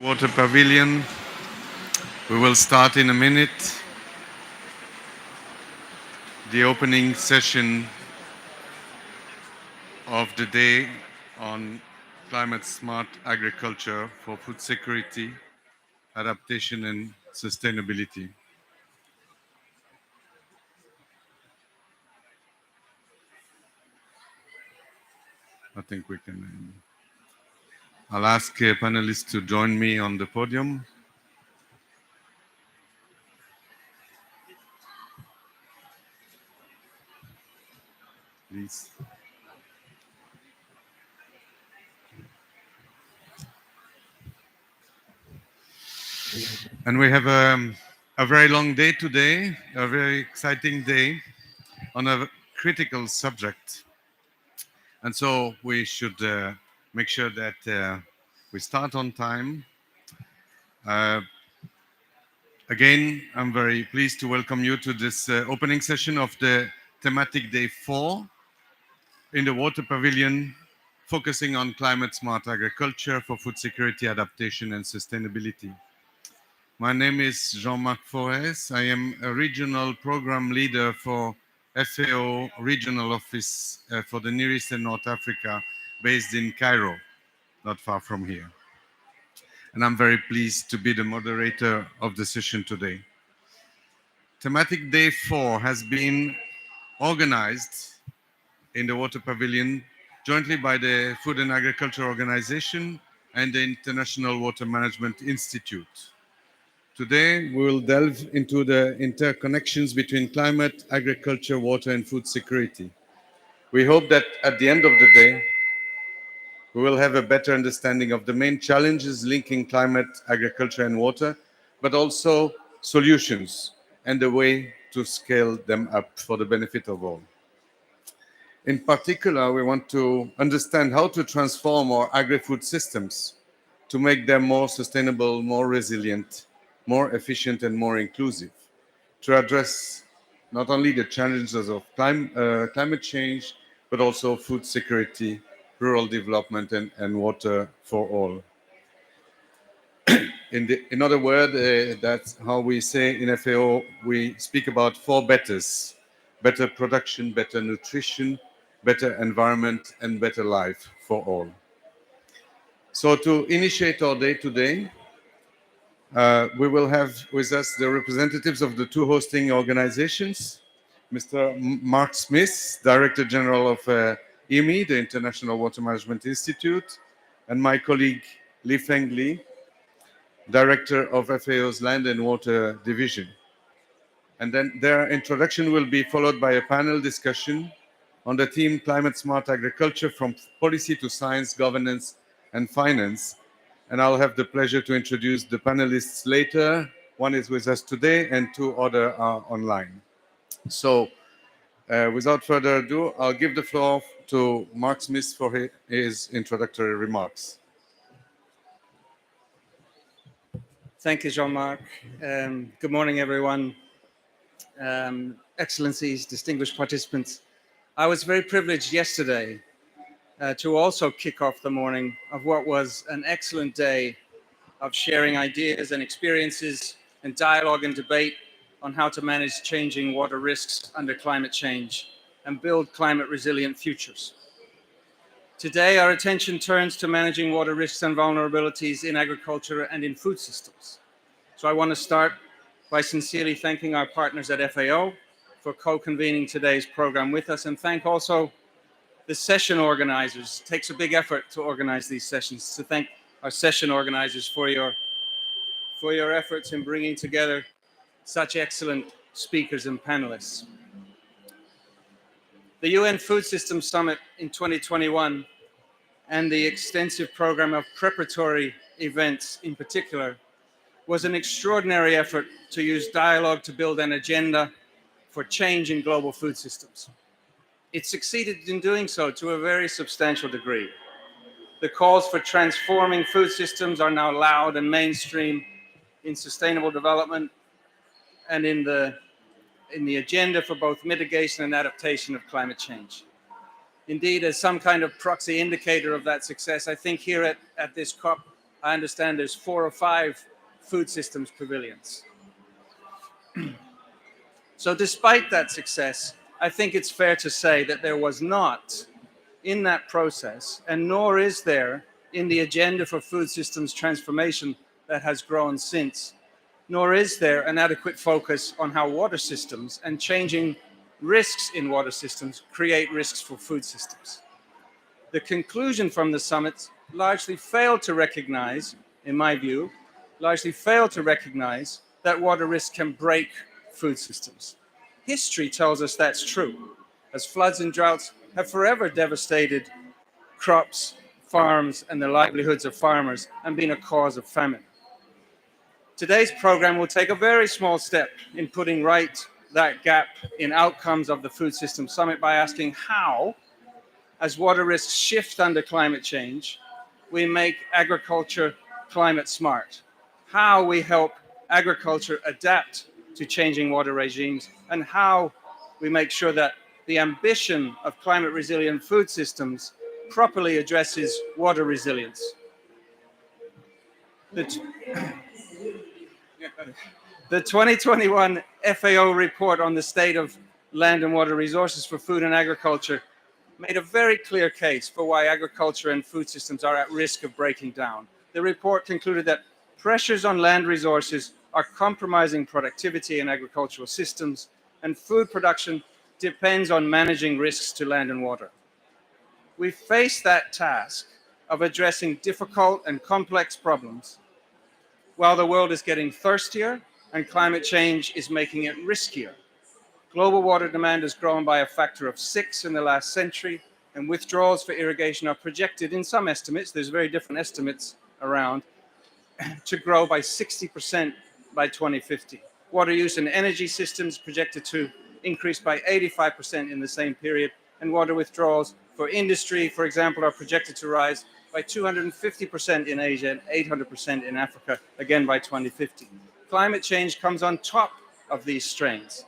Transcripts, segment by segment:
Water Pavilion. We will start in a minute the opening session of the day on climate smart agriculture for food security, adaptation and sustainability. I think we can. I'll ask panelists to join me on the podium. Please. And we have a very long day today, a very exciting day on a critical subject. And so we should make sure that we start on time. Uh, Again, I'm very pleased to welcome you to this opening session of the thematic day 4 in the Water Pavilion, focusing on climate smart agriculture for food security, adaptation and sustainability. My name is Jean-Marc Forest. I am a regional program leader for FAO Regional Office for the Near East and North Africa, based in Cairo, not far from here. And I'm very pleased to be the moderator of the session today. Thematic Day 4 has been organized in the Water Pavilion jointly by the Food and Agriculture Organization and the International Water Management Institute. Today, we will delve into the interconnections between climate, agriculture, water, and food security. We hope that at the end of the day, we will have a better understanding of the main challenges linking climate, agriculture, and water, but also solutions and the way to scale them up for the benefit of all. In particular, we want to understand how to transform our agri-food systems to make them more sustainable, more resilient, more efficient, and more inclusive, to address not only the challenges of climate change, but also food security, rural development, and water for all. In other words, that's how we say in FAO, we speak about 4 betters: better production, better nutrition, better environment, and better life for all. So to initiate our day today, we will have with us the representatives of the 2 hosting organizations, Mr. Mark Smith, Director General of IWMI, the International Water Management Institute, and my colleague Li Feng Li, Director of FAO's Land and Water Division. And then their introduction will be followed by a panel discussion on the theme Climate Smart Agriculture from Policy to Science, Governance and Finance. And I'll have the pleasure to introduce the panelists later. One is with us today and 2 others are online. So without further ado, I'll give the floor to Mark Smith for his introductory remarks. Thank you, Jean-Marc. Good morning, everyone. Excellencies, distinguished participants. I was very privileged yesterday to also kick off the morning of what was an excellent day of sharing ideas and experiences and dialogue and debate on how to manage changing water risks under climate change and build climate resilient futures. Today, our attention turns to managing water risks and vulnerabilities in agriculture and in food systems. So I want to start by sincerely thanking our partners at FAO for co-convening today's program with us, and thank also the session organizers. It takes a big effort to organize these sessions. So thank our session organizers for your efforts in bringing together such excellent speakers and panelists. The UN Food Systems Summit in 2021 and the extensive program of preparatory events in particular was an extraordinary effort to use dialogue to build an agenda for change in global food systems. It succeeded in doing so to a very substantial degree. The calls for transforming food systems are now loud and mainstream in sustainable development and in the agenda for both mitigation and adaptation of climate change. Indeed, as some kind of proxy indicator of that success, I think here at this COP, I understand there's 4 or 5 food systems pavilions. So despite that success, I think it's fair to say that there was not in that process, and nor is there in the agenda for food systems transformation that has grown since, nor is there an adequate focus on how water systems and changing risks in water systems create risks for food systems. The conclusion from the summit largely failed to recognize, in my view, largely failed to recognize that water risk can break food systems. History tells us that's true, as floods and droughts have forever devastated crops, farms, and the livelihoods of farmers and been a cause of famine. Today's program will take a very small step in putting right that gap in outcomes of the Food Systems Summit by asking how, as water risks shift under climate change, we make agriculture climate smart, how we help agriculture adapt to changing water regimes, and how we make sure that the ambition of climate resilient food systems properly addresses water resilience. The 2021 FAO report on the state of land and water resources for food and agriculture made a very clear case for why agriculture and food systems are at risk of breaking down. The report concluded that pressures on land resources are compromising productivity in agricultural systems, and food production depends on managing risks to land and water. We face that task of addressing difficult and complex problems while the world is getting thirstier and climate change is making it riskier. Global water demand has grown by a factor of 6 in the last century, and withdrawals for irrigation are projected in some estimates, there's very different estimates around, to grow by 60% by 2050. Water use in energy systems projected to increase by 85% in the same period, and water withdrawals for industry, for example, are projected to rise by 250% in Asia and 800% in Africa, again by 2050. Climate change comes on top of these strains.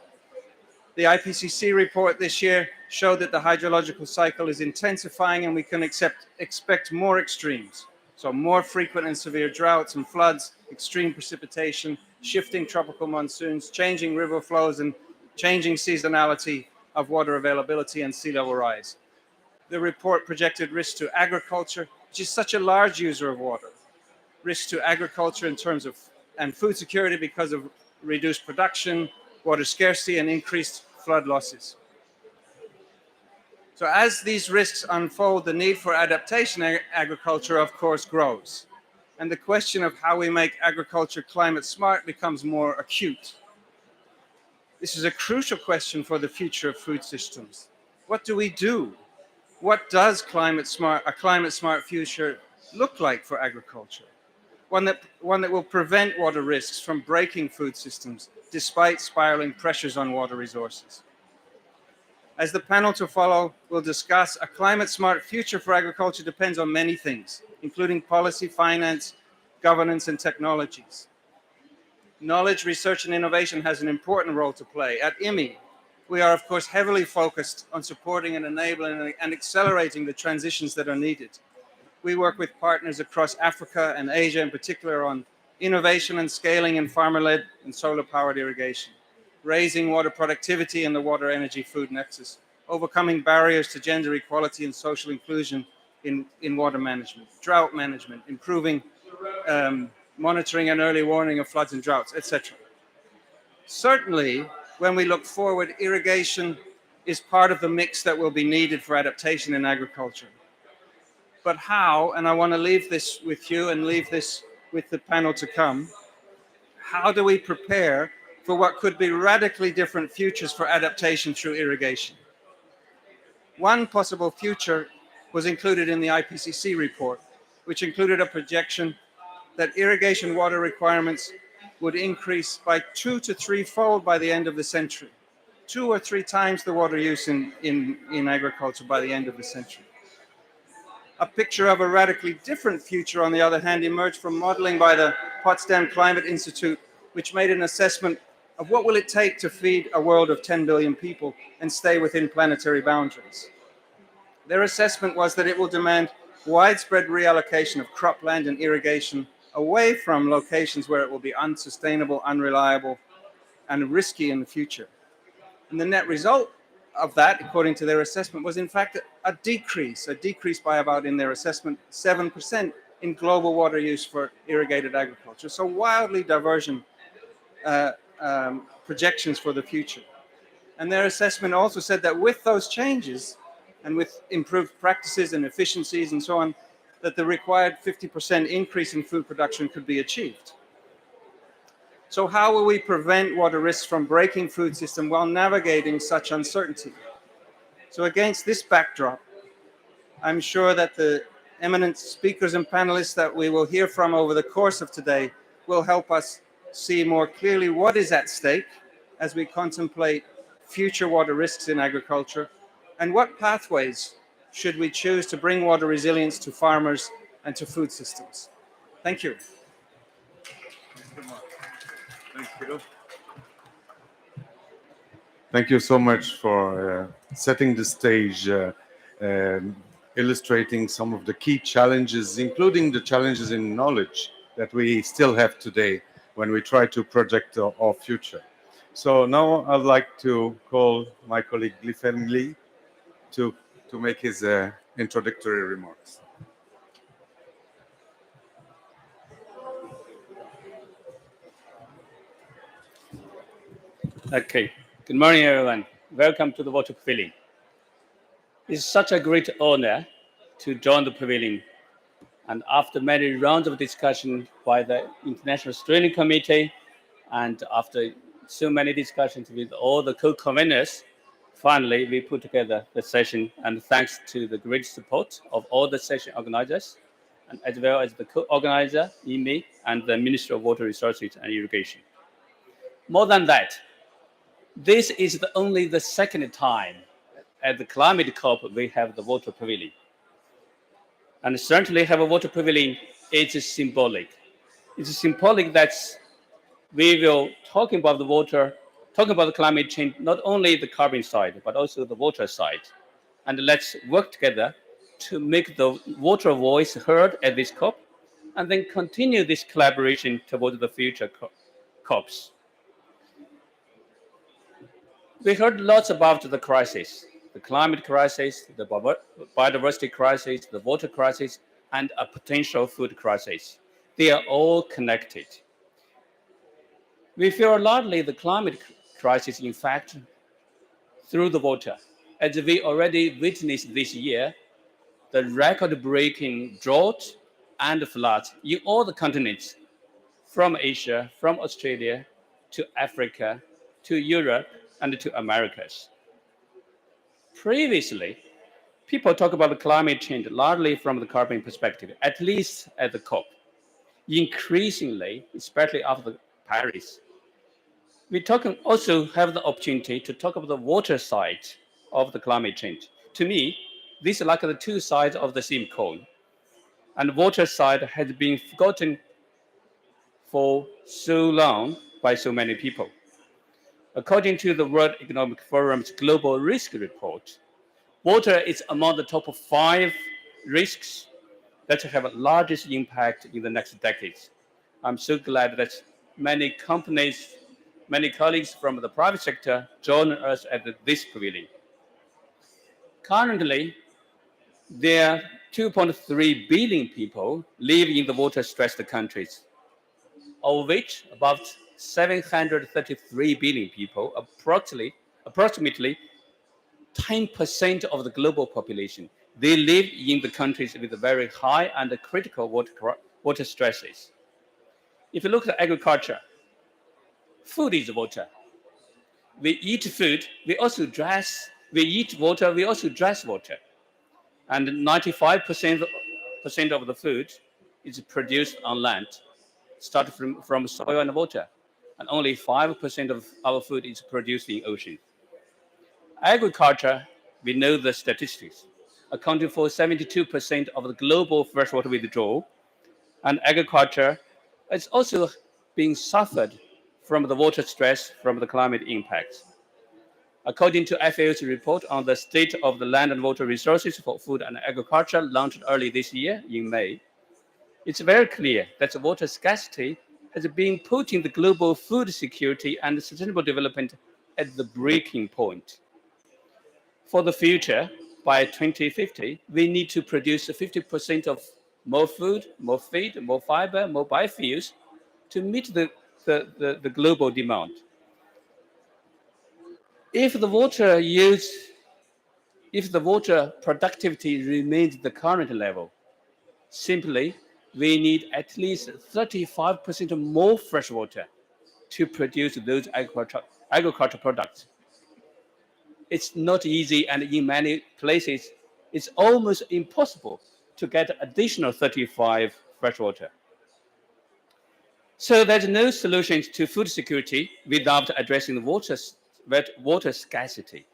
The IPCC report this year showed that the hydrological cycle is intensifying and we can expect more extremes. So more frequent and severe droughts and floods, extreme precipitation, shifting tropical monsoons, changing river flows, and changing seasonality of water availability and sea level rise. The report projected risks to agriculture, which is such a large user of water, risks to agriculture in terms of and food security because of reduced production, water scarcity, and increased flood losses. So as these risks unfold, the need for adaptation agriculture, of course, grows. And the question of how we make agriculture climate smart becomes more acute. This is a crucial question for the future of food systems. What do we do? What does a climate smart future look like for agriculture? One that will prevent water risks from breaking food systems despite spiraling pressures on water resources. As the panel to follow will discuss, a climate smart future for agriculture depends on many things, including policy, finance, governance, and technologies. Knowledge, research, and innovation has an important role to play. At IWMI, we are, of course, heavily focused on supporting and enabling and accelerating the transitions that are needed. We work with partners across Africa and Asia in particular on innovation and scaling in farmer-led and solar-powered irrigation, raising water productivity in the water energy food nexus, overcoming barriers to gender equality and social inclusion in water management, drought management, improving monitoring and early warning of floods and droughts, etc. Certainly, when we look forward, irrigation is part of the mix that will be needed for adaptation in agriculture. But how, and I want to leave this with you and leave this with the panel to come, how do we prepare for what could be radically different futures for adaptation through irrigation? One possible future was included in the IPCC report, which included a projection that irrigation water requirements would increase by 2 to 3-fold by the end of the century, 2 or 3 times the water use in agriculture by the end of the century. A picture of a radically different future, on the other hand, emerged from modeling by the Potsdam Climate Institute, which made an assessment of what will it take to feed a world of 10 billion people and stay within planetary boundaries. Their assessment was that it will demand widespread reallocation of cropland and irrigation away from locations where it will be unsustainable, unreliable, and risky in the future. And the net result of that, according to their assessment, was in fact a decrease by about, in their assessment, 7% in global water use for irrigated agriculture. So wildly divergent projections for the future. And their assessment also said that with those changes and with improved practices and efficiencies and so on, that the required 50% increase in food production could be achieved. So how will we prevent water risks from breaking food system while navigating such uncertainty? So against this backdrop, I'm sure that the eminent speakers and panelists that we will hear from over the course of today will help us see more clearly what is at stake as we contemplate future water risks in agriculture, and what pathways should we choose to bring water resilience to farmers and to food systems. Thank you. Thank you. Thank you so much for setting the stage, illustrating some of the key challenges, including the challenges in knowledge that we still have today when we try to project our future. So now I'd like to call my colleague Li-Feng Li to make his introductory remarks. Okay. Good morning, everyone. Welcome to the Water Pavilion. It's such a great honor to join the pavilion. And after many rounds of discussion by the International Steering Committee, and after so many discussions with all the co-conveners, finally we put together the session. And thanks to the great support of all the session organizers, and as well as the co-organizer, IMI, and the Ministry of Water Resources and Irrigation. More than that, this is only the second time at the climate COP we have the water pavilion. And certainly have a water pavilion is symbolic. It's symbolic that we will talking about the water, talking about the climate change, not only the carbon side, but also the water side. And let's work together to make the water voice heard at this COP, and then continue this collaboration towards the future COPs. We heard lots about the crisis, the climate crisis, the biodiversity crisis, the water crisis, and a potential food crisis. They are all connected. We feel largely the climate crisis, in fact, through the water. As we already witnessed this year, the record-breaking drought and floods in all the continents, from Asia, from Australia, to Africa, to Europe, and to Americas. Previously, people talk about climate change largely from the carbon perspective, at least at the COP. Increasingly, especially after Paris, we also have the opportunity to talk about the water side of the climate change. To me, these are like the two sides of the same coin. And the water side has been forgotten for so long by so many people. According to the World Economic Forum's Global Risk Report, water is among the top 5 risks that have the largest impact in the next decades. I'm so glad that many companies, many colleagues from the private sector join us at this pavilion. Currently, there are 2.3 billion people live in the water-stressed countries, of which about 733 billion people, approximately 10% of the global population, they live in the countries with very high and critical water stresses. If you look at agriculture, food is water. We eat food, we eat water, we also dress water. And 95% of the food is produced on land, starting from soil and water. And only 5% of our food is produced in ocean. Agriculture, we know the statistics, accounting for 72% of the global freshwater withdrawal. And agriculture is also being suffered from the water stress from the climate impacts. According to FAO's report on the state of the land and water resources for food and agriculture launched early this year in May, it's very clear that water scarcity has been putting the global food security and sustainable development at the breaking point. For the future, by 2050, we need to produce 50% of more food, more feed, more fiber, more biofuels to meet the global demand. If the water use, if the water productivity remains the current level, simply we need at least 35% more fresh water to produce those agricultural products. It's not easy, and in many places, it's almost impossible to get additional 35 fresh water. So there's no solution to food security without addressing water scarcity.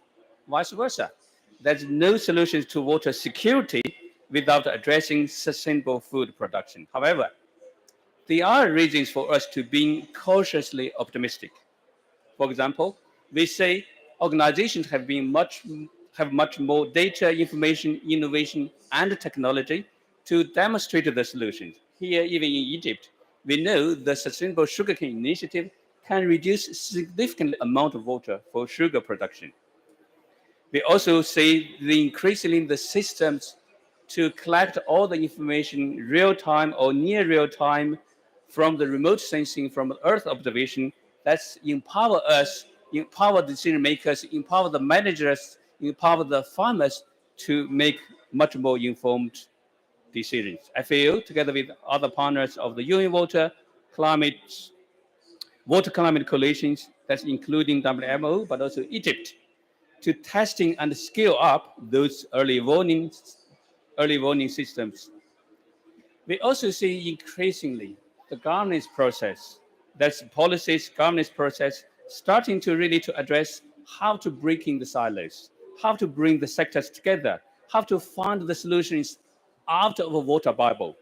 Vice versa, there's no solution to water security without addressing sustainable food production. However, there are reasons for us to be cautiously optimistic. For example, we say organizations have much more data, information, innovation, and technology to demonstrate the solutions. Here, even in Egypt, we know the Sustainable Sugarcane Initiative can reduce a significant amount of water for sugar production. We also see the increasingly the systems to collect all the information real time or near real time from the remote sensing, from Earth observation. That's empower us, empower decision makers, empower the managers, empower the farmers to make much more informed decisions. FAO, together with other partners of the UN Water Climate Coalitions, that's including WMO, but also Egypt, to testing and scale up those early warning systems. We also see increasingly the governance process, that's policies, governance process, starting to really to address how to break in the silos, how to bring the sectors together, how to find the solutions out of a water Bible.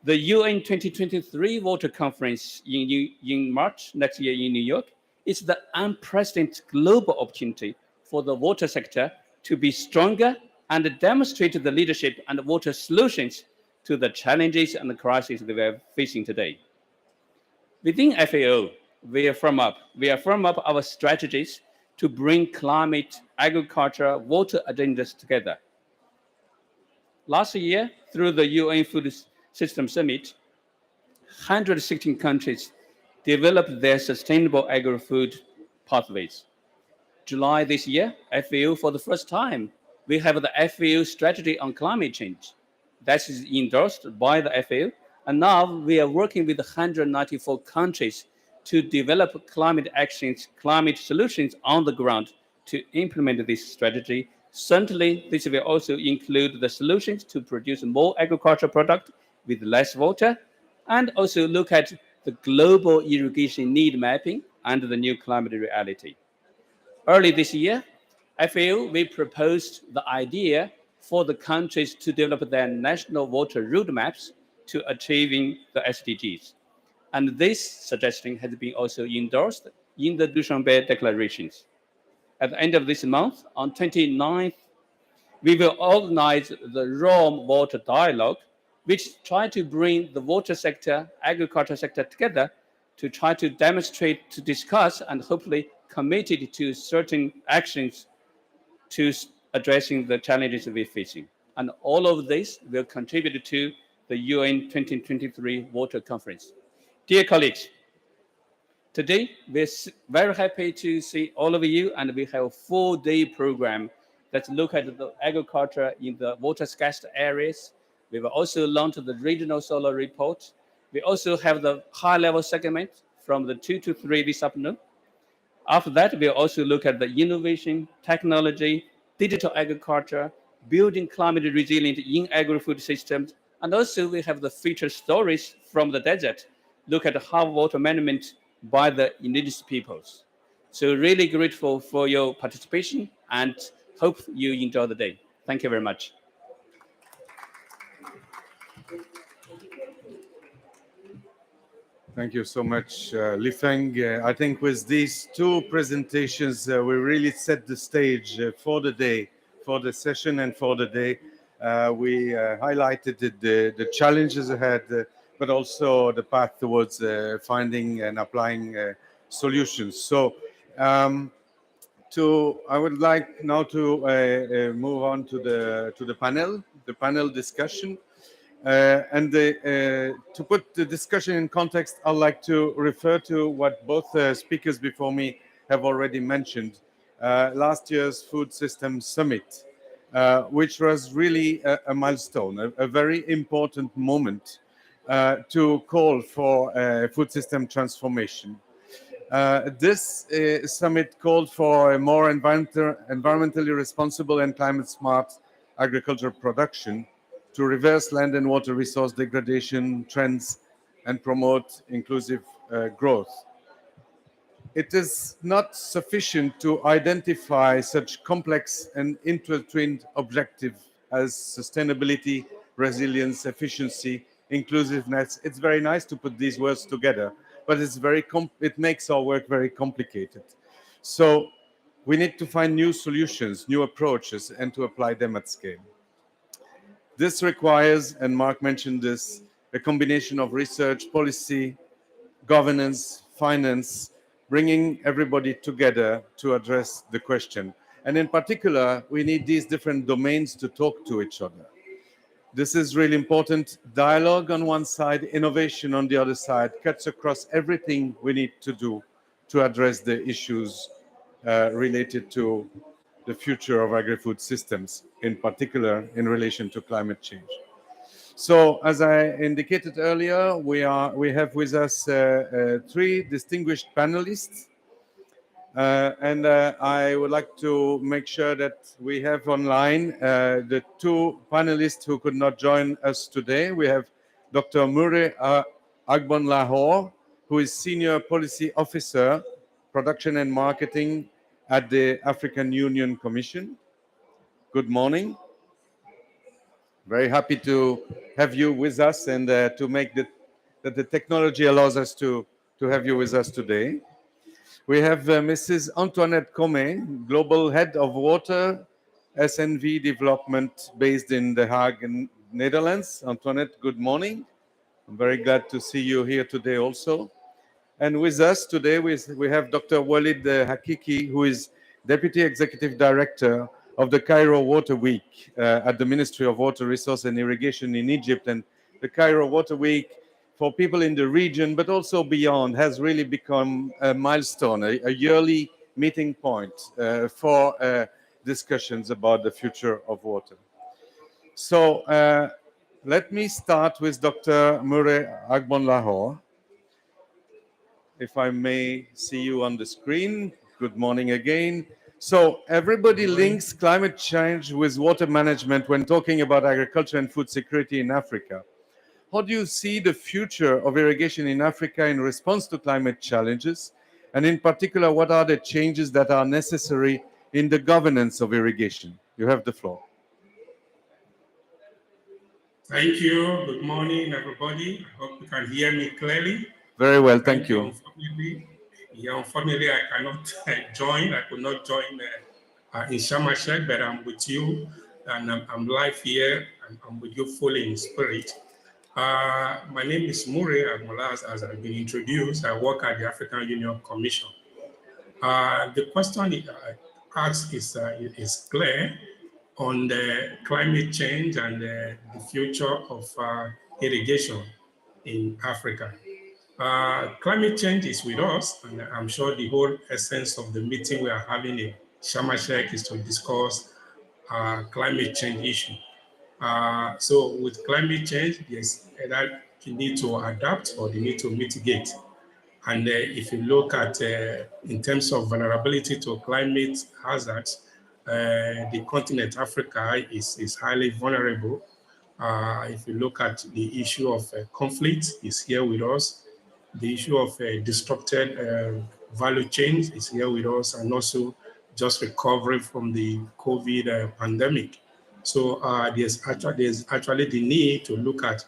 The UN 2023 Water Conference in March next year in New York is the unprecedented global opportunity for the water sector to be stronger and demonstrate the leadership and water solutions to the challenges and the crises that we are facing today. Within FAO, we affirm up our strategies to bring climate, agriculture, water agendas together. Last year, through the UN Food System Summit, 116 countries developed their sustainable agri-food pathways. July this year, FAO, for the first time, we have the FAO strategy on climate change. That is endorsed by the FAO. And now we are working with 194 countries to develop climate actions, climate solutions on the ground to implement this strategy. Certainly, this will also include the solutions to produce more agricultural product with less water, and also look at the global irrigation need mapping and the new climate reality. Early this year, FAO, we proposed the idea for the countries to develop their national water roadmaps to achieving the SDGs. And this suggestion has been also endorsed in the Dushanbe declarations. At the end of this month, on 29th, we will organize the Rome Water Dialogue, which try to bring the water sector, agriculture sector together to try to demonstrate, to discuss, and hopefully committed to certain actions to addressing the challenges we're facing. And all of this will contribute to the UN 2023 Water Conference. Dear colleagues, today we're very happy to see all of you, and we have a 4-day program that look at the agriculture in the water scarce areas. We will also launch the regional solar report. We also have the high-level segment from the 2 to 3 this afternoon. After that, we'll also look at the innovation, technology, digital agriculture, building climate resilient in agri-food systems, and also we have the featured stories from the desert, look at how water management by the indigenous peoples. So really grateful for your participation and hope you enjoy the day. Thank you very much. Thank you so much, Li Feng. I think with these two presentations, we really set the stage for the day, for the session and for the day. We highlighted the challenges ahead, but also the path towards finding and applying solutions. So I would like now to move on to the panel discussion. To put the discussion in context, I'd like to refer to what both speakers before me have already mentioned. Last year's Food Systems Summit, which was really a milestone, a very important moment to call for food system transformation. This summit called for a more environmentally responsible and climate smart agricultural production to reverse land and water resource degradation trends and promote inclusive growth. It is not sufficient to identify such complex and intertwined objectives as sustainability, resilience, efficiency, inclusiveness. It's very nice to put these words together, but it makes our work very complicated. So we need to find new solutions, new approaches, and to apply them at scale. This requires, and Mark mentioned this, a combination of research, policy, governance, finance, bringing everybody together to address the question. And in particular, we need these different domains to talk to each other. This is really important. Dialogue on one side, innovation on the other side, cuts across everything we need to do to address the issues related to the future of agri-food systems, in particular in relation to climate change. So, as I indicated earlier, we have with us three distinguished panelists, and I would like to make sure that we have online the two panelists who could not join us today. We have Dr. Murray Agbon Lahore, who is Senior Policy Officer, Production and Marketing at the African Union Commission. Good morning. Very happy to have you with us and to make that the technology allows us to have you with us today. We have Mrs. Antoinette Comé, Global Head of Water SNV Development based in The Hague, in Netherlands. Antoinette, good morning. I'm very glad to see you here today also. And with us today, we have Dr. Walid Hakiki, who is Deputy Executive Director of the Cairo Water Week at the Ministry of Water Resource and Irrigation in Egypt. And the Cairo Water Week, for people in the region, but also beyond, has really become a milestone, a yearly meeting point for discussions about the future of water. So let me start with Dr. Murray Agbon Lahore. If I may see you on the screen. Good morning again. So everybody links climate change with water management when talking about agriculture and food security in Africa. How do you see the future of irrigation in Africa in response to climate challenges? And in particular, what are the changes that are necessary in the governance of irrigation? You have the floor. Thank you. Good morning, everybody. I hope you can hear me clearly. Very well, thank you. Unfortunately, I cannot join. I could not join in Sharm el-Sheikh, but I'm with you, and I'm live here, and I'm with you fully in spirit. My name is Murray Agmolas, as I've been introduced. I work at the African Union Commission. The question asked is clear on the climate change and the future of irrigation in Africa. Climate change is with us, and I'm sure the whole essence of the meeting we are having in Sharm el-Sheikh is to discuss climate change issue. So with climate change, yes, either you need to adapt or you need to mitigate. And if you look at, in terms of vulnerability to climate hazards, the continent Africa is highly vulnerable. If you look at the issue of conflict, is here with us. The issue of disrupted value chains is here with us, and also just recovery from the COVID pandemic. So there's actually the need to look at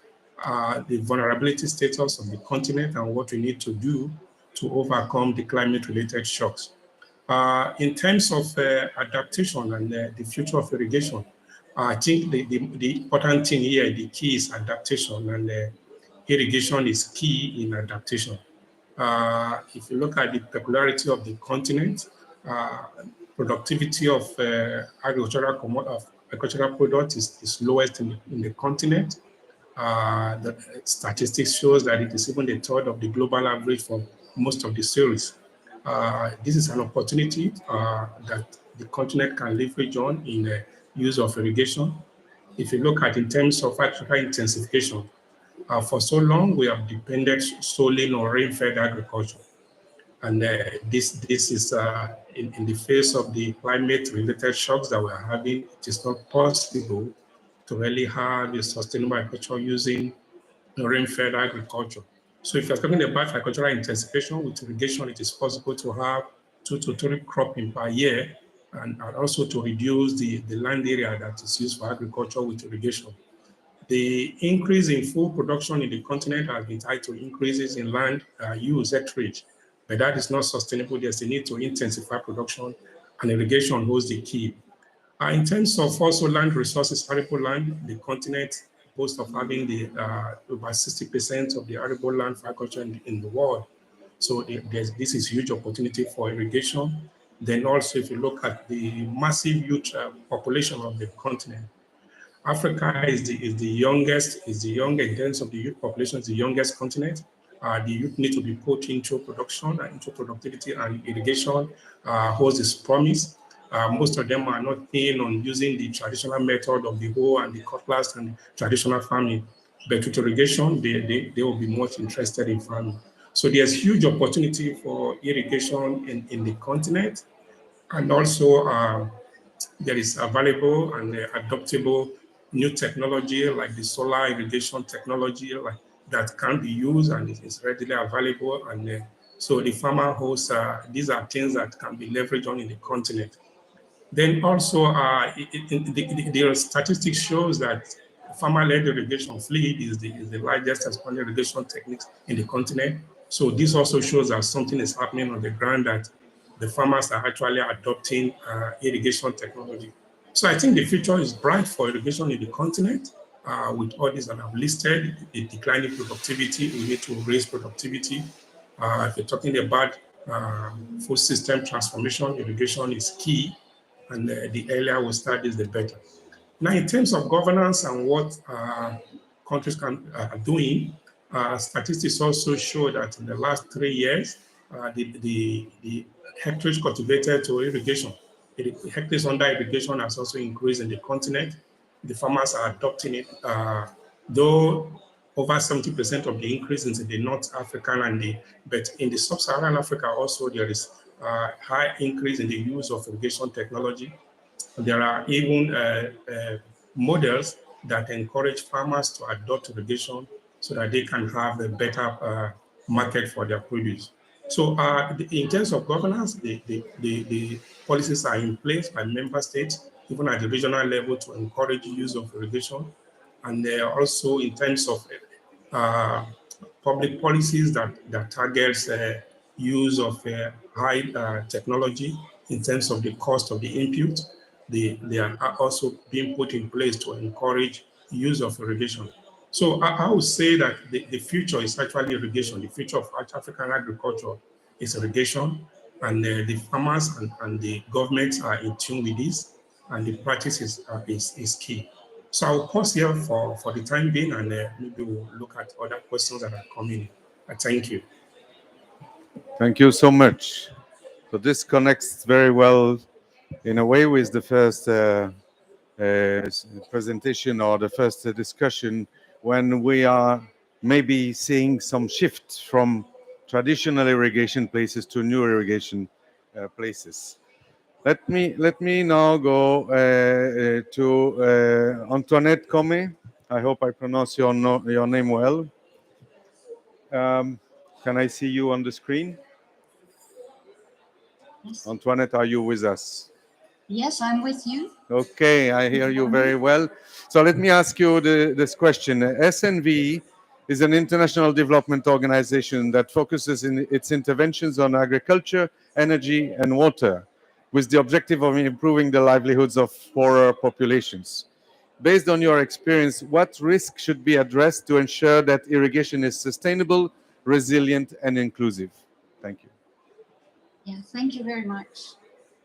the vulnerability status of the continent and what we need to do to overcome the climate-related shocks. In terms of adaptation and the future of irrigation, I think the important thing here, the key is adaptation, and irrigation is key in adaptation. If you look at the peculiarity of the continent, productivity of agricultural products is lowest in the continent. The statistics shows that it is even a third of the global average for most of the series. This is an opportunity that the continent can leverage on in the use of irrigation. If you look at in terms of agricultural intensification, for so long we have depended solely on rain-fed agriculture. And this is in the face of the climate-related shocks that we're having, it is not possible to really have a sustainable agriculture using rain-fed agriculture. So if you're talking about agricultural intensification with irrigation, it is possible to have 2 to 3 cropping per year, and also to reduce the land area that is used for agriculture with irrigation. The increase in food production in the continent has been tied to increases in land use acreage, but that is not sustainable. There's a need to intensify production, and irrigation holds the key. In terms of also land resources, arable land, the continent boasts of having the over 60% of the arable land for agriculture in the world. So this is huge opportunity for irrigation. Then also, if you look at the massive youth population of the continent, Africa is the youngest, in terms of the youth population, is the youngest continent. The youth need to be put into production and into productivity, and irrigation holds its promise. Most of them are not keen on using the traditional method of the hoe and the cutlass and traditional farming, but with irrigation, they will be much interested in farming. So there's huge opportunity for irrigation in the continent, and also there is available and adoptable new technology like the solar irrigation technology that can be used and it is readily available. And so the farmer holds, these are things that can be leveraged on in the continent. Then also, the statistics shows that farmer-led irrigation fleet is the largest expanded irrigation techniques in the continent. So this also shows that something is happening on the ground, that the farmers are actually adopting irrigation technology. So I think the future is bright for irrigation in the continent. With all these that I've listed, the declining productivity, we need to raise productivity. If you're talking about food system transformation, irrigation is key, and the earlier we start this, the better. Now, in terms of governance and what countries are doing, statistics also show that in the last 3 years, the hectares cultivated to irrigation, the hectares under irrigation has also increased in the continent. The farmers are adopting it, though over 70% of the increase is in the North African but in the Sub-Saharan Africa also there is high increase in the use of irrigation technology. There are even models that encourage farmers to adopt irrigation so that they can have a better market for their produce. So in terms of governance, the policies are in place by member states, even at the regional level, to encourage the use of irrigation. And also in terms of public policies that targets use of high technology in terms of the cost of the input. They are also being put in place to encourage use of irrigation. So I would say that the future is actually irrigation. The future of African agriculture is irrigation, and the farmers and the governments are in tune with this, and the practice is key. So I'll pause here for the time being, and maybe we'll look at other questions that are coming in. Thank you. Thank you so much. So this connects very well, in a way, with the first presentation or the first discussion, when we are maybe seeing some shift from traditional irrigation places to new irrigation places. Let me now go to Antoinette Come. I hope I pronounce your name well. Can I see you on the screen? Yes. Antoinette, are you with us? Yes, I'm with you. Okay, I hear you very well. So let me ask you this question. SNV is an international development organization that focuses in its interventions on agriculture, energy, and water, with the objective of improving the livelihoods of poorer populations. Based on your experience, what risks should be addressed to ensure that irrigation is sustainable, resilient, and inclusive? Thank you. Yeah, thank you very much.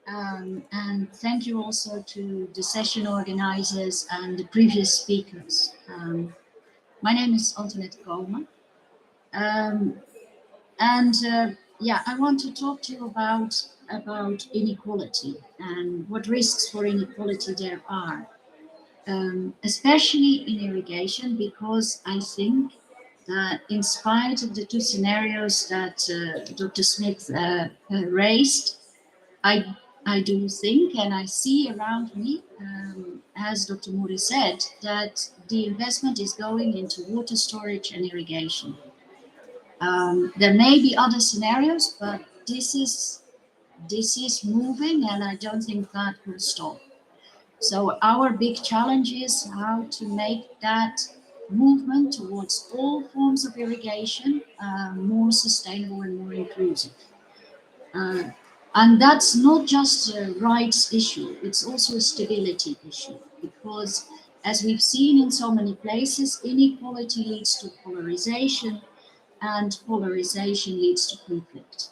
And thank you also to the session organizers and the previous speakers. My name is Antoinette Komen. Yeah, I want to talk to you about inequality and what risks for inequality there are, especially in irrigation, because I think that in spite of the two scenarios that Dr. Smith raised, I do think, and I see around me, as Dr. Mori said, that the investment is going into water storage and irrigation. There may be other scenarios, but this is moving, and I don't think that will stop. So our big challenge is how to make that movement towards all forms of irrigation more sustainable and more inclusive. And that's not just a rights issue, it's also a stability issue, because as we've seen in so many places, inequality leads to polarization, and polarization leads to conflict,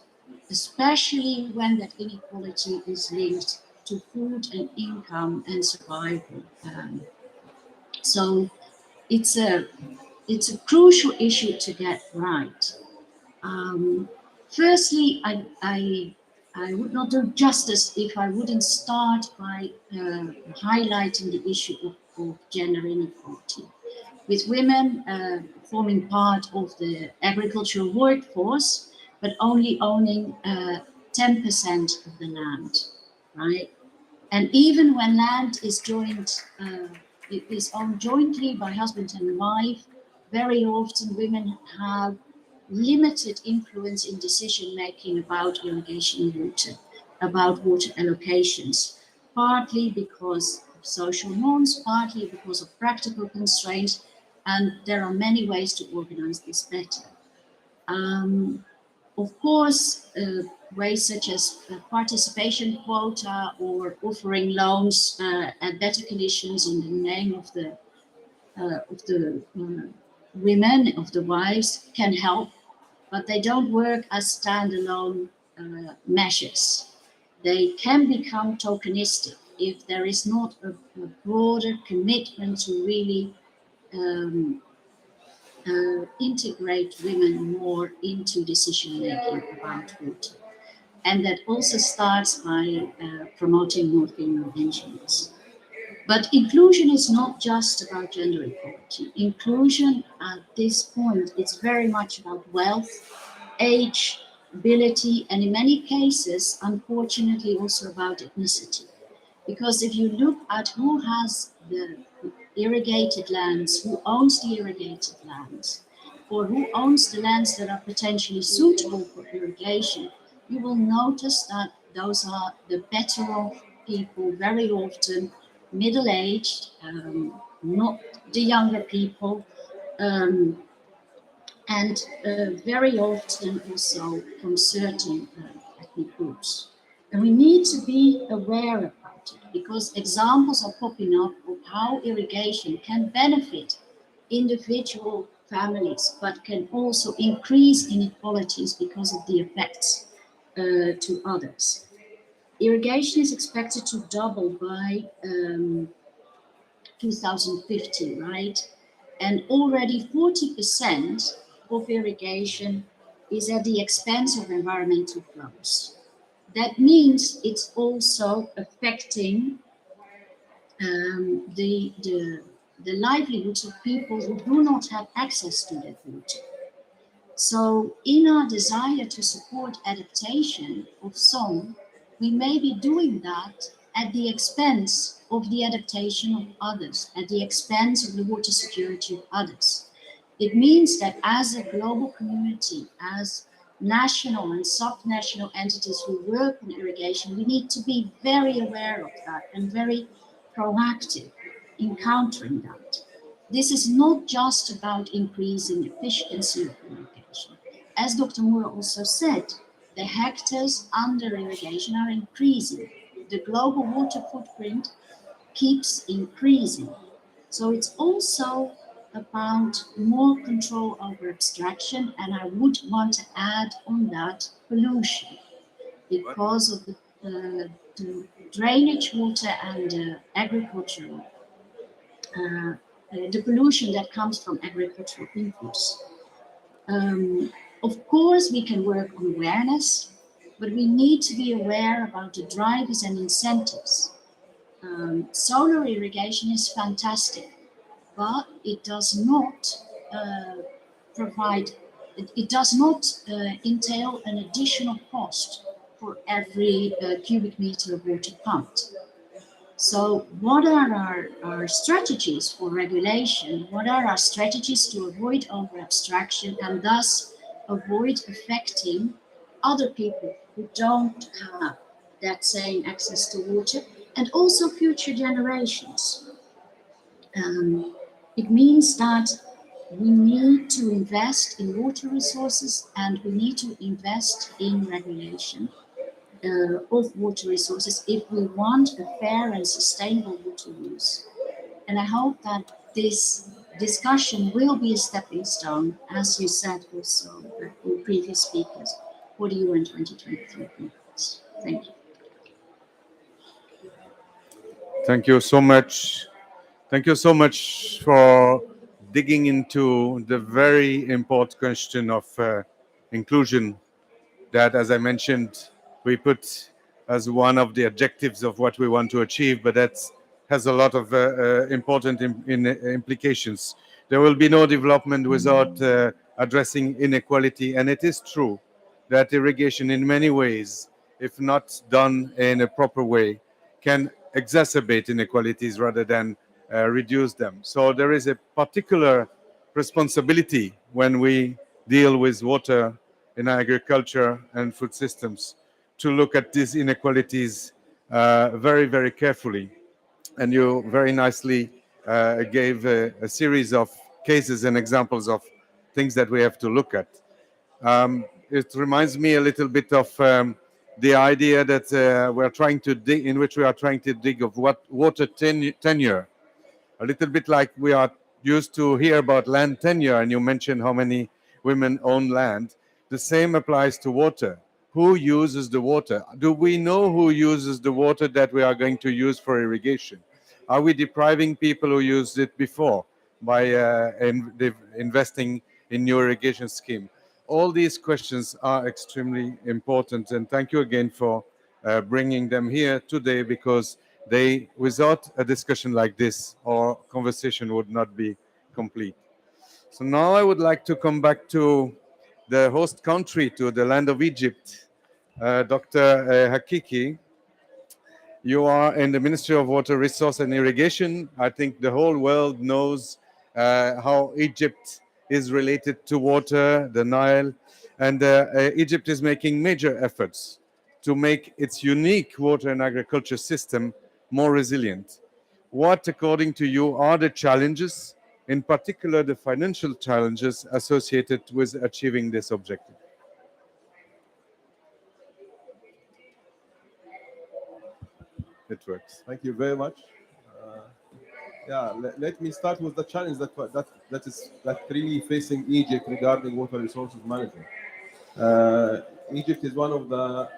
especially when that inequality is linked to food and income and survival. So it's a crucial issue to get right. Firstly, I would not do justice if I wouldn't start by highlighting the issue of gender inequality, with women forming part of the agricultural workforce, but only owning 10% of the land, right? And even when land is is owned jointly by husband and wife, very often women have limited influence in decision making about irrigation water, about water allocations, partly because of social norms, partly because of practical constraints, and there are many ways to organize this better. Of course, ways such as participation quota or offering loans at better conditions in the name of the women, of the wives, can help, but they don't work as standalone measures. They can become tokenistic if there is not a broader commitment to really integrate women more into decision making about water. And that also starts by promoting more female engineers. But inclusion is not just about gender equality. Inclusion at this point is very much about wealth, age, ability, and in many cases, unfortunately, also about ethnicity. Because if you look at who has the irrigated lands, who owns the irrigated lands, or who owns the lands that are potentially suitable for irrigation, you will notice that those are the better off people, very often middle-aged, not the younger people, and very often also from certain ethnic groups. And we need to be aware about it, because examples are popping up of how irrigation can benefit individual families, but can also increase inequalities because of the effects to others. Irrigation is expected to double by 2050, right? And already 40% of irrigation is at the expense of environmental flows. That means it's also affecting the livelihoods of people who do not have access to that water. So in our desire to support adaptation of song, we may be doing that at the expense of the adaptation of others, at the expense of the water security of others. It means that as a global community, as national and subnational entities who work on irrigation, we need to be very aware of that and very proactive in countering that. This is not just about increasing efficiency of irrigation. As Dr. Moore also said, the hectares under irrigation are increasing. The global water footprint keeps increasing. So it's also about more control over abstraction, and I would want to add on that pollution because of the drainage water and agricultural, the pollution that comes from agricultural inputs. Of course, we can work on awareness, but we need to be aware about the drivers and incentives. Solar irrigation is fantastic, but it does not provide, it does not entail an additional cost for every cubic meter of water pumped. So what are our strategies for regulation? What are our strategies to avoid over abstraction and thus avoid affecting other people who don't have that same access to water, and also future generations? It means that we need to invest in water resources and we need to invest in regulation of water resources if we want a fair and sustainable water use. And I hope that this discussion will be a stepping stone, as you said also in previous speakers, for the UN 2023 conference. Thank you. Thank you so much. Thank you so much for digging into the very important question of inclusion that, as I mentioned, we put as one of the objectives of what we want to achieve, but that has a lot of important implications. There will be no development without addressing inequality, and it is true that irrigation in many ways, if not done in a proper way, can exacerbate inequalities rather than reduce them. So there is a particular responsibility when we deal with water in agriculture and food systems to look at these inequalities very, very carefully. And you very nicely gave a series of cases and examples of things that we have to look at. It reminds me a little bit of the idea that we're trying to dig, in which we are trying to dig of what water tenure, a little bit like we are used to hear about land tenure, and you mentioned how many women own land. The same applies to water. Who uses the water? Do we know who uses the water that we are going to use for irrigation? Are we depriving people who used it before by investing in new irrigation scheme? All these questions are extremely important, and thank you again for bringing them here today, because they, without a discussion like this, our conversation would not be complete. So now I would like to come back to the host country, to the land of Egypt. Dr. Hakiki, you are in the Ministry of Water, Resource and Irrigation. I think the whole world knows how Egypt is related to water, the Nile, and Egypt is making major efforts to make its unique water and agriculture system more resilient. What, according to you, are the challenges, in particular the financial challenges associated with achieving this objective? It works. Thank you very much. Let me start with the challenge that really facing Egypt regarding water resources management. Egypt is one of the,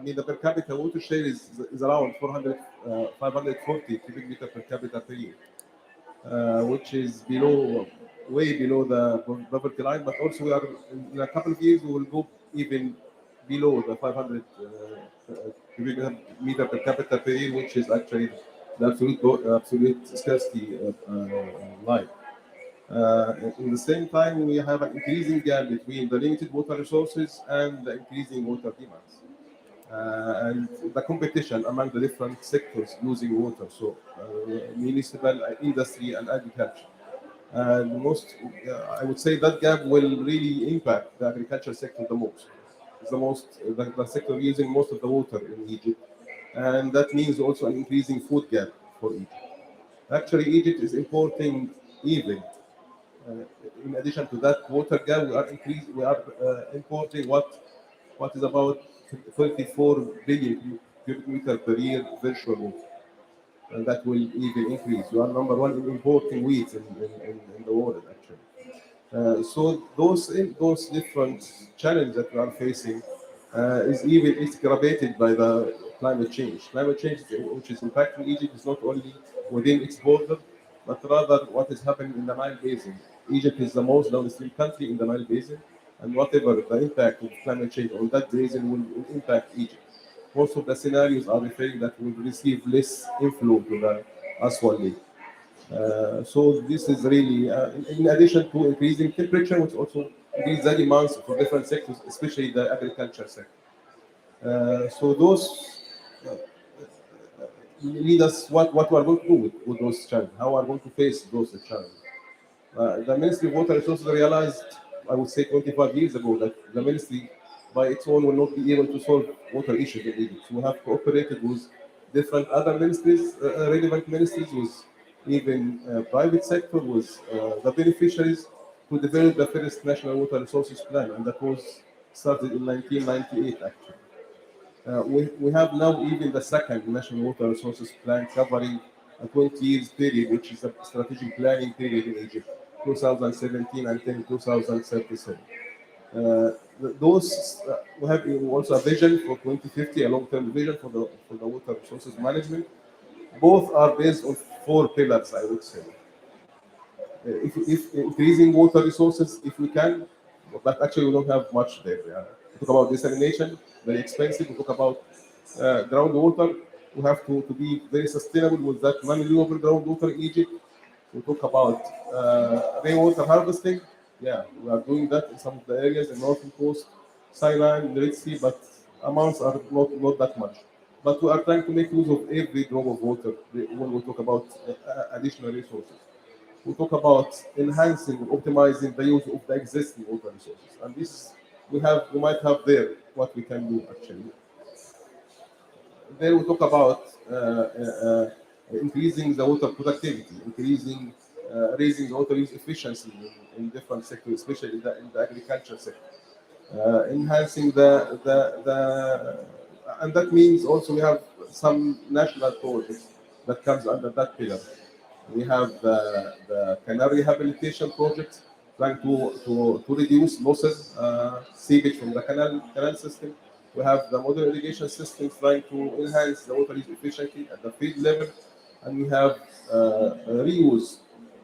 the per capita water share is around 540 cubic meter per capita per year, which is way below the poverty line. But also, we are in a couple of years we will go even below the 500 cubic meter per capita per year, which is actually the absolute scarcity line. In the same time, we have an increasing gap between the limited water resources and the increasing water demands, and the competition among the different sectors using water, so municipal, industry, and agriculture. And I would say that gap will really impact the agriculture sector the most. It's the sector using most of the water in Egypt, and that means also an increasing food gap for Egypt. Actually, Egypt is importing even. In addition to that water gap, we are importing what is about 34 billion cubic meter per year virtual water. And that will even increase. We are number one in importing wheat in the world, actually. So those different challenges that we are facing is even exacerbated by the climate change. Climate change, which is impacting Egypt, is not only within its border, but rather what is happening in the Nile Basin. Egypt is the most downstream country in the Nile Basin, and whatever the impact of climate change on that basin will impact Egypt. Most of the scenarios are referring that we will receive less inflow to the Aswan Lake. So this is really, in addition to increasing temperature, which also increase the demands for different sectors, especially the agriculture sector. So those lead us what we are going to do with those challenges, how we are going to face those challenges. The Ministry of Water Resources realized, I would say 25 years ago, that the ministry by its own will not be able to solve water issues in Egypt. So we have cooperated with different other ministries, relevant ministries, with even private sector, with the beneficiaries to develop the first national water resources plan, and that was started in 1998 actually. We have now even the second national water resources plan covering a 20 years period, which is a strategic planning period in Egypt, 2017 until 2037. Those we have also a vision for 2050, a long-term vision for the water resources management. Both are based on four pillars, I would say. If increasing water resources, if we can, but actually we don't have much there. Yeah. We talk about desalination, very expensive. We talk about groundwater. We have to be very sustainable with that non-renewable groundwater in Egypt. We talk about rainwater harvesting. Yeah, we are doing that in some of the areas in northern coast, Sinai, and the Red Sea, but amounts are not that much. But we are trying to make use of every drop of water when we talk about additional resources. We talk about enhancing and optimizing the use of the existing water resources. And this we might have there what we can do actually. Then we talk about increasing the water productivity, raising the water use efficiency in different sectors, especially in the agriculture sector. Enhancing and that means also we have some national projects that comes under that pillar. We have the canal rehabilitation project, trying to reduce losses, seepage from the canal system. We have the modern irrigation system trying to enhance the water use efficiency at the field level, and we have reuse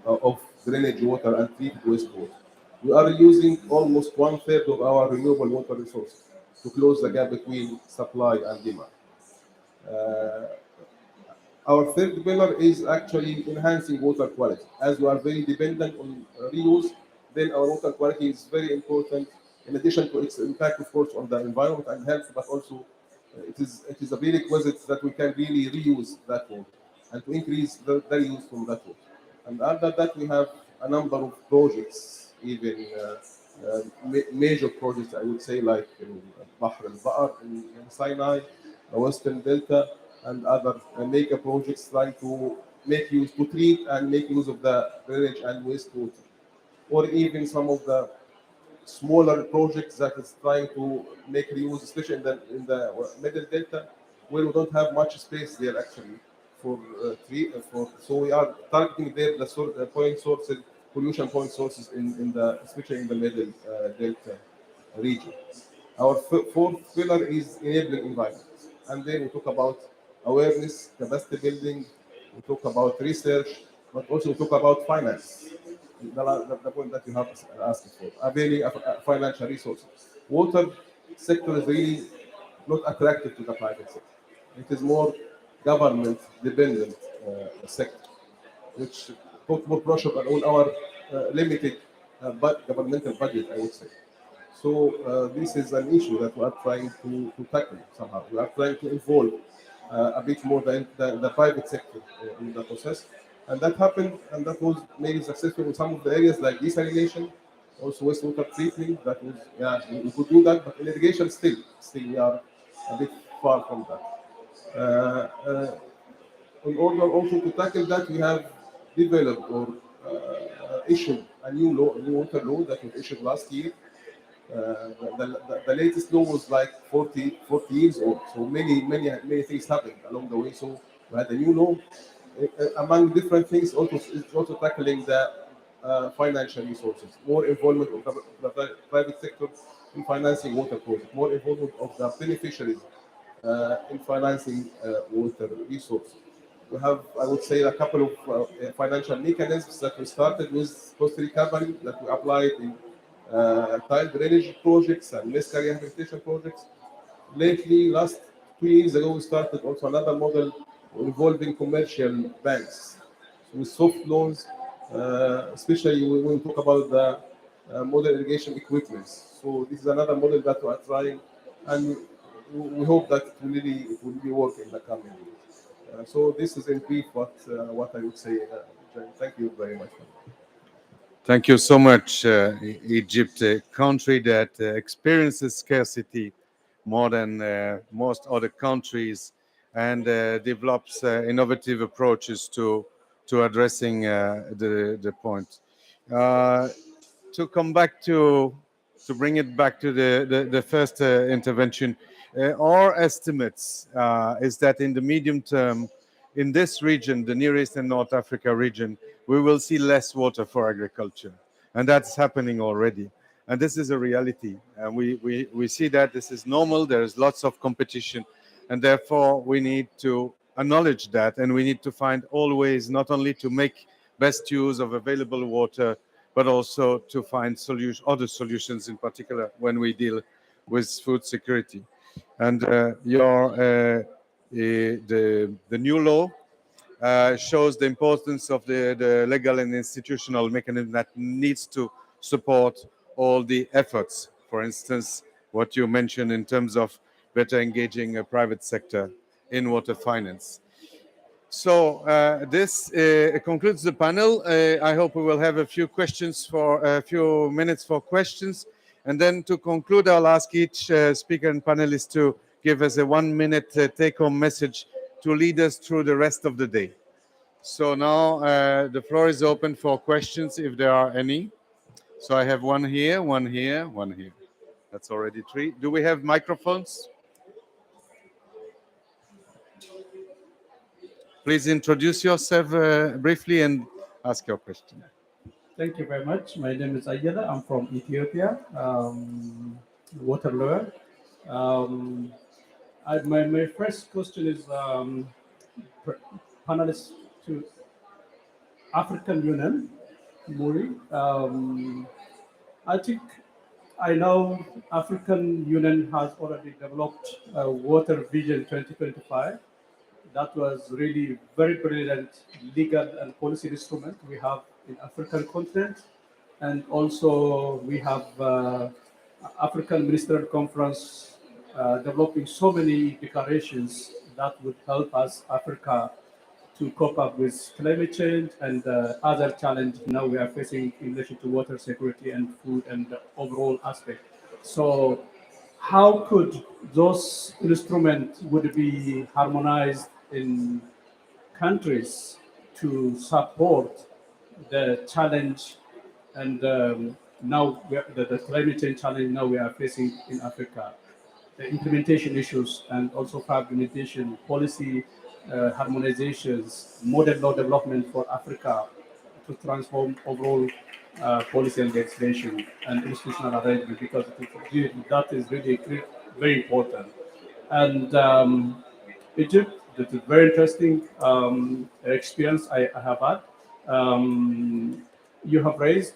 of drainage water and treated wastewater. We are using almost one third of our renewable water resources to close the gap between supply and demand. Uh, our third pillar is actually enhancing water quality. As we are very dependent on reuse, then our water quality is very important. In addition to its impact, of course, on the environment and health, but also it is a prerequisite that we can really reuse that water and to increase the use from that water. And under that, we have a number of projects, even major projects, I would say, like in Bahr al-Ba'r in Sinai, the Western Delta, and other mega projects trying to to treat and make use of the drainage and wastewater, or even some of the smaller projects that is trying to make reuse, especially in the middle delta, where we don't have much space there actually for. So we are targeting there the point sources, pollution point sources in the especially in the middle delta region. Our fourth pillar is enabling environment, and then we talk about awareness, capacity building, we talk about research, but also we talk about finance. The point that you have asked for, availing of financial resources. Water sector is really not attractive to the private sector. It is more government dependent sector, which put more pressure on our limited governmental budget, I would say. So this is an issue that we are trying to tackle somehow. We are trying to involve a bit more the private sector in the process. And that happened, and that was maybe successful in some of the areas like desalination, also wastewater treatment. That was, yeah, we could do that, but in irrigation still we are a bit far from that. In order also to tackle that, we have developed or issued a new law, a new water law that was issued last year. The latest law was like 40 years old. So many things happened along the way. So we had a new law. Among different things, also it's also tackling the financial resources, more involvement of the private sector in financing water projects, more involvement of the beneficiaries in financing water resources. We have, I would say, a couple of financial mechanisms that we started with cost recovery that we applied in tile drainage projects and mesca rehabilitation projects. Lately, last 2 years ago, we started also another model involving commercial banks with soft loans, especially when we talk about the modern irrigation equipment. So this is another model that we are trying, and we hope that it will really work in the coming years. So this is in brief what I would say. Thank you very much. Thank you so much, Egypt, a country that experiences scarcity more than most other countries and develops innovative approaches to addressing the point. To come back to bring it back to the first intervention, our estimates is that in the medium term, in this region, the Near East and North Africa region, we will see less water for agriculture. And that's happening already. And this is a reality. And we see that this is normal. There is lots of competition. And therefore, we need to acknowledge that. And we need to find all ways not only to make best use of available water, but also to find other solutions, in particular when we deal with food security. And the new law shows the importance of the legal and institutional mechanism that needs to support all the efforts. For instance, what you mentioned in terms of better engaging a private sector in water finance. So this concludes the panel. I hope we will have a few minutes for questions. And then to conclude, I'll ask each speaker and panelist to give us a 1-minute take-home message to lead us through the rest of the day. So now the floor is open for questions if there are any. So I have one here, one here, one here. That's already 3. Do we have microphones? Please introduce yourself briefly and ask your question. Thank you very much. My name is Ayala. I'm from Ethiopia, water lawyer. My first question is panelist to African Union, Muri. I think I know African Union has already developed a Water Vision 2025. That was really very brilliant legal and policy instrument we have in African continent. And also we have African Ministerial Conference developing so many declarations that would help us, Africa, to cope up with climate change and other challenges now we are facing in relation to water security and food and the overall aspect. So how could those instruments would be harmonized in countries to support the challenge and now the climate change challenge now we are facing in Africa, the implementation issues and also fragmentation, policy harmonizations, model law development for Africa to transform overall policy and legislation and institutional arrangement because that is really very important. And Egypt, that is very interesting experience I have had. You have raised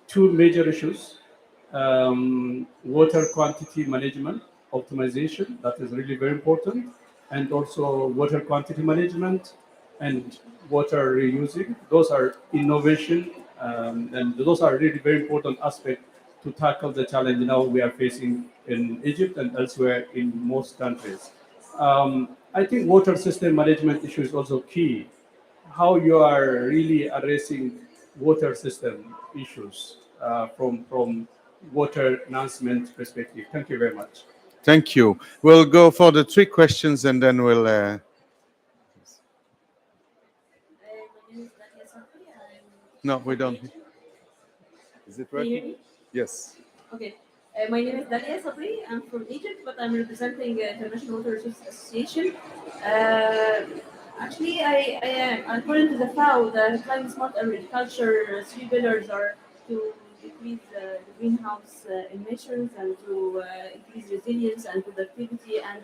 2 major issues, water quantity management, optimization, that is really very important, and also water quantity management and water reusing. Those are innovation, and those are really very important aspects to tackle the challenge now we are facing in Egypt and elsewhere in most countries. I think water system management issue is also key. How you are really addressing water system issues from water enhancement perspective. Thank you very much. Thank you. We'll go for the 3 questions and then we'll... No, we don't. Is it Can you hear working? me? Yes. Okay. My name is Dalia Sabri. I'm from Egypt, but I'm representing International Water Resources Association. Actually, according to the FAO, the climate smart agriculture three pillars are to decrease the greenhouse emissions and to increase resilience and productivity and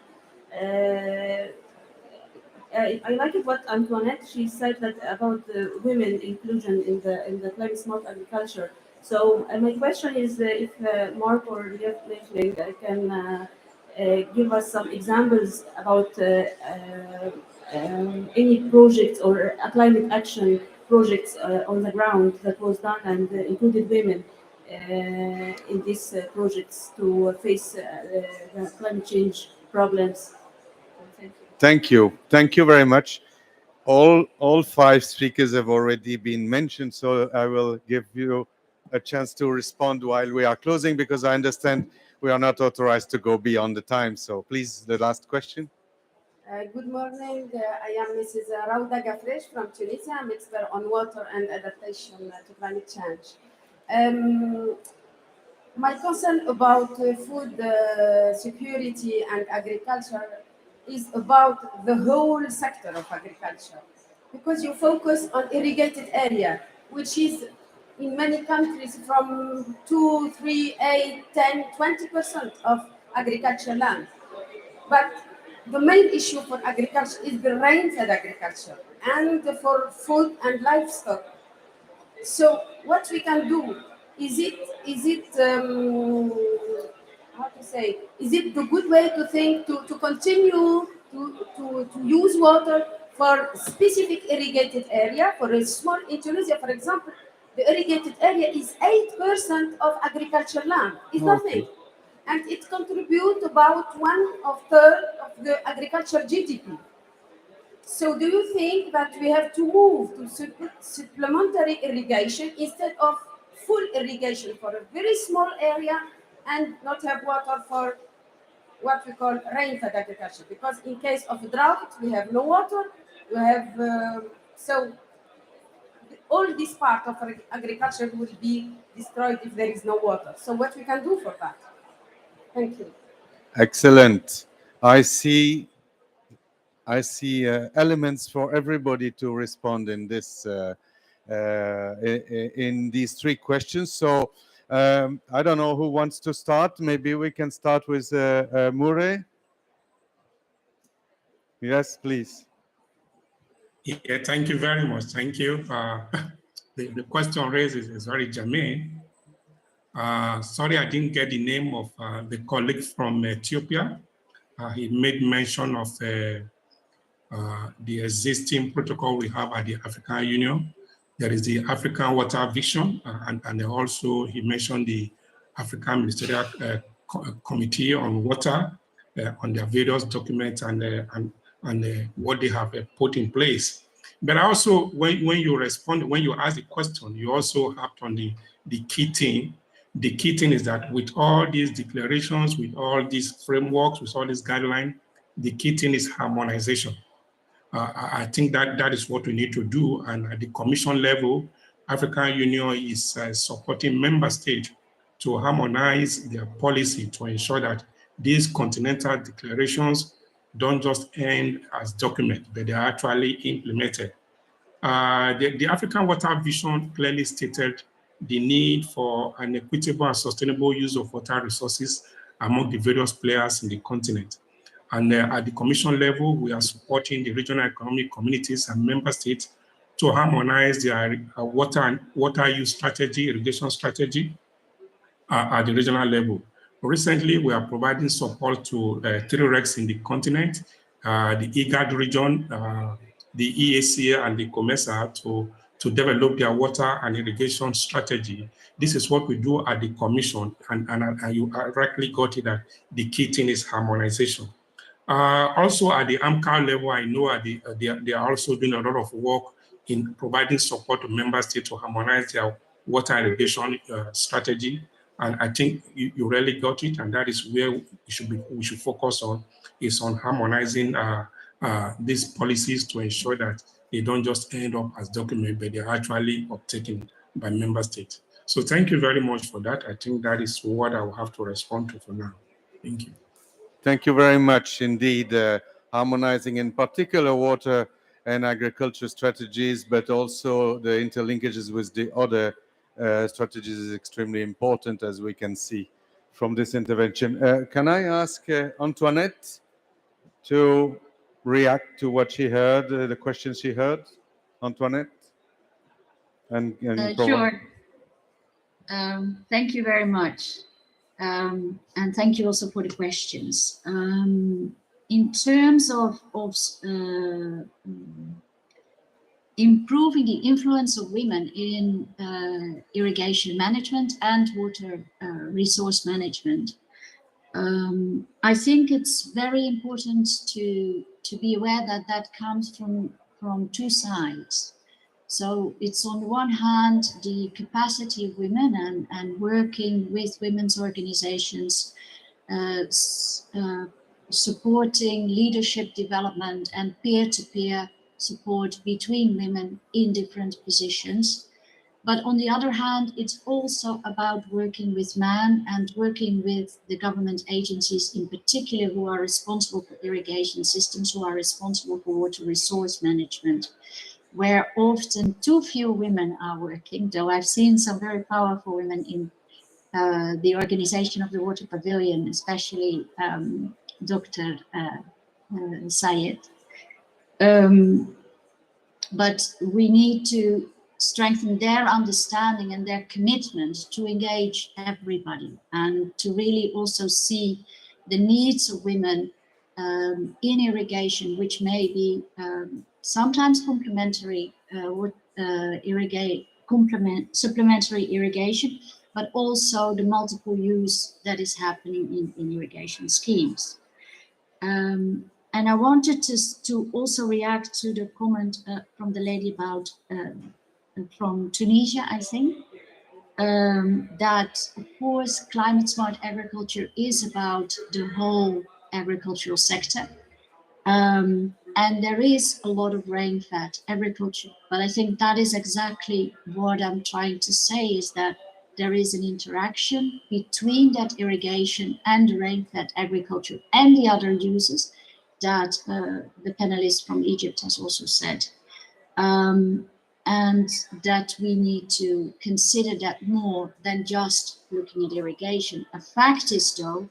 I like it what Antoinette she said that about the women inclusion in the climate smart agriculture. So my question is if Mark or Jeff Leifling can give us some examples about any projects or climate action projects on the ground that was done and included women in these projects to face the climate change problems. Thank you. Thank you. Thank you very much. All five speakers have already been mentioned, so I will give you a chance to respond while we are closing, because I understand we are not authorized to go beyond the time. So please, the last question. Good morning. I am Mrs. Rauda Gafresh from Tunisia. I'm expert on water and adaptation to climate change. My concern about food security and agriculture is about the whole sector of agriculture, because you focus on irrigated area, which is in many countries from 2, 3, 8, 10, 20% of agricultural land. But the main issue for agriculture is the rain-fed agriculture and for food and livestock. So what we can do, how to say, is it the good way to think to continue to use water for specific irrigated area? For a small, in Tunisia, for example, the irrigated area is 8% of agricultural land. It's nothing. And it contributes about 1/3 of the agriculture GDP. So do you think that we have to move to supplementary irrigation instead of full irrigation for a very small area and not have water for what we call rain-fed agriculture? Because in case of drought, we have no water. We have so all this part of agriculture will be destroyed if there is no water. So what we can do for that? Thank you. Excellent. I see elements for everybody to respond in this in these three questions. So I don't know who wants to start. Maybe we can start with Mure. Yes, please. Yeah, thank you very much. Thank you. The question raised is very germane. Sorry, I didn't get the name of the colleague from Ethiopia. He made mention of the existing protocol we have at the African Union. There is the African Water Vision, and also he mentioned the African Ministerial Committee on Water on their various documents and what they have put in place. But also, when you respond, when you ask the question, you also have on the key thing. The key thing is that with all these declarations, with all these frameworks, with all these guidelines, the key thing is harmonization. I think that is what we need to do. And at the Commission level, African Union is supporting member states to harmonize their policy to ensure that these continental declarations don't just end as documents, but they are actually implemented. The African Water Vision clearly stated the need for an equitable and sustainable use of water resources among the various players in the continent. And at the Commission level, we are supporting the regional economic communities and member states to harmonize their water use strategy, irrigation strategy at the regional level. Recently, we are providing support to 3 RECs in the continent, the IGAD region, the EACA, and the COMESA to develop their water and irrigation strategy. This is what we do at the Commission, and you rightly got it that the key thing is harmonization. Also at the AMCAR level, I know they are also doing a lot of work in providing support to member states to harmonize their water irrigation strategy. And I think you really got it, and that is where we should focus on, is on harmonizing these policies to ensure that they don't just end up as documents, but they're actually uptaken by member states. So thank you very much for that. I think that is what I will have to respond to for now. Thank you. Thank you very much indeed. Harmonizing in particular water and agriculture strategies, but also the interlinkages with the other strategies is extremely important, as we can see from this intervention. Can I ask Antoinette to react to what she heard, the questions she heard? Antoinette? And Sure. Thank you very much. And thank you also for the questions. In terms of improving the influence of women in irrigation management and water resource management, I think it's very important to be aware that that comes from two sides. So it's on the one hand, the capacity of women and working with women's organizations, supporting leadership development and peer-to-peer support between women in different positions. But on the other hand, it's also about working with men and working with the government agencies in particular who are responsible for irrigation systems, who are responsible for water resource management, where often too few women are working, though I've seen some very powerful women in the organization of the Water Pavilion, especially Dr. Syed. But we need to strengthen their understanding and their commitment to engage everybody and to really also see the needs of women in irrigation, which may be sometimes complementary supplementary irrigation, but also the multiple use that is happening in irrigation schemes. And I wanted to also react to the comment from the lady about from Tunisia, I think, that of course climate smart agriculture is about the whole agricultural sector. And there is a lot of rain-fed agriculture, but I think that is exactly what I'm trying to say, is that there is an interaction between that irrigation and rain-fed agriculture and the other uses that the panelist from Egypt has also said. And that we need to consider that more than just looking at irrigation. A fact is, though,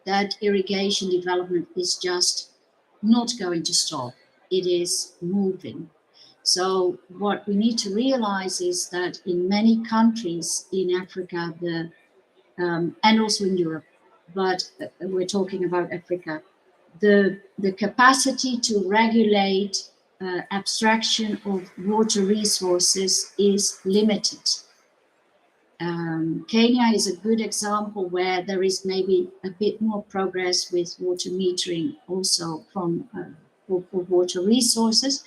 that irrigation development is just not going to stop. It is moving. So what we need to realize is that in many countries in Africa, and also in Europe, but we're talking about Africa, the capacity to regulate abstraction of water resources is limited. Kenya is a good example where there is maybe a bit more progress with water metering also from for water resources,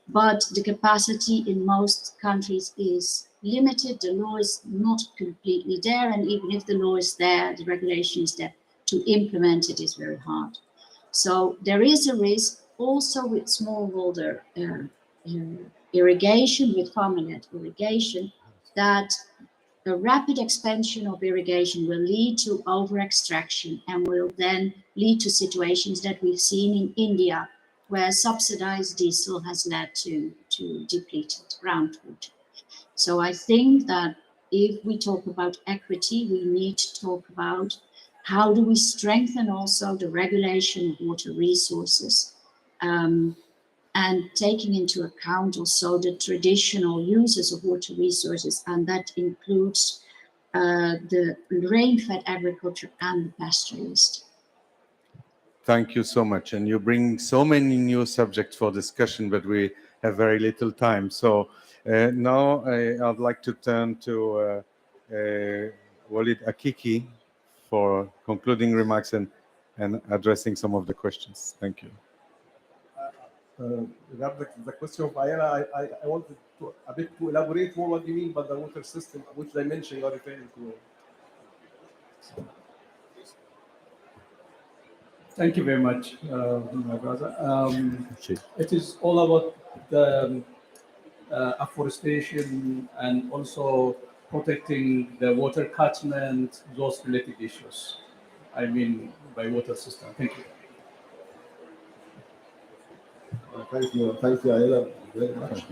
but the capacity in most countries is limited. The law is not completely there, and even if the law is there, the regulation is there, to implement it is very hard. So there is a risk also with smallholder irrigation, with farmer-led irrigation, that the rapid expansion of irrigation will lead to over-extraction and will then lead to situations that we've seen in India, where subsidized diesel has led to depleted groundwater. So I think that if we talk about equity, we need to talk about how do we strengthen also the regulation of water resources, and taking into account also the traditional uses of water resources, and that includes the rain-fed agriculture and the pastoralist. Thank you so much. And you bring so many new subjects for discussion, but we have very little time. So now I'd like to turn to Walid Akiki for concluding remarks and addressing some of the questions. Thank you. Regarding the question of Ayala, I wanted to a bit to elaborate more what you mean by the water system, which dimension you are referring to. Thank you very much, my brother. It is all about the afforestation, and also protecting the water catchment, those related issues. I mean, by water system. Thank you. Thank you, Ayla, very much.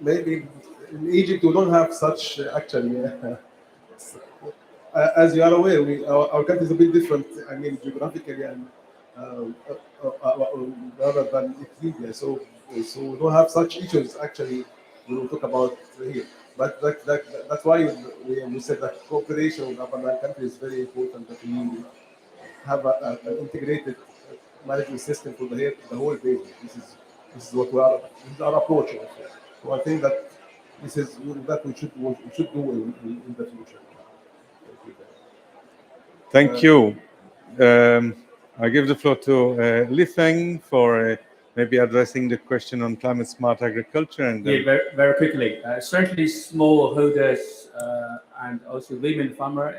Maybe in Egypt we don't have such actually. As you are aware, our country is a bit different. I mean, geographically and rather than Ethiopia. So we don't have such issues actually. We will talk about here. But that's why we said that cooperation with other countries is very important. That we have an integrated management system for the whole basin. This is what this is our approach. Also. So I think that this is that we should do in the future. Thank you. I give the floor to Lifeng for maybe addressing the question on climate smart agriculture and then Very quickly. Certainly, smallholders and also women farmer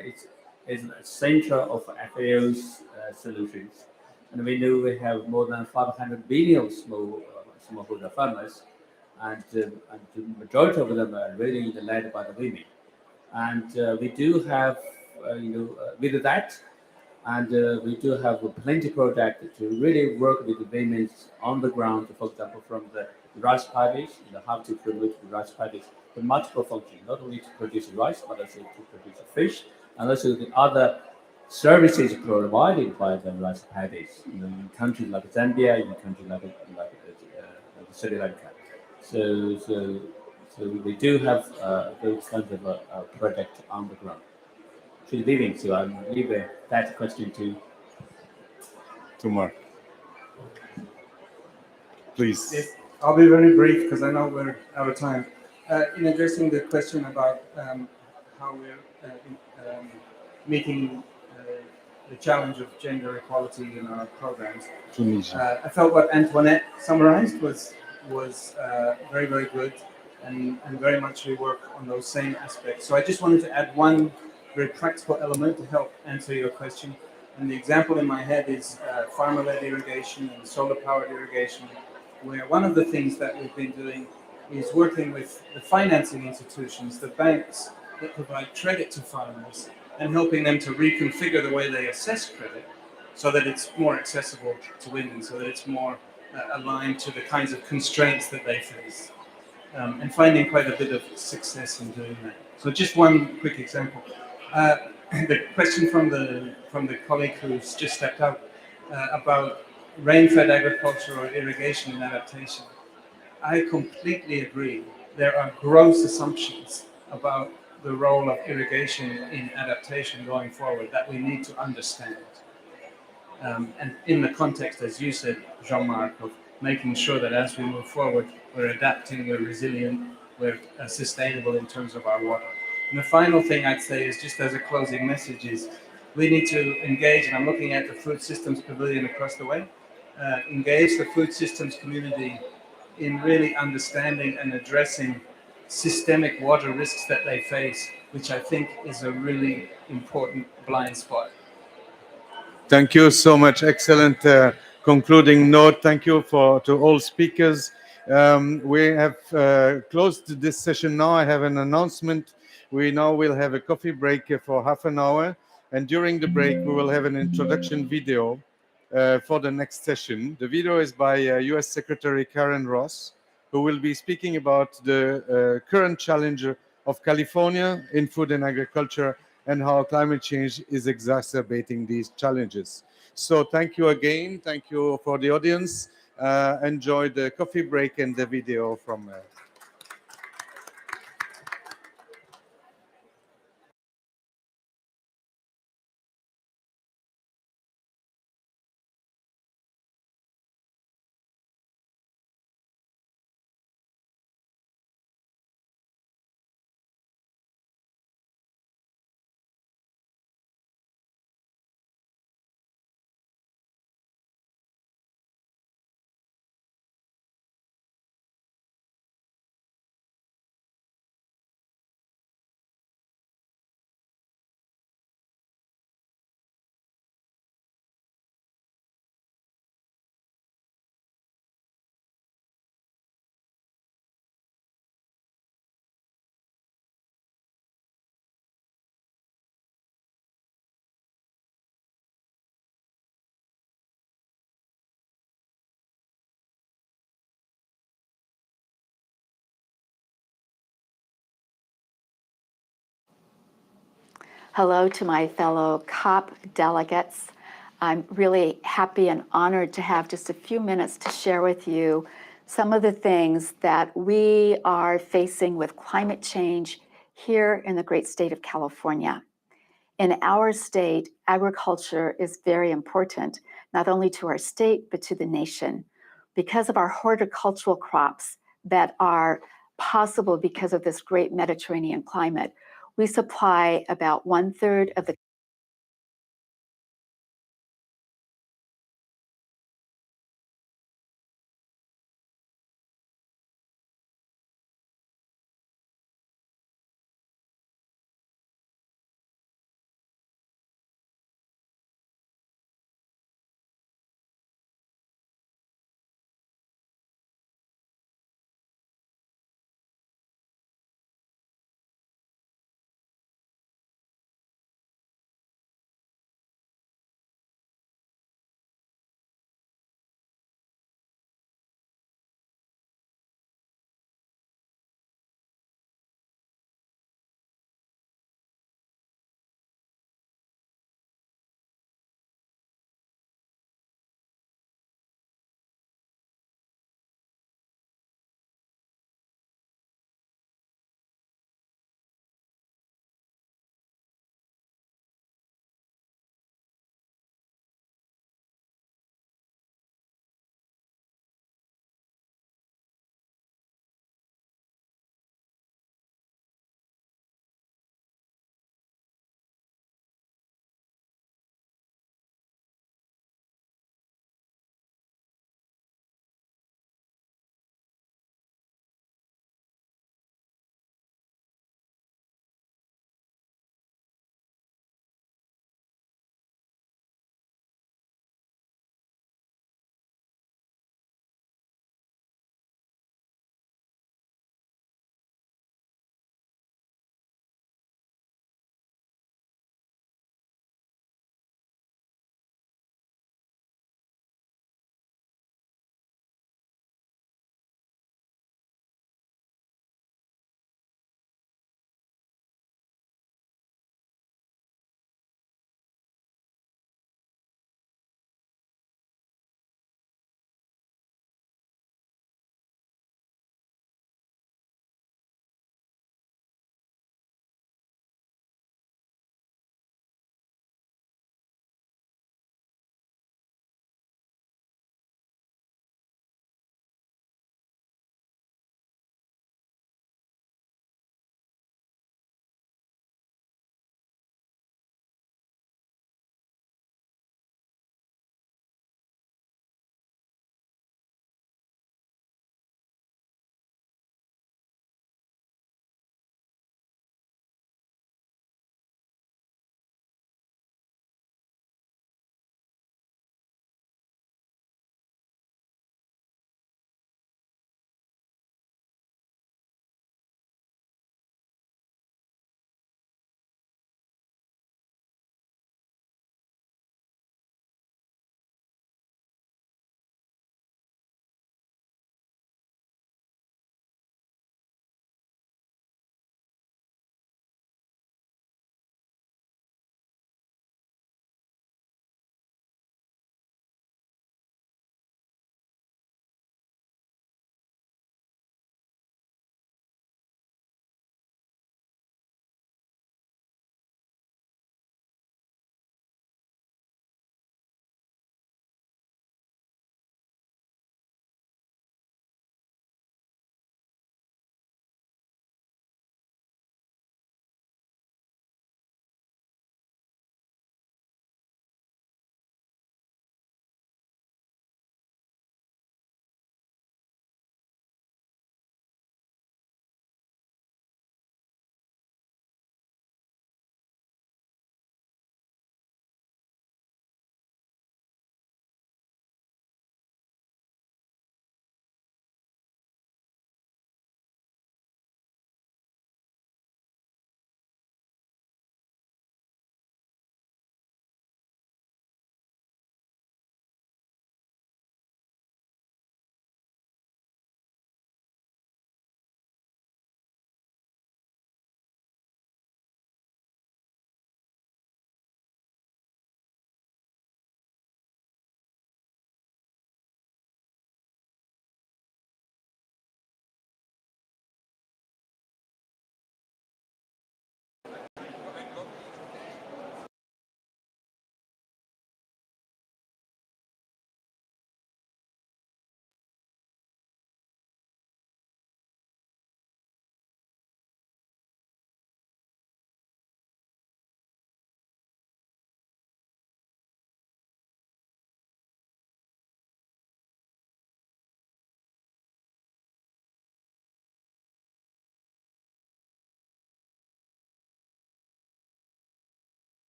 is the center of FAO's solutions. And we know we have more than 500 billion smallholder farmers, and the majority of them are really led by the women. And we do have, with that, and we do have plenty project to really work with the women on the ground, for example, from the rice paddies, how to promote the rice paddies for multiple functions, not only to produce rice, but also to produce fish, and also the other services provided by the rice paddies, in countries like Zambia, in countries Sri Lanka. So, so, so we do have those kinds of project on the ground. She's leaving, so I'll leave that question to Mark. Please. Yes, I'll be very brief because I know we're out of time. In addressing the question about how we're meeting the challenge of gender equality in our programs, I felt what Antoinette summarized was very, very good, and very much we work on those same aspects. So I just wanted to add one very practical element to help answer your question. And the example in my head is farmer-led irrigation and solar-powered irrigation, where one of the things that we've been doing is working with the financing institutions, the banks that provide credit to farmers, and helping them to reconfigure the way they assess credit so that it's more accessible to women, so that it's more aligned to the kinds of constraints that they face. And finding quite a bit of success in doing that. So just one quick example. The question from the colleague who's just stepped out about rain-fed agriculture or irrigation and adaptation. I completely agree. There are gross assumptions about the role of irrigation in adaptation going forward that we need to understand. And in the context, as you said, Jean-Marc, of making sure that as we move forward, we're adapting, we're resilient, we're sustainable in terms of our water. And the final thing I'd say is, just as a closing message, is we need to engage, and I'm looking at the food systems pavilion across the way, engage the food systems community in really understanding and addressing systemic water risks that they face, which I think is a really important blind spot. Thank you so much. Excellent concluding note. Thank you to all speakers. We have closed this session now. I have an announcement. We now will have a coffee break for half an hour. And during the break, we will have an introduction video for the next session. The video is by US Secretary Karen Ross, who will be speaking about the current challenge of California in food and agriculture and how climate change is exacerbating these challenges. So thank you again. Thank you for the audience. Enjoy the coffee break and the video from Hello to my fellow COP delegates. I'm really happy and honored to have just a few minutes to share with you some of the things that we are facing with climate change here in the great state of California. In our state, agriculture is very important, not only to our state, but to the nation. Because of our horticultural crops that are possible because of this great Mediterranean climate, we supply about 1/3 of the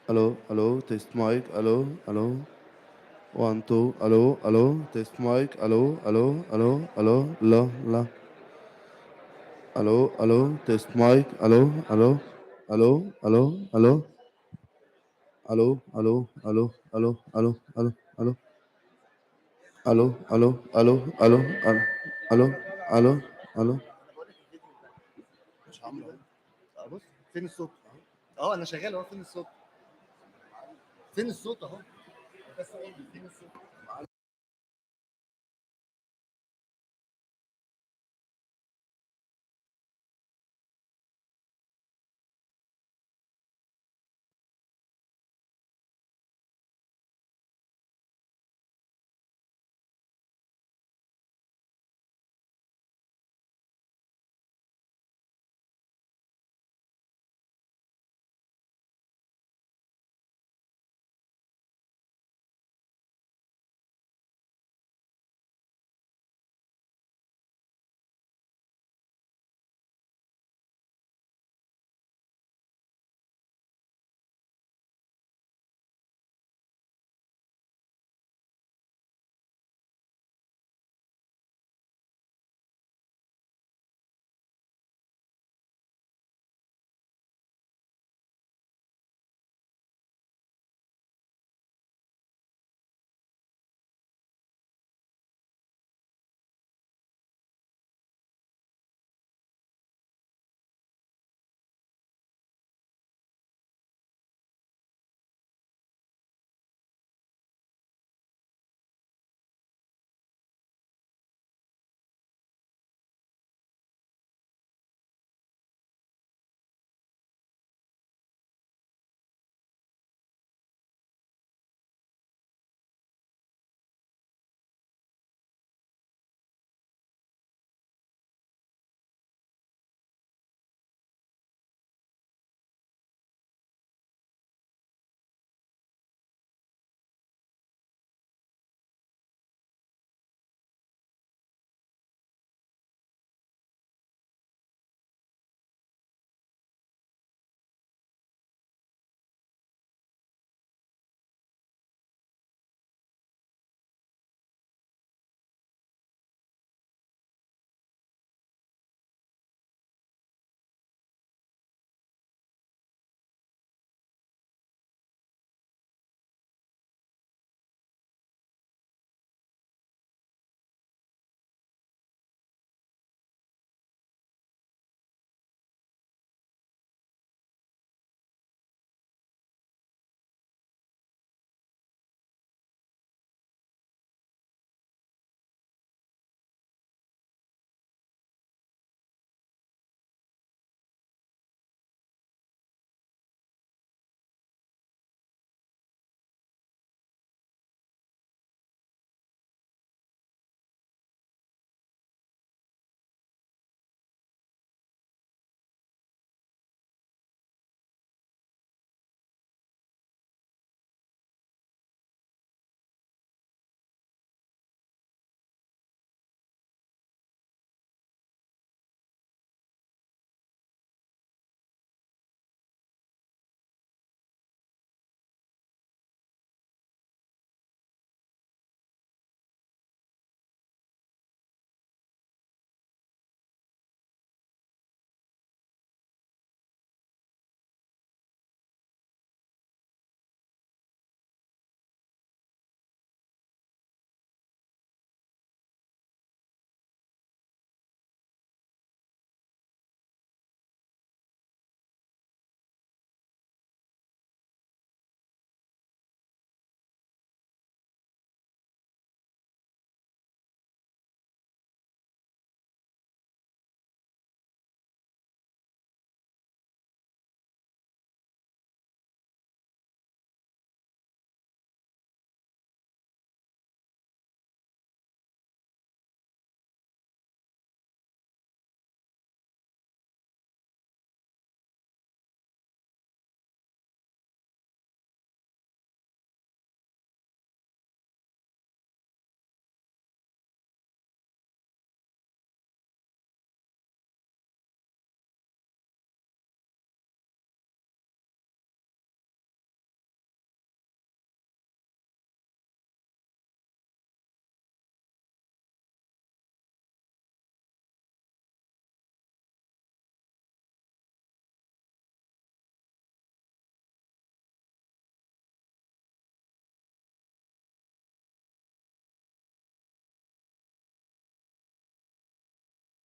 Hello, test mic, hello. 1, 2, hello, test mic, hello, la. Hello, test mic, hello. Hello. Hello. مش عامله اهو بص فين الصوت اهو انا شغال اهو فين الصوت اهو بس قول لي فين الصوت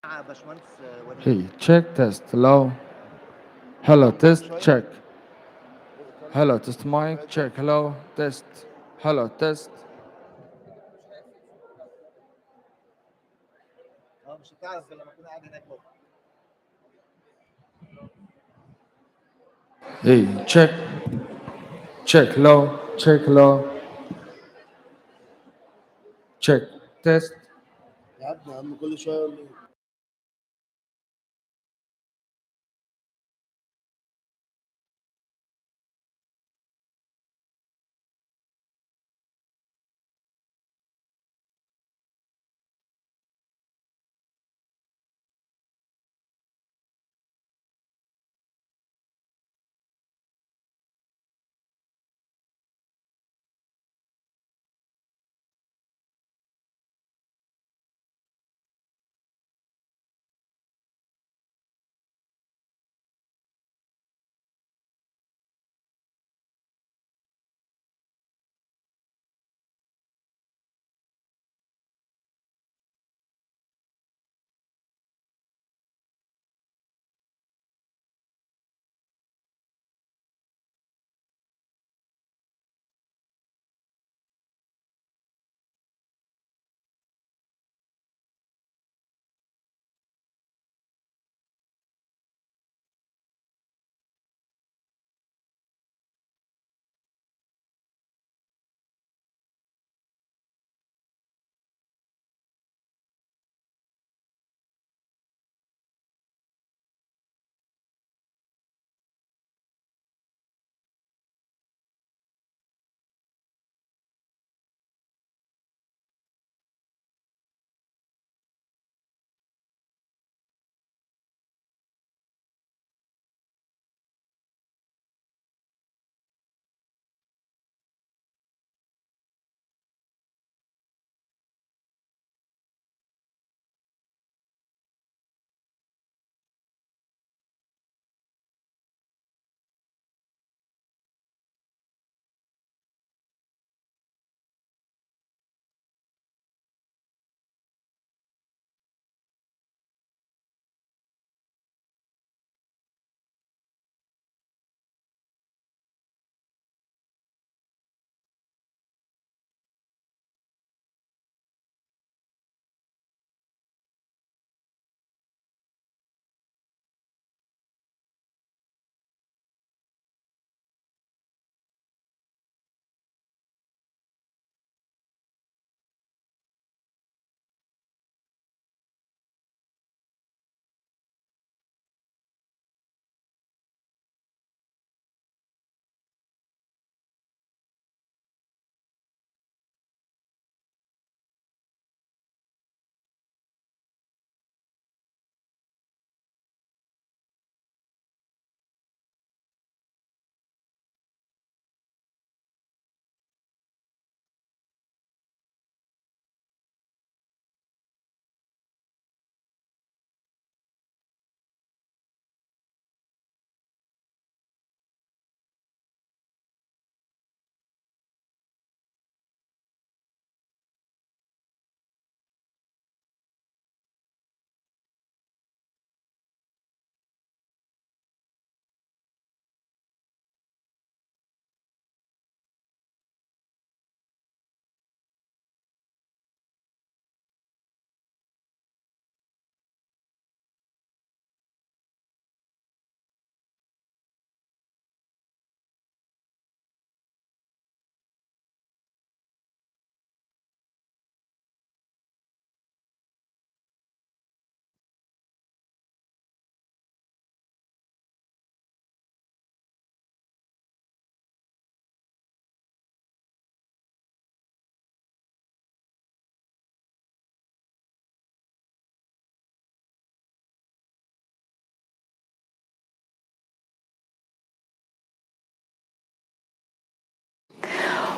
Hey, check test. Hello. Hello, test. Check. Hello, test mic. Check. Hello, test. Hello, test. مش هتعرف غير لما اكون قاعد هناك بره. Hey, check. Check. Hello. Check. Hello. Check. Test. يا ابني يا عم كل شويه يقول لي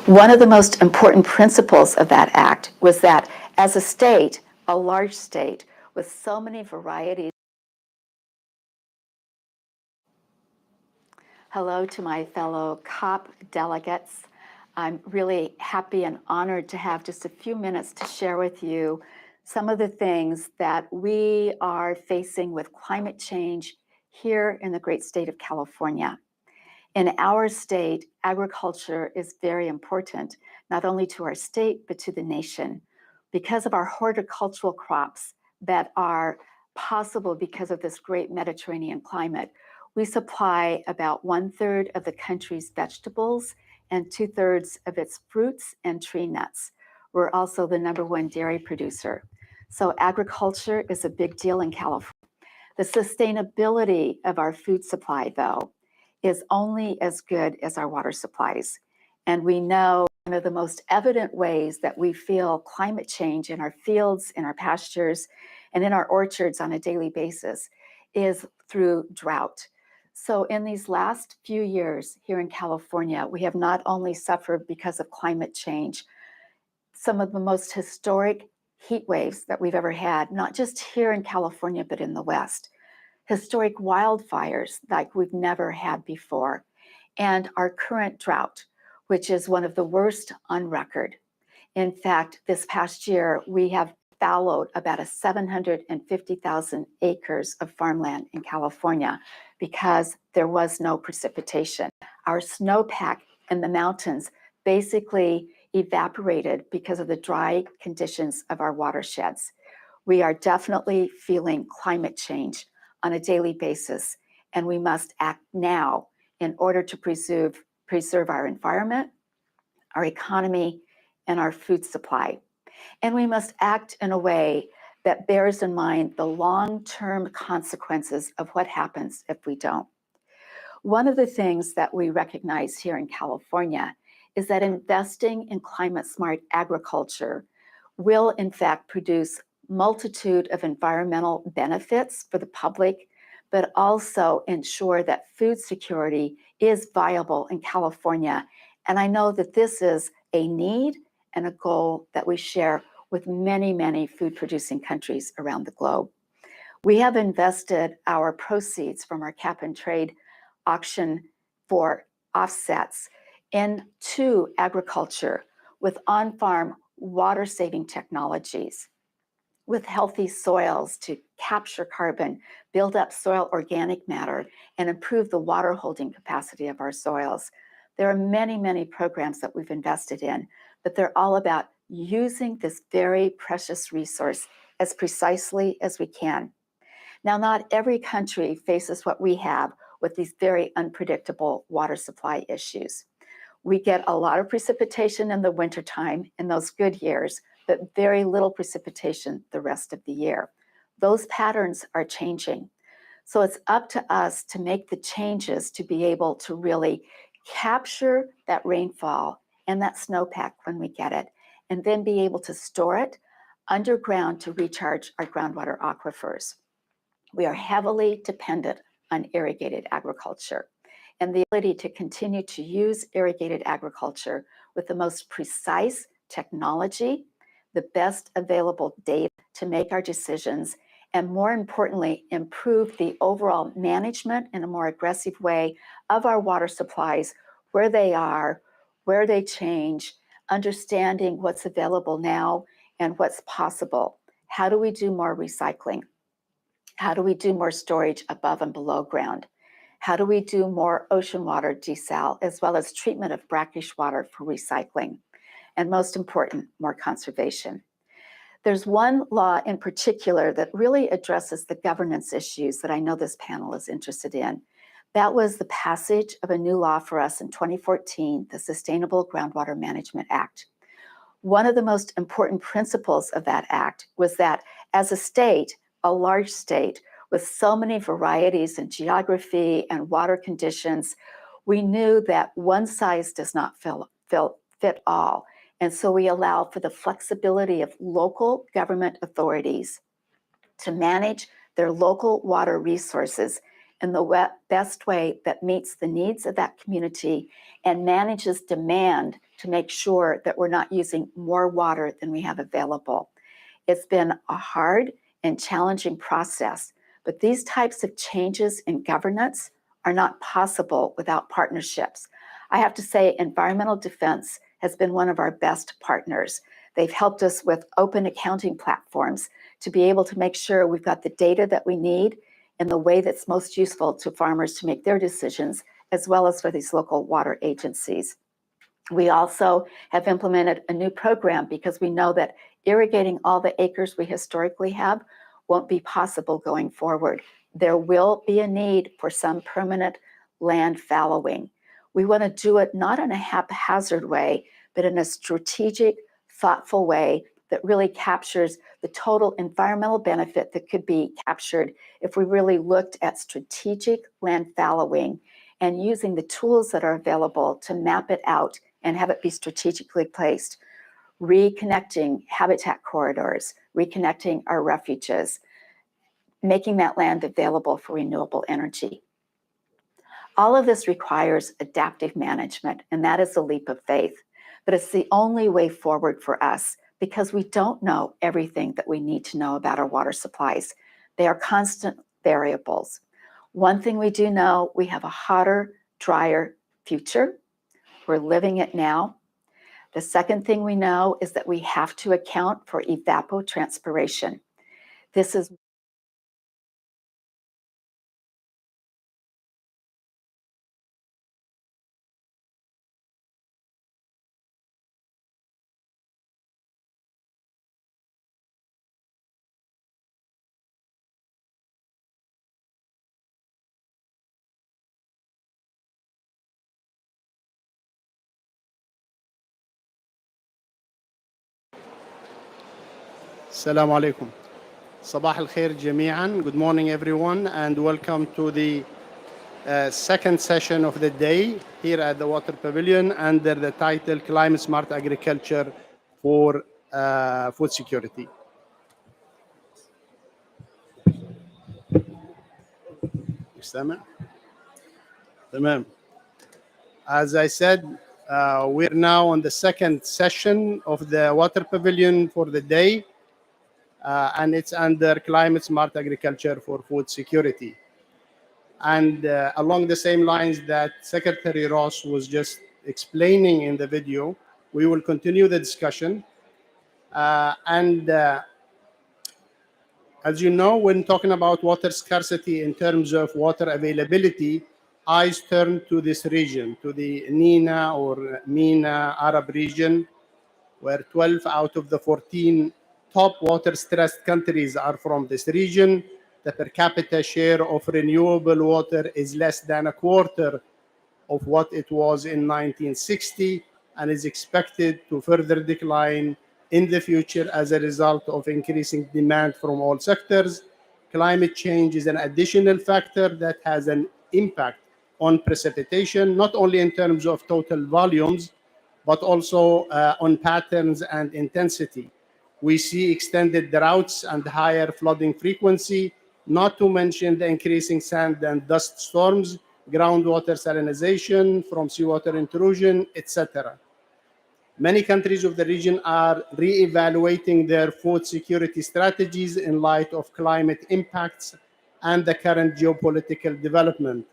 One of the most important principles of that act was that as a state, a large state with so many varieties. Hello to my fellow COP delegates. I'm really happy and honored to have just a few minutes to share with you some of the things that we are facing with climate change here in the great state of California. In our state, agriculture is very important, not only to our state, but to the nation. Because of our horticultural crops that are possible because of this great Mediterranean climate, we supply about 1/3 of the country's vegetables and 2/3 of its fruits and tree nuts. We're also the #1 dairy producer. So agriculture is a big deal in California. The sustainability of our food supply, though, is only as good as our water supplies. And we know one of the most evident ways that we feel climate change in our fields, in our pastures, and in our orchards on a daily basis is through drought. So in these last few years here in California, we have not only suffered because of climate change, some of the most historic heat waves that we've ever had, not just here in California, but in the West. Historic wildfires like we've never had before, and our current drought, which is one of the worst on record. In fact, this past year, we have fallowed about 750,000 acres of farmland in California because there was no precipitation. Our snowpack in the mountains basically evaporated because of the dry conditions of our watersheds. We are definitely feeling climate change on a daily basis, and we must act now in order to preserve our environment, our economy, and our food supply. And we must act in a way that bears in mind the long-term consequences of what happens if we don't. One of the things that we recognize here in California is that investing in climate-smart agriculture will, in fact, produce multitude of environmental benefits for the public, but also ensure that food security is viable in California. And I know that this is a need and a goal that we share with many, many food-producing countries around the globe. We have invested our proceeds from our cap and trade auction for offsets into agriculture with on-farm water-saving technologies, with healthy soils to capture carbon, build up soil organic matter, and improve the water holding capacity of our soils. There are many, many programs that we've invested in, but they're all about using this very precious resource as precisely as we can. Now, not every country faces what we have with these very unpredictable water supply issues. We get a lot of precipitation in the wintertime in those good years, but very little precipitation the rest of the year. Those patterns are changing. So it's up to us to make the changes to be able to really capture that rainfall and that snowpack when we get it, and then be able to store it underground to recharge our groundwater aquifers. We are heavily dependent on irrigated agriculture, and the ability to continue to use irrigated agriculture with the most precise technology, the best available data to make our decisions, and more importantly, improve the overall management in a more aggressive way of our water supplies, where they are, where they change, understanding what's available now and what's possible. How do we do more recycling? How do we do more storage above and below ground? How do we do more ocean water desal, as well as treatment of brackish water for recycling? And most important, more conservation. There's one law in particular that really addresses the governance issues that I know this panel is interested in. That was the passage of a new law for us in 2014, the Sustainable Groundwater Management Act. One of the most important principles of that act was that as a state, a large state with so many varieties in geography and water conditions, we knew that one size does not fit all. And so we allow for the flexibility of local government authorities to manage their local water resources in the best way that meets the needs of that community and manages demand to make sure that we're not using more water than we have available. It's been a hard and challenging process, but these types of changes in governance are not possible without partnerships. I have to say, environmental defense has been one of our best partners. They've helped us with open accounting platforms to be able to make sure we've got the data that we need in the way that's most useful to farmers to make their decisions, as well as for these local water agencies. We also have implemented a new program because we know that irrigating all the acres we historically have won't be possible going forward. There will be a need for some permanent land fallowing. We want to do it not in a haphazard way, but in a strategic, thoughtful way that really captures the total environmental benefit that could be captured if we really looked at strategic land fallowing and using the tools that are available to map it out and have it be strategically placed, reconnecting habitat corridors, reconnecting our refuges, making that land available for renewable energy. All of this requires adaptive management, and that is a leap of faith. But it's the only way forward for us because we don't know everything that we need to know about our water supplies. They are constant variables. One thing we do know, we have a hotter, drier future. We're living it now. The second thing we know is that we have to account for evapotranspiration. This is Assalamu alaikum. Sabah al khair jami'an. Good morning, everyone, and welcome to the second session of the day here at the Water Pavilion under the title Climate Smart Agriculture for Food Security. As I said, we're now on the second session of the Water Pavilion for the day. And it's under Climate Smart Agriculture for Food Security. And along the same lines that Secretary Ross was just explaining in the video, we will continue the discussion. As you know, when talking about water scarcity in terms of water availability, eyes turn to this region, to the NINA or MENA Arab region, where 12 out of the 14 top water-stressed countries are from this region. The per capita share of renewable water is less than a quarter of what it was in 1960 and is expected to further decline in the future as a result of increasing demand from all sectors. Climate change is an additional factor that has an impact on precipitation, not only in terms of total volumes, but also on patterns and intensity. We see extended droughts and higher flooding frequency, not to mention the increasing sand and dust storms, groundwater salinization from seawater intrusion, etc. Many countries of the region are re-evaluating their food security strategies in light of climate impacts and the current geopolitical development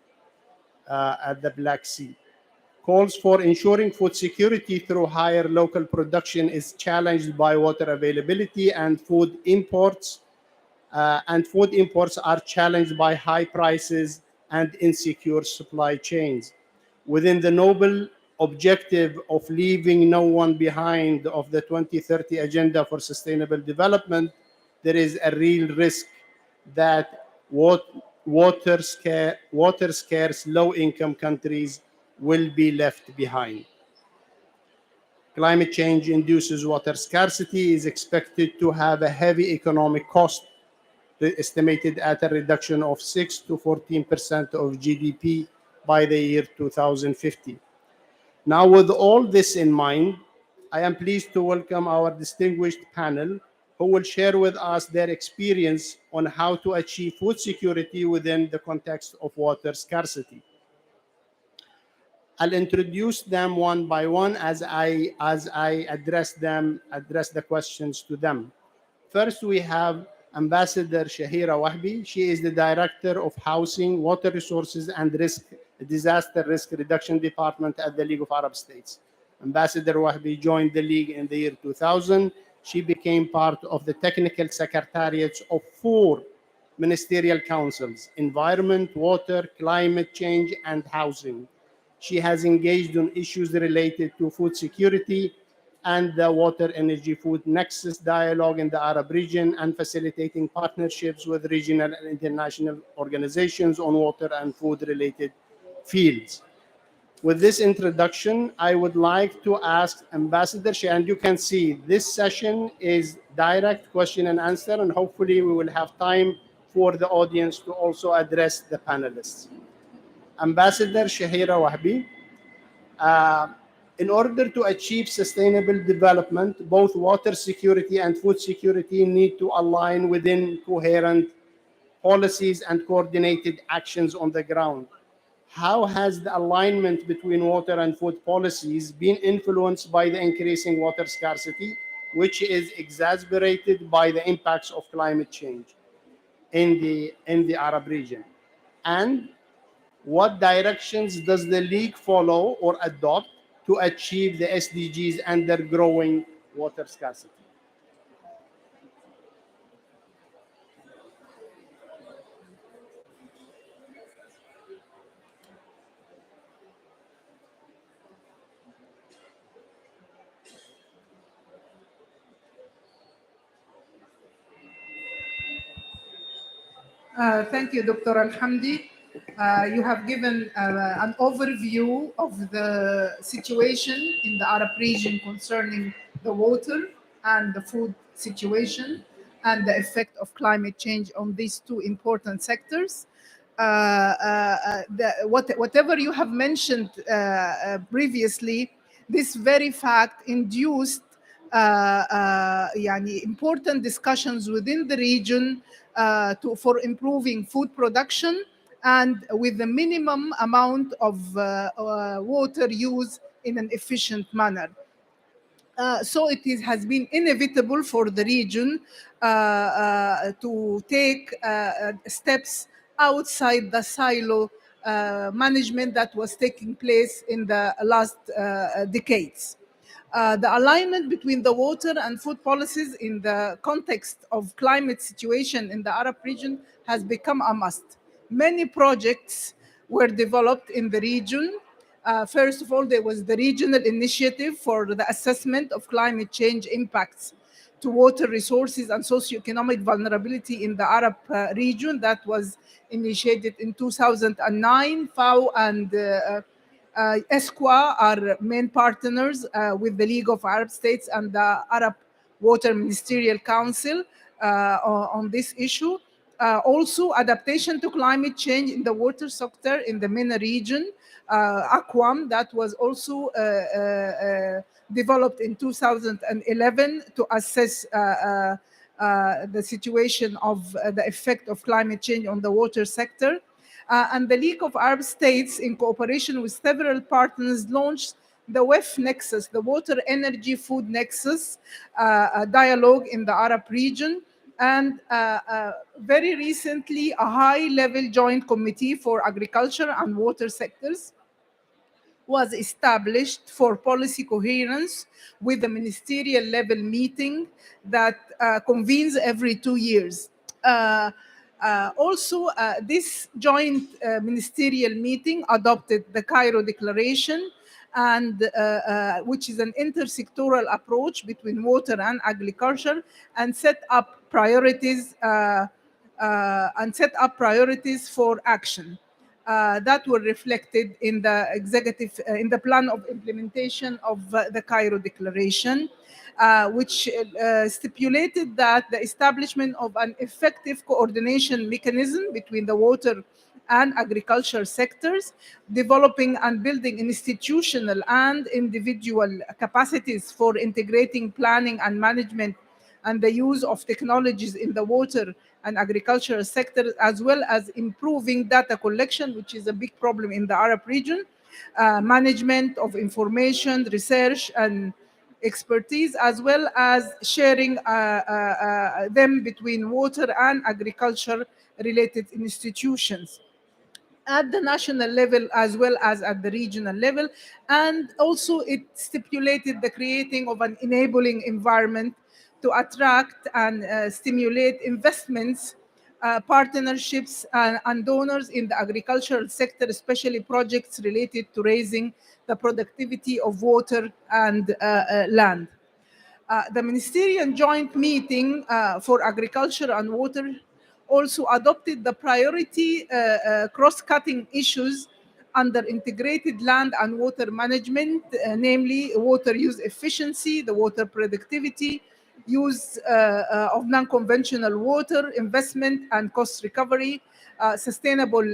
at the Black Sea. Calls for ensuring food security through higher local production is challenged by water availability and food imports. And food imports are challenged by high prices and insecure supply chains. Within the noble objective of leaving no one behind of the 2030 Agenda for Sustainable Development, there is a real risk that water scarce low-income countries will be left behind. Climate change induces water scarcity is expected to have a heavy economic cost, estimated at a reduction of 6 to 14% of GDP by the year 2050. Now, with all this in mind, I am pleased to welcome our distinguished panel who will share with us their experience on how to achieve food security within the context of water scarcity. I'll introduce them one by one as I address the questions to them. First, we have Ambassador Shahira Wahbi. She is the Director of Housing, Water Resources and Disaster Risk Reduction Department at the League of Arab States. Ambassador Wahbi joined the League in the year 2000. She became part of the technical secretariats of 4 ministerial councils: environment, water, climate change, and housing. She has engaged on issues related to food security and the water energy food nexus dialogue in the Arab region, and facilitating partnerships with regional and international organizations on water and food related fields. With this introduction, I would like to ask Ambassador Shea, and you can see this session is direct question and answer, and hopefully we will have time for the audience to also address the panelists. Ambassador Shahira Wahbi, in order to achieve sustainable development, both water security and food security need to align within coherent policies and coordinated actions on the ground. How has the alignment between water and food policies been influenced by the increasing water scarcity, which is exacerbated by the impacts of climate change in the Arab region? And what directions does the League follow or adopt to achieve the SDGs under growing water scarcity? Thank you, Dr. Alhamdi. You have given an overview of the situation in the Arab region concerning the water and the food situation and the effect of climate change on these two important sectors. Whatever you have mentioned previously, this very fact induced important discussions within the region for improving food production and with the minimum amount of water use in an efficient manner. So has been inevitable for the region to take steps outside the silo management that was taking place in the last decades. The alignment between the water and food policies in the context of climate situation in the Arab region has become a must. Many projects were developed in the region. First of all, there was the regional initiative for the assessment of climate change impacts to water resources and socioeconomic vulnerability in the Arab region that was initiated in 2009. FAO and ESQA are main partners with the League of Arab States and the Arab Water Ministerial Council on this issue. Also, adaptation to climate change in the water sector in the MENA region, AQUAM, that was also developed in 2011 to assess the situation of the effect of climate change on the water sector. And the League of Arab States, in cooperation with several partners, launched the WEF Nexus, the Water Energy Food Nexus dialogue in the Arab region. And very recently, a high-level joint committee for agriculture and water sectors was established for policy coherence with a ministerial level meeting that convenes every 2 years. Also, this joint ministerial meeting adopted the Cairo Declaration, and which is an intersectoral approach between water and agriculture, and set up priorities for action. That were reflected in the executive, in the plan of implementation of the Cairo Declaration, which stipulated that the establishment of an effective coordination mechanism between the water and agriculture sectors, developing and building institutional and individual capacities for integrating planning and management and the use of technologies in the water and agricultural sector, as well as improving data collection, which is a big problem in the Arab region, management of information, research, and expertise, as well as sharing them between water and agriculture related institutions. at the national level as well as at the regional level. And also it stipulated the creating of an enabling environment to attract and stimulate investments, partnerships and donors in the agricultural sector, especially projects related to raising the productivity of water and land. The Ministerial Joint Meeting for Agriculture and Water also adopted the priority cross-cutting issues under integrated land and water management, namely water use efficiency, the water productivity, use of non-conventional water, investment and cost recovery, sustainable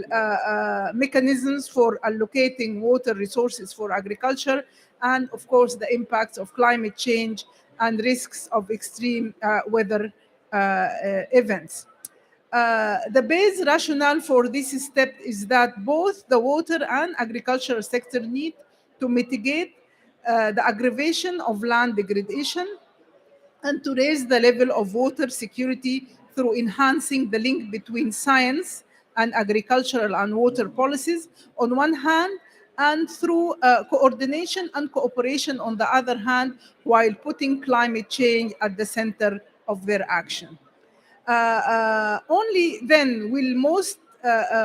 mechanisms for allocating water resources for agriculture, and of course the impacts of climate change and risks of extreme weather events. The base rationale for this step is that both the water and agricultural sector need to mitigate the aggravation of land degradation and to raise the level of water security through enhancing the link between science and agricultural and water policies on one hand, and through coordination and cooperation on the other hand, while putting climate change at the center of their action. Only then will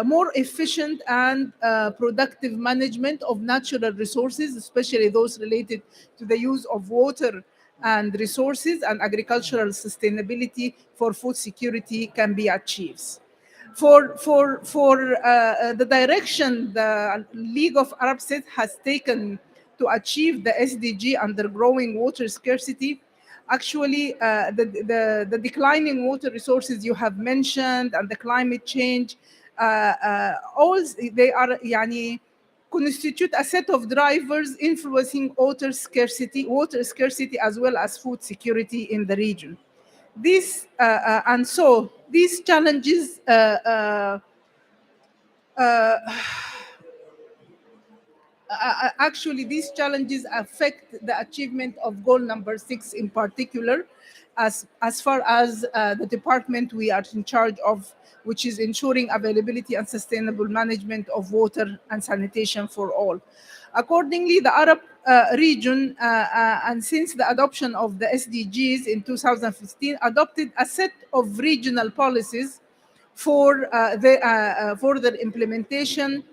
more efficient and productive management of natural resources, especially those related to the use of water and resources and agricultural sustainability for food security can be achieved. For the direction the League of Arab States has taken to achieve the SDG under growing water scarcity, actually the declining water resources you have mentioned and the climate change, all they are yani, constitute a set of drivers influencing water scarcity as well as food security in the region. And so these challenges actually these challenges affect the achievement of goal number 6 in particular, as far as the department we are in charge of, which is ensuring availability and sustainable management of water and sanitation for all. Accordingly, the Arab region, and since the adoption of the SDGs in 2015, adopted a set of regional policies for their implementation.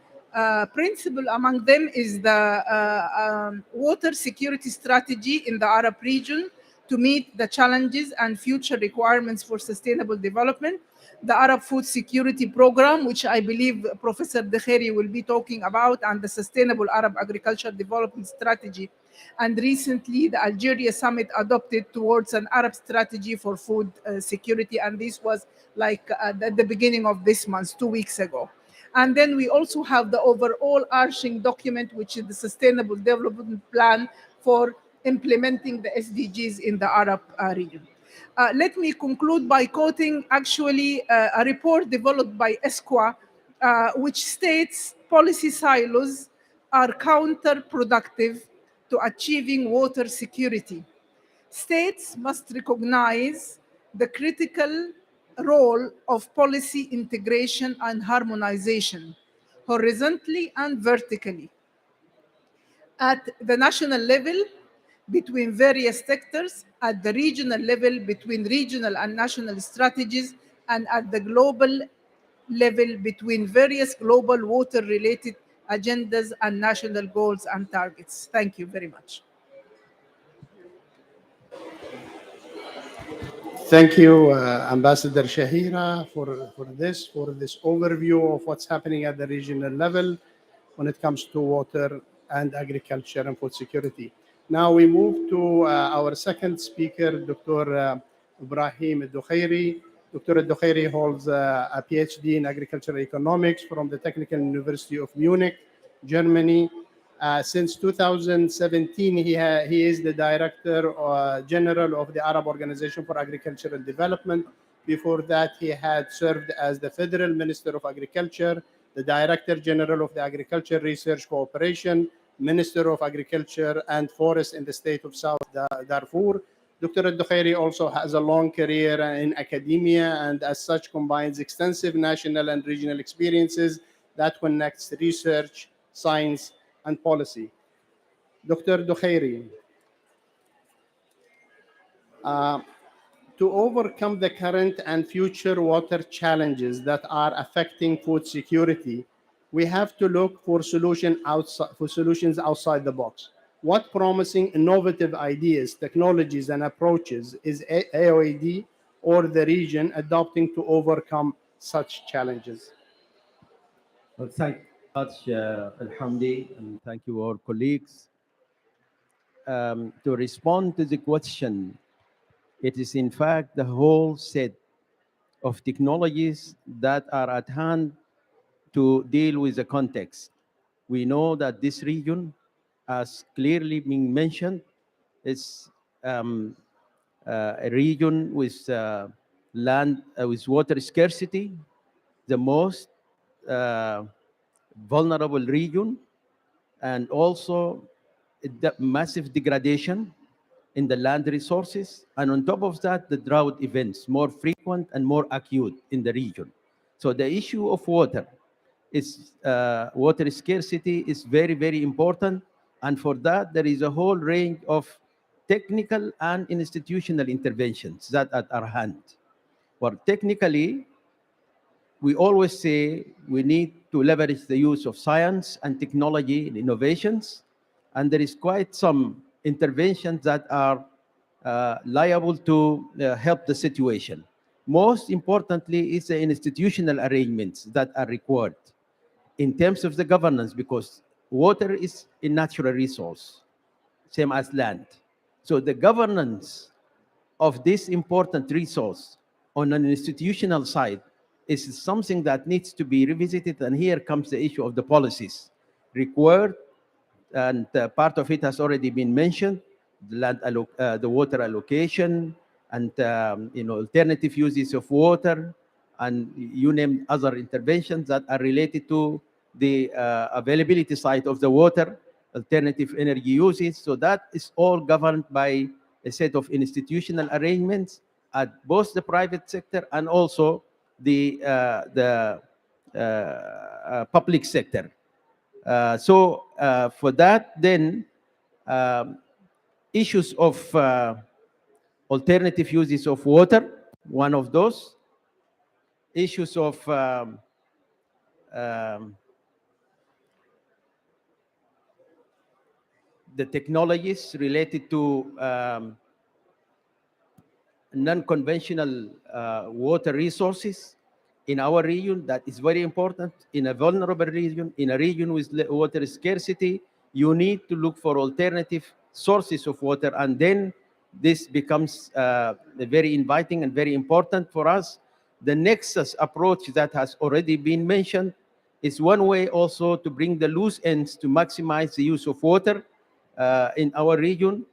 Principal among them is the water security strategy in the Arab region to meet the challenges and future requirements for sustainable development. The Arab Food Security Program, which I believe Professor Dekheri will be talking about, and the Sustainable Arab Agriculture Development Strategy. And recently, the Algeria Summit adopted towards an Arab strategy for food security, and this was like at the beginning of this month, 2 weeks ago. And then we also have the overall arching document, which is the Sustainable Development Plan for implementing the SDGs in the Arab region. Let me conclude by quoting actually a report developed by ESQA, which states policy silos are counterproductive to achieving water security. States must recognize the critical role of policy integration and harmonization, horizontally and vertically, at the national level between various sectors, at the regional level between regional and national strategies, and at the global level between various global water-related agendas and national goals and targets. Thank you very much. Thank you, Ambassador Shahira, for this overview of what's happening at the regional level when it comes to water and agriculture and food security. Now we move to our second speaker, Dr. Ibrahim Al-Dukhairi. Dr. Al-Dukhairi holds a PhD in agricultural economics from the Technical University of Munich, Germany. Since 2017, he is the Director General of the Arab Organization for Agricultural Development. Before that, he had served as the Federal Minister of Agriculture, the Director General of the Agriculture Research Cooperation, Minister of Agriculture and Forest in the state of South Darfur. Dr. Al-Dukhairi also has a long career in academia and as such combines extensive national and regional experiences that connects research, science, and policy. Dr. Dukhairi, to overcome the current and future water challenges that are affecting food security, we have to look for solutions outside the box. What promising innovative ideas, technologies, and approaches is AOAD or the region adopting to overcome such challenges? Well, thank you very much, Alhamdi, and thank you, our colleagues. To respond to the question, it is in fact the whole set of technologies that are at hand to deal with the context. We know that this region, as clearly being mentioned, is a region with land, with water scarcity, the most vulnerable region, and also the massive degradation in the land resources. And on top of that, the drought events, more frequent and more acute in the region. So the issue of water is water scarcity is very, very important. And for that, there is a whole range of technical and institutional interventions that are at our hand. Well, technically, we always say we need to leverage the use of science and technology and innovations. And there is quite some interventions that are liable to help the situation. Most importantly is the institutional arrangements that are required in terms of the governance, because water is a natural resource, same as land. So the governance of this important resource on an institutional side is something that needs to be revisited. And here comes the issue of the policies required, and part of it has already been mentioned: the water allocation, and alternative uses of water, and you name other interventions that are related to the availability side of the water, alternative energy uses. So that is all governed by a set of institutional arrangements at both the private sector and also the public sector. So for that, then issues of alternative uses of water, one of those issues of the technologies related to non-conventional water resources in our region. That is very important. In a vulnerable region, in a region with water scarcity, you need to look for alternative sources of water, and then this becomes very inviting and very important for us. The nexus approach that has already been mentioned is one way also to bring the loose ends to maximize the use of water in our region.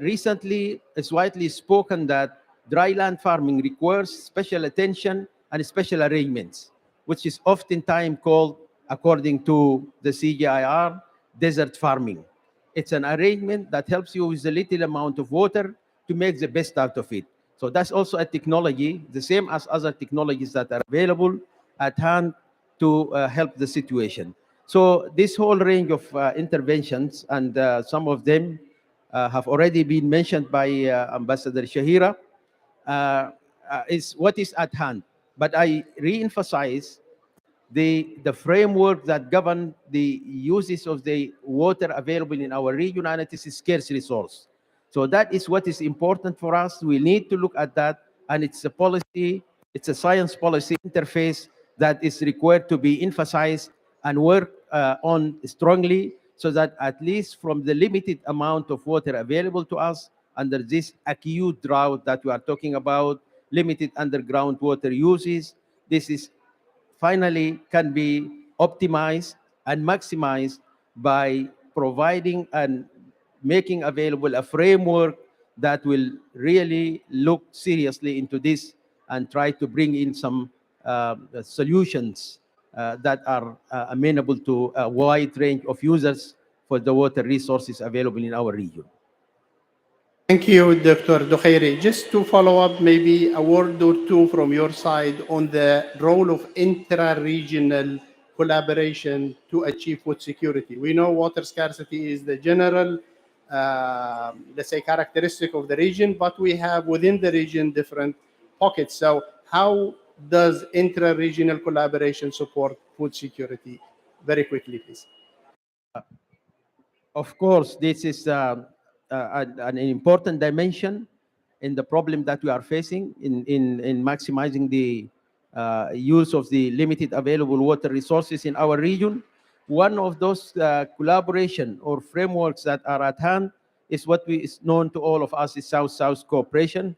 Recently, it's widely spoken that dry land farming requires special attention and special arrangements, which is oftentimes called, according to the CGIR, desert farming. It's an arrangement that helps you with a little amount of water to make the best out of it. So that's also a technology, the same as other technologies that are available at hand to help the situation. So this whole range of interventions, and some of them have already been mentioned by Ambassador Shahira, is what is at hand. But I re-emphasize the framework that govern the uses of the water available in our region, and it is a scarce resource. So that is what is important for us. We need to look at that, and it's a policy, it's a science policy interface that is required to be emphasized and work on strongly, so that at least from the limited amount of water available to us under this acute drought that we are talking about, limited underground water uses, this is finally can be optimized and maximized by providing and making available a framework that will really look seriously into this and try to bring in some solutions that are amenable to a wide range of users for the water resources available in our region. Thank you, Dr. Dukhairi. Just to follow up, maybe a word or two from your side on the role of intra-regional collaboration to achieve food security. We know water scarcity is the general, let's say, characteristic of the region, but we have within the region different pockets. So how does intra-regional collaboration support food security? Very quickly, please. Of course, this is an important dimension in the problem that we are facing in maximizing the use of the limited available water resources in our region. One of those collaboration or frameworks that are at hand is what is known to all of us as South-South cooperation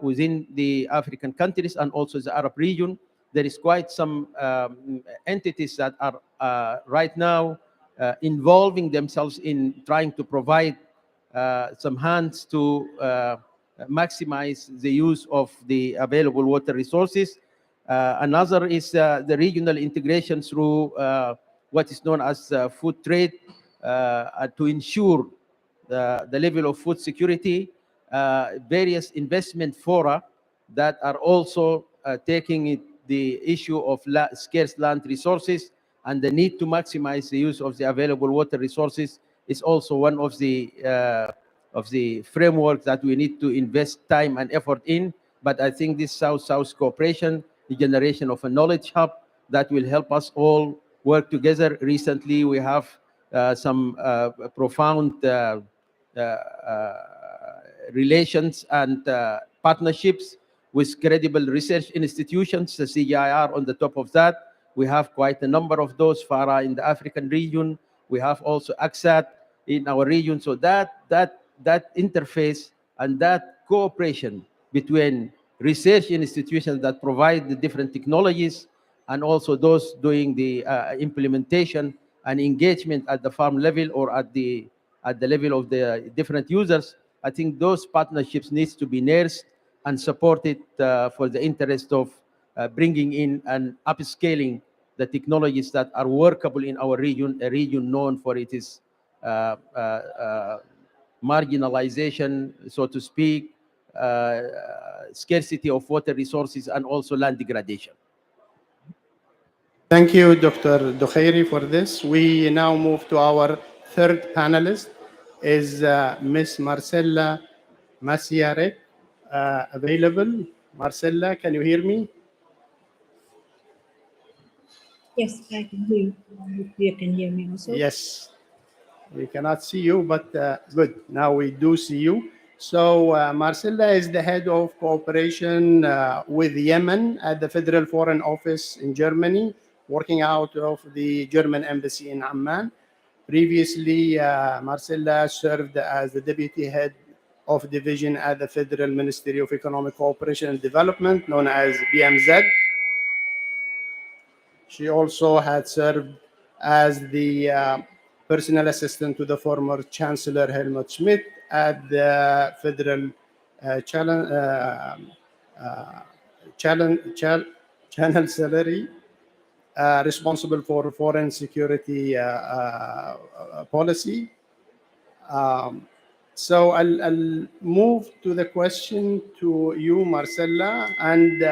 within the African countries and also the Arab region. There is quite some entities that are right now involving themselves in trying to provide some hands to maximize the use of the available water resources. Another is the regional integration through what is known as food trade to ensure the level of food security, various investment fora that are also taking the issue of scarce land resources and the need to maximize the use of the available water resources is also one of the frameworks that we need to invest time and effort in. But I think this South-South cooperation, the generation of a knowledge hub that will help us all work together. Recently, we have some profound relations and partnerships with credible research institutions, the CGIR on the top of that. We have quite a number of those, FARA in the African region. We have also AXAT in our region. So that interface and that cooperation between research institutions that provide the different technologies and also those doing the implementation and engagement at the farm level or at the level of the different users, I think those partnerships needs to be nursed and supported for the interest of bringing in and upscaling the technologies that are workable in our region, a region known for its marginalization, so to speak, scarcity of water resources, and also land degradation. Thank you, Dr. Dokhairi, for this. We now move to our third panelist, is Ms. Marcella Masiarek, available. Marcella, can you hear me? Yes, I can hear you. You can hear me also. Yes. We cannot see you, but good. Now we do see you. So Marcella is the head of cooperation with Yemen at the Federal Foreign Office in Germany, working out of the German embassy in Amman. Previously, Marcella served as the deputy head of division at the Federal Ministry of Economic Cooperation and Development, known as BMZ. She also had served as the personal assistant to the former Chancellor Helmut Schmidt at the Federal Chancellery, responsible for foreign security policy. So I'll move to the question to you, Marcella, and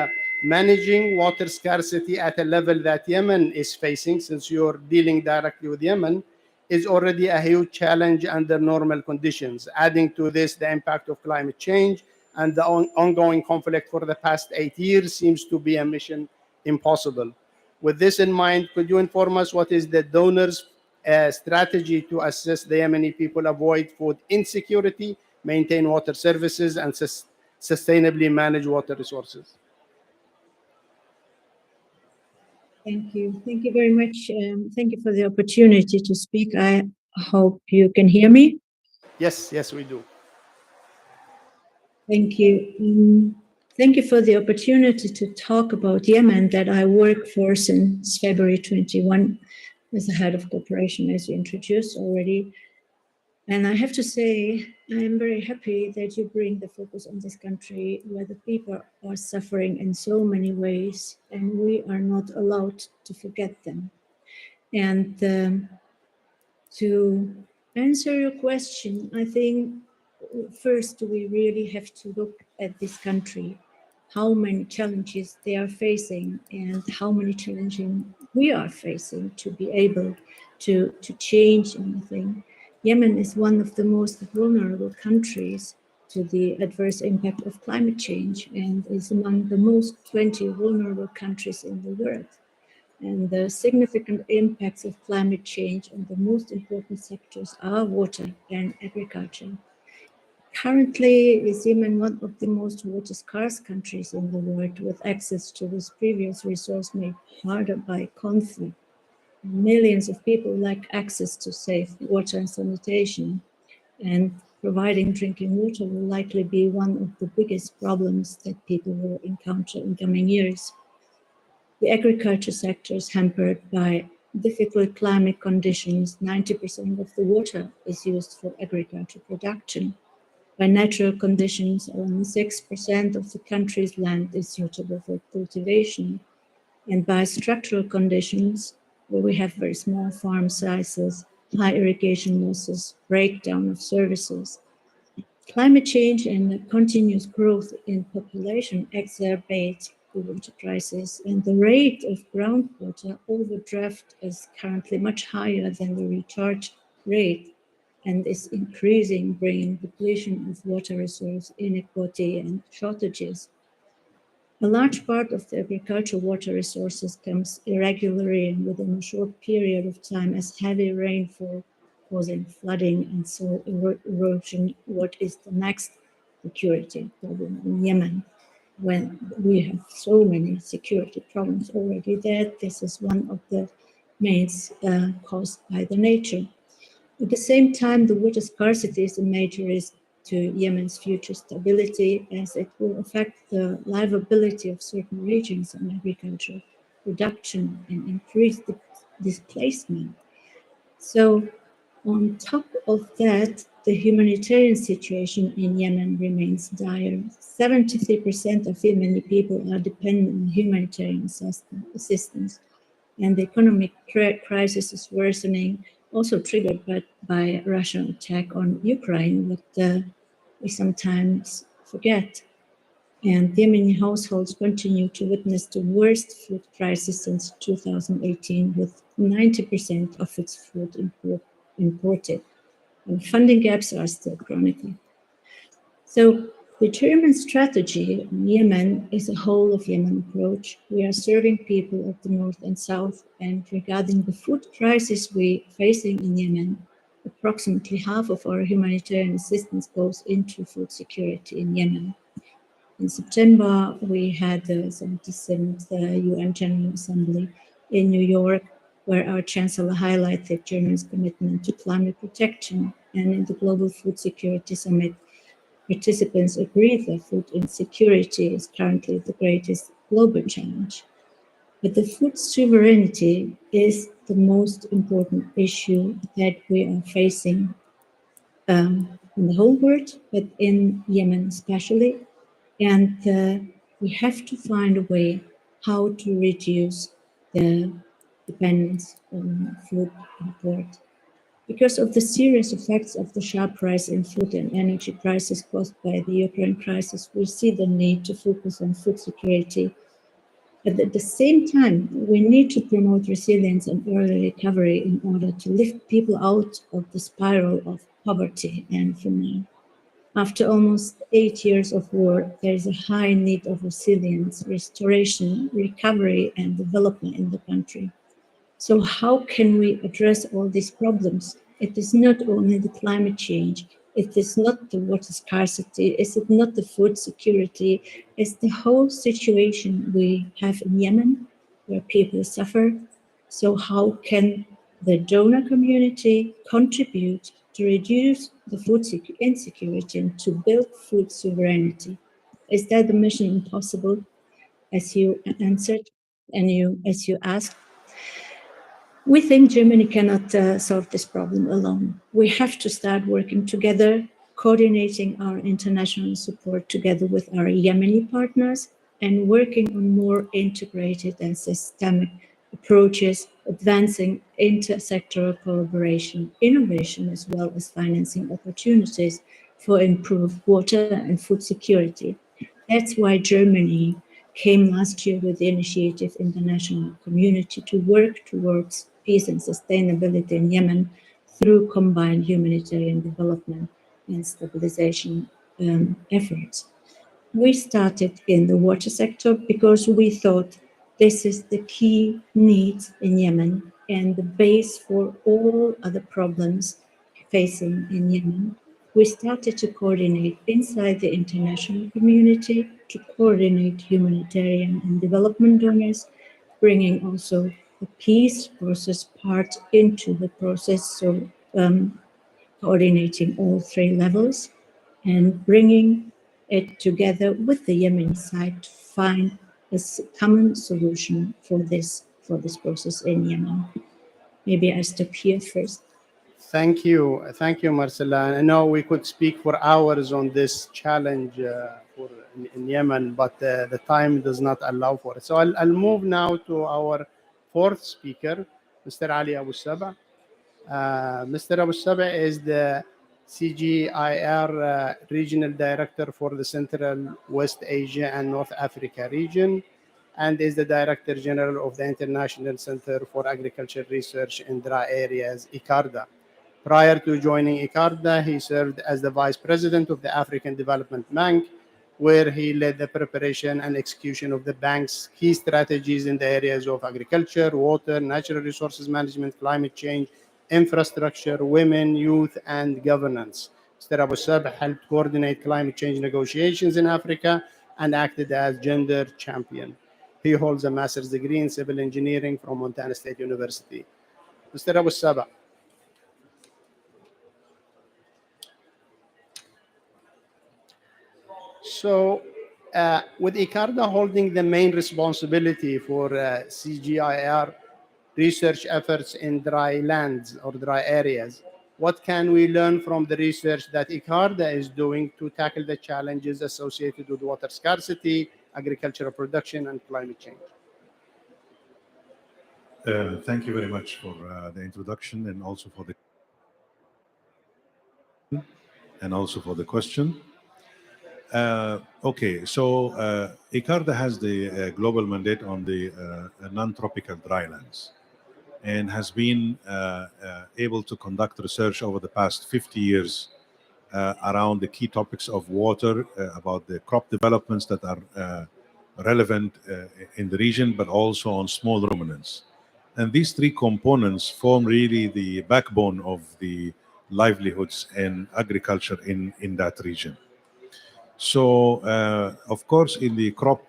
managing water scarcity at a level that Yemen is facing, since you're dealing directly with Yemen, is already a huge challenge under normal conditions. Adding to this, the impact of climate change and the ongoing conflict for the past 8 years seems to be a mission impossible. With this in mind, could you inform us what is the donors' strategy to assist the Yemeni people avoid food insecurity, maintain water services, and sustainably manage water resources? Thank you. Thank you very much. Thank you for the opportunity to speak. I hope you can hear me. Yes, yes, we do. Thank you. Thank you for the opportunity to talk about Yemen that I work for since February 21 as the head of cooperation, as you introduced already. And I have to say, I'm very happy that you bring the focus on this country where the people are suffering in so many ways, and we are not allowed to forget them. And to answer your question, I think first we really have to look at this country, how many challenges they are facing and how many challenging we are facing to be able to change anything. Yemen is one of the most vulnerable countries to the adverse impact of climate change and is among the most 20 vulnerable countries in the world. And the significant impacts of climate change on the most important sectors are water and agriculture. Currently, is Yemen one of the most water-scarce countries in the world, with access to this previous resource made harder by conflict. Millions of people lack access to safe water and sanitation, and providing drinking water will likely be one of the biggest problems that people will encounter in coming years. The agriculture sector is hampered by difficult climate conditions. 90% of the water is used for agriculture production. By natural conditions, only 6% of the country's land is suitable for cultivation. And by structural conditions, where we have very small farm sizes, high irrigation losses, breakdown of services. Climate change and the continuous growth in population exacerbate the water crisis, and the rate of groundwater overdraft is currently much higher than the recharge rate and is increasing, bringing depletion of water resource, inequality, and shortages. A large part of the agricultural water resources comes irregularly and within a short period of time as heavy rainfall causing flooding and soil erosion. What is the next security problem in Yemen? When we have so many security problems already there, this is one of the main caused by the nature. At the same time, the water scarcity is a major risk to Yemen's future stability, as it will affect the livability of certain regions and agricultural production and increase the displacement. So, on top of that, the humanitarian situation in Yemen remains dire. 73% of Yemeni people are dependent on humanitarian assistance, and the economic crisis is worsening, also triggered by Russian attack on Ukraine, but we sometimes forget. And Yemeni households continue to witness the worst food crisis since 2018, with 90% of its food imported. And funding gaps are still chronic. So the German strategy on Yemen is a whole of Yemen approach. We are serving people of the north and south, and regarding the food crisis we're facing in Yemen, approximately half of our humanitarian assistance goes into food security in Yemen. In September, we had the 77th UN General Assembly in New York, where our Chancellor highlighted Germany's commitment to climate protection. And in the Global Food Security Summit, participants agree that food insecurity is currently the greatest global challenge. But the food sovereignty is the most important issue that we are facing in the whole world, but in Yemen especially. And we have to find a way how to reduce the dependence on food import. Because of the serious effects of the sharp rise in food and energy prices caused by the Ukraine crisis, we see the need to focus on food security. But at the same time, we need to promote resilience and early recovery in order to lift people out of the spiral of poverty and famine. After almost 8 years of war, there is a high need of resilience, restoration, recovery, and development in the country. So how can we address all these problems? It is not only the climate change, it is not the water scarcity, is it not the food security, it's the whole situation we have in Yemen, where people suffer. So how can the donor community contribute to reduce the food insecurity and to build food sovereignty? Is that the mission impossible, as you answered and as you asked? We think Germany cannot solve this problem alone. We have to start working together, coordinating our international support together with our Yemeni partners, and working on more integrated and systemic approaches, advancing intersectoral collaboration, innovation, as well as financing opportunities for improved water and food security. That's why Germany came last year with the initiative international community to work towards peace and sustainability in Yemen through combined humanitarian development and stabilization efforts. We started in the water sector because we thought this is the key need in Yemen and the base for all other problems facing in Yemen. We started to coordinate inside the international community to coordinate humanitarian and development donors, bringing also the peace process part into the process, so coordinating all three levels and bringing it together with the Yemeni side to find a common solution for this process in Yemen. Maybe I stop here first. Thank you, Marcela. I know we could speak for hours on this challenge in Yemen, but the time does not allow for it. So I'll move now to our fourth speaker, Mr. Ali Abu Saba. Mr. Abu Saba is the CGIAR Regional Director for the Central West Asia and North Africa region, and is the Director General of the International Center for Agriculture Research in Dry Areas, ICARDA. Prior to joining ICARDA, he served as the Vice President of the African Development Bank, where he led the preparation and execution of the bank's key strategies in the areas of agriculture, water, natural resources management, climate change, infrastructure, women, youth, and governance. Mr. Abu Sab helped coordinate climate change negotiations in Africa and acted as gender champion. He holds a master's degree in civil engineering from Montana State University. Mr. Abu Saba. So, with ICARDA holding the main responsibility for CGIAR research efforts in dry lands or dry areas, what can we learn from the research that ICARDA is doing to tackle the challenges associated with water scarcity, agricultural production, and climate change? Thank you very much for the introduction and also for the question. Okay, so ICARDA has the global mandate on the non-tropical drylands and has been able to conduct research over the past 50 years around the key topics of water, about the crop developments that are relevant in the region, but also on small ruminants. And these three components form really the backbone of the livelihoods and agriculture in that region. So, of course, in the crop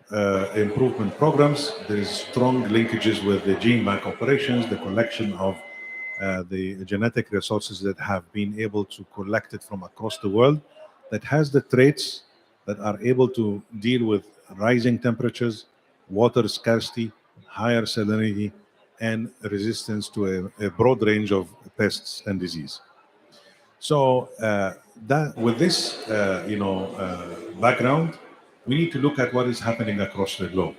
improvement programs, there is strong linkages with the gene bank operations, the collection of the genetic resources that have been able to collect it from across the world, that has the traits that are able to deal with rising temperatures, water scarcity, higher salinity, and resistance to a broad range of pests and disease. So that with this, background, we need to look at what is happening across the globe.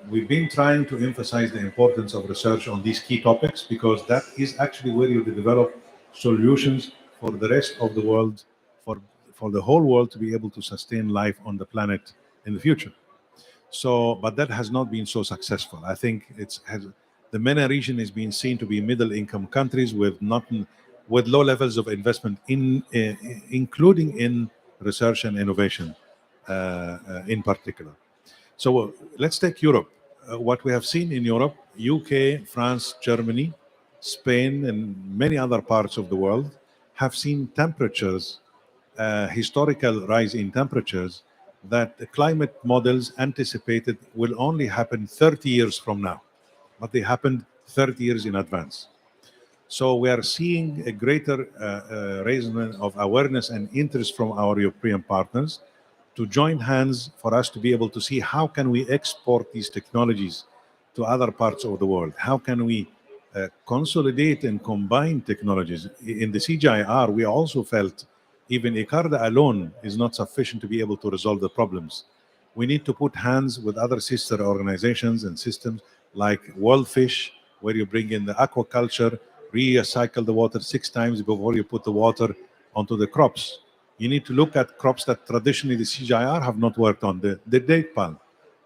We've been trying to emphasize the importance of research on these key topics because that is actually where you develop solutions for the rest of the world, for the whole world to be able to sustain life on the planet in the future. So, but that has not been so successful. I think the MENA region is being seen to be middle-income countries with low levels of investment including in research and innovation in particular. So let's take Europe. What we have seen in Europe, UK, France, Germany, Spain, and many other parts of the world have seen temperatures, historical rise in temperatures that the climate models anticipated will only happen 30 years from now, but they happened 30 years in advance. So we are seeing a greater raising of awareness and interest from our European partners to join hands for us to be able to see how can we export these technologies to other parts of the world? How can we consolidate and combine technologies? In the CGIAR, we also felt even ICARDA alone is not sufficient to be able to resolve the problems. We need to put hands with other sister organizations and systems like World Fish, where you bring in the aquaculture, recycle the water 6 times before you put the water onto the crops. You need to look at crops that traditionally the CGIAR have not worked on, the date palm.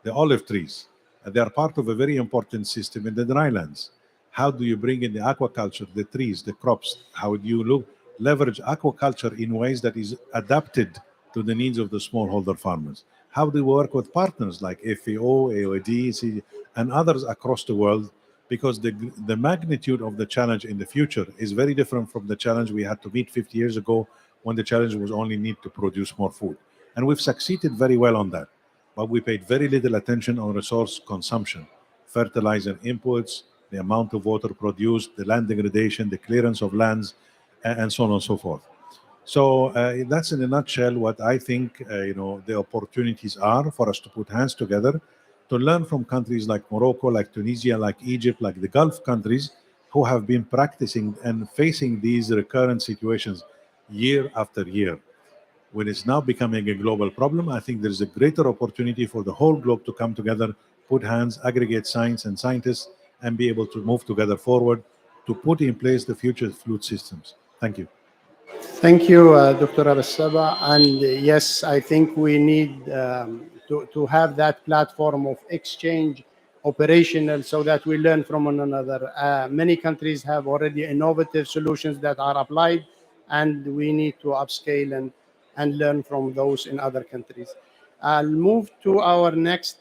the olive trees. They are part of a very important system in the drylands. How do you bring in the aquaculture, the trees, the crops? How do you leverage aquaculture in ways that is adapted to the needs of the smallholder farmers? How do we work with partners like FAO, AOD, and others across the world? Because the magnitude of the challenge in the future is very different from the challenge we had to meet 50 years ago, when the challenge was only need to produce more food. And we've succeeded very well on that. But we paid very little attention on resource consumption, fertilizer inputs, the amount of water produced, the land degradation, the clearance of lands, and so on and so forth. So that's in a nutshell what I think the opportunities are for us to put hands together to learn from countries like Morocco, like Tunisia, like Egypt, like the Gulf countries, who have been practicing and facing these recurrent situations year after year. When it's now becoming a global problem, I think there's a greater opportunity for the whole globe to come together, put hands, aggregate science and scientists, and be able to move together forward to put in place the future food systems. Thank you. Thank you, Dr. Abasaba. And yes, I think we need to have that platform of exchange operational so that we learn from one another. Many countries have already innovative solutions that are applied, and we need to upscale and learn from those in other countries. I'll move to our next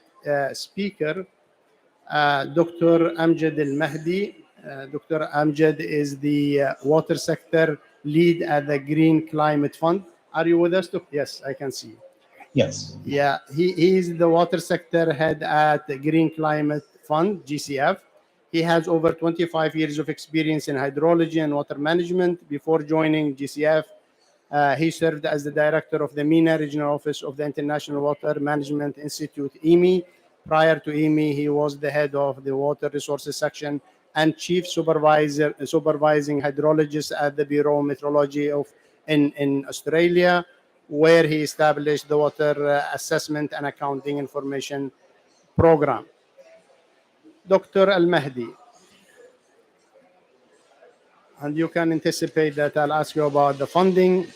speaker, Dr. Amjad Al-Mahdi. Dr. Amjad is the water sector lead at the Green Climate Fund. Are you with us, Dr.? Yes, I can see you. Yes. Yeah, he is the water sector head at the Green Climate Fund, GCF. He has over 25 years of experience in hydrology and water management. Before joining GCF, he served as the director of the MENA Regional Office of the International Water Management Institute, IMI. Prior to IMI, he was the head of the Water Resources Section and chief supervising hydrologist at the Bureau of Meteorology in Australia, where he established the Water Assessment and Accounting Information Program. Dr. Al-Mahdi, and you can anticipate that I'll ask you about the funding.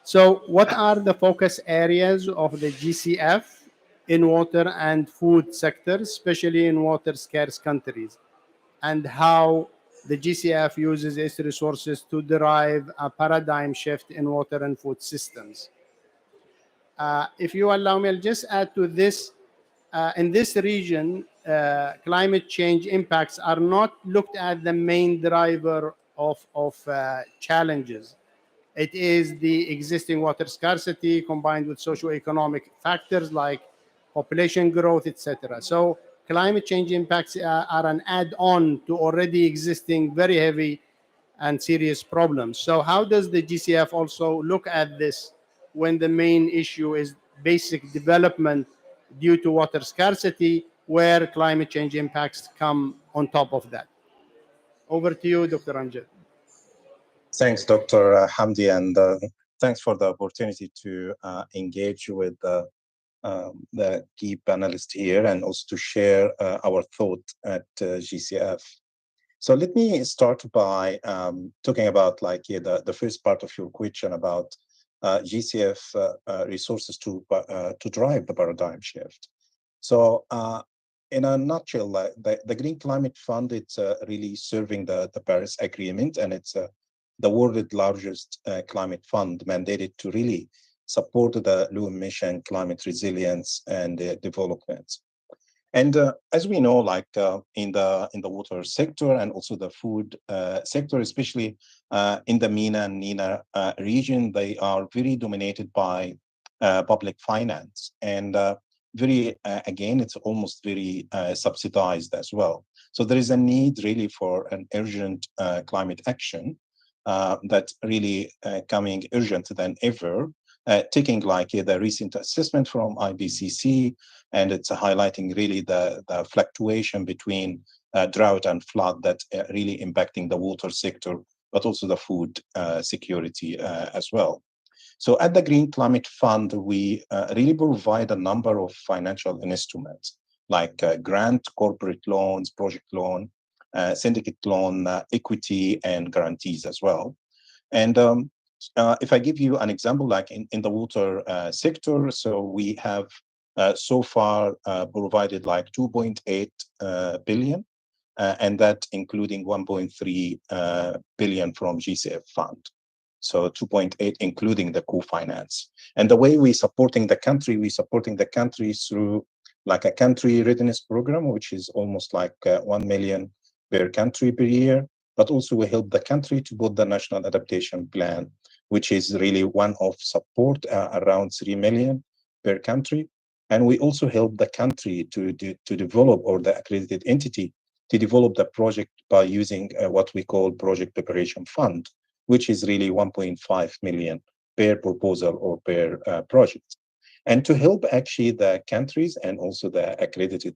So what are the focus areas of the GCF in water and food sectors, especially in water scarce countries, and how the GCF uses its resources to derive a paradigm shift in water and food systems? If you allow me, I'll just add to this. In this region, climate change impacts are not looked at the main driver of challenges. It is the existing water scarcity combined with socioeconomic factors like population growth, etc. So climate change impacts are an add-on to already existing very heavy and serious problems. So how does the GCF also look at this when the main issue is basic development due to water scarcity, where climate change impacts come on top of that? Over to you, Dr. Amjad. Thanks, Dr. Hamdi, and thanks for the opportunity to engage with the key panelists here and also to share our thought at GCF. So let me start by talking about the first part of your question about GCF resources to drive the paradigm shift. So in a nutshell, the Green Climate Fund, it's really serving the Paris Agreement, and it's the world's largest climate fund mandated to really support the low emission climate resilience and development. And as we know, in the water sector and also the food sector, especially in the MENA and NENA region, they are very dominated by public finance, and again, it's almost very subsidized as well. So there is a need really for an urgent climate action that's really coming urgent than ever. Taking the recent assessment from IPCC, and it's highlighting really the fluctuation between drought and flood that's really impacting the water sector, but also the food security as well. So at the Green Climate Fund, we really provide a number of financial instruments like grant, corporate loans, project loan, syndicate loan, equity, and guarantees as well. And if I give you an example, like in the water sector, so we have so far provided like 2.8 billion, and that including 1.3 billion from GCF fund. So 2.8 including the co-finance. And the way we supporting the country through like a country readiness program, which is almost like 1 million per country per year. But also we help the country to put the national adaptation plan, which is really one-off support around 3 million per country. And we also help the country to develop, or the accredited entity to develop the project by using what we call project preparation fund, which is really 1.5 million per proposal or per project. And to help actually the countries and also the accredited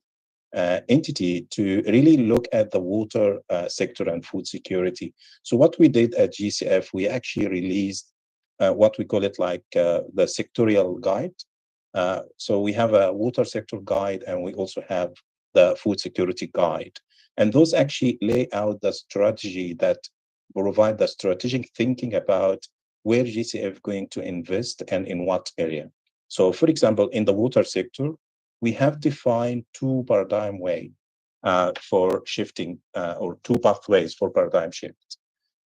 entity to really look at the water sector and food security. So what we did at GCF, we actually released what we call it like the sectorial guide. So we have a water sector guide, and we also have the food security guide. And those actually lay out the strategy that provide the strategic thinking about where GCF going to invest and in what area. So for example, in the water sector, we have defined two paradigm way for shifting, or two pathways for paradigm shift.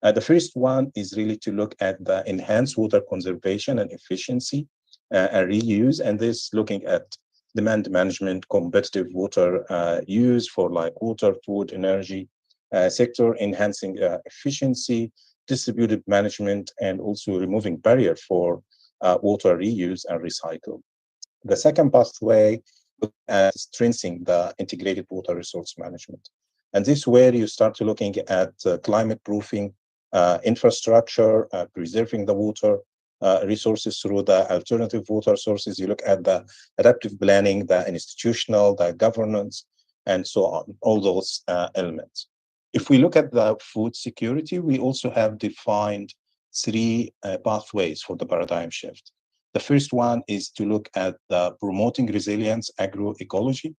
The first one is really to look at the enhanced water conservation and efficiency and reuse, and this looking at demand management, competitive water use for like water, food, energy sector, enhancing efficiency, distributed management, and also removing barrier for water reuse and recycle. The second pathway looks at strengthening the integrated water resource management. And this is where you start to looking at climate proofing, infrastructure, preserving the water resources through the alternative water sources. You look at the adaptive planning, the institutional, the governance, and so on, all those elements. If we look at the food security, we also have defined three pathways for the paradigm shift. The first one is to look at the promoting resilience agroecology,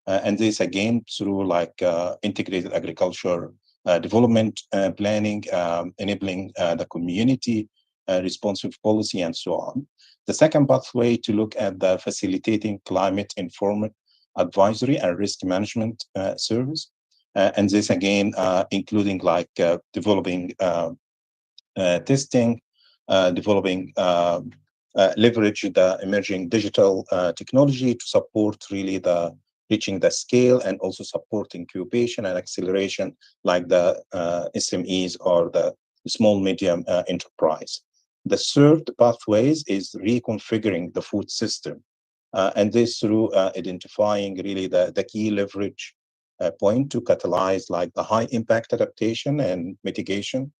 and this again through like integrated agriculture development planning, enabling the community responsive policy, and so on. The second pathway to look at the facilitating climate informed advisory and risk management service, and this again including like developing testing, developing leverage the emerging digital technology to support really the reaching the scale, and also support incubation and acceleration like the SMEs or the small medium enterprise. The third pathways is reconfiguring the food system, and this through identifying really the key leverage point to catalyze like the high impact adaptation and mitigation,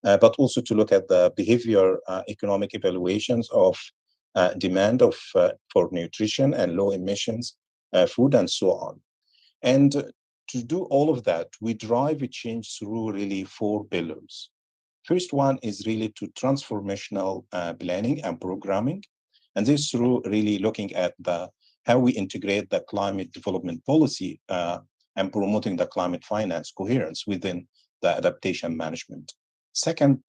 but also to look at the behavior economic evaluations of demand of for nutrition and low emissions food, and so on. And to do all of that, we drive a change through really four pillars. First one is really to transformational planning and programming, and this through really looking at the how we integrate the climate development policy and promoting the climate finance coherence within the adaptation management. Second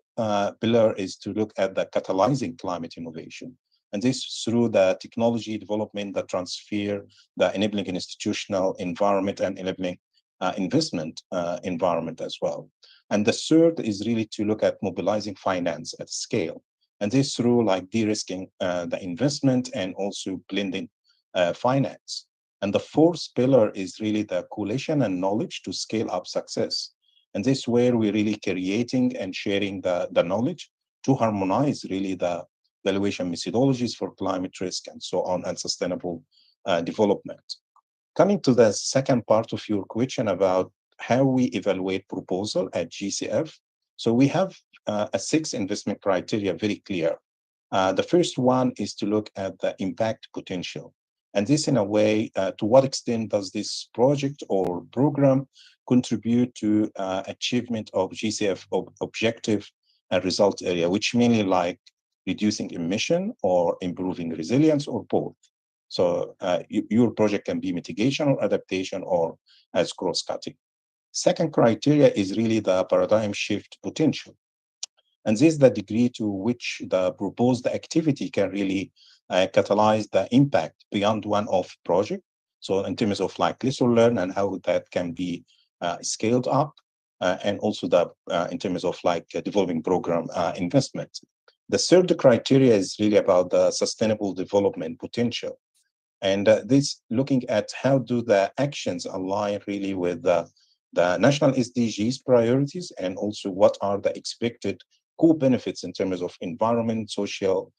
pillar is to look at the catalyzing climate innovation, and this through the technology development, the transfer, the enabling institutional environment, and enabling investment environment as well. And the third is really to look at mobilizing finance at scale, and this through like de-risking the investment and also blending finance. And the fourth pillar is really the coalition and knowledge to scale up success. And this is where we're really creating and sharing the knowledge to harmonize really the valuation methodologies for climate risk and so on, and sustainable development. Coming to the second part of your question about how we evaluate proposal at GCF. So we have a 6 investment criteria very clear. The first one is to look at the impact potential. And this in a way, to what extent does this project or program contribute to achievement of GCF objective and result area, which mainly like reducing emission or improving resilience or both. So your project can be mitigation or adaptation or as cross-cutting. Second criteria is really the paradigm shift potential. And this is the degree to which the proposed activity can really catalyze the impact beyond one-off project. So in terms of like lesson learned and how that can be scaled up, and also the in terms of like developing program investment. The third criteria is really about the sustainable development potential. And this looking at how do the actions align really with the national SDGs priorities, and also what are the expected co-benefits in terms of environment, social,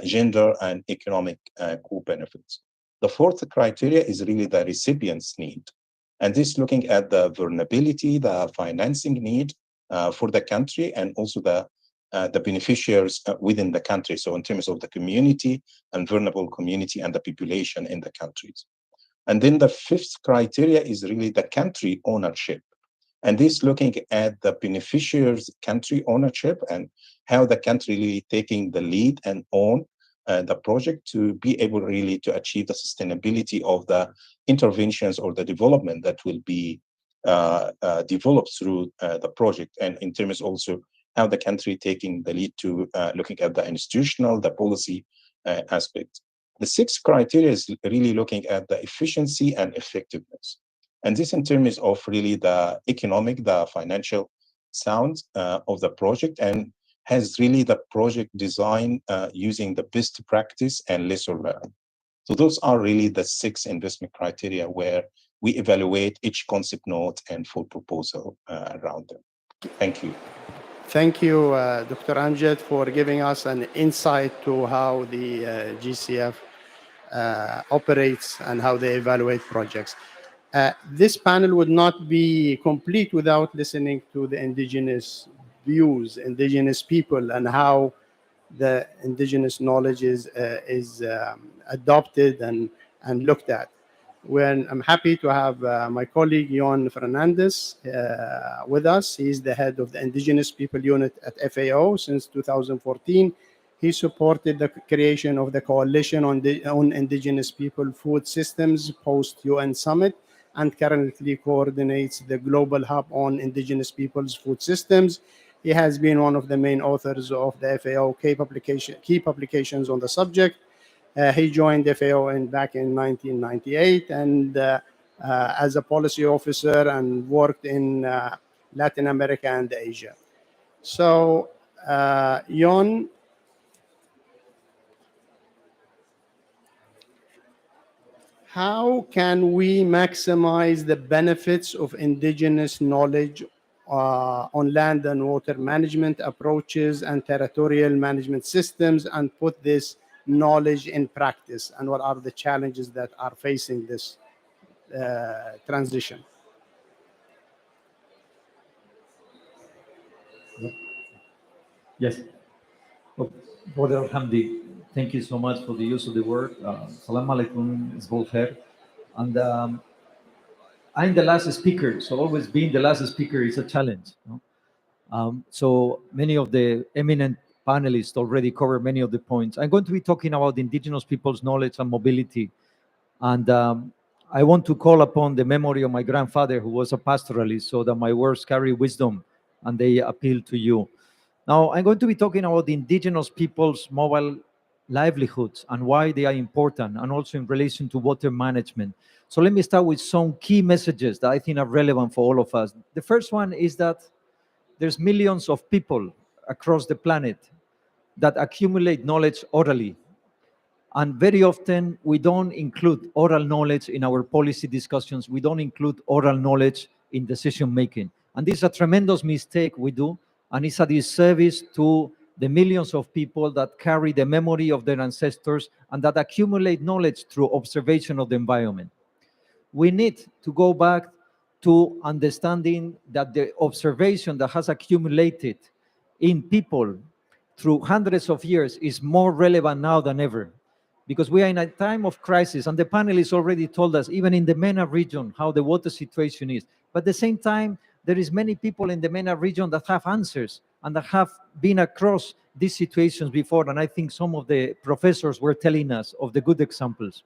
gender, and economic co-benefits. The fourth criteria is really the recipient's need. And this looking at the vulnerability, the financing need for the country, and also the beneficiaries within the country. So in terms of the community and vulnerable community and the population in the countries. And then the fifth criteria is really the country ownership. And this looking at the beneficiaries' country ownership and how the country really taking the lead and own the project to be able really to achieve the sustainability of the interventions or the development that will be developed through the project. And in terms also how the country taking the lead to looking at the institutional, the policy aspect. The sixth criteria is really looking at the efficiency and effectiveness. And this in terms of really the economic, the financial sound of the project, and has really the project design using the best practice and lesson learned. So those are really the 6 investment criteria where we evaluate each concept note and full proposal around them. Thank you. Thank you, Dr. Amjad, for giving us an insight to how the GCF operates and how they evaluate projects. This panel would not be complete without listening to the indigenous views, indigenous people, and how the indigenous knowledge is adopted and looked at. When I'm happy to have my colleague Jon Fernandez with us. He's the head of the Indigenous People Unit at FAO since 2014. He supported the creation of the Coalition on Indigenous People Food Systems post-UN Summit, and currently coordinates the Global Hub on Indigenous Peoples Food Systems. He has been one of the main authors of the FAO key publications on the subject. He joined FAO back in 1998 and as a policy officer, and worked in Latin America and Asia. So, Jon, how can we maximize the benefits of indigenous knowledge on land and water management approaches and territorial management systems, and put this knowledge in practice? And what are the challenges that are facing this transition? Yes. Well, Brother Hamdi, thank you so much for the use of the word. Salam alaikum is both here. And I'm the last speaker, so always being the last speaker is a challenge. No? So many of the eminent panelists already covered many of the points. I'm going to be talking about indigenous people's knowledge and mobility. And I want to call upon the memory of my grandfather, who was a pastoralist, so that my words carry wisdom and they appeal to you. Now, I'm going to be talking about the indigenous people's mobile livelihoods and why they are important, and also in relation to water management. So let me start with some key messages that I think are relevant for all of us. The first one is that there's millions of people across the planet that accumulate knowledge orally. And very often we don't include oral knowledge in our policy discussions. We don't include oral knowledge in decision making. And this is a tremendous mistake we do. And it's a disservice to the millions of people that carry the memory of their ancestors and that accumulate knowledge through observation of the environment. We need to go back to understanding that the observation that has accumulated in people through hundreds of years is more relevant now than ever, because we are in a time of crisis, and the panelists already told us, even in the MENA region, how the water situation is. But at the same time, there is many people in the MENA region that have answers and that have been across these situations before, and I think some of the professors were telling us of the good examples.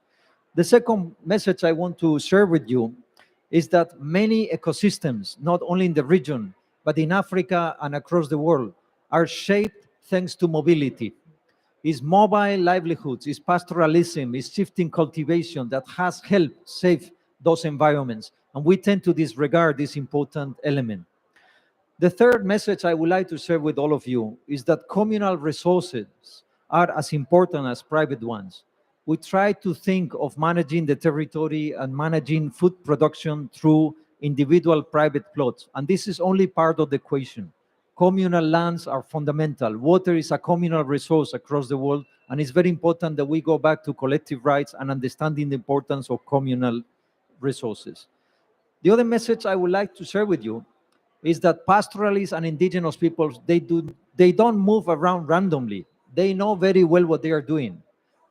The second message I want to share with you is that many ecosystems, not only in the region, but in Africa and across the world, are shaped thanks to mobility. is mobile livelihoods, is pastoralism, is shifting cultivation that has helped save those environments. And we tend to disregard this important element. The third message I would like to share with all of you is that communal resources are as important as private ones. We try to think of managing the territory and managing food production through individual private plots, and this is only part of the equation. Communal lands are fundamental. Water is a communal resource across the world, and it's very important that we go back to collective rights and understanding the importance of communal resources. The other message I would like to share with you is that pastoralists and indigenous peoples, they don't move around randomly. They know very well what they are doing.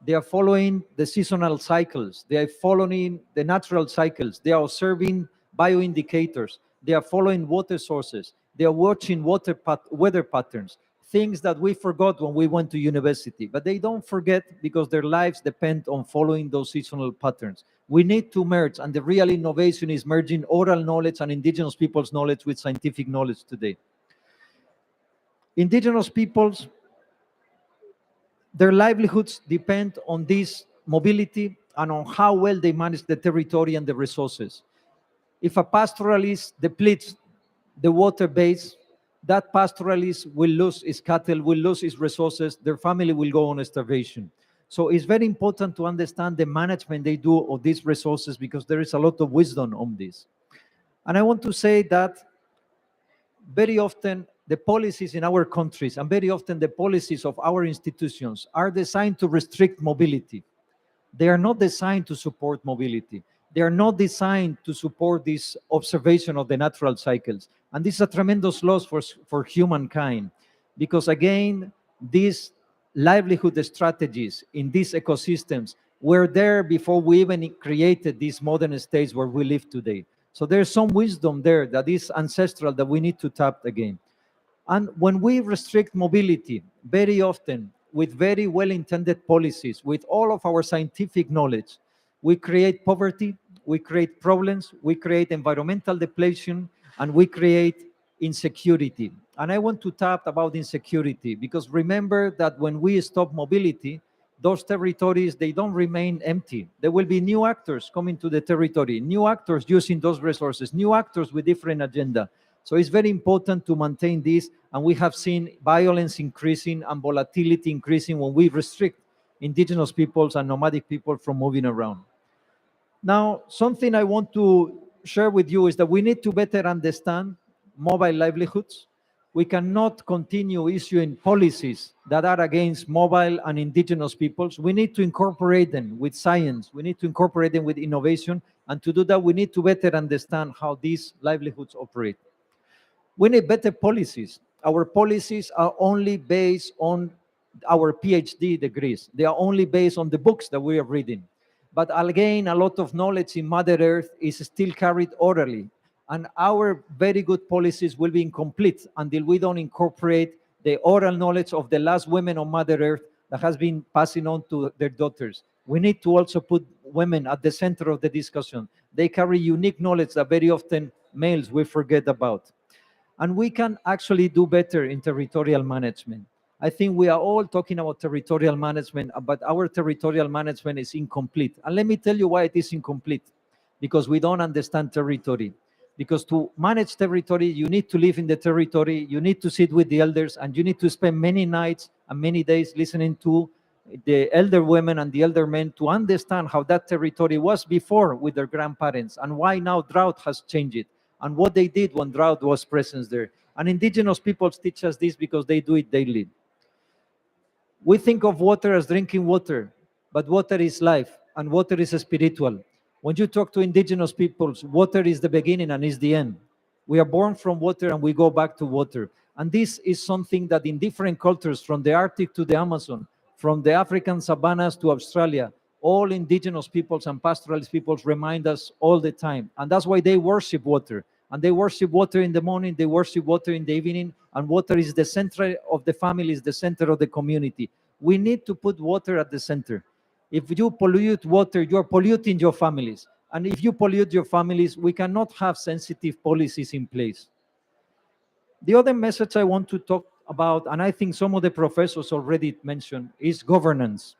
They are following the seasonal cycles. They are following the natural cycles. They are observing bioindicators. They are following water sources. They are watching weather patterns, things that we forgot when we went to university. But they don't forget because their lives depend on following those seasonal patterns. We need to merge, and the real innovation is merging oral knowledge and indigenous people's knowledge with scientific knowledge today. Indigenous peoples, their livelihoods depend on this mobility and on how well they manage the territory and the resources. If a pastoralist depletes the water base, that pastoralist will lose his cattle, will lose his resources, their family will go on starvation. So it's very important to understand the management they do of these resources because there is a lot of wisdom on this. And I want to say that very often the policies in our countries and very often the policies of our institutions are designed to restrict mobility. They are not designed to support mobility. They are not designed to support this observation of the natural cycles. And this is a tremendous loss for humankind because, again, these livelihood strategies in these ecosystems were there before we even created these modern states where we live today. So there's some wisdom there that is ancestral that we need to tap again. And when we restrict mobility, very often, with very well-intended policies, with all of our scientific knowledge, we create poverty, we create problems, we create environmental depletion, and we create insecurity. And I want to talk about insecurity because remember that when we stop mobility, those territories, they don't remain empty. There will be new actors coming to the territory, new actors using those resources, new actors with different agenda. So it's very important to maintain this, and we have seen violence increasing and volatility increasing when we restrict indigenous peoples and nomadic people from moving around. Now, something I want to share with you is that we need to better understand mobile livelihoods. We cannot continue issuing policies that are against mobile and indigenous peoples. We need to incorporate them with science. We need to incorporate them with innovation. And to do that, we need to better understand how these livelihoods operate. We need better policies. Our policies are only based on our PhD degrees. They are only based on the books that we are reading. But again, a lot of knowledge in Mother Earth is still carried orally. And our very good policies will be incomplete until we don't incorporate the oral knowledge of the last women on Mother Earth that has been passing on to their daughters. We need to also put women at the center of the discussion. They carry unique knowledge that very often males will forget about. And we can actually do better in territorial management. I think we are all talking about territorial management, but our territorial management is incomplete. And let me tell you why it is incomplete. Because we don't understand territory. Because to manage territory, you need to live in the territory, you need to sit with the elders, and you need to spend many nights and many days listening to the elder women and the elder men to understand how that territory was before with their grandparents and why now drought has changed it and what they did when drought was present there. And indigenous peoples teach us this because they do it daily. We think of water as drinking water, but water is life and water is spiritual. When you talk to indigenous peoples, water is the beginning and is the end. We are born from water and we go back to water. And this is something that in different cultures, from the Arctic to the Amazon, from the African savannas to Australia, all indigenous peoples and pastoralist peoples remind us all the time. And that's why they worship water. And they worship water in the morning, they worship water in the evening, and water is the center of the family, is the center of the community. We need to put water at the center. If you pollute water, you're polluting your families. And if you pollute your families, we cannot have sensitive policies in place. The other message I want to talk about, and I think some of the professors already mentioned, is governance.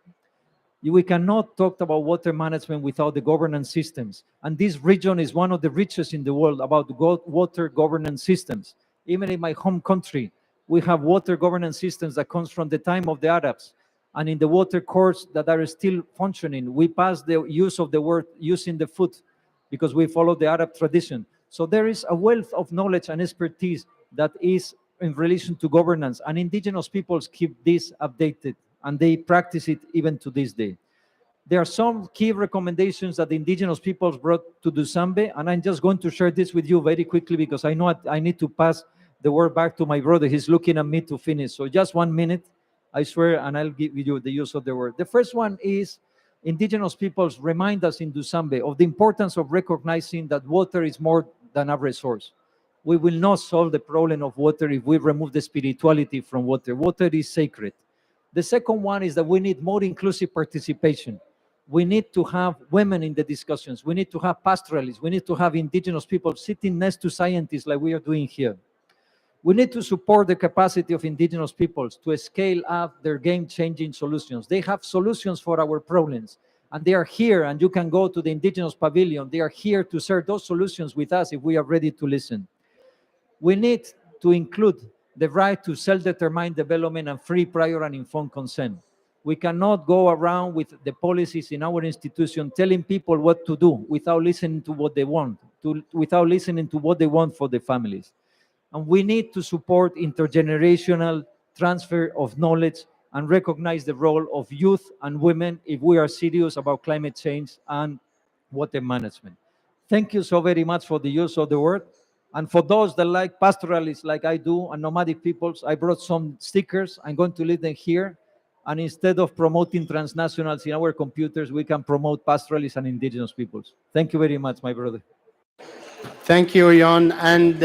We cannot talk about water management without the governance systems. And this region is one of the richest in the world about water governance systems. Even in my home country, we have water governance systems that comes from the time of the Arabs. And in the water courts that are still functioning, we pass the use of the word using the foot because we follow the Arab tradition. So there is a wealth of knowledge and expertise that is in relation to governance, and indigenous peoples keep this updated and they practice it even to this day. There are some key recommendations that the indigenous peoples brought to Dusambe, and I'm just going to share this with you very quickly because I know I need to pass the word back to my brother. He's looking at me to finish. So just 1 minute, I swear, and I'll give you the use of the word. The first one is indigenous peoples remind us in Dusambe of the importance of recognizing that water is more than a resource. We will not solve the problem of water if we remove the spirituality from water. Water is sacred. The second one is that we need more inclusive participation. We need to have women in the discussions. We need to have pastoralists. We need to have indigenous people sitting next to scientists like we are doing here. We need to support the capacity of indigenous peoples to scale up their game-changing solutions. They have solutions for our problems, and they are here, and you can go to the indigenous pavilion. They are here to share those solutions with us if we are ready to listen. We need to include the right to self-determined development and free, prior, and informed consent. We cannot go around with the policies in our institution telling people what to do without listening to what they want, without listening to what they want for the families. And we need to support intergenerational transfer of knowledge and recognize the role of youth and women if we are serious about climate change and water management. Thank you so very much for the use of the word. And for those that like pastoralists like I do and nomadic peoples, I brought some stickers. I'm going to leave them here. And instead of promoting transnationals in our computers, we can promote pastoralists and indigenous peoples. Thank you very much, my brother. Thank you, Jon. And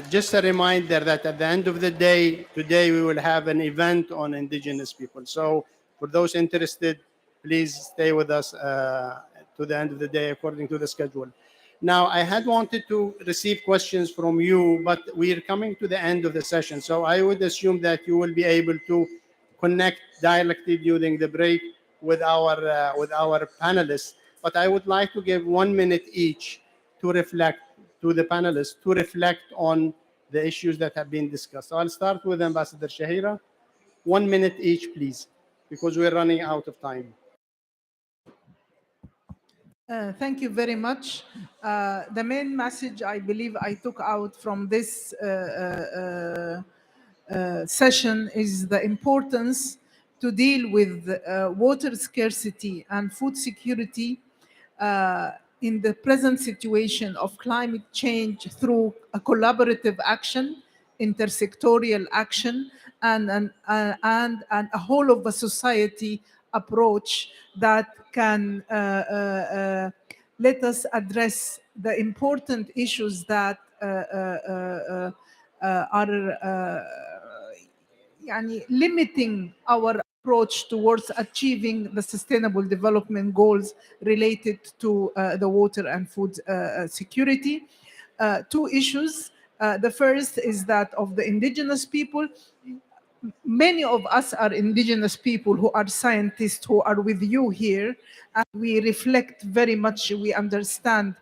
just a reminder that at the end of the day, today we will have an event on indigenous people. So for those interested, please stay with us to the end of the day according to the schedule. Now, I had wanted to receive questions from you, but we are coming to the end of the session. So I would assume that you will be able to connect directly during the break with our panelists. But I would like to give 1 minute each to reflect, to the panelists, to reflect on the issues that have been discussed. So I'll start with Ambassador Shahira. 1 minute each, please, because we're running out of time. Thank you very much. The main message I believe I took out from this session is the importance to deal with water scarcity and food security in the present situation of climate change through a collaborative action, intersectorial action, and a whole of a society approach that can let us address the important issues that are limiting our approach towards achieving the sustainable development goals related to the water and food security. Two issues. The first is that of the indigenous people. Many of us are indigenous people who are scientists who are with you here, and we reflect very much, we understand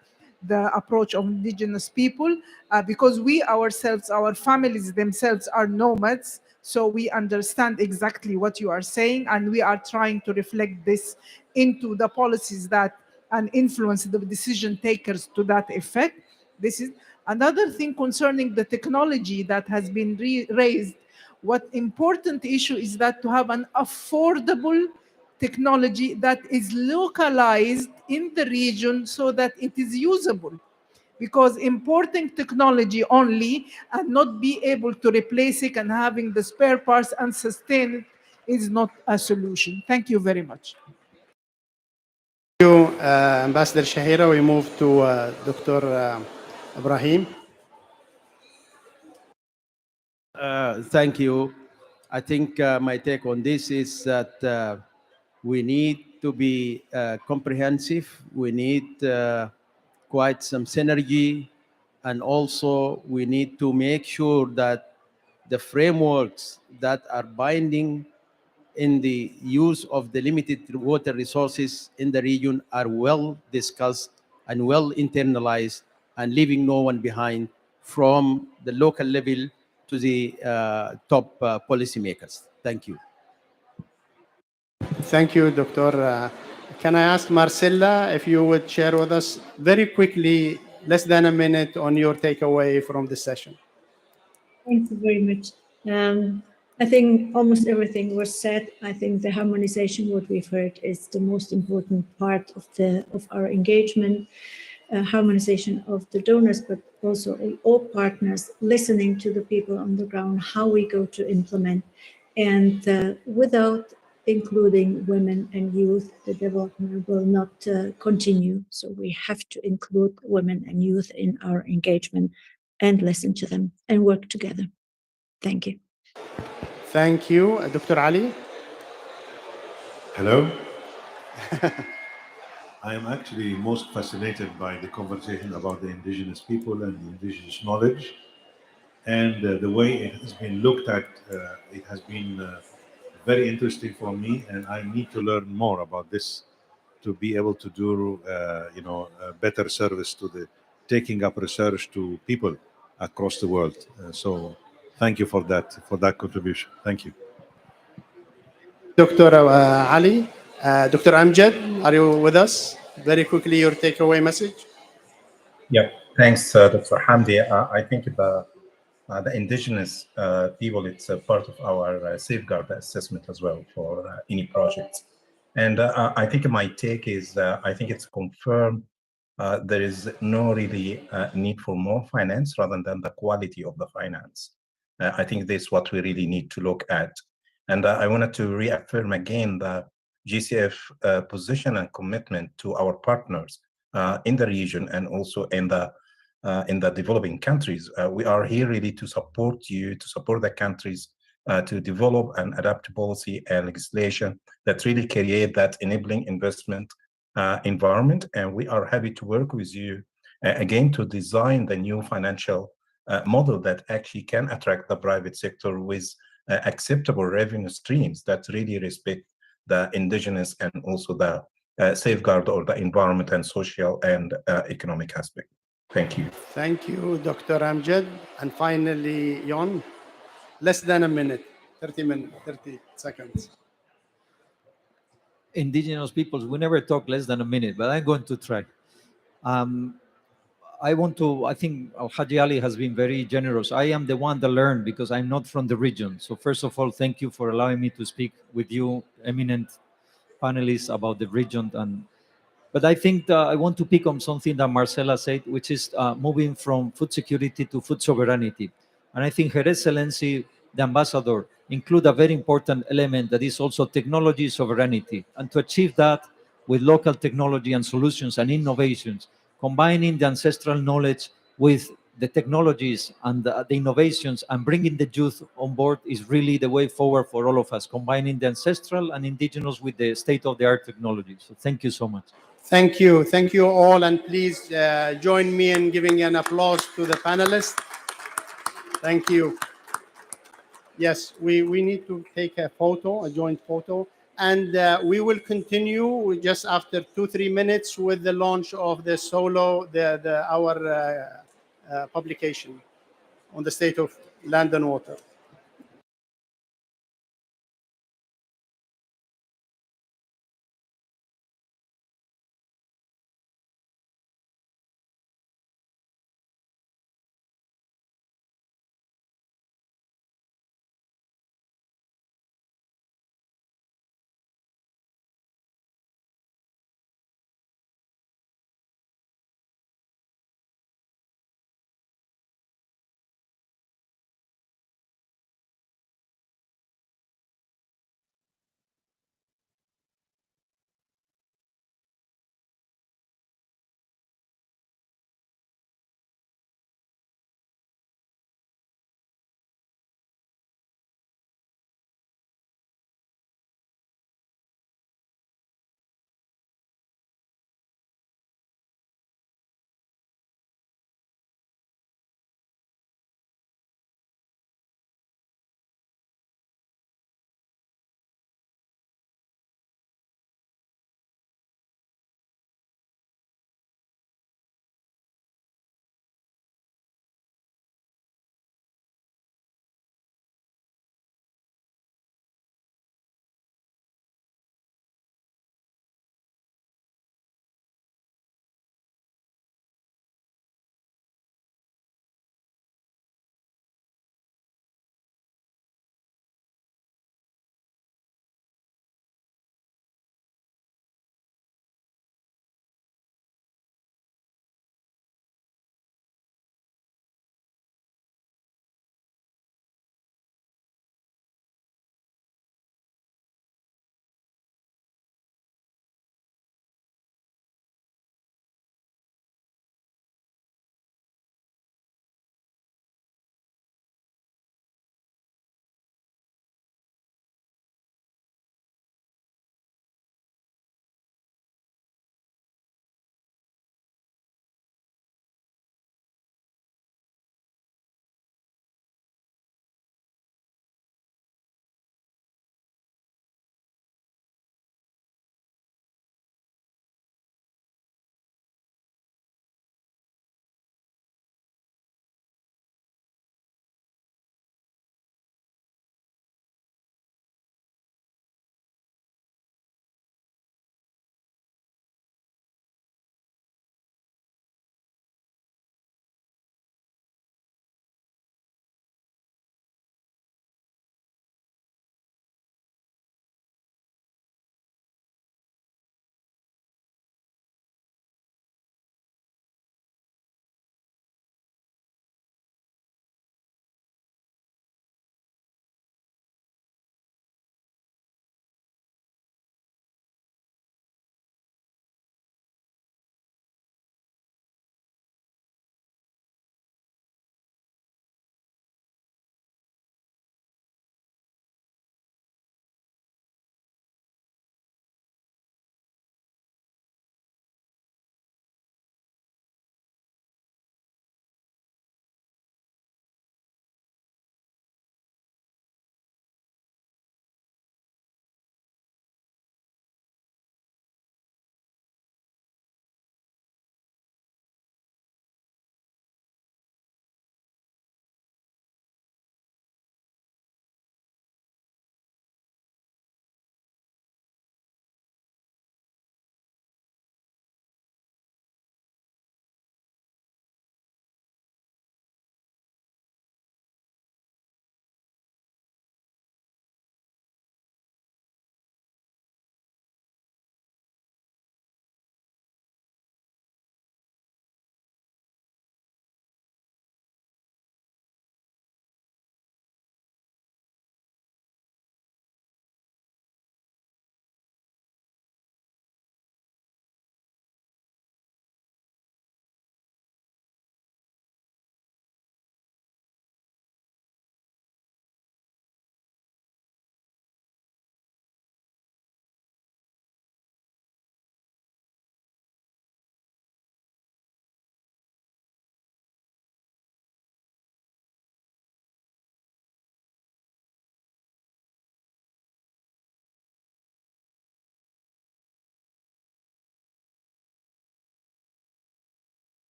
the approach of indigenous people because we ourselves, our families themselves are nomads. So we understand exactly what you are saying, and we are trying to reflect this into the policies that and influence the decision takers to that effect. This is another thing concerning the technology that has been raised. What important issue is that to have an affordable technology that is localized in the region so that it is usable. Because importing technology only and not be able to replace it and having the spare parts and sustain it is not a solution. Thank you very much. Thank you, Ambassador Shahira. We move to Dr. Ibrahim. Thank you. I think my take on this is that we need to be comprehensive. We need quite some synergy, and also we need to make sure that the frameworks that are binding in the use of the limited water resources in the region are well discussed and well internalized and leaving no one behind from the local level to the top policymakers. Thank you. Thank you, Doctor. Can I ask Marcella if you would share with us very quickly, less than a minute, on your takeaway from the session? Thank you very much. I think almost everything was said. I think the harmonization, what we've heard, is the most important part of our engagement. Harmonization of the donors, but also all partners, listening to the people on the ground, how we go to implement. And without including women and youth, the development will not continue. So we have to include women and youth in our engagement and listen to them and work together. Thank you. Thank you. Dr. Ali? Hello. I am actually most fascinated by the conversation about the indigenous people and the indigenous knowledge, and the way it has been looked at. It has been very interesting for me, and I need to learn more about this to be able to do, a better service to the taking up research to people across the world. So, thank you for that contribution. Thank you. Dr. Ali, Dr. Amjad, are you with us? Very quickly, your takeaway message. Yeah, thanks, Dr. Hamdi. I think the indigenous people, it's a part of our safeguard assessment as well for any projects. And I think my take is, I think it's confirmed there is no really need for more finance rather than the quality of the finance. I think this is what we really need to look at. And I wanted to reaffirm again the GCF position and commitment to our partners in the region and also in the developing countries. We are here really to support you, to support the countries to develop and adapt policy and legislation that really create that enabling investment environment. And we are happy to work with you again to design the new financial model that actually can attract the private sector with acceptable revenue streams that really respect the indigenous and also the safeguard or the environment and social and economic aspect. Thank you. Thank you, Dr. Amjad. And finally, Yon, less than a minute, 30 seconds. Indigenous peoples, we never talk less than a minute, but I'm going to try. I think Haji Ali has been very generous. I am the one that learned because I'm not from the region. So first of all, thank you for allowing me to speak with you, eminent panelists, about the region. But I think I want to pick on something that Marcela said, which is moving from food security to food sovereignty. And I think Her Excellency, the ambassador, include a very important element that is also technology sovereignty. And to achieve that with local technology and solutions and innovations, combining the ancestral knowledge with the technologies and the innovations and bringing the youth on board is really the way forward for all of us, combining the ancestral and indigenous with the state-of-the-art technology. So thank you so much. Thank you. Thank you all. And please join me in giving an applause to the panelists. Thank you. Yes, we need to take a photo, a joint photo. And we will continue just after 2-3 minutes with the launch of the solo, our publication on the state of land and water.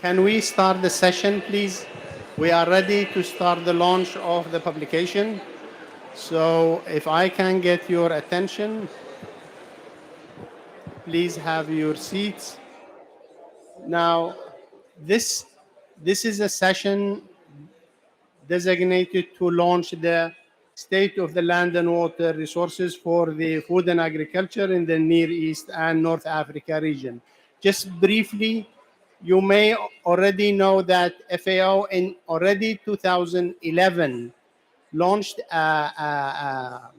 Can we start the session, please? We are ready to start the launch of the publication. So if I can get your attention, please have your seats. Now, this is a session designated to launch the state of the land and water resources for the food and agriculture in the Near East and North Africa region. Just briefly, you may already know that FAO in already 2011 launched a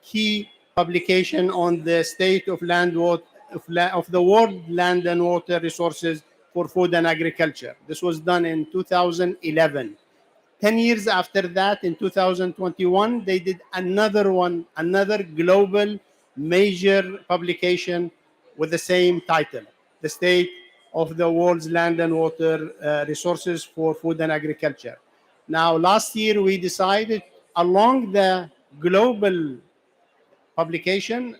key publication on the state of land water of the world land and water resources for food and agriculture. This was done in 2011. 10 years after that, in 2021, they did another one, another global major publication with the same title, The State of the World's Land and Water Resources for Food and Agriculture. Now, last year, we decided along the global publication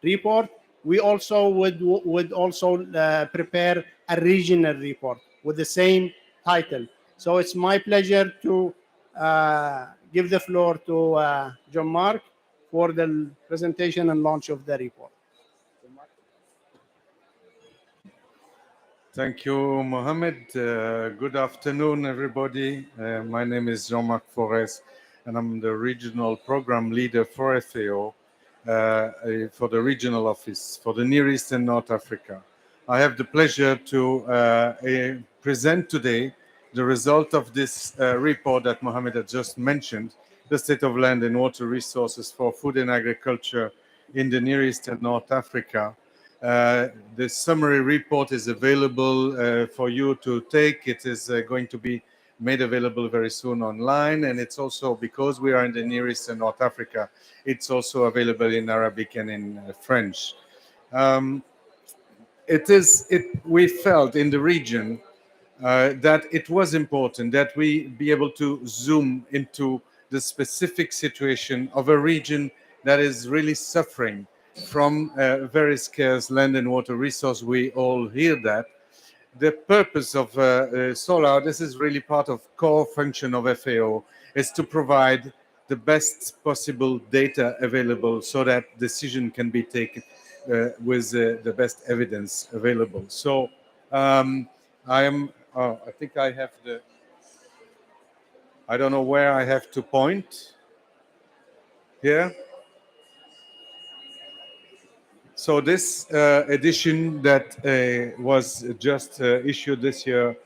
report, we also would also prepare a regional report with the same title. So it's my pleasure to give the floor to John Mark for the presentation and launch of the report. Thank you, Mohammed. Good afternoon, everybody. My name is Jean-Marc Forest, and I'm the regional program leader for FAO for the regional office for the Near East and North Africa. I have the pleasure to present today the result of this report that Mohammed had just mentioned, the state of land and water resources for food and agriculture in the Near East and North Africa. The summary report is available for you to take. It is going to be made available very soon online, and it's also, because we are in the Near East and North Africa, it's also available in Arabic and in French. We felt in the region that it was important that we be able to zoom into the specific situation of a region that is really suffering from very scarce land and water resource. We all hear that. The purpose of SOLAR, this is really part of core function of FAO, is to provide the best possible data available so that decision can be taken with the best evidence available. So I think I have I don't know where I have to point here. So this edition that was just issued this year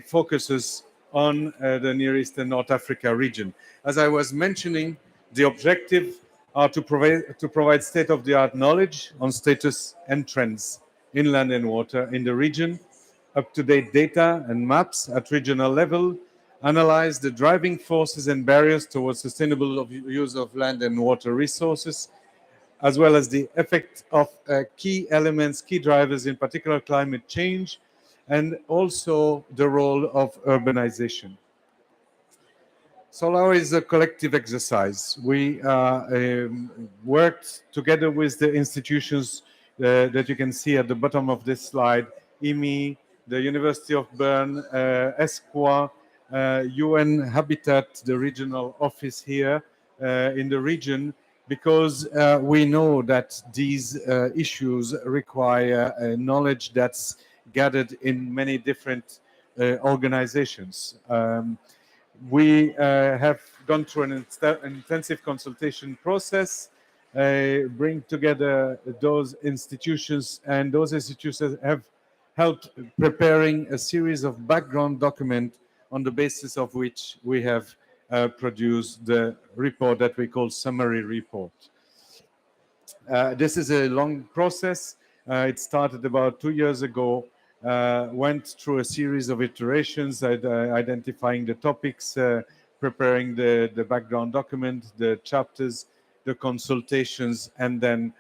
focuses on the Near East and North Africa region. As I was mentioning, the objective are to provide state-of-the-art knowledge on status and trends in land and water in the region, up-to-date data and maps at regional level, analyze the driving forces and barriers towards sustainable use of land and water resources, as well as the effect of key elements, key drivers, in particular climate change, and also the role of urbanization. SOLAR is a collective exercise. We worked together with the institutions that you can see at the bottom of this slide, IMI, the University of Bern, ESCWA, UN Habitat, the regional office here in the region, because we know that these issues require knowledge that's gathered in many different organizations. We have gone through an intensive consultation process, bring together those institutions, and those institutions have helped preparing a series of background documents on the basis of which we have produced the report that we call summary report. This is a long process. It started about 2 years ago, went through a series of iterations, identifying the topics, preparing the background document, the chapters, the consultations, and then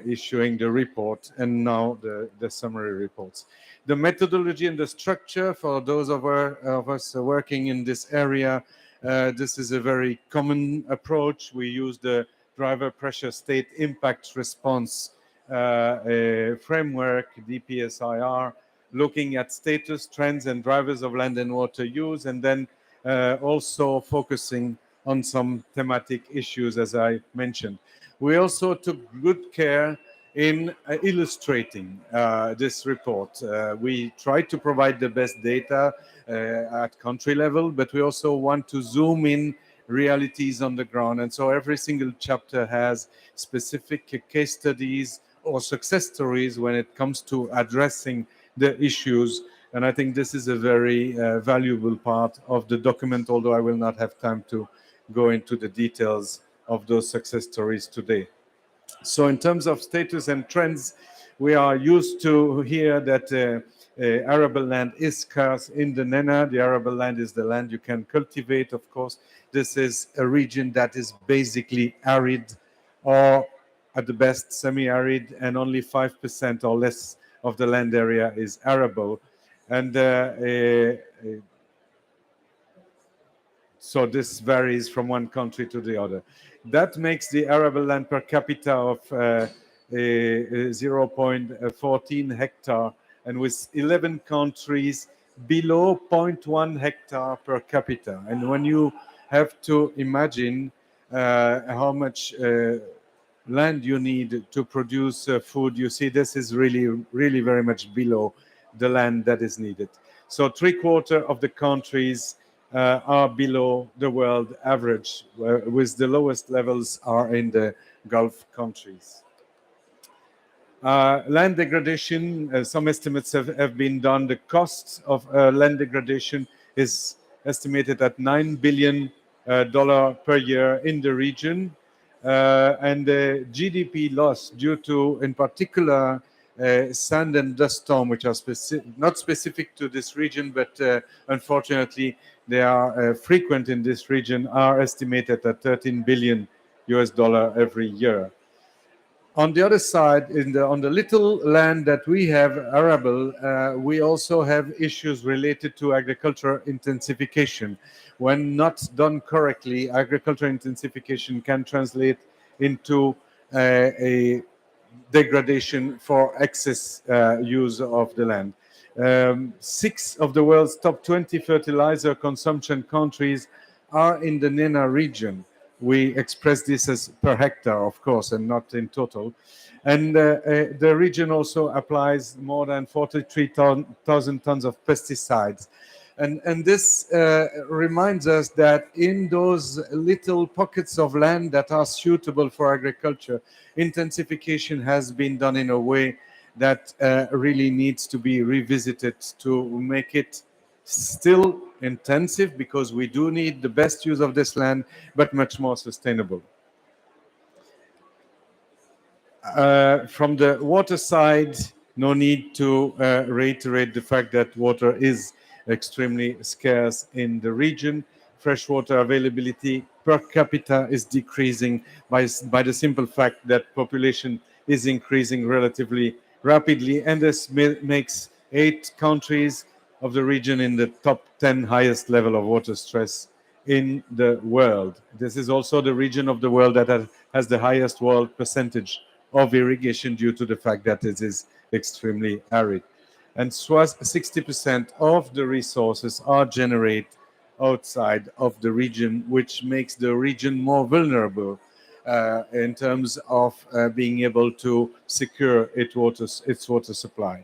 issuing the report, and now the summary reports. The methodology and the structure for those of us working in this area, this is a very common approach. We use the driver pressure state impact response framework, DPSIR, looking at status, trends, and drivers of land and water use, and then also focusing on some thematic issues, as I mentioned. We also took good care in illustrating this report. We tried to provide the best data at country level, but we also want to zoom in realities on the ground. And so every single chapter has specific case studies or success stories when it comes to addressing the issues. And I think this is a very valuable part of the document, although I will not have time to go into the details of those success stories today. So in terms of status and trends, we are used to hear that arable land is scarce in the NENA. The arable land is the land you can cultivate, of course. This is a region that is basically arid or at the best semi-arid, and only 5% or less of the land area is arable. And so this varies from one country to the other. That makes the arable land per capita of 0.14 hectare, and with 11 countries below 0.1 hectare per capita. And when you have to imagine how much land you need to produce food, you see this is really very much below the land that is needed. So 3/4 of the countries are below the world average, with the lowest levels are in the Gulf countries. Land degradation, some estimates have been done. The cost of land degradation is estimated at $9 billion per year in the region. And the GDP loss due to, in particular, sand and dust storm, which are not specific to this region, but unfortunately they are frequent in this region, are estimated at $13 billion every year. On the other side, on the little land that we have arable, we also have issues related to agriculture intensification. When not done correctly, agriculture intensification can translate into a degradation for excess use of the land. 6 of the world's top 20 fertilizer consumption countries are in the NENA region. We express this as per hectare, of course, and not in total. And the region also applies more than 43,000 tons of pesticides. And this reminds us that in those little pockets of land that are suitable for agriculture, intensification has been done in a way that really needs to be revisited to make it still intensive, because we do need the best use of this land, but much more sustainable. From the water side, no need to reiterate the fact that water is extremely scarce in the region. Freshwater availability per capita is decreasing by the simple fact that population is increasing relatively rapidly, and this makes 8 countries of the region in the top 10 highest level of water stress in the world. This is also the region of the world that has the highest world percentage of irrigation due to the fact that it is extremely arid. And 60% of the resources are generated outside of the region, which makes the region more vulnerable in terms of being able to secure its water supply.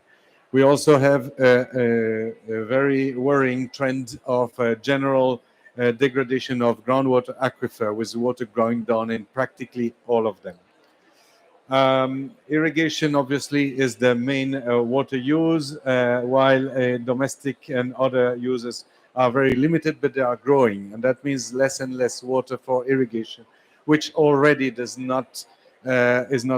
We also have a very worrying trend of general degradation of groundwater aquifer, with water going down in practically all of them. Irrigation obviously is the main water use, while domestic and other uses are very limited, but they are growing, and that means less and less water for irrigation, which already is not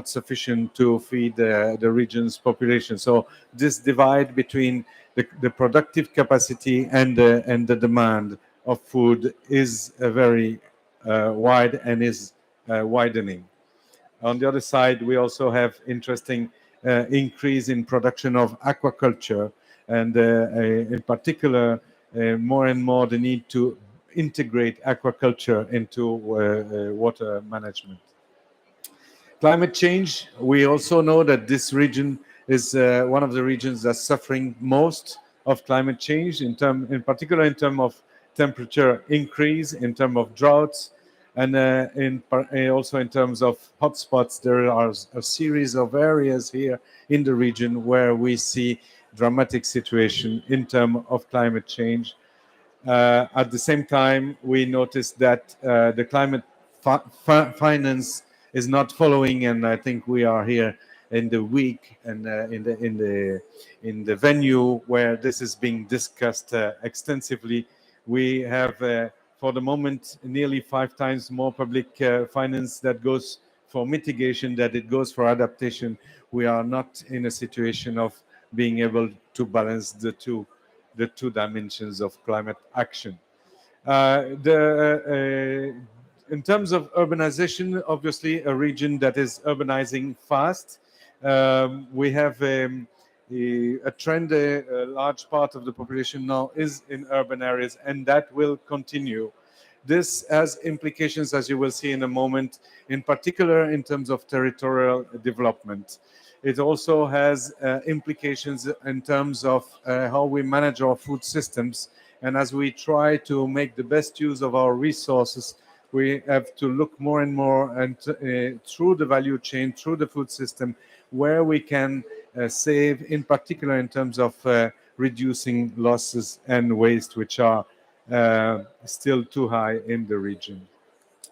sufficient to feed the region's population. So this divide between the productive capacity and the demand of food is very wide and is widening. On the other side, we also have interesting increase in production of aquaculture, and in particular, more and more the need to integrate aquaculture into water management. Climate change, we also know that this region is one of the regions that's suffering most of climate change, in particular in terms of temperature increase, in terms of droughts, and also in terms of hotspots. There are a series of areas here in the region where we see dramatic situation in terms of climate change. At the same time, we noticed that the climate finance is not following, and I think we are here in the week and in the venue where this is being discussed extensively. We have, for the moment, nearly 5 times more public finance that goes for mitigation than it goes for adaptation. We are not in a situation of being able to balance the two dimensions of climate action. In terms of urbanization, obviously a region that is urbanizing fast. We have a trend, a large part of the population now is in urban areas, and that will continue. This has implications, as you will see in a moment, in particular in terms of territorial development. It also has implications in terms of how we manage our food systems. And as we try to make the best use of our resources, we have to look more and more and through the value chain, through the food system, where we can save, in particular in terms of reducing losses and waste, which are still too high in the region.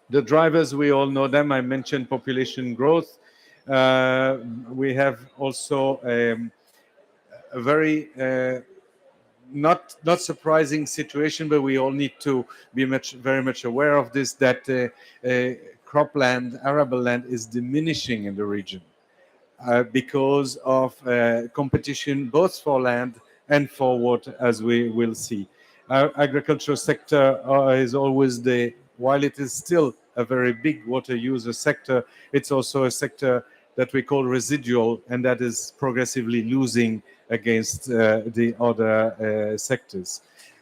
The drivers, we all know them. I mentioned population growth. We have also a very not surprising situation, but we all need to be very much aware of this, that cropland, arable land is diminishing in the region because of competition both for land and for water, as we will see. Our agricultural sector is always while it is still a very big water user sector, it's also a sector that we call residual, and that is progressively losing against the other sectors.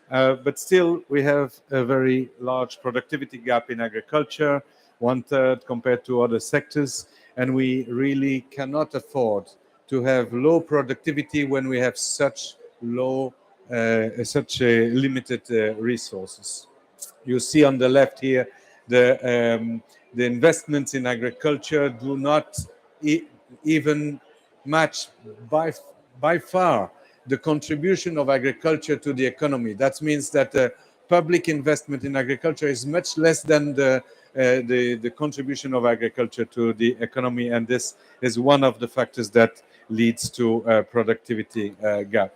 But still, we have a very large productivity gap in agriculture, 1/3 compared to other sectors, and we really cannot afford to have low productivity when we have such limited resources. You see on the left here, the investments in agriculture do not even match by far the contribution of agriculture to the economy. That means that public investment in agriculture is much less than the contribution of agriculture to the economy, and this is one of the factors that leads to a productivity gap.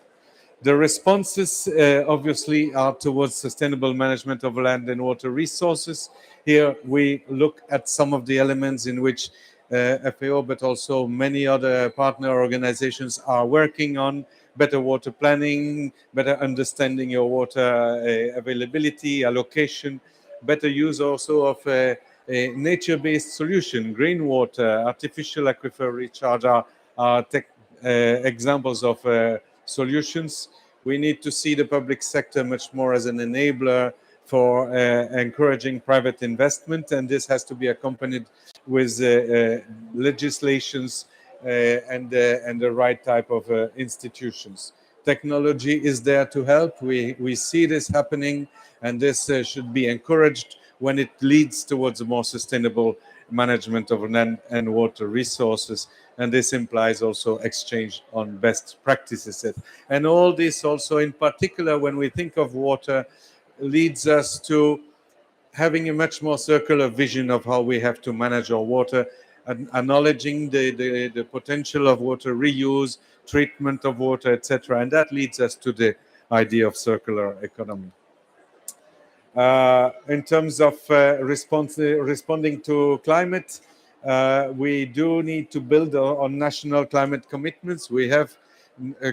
The responses obviously are towards sustainable management of land and water resources. Here we look at some of the elements in which FAO, but also many other partner organizations are working on: better water planning, better understanding your water availability, allocation, better use also of a nature-based solution. Green water, artificial aquifer recharge are examples of solutions. We need to see the public sector much more as an enabler for encouraging private investment, and this has to be accompanied with legislations and the right type of institutions. Technology is there to help. We see this happening, and this should be encouraged when it leads towards a more sustainable management of land and water resources. And this implies also exchange on best practices. And all this also, in particular, when we think of water, leads us to having a much more circular vision of how we have to manage our water, and acknowledging the potential of water reuse, treatment of water, etc. And that leads us to the idea of circular economy. In terms of responding to climate, we do need to build on national climate commitments. We have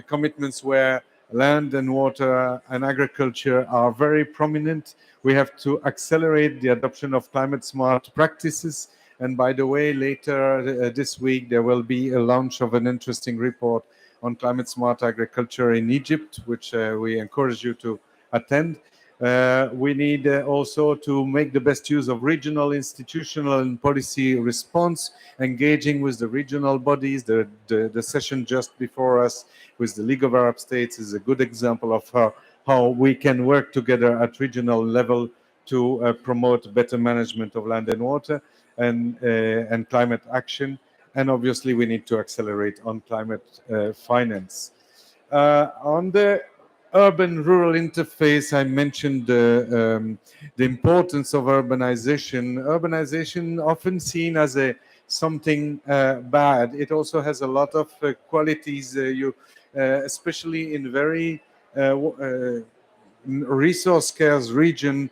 commitments where land and water and agriculture are very prominent. We have to accelerate the adoption of climate smart practices. And by the way, later this week, there will be a launch of an interesting report on climate smart agriculture in Egypt, which we encourage you to attend. We need also to make the best use of regional, institutional, and policy response, engaging with the regional bodies. The session just before us with the League of Arab States is a good example of how we can work together at regional level to promote better management of land and water and climate action. And obviously, we need to accelerate on climate finance. On the urban-rural interface, I mentioned the importance of urbanization. Urbanization often seen as something bad. It also has a lot of qualities. Especially in very resource-scarce region,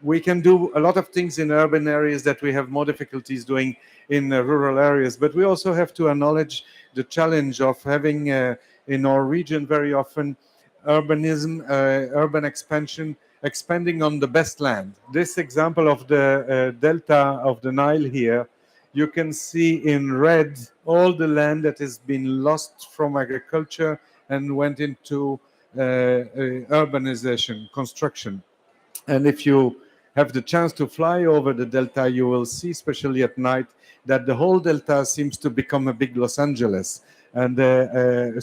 we can do a lot of things in urban areas that we have more difficulties doing in rural areas. But we also have to acknowledge the challenge of having in our region very often urbanism, urban expansion, expanding on the best land. This example of the delta of the Nile here, you can see in red all the land that has been lost from agriculture and went into urbanization, construction. And if you have the chance to fly over the delta, you will see, especially at night, that the whole delta seems to become a big Los Angeles. And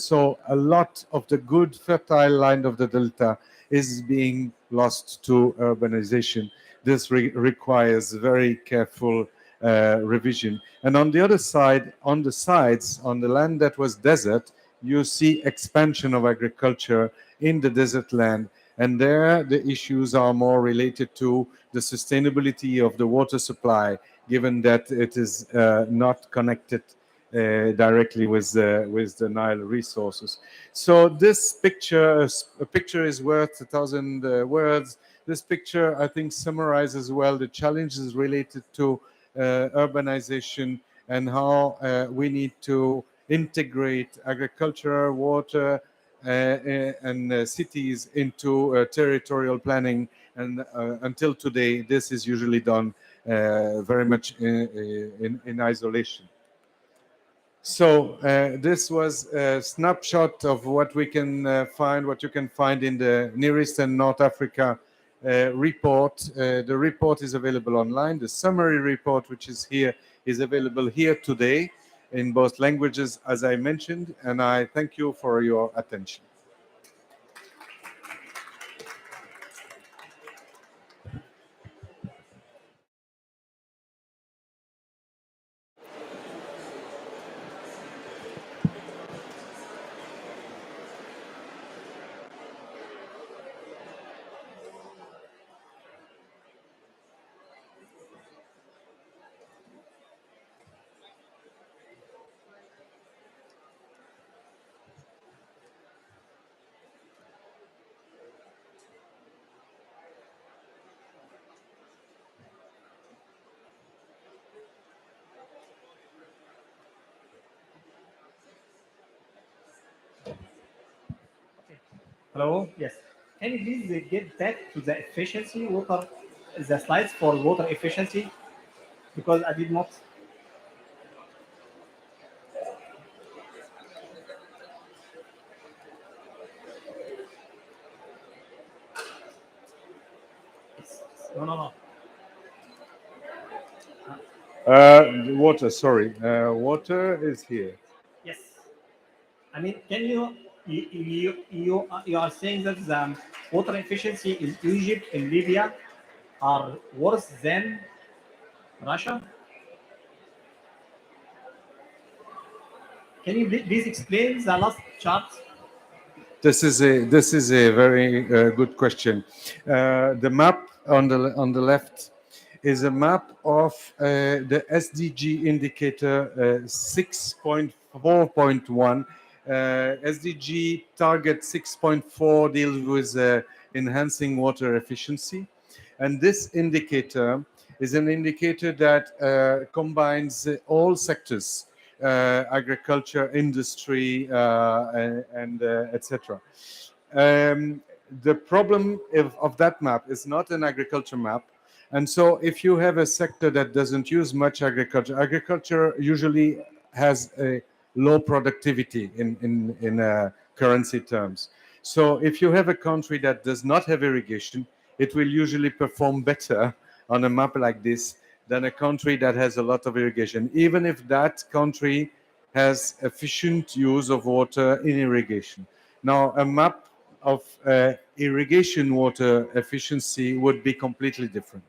so a lot of the good fertile land of the delta is being lost to urbanization. This requires very careful revision. And on the other side, on the sides, on the land that was desert, you see expansion of agriculture in the desert land. And there, the issues are more related to the sustainability of the water supply, given that it is not connected directly with the Nile resources. So this picture, a picture is worth 1,000 words. This picture, I think, summarizes well the challenges related to urbanization and how we need to integrate agriculture, water, and cities into territorial planning. And until today, this is usually done very much in isolation. So this was a snapshot of what we can find, what you can find in the Near East and North Africa report. The report is available online. The summary report, which is here, is available here today in both languages, as I mentioned, and I thank you for your attention. Hello, yes. Can you please get back to the efficiency water, the slides for water efficiency? Because I did not. No, no, no. Water, sorry. Water is here. Yes. I mean, can you are saying that the water efficiency in Egypt and Libya are worse than Russia? Can you please explain the last chart? This is a very good question. The map on the left is a map of the SDG indicator 6.4.1. SDG target 6.4 deals with enhancing water efficiency, and this indicator is an indicator that combines all sectors. Agriculture, industry, and etc. The problem of that map is not an agriculture map. And so if you have a sector that doesn't use much agriculture usually has a low productivity in currency terms. So if you have a country that does not have irrigation, it will usually perform better on a map like this than a country that has a lot of irrigation, even if that country has efficient use of water in irrigation. Now, a map of irrigation water efficiency would be completely different.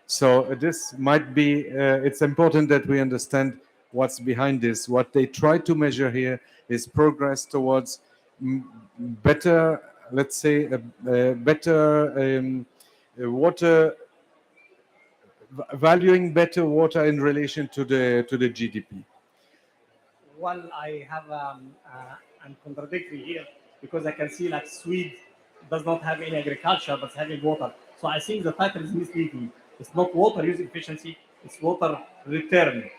So this might be, it's important that we understand what's behind this. What they try to measure here is progress towards better, let's say, better water, valuing better water in relation to the GDP. Well, I have an contradictory here because I can see like Sweden does not have any agriculture but having water. So I think the title is misleading. It's not water use efficiency, it's water return,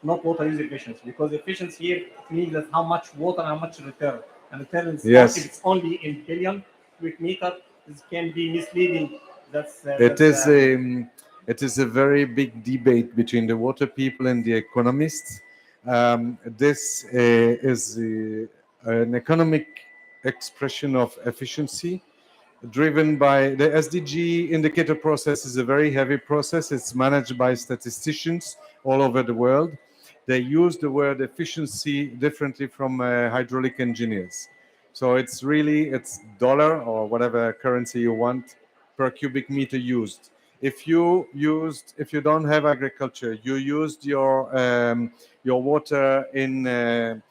not water use efficiency. Because efficiency here means that how much water, how much return. And return is Yes. if it's only in billion cubic meter, this can be misleading. It is a very big debate between the water people and the economists. This is an economic expression of efficiency driven by the SDG indicator process. Is a very heavy process. It's managed by statisticians all over the world. They use the word efficiency differently from hydraulic engineers. So it's dollar or whatever currency you want per cubic meter used. If you don't have agriculture, you used your water in a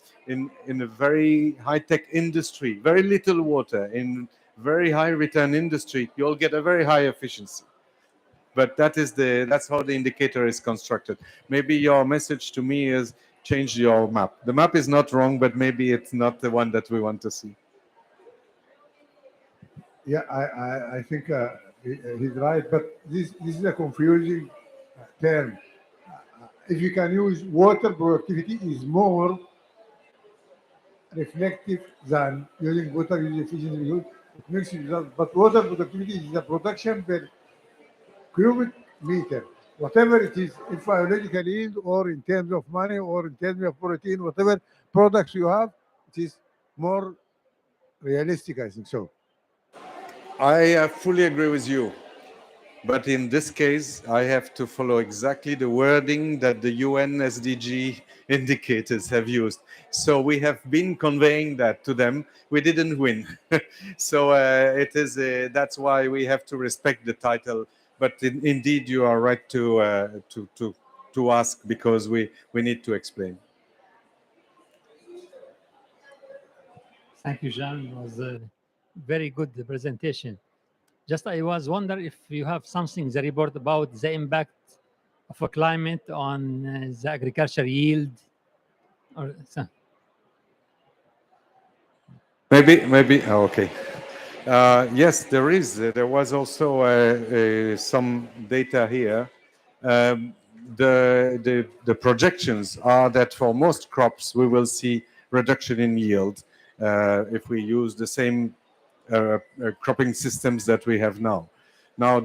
very high-tech industry, very little water in very high return industry, you'll get a very high efficiency. But that's how the indicator is constructed. Maybe your message to me is change your map. The map is not wrong, but maybe it's not the one that we want to see. Yeah, I think he's right, but this is a confusing term. If you can use water productivity is more reflective than using water use efficiency. It makes it result, but water productivity is the production per cubic meter, whatever it is, if biological yield or in terms of money or in terms of protein, whatever products you have, it is more realistic, I think so. I fully agree with you. But in this case, I have to follow exactly the wording that the UN SDG indicators have used. So we have been conveying that to them. We didn't win. So that's why we have to respect the title. But indeed, you are right to ask because we need to explain. Thank you, Jean. It was a very good presentation. Just I was wondering if you have something, the report about the impact of a climate on the agriculture yield or so. Maybe. Oh, okay. Yes, there is. There was also some data here. The projections are that for most crops we will see reduction in yield if we use the same cropping systems that we have now. Now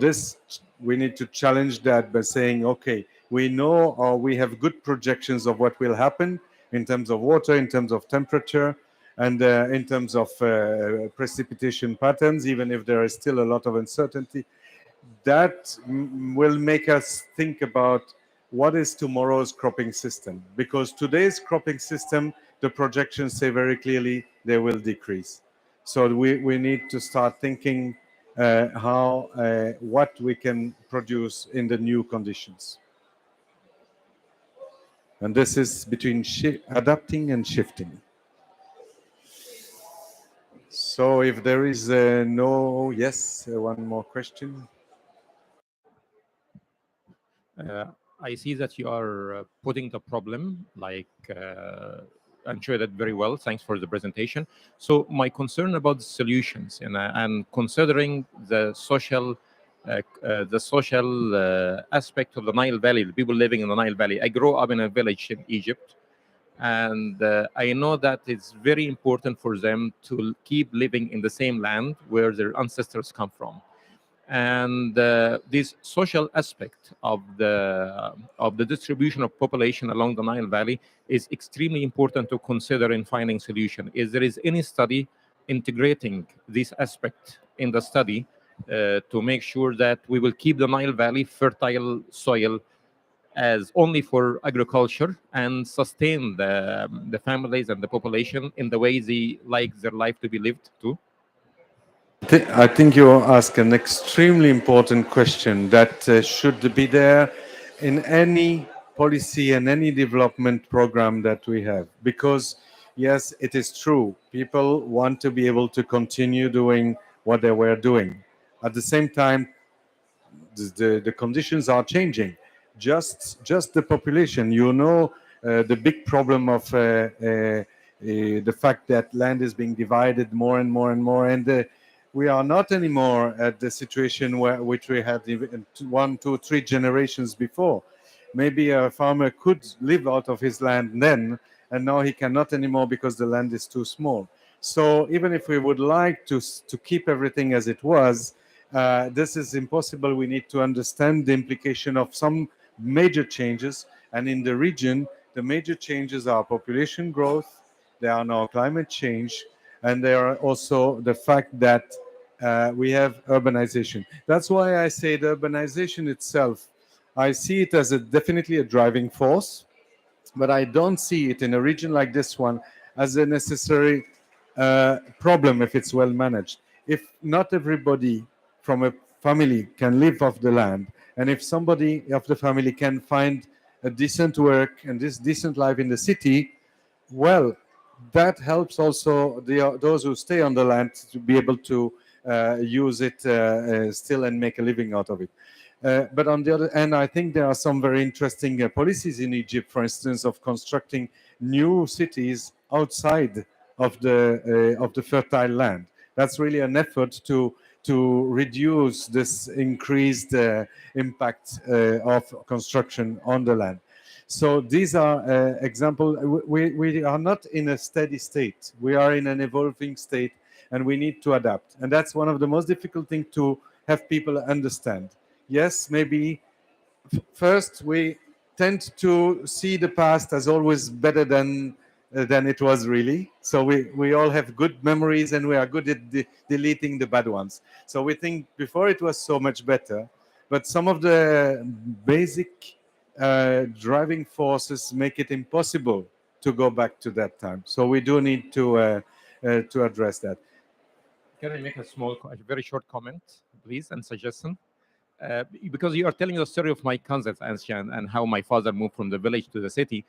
we need to challenge that by saying, okay, we know or we have good projections of what will happen in terms of water, in terms of temperature, and in terms of precipitation patterns, even if there is still a lot of uncertainty. That will make us think about what is tomorrow's cropping system, because today's cropping system, the projections say very clearly they will decrease. So we need to start thinking what we can produce in the new conditions. And this is between adapting and shifting. So if there is one more question. I see that you are putting the problem and showed it very well. Thanks for the presentation. So my concern about the solutions and considering the social aspect of the Nile Valley, the people living in the Nile Valley. I grew up in a village in Egypt, and I know that it's very important for them to keep living in the same land where their ancestors come from. And this social aspect of the distribution of population along the Nile Valley is extremely important to consider in finding solution. Is there any study integrating this aspect in the study to make sure that we will keep the Nile Valley fertile soil as only for agriculture and sustain the families and the population in the way they like their life to be lived too? I think you ask an extremely important question that should be there in any policy and any development program that we have. Because, yes, it is true, people want to be able to continue doing what they were doing. At the same time, the conditions are changing. Just the population, the big problem of the fact that land is being divided more and more and more, and we are not anymore at the situation which we had even 1, 2, 3 generations before. Maybe a farmer could live out of his land then, and now he cannot anymore because the land is too small. So even if we would like to keep everything as it was, this is impossible. We need to understand the implication of some major changes. And in the region, the major changes are population growth, there are now climate change, and there are also the fact that we have urbanization. That's why I say the urbanization itself, I see it as definitely a driving force, but I don't see it in a region like this one as a necessary problem if it's well managed. If not everybody from a family can live off the land, and if somebody of the family can find a decent work and this decent life in the city, well, that helps also those who stay on the land to be able to use it still and make a living out of it. But on the other hand, I think there are some very interesting policies in Egypt, for instance, of constructing new cities outside of the fertile land. That's really an effort to reduce this increased impact of construction on the land. So these are examples. We are not in a steady state. We are in an evolving state, and we need to adapt. And that's one of the most difficult things to have people understand. Yes, maybe first we tend to see the past as always better than it was really. So we all have good memories, and we are good at deleting the bad ones. So we think before it was so much better, but some of the basic driving forces make it impossible to go back to that time. So we do need to address that. Can I make a very short comment, please, and suggestion? Because you are telling the story of my cousins and how my father moved from the village to the city.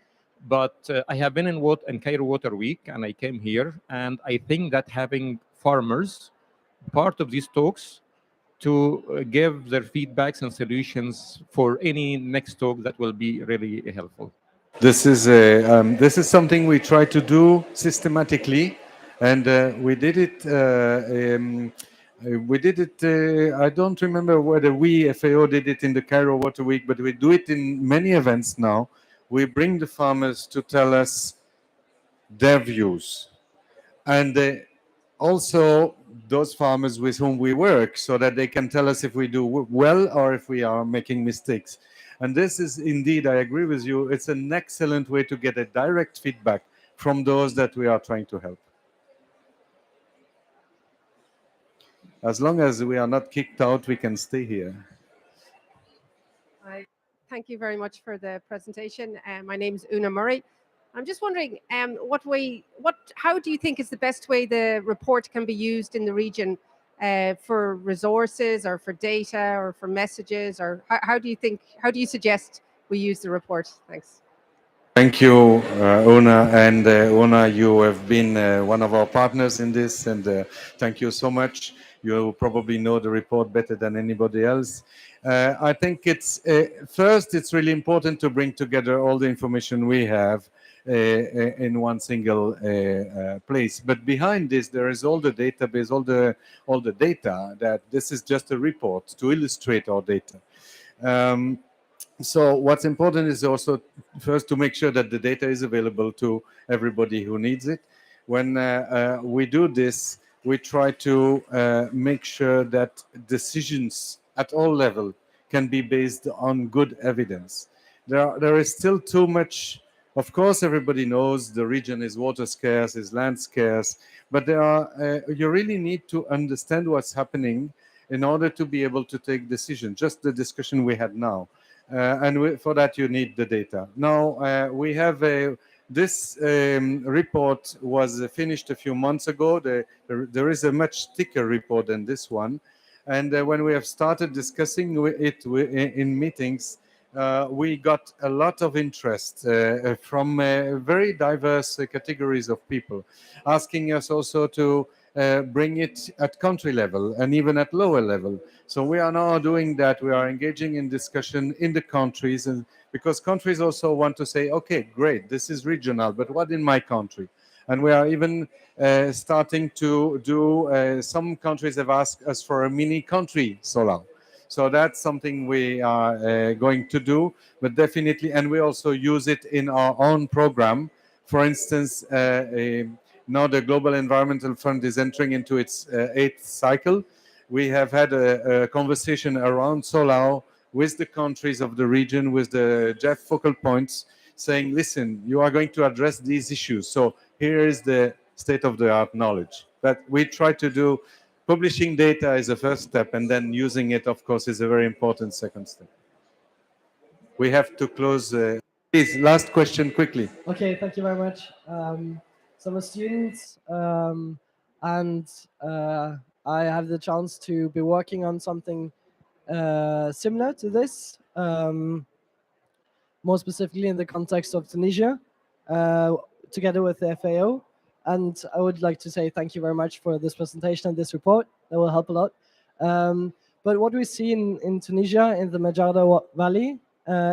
But I have been in Cairo Water Week, and I came here, and I think that having farmers part of these talks to give their feedbacks and solutions for any next talk, that will be really helpful. This is something we try to do systematically, and we did it. I don't remember whether we FAO did it in the Cairo Water Week, but we do it in many events now. We bring the farmers to tell us their views, and also those farmers with whom we work, so that they can tell us if we do well or if we are making mistakes. And this is indeed, I agree with you, it's an excellent way to get a direct feedback from those that we are trying to help. As long as we are not kicked out, we can stay here. Hi. Thank you very much for the presentation. My name is Una Murray. I'm just wondering, how do you think is the best way the report can be used in the region for resources or for data or for messages, or how do you suggest we use the report? Thanks. Thank you, Una. And Una, you have been one of our partners in this, and thank you so much. You probably know the report better than anybody else. I think first, it's really important to bring together all the information we have in one single place. But behind this, there is all the database, all the data. That this is just a report to illustrate our data. So what's important is also first to make sure that the data is available to everybody who needs it. When we do this, we try to make sure that decisions at all levels can be based on good evidence. There is still too much Of course, everybody knows the region is water scarce, is land scarce, but you really need to understand what's happening in order to be able to take decisions. Just the discussion we had now. For that, you need the data. Now, this report was finished a few months ago. There is a much thicker report than this one. And when we have started discussing it in meetings, we got a lot of interest from very diverse categories of people, asking us also to bring it at country level and even at lower level. So we are now doing that. We are engaging in discussion in the countries, and because countries also want to say, okay, great, this is regional, but what in my country? And we are even starting to do, some countries have asked us for a mini country solar. So that's something we are going to do, but definitely, and we also use it in our own program. For instance, now the Global Environmental Fund is entering into its 8th cycle. We have had a conversation around solar with the countries of the region, with the Jeff focal points, saying, listen, you are going to address these issues. So here is the state-of-the-art knowledge. But we try to do. Publishing data is a first step, and then using it, of course, is a very important second step. We have to close. Please, last question quickly. Okay, thank you very much. So I'm a student, and I have the chance to be working on something similar to this, more specifically in the context of Tunisia, together with the FAO. And I would like to say thank you very much for this presentation and this report. That will help a lot. But what we see in Tunisia, in the Majarda Valley,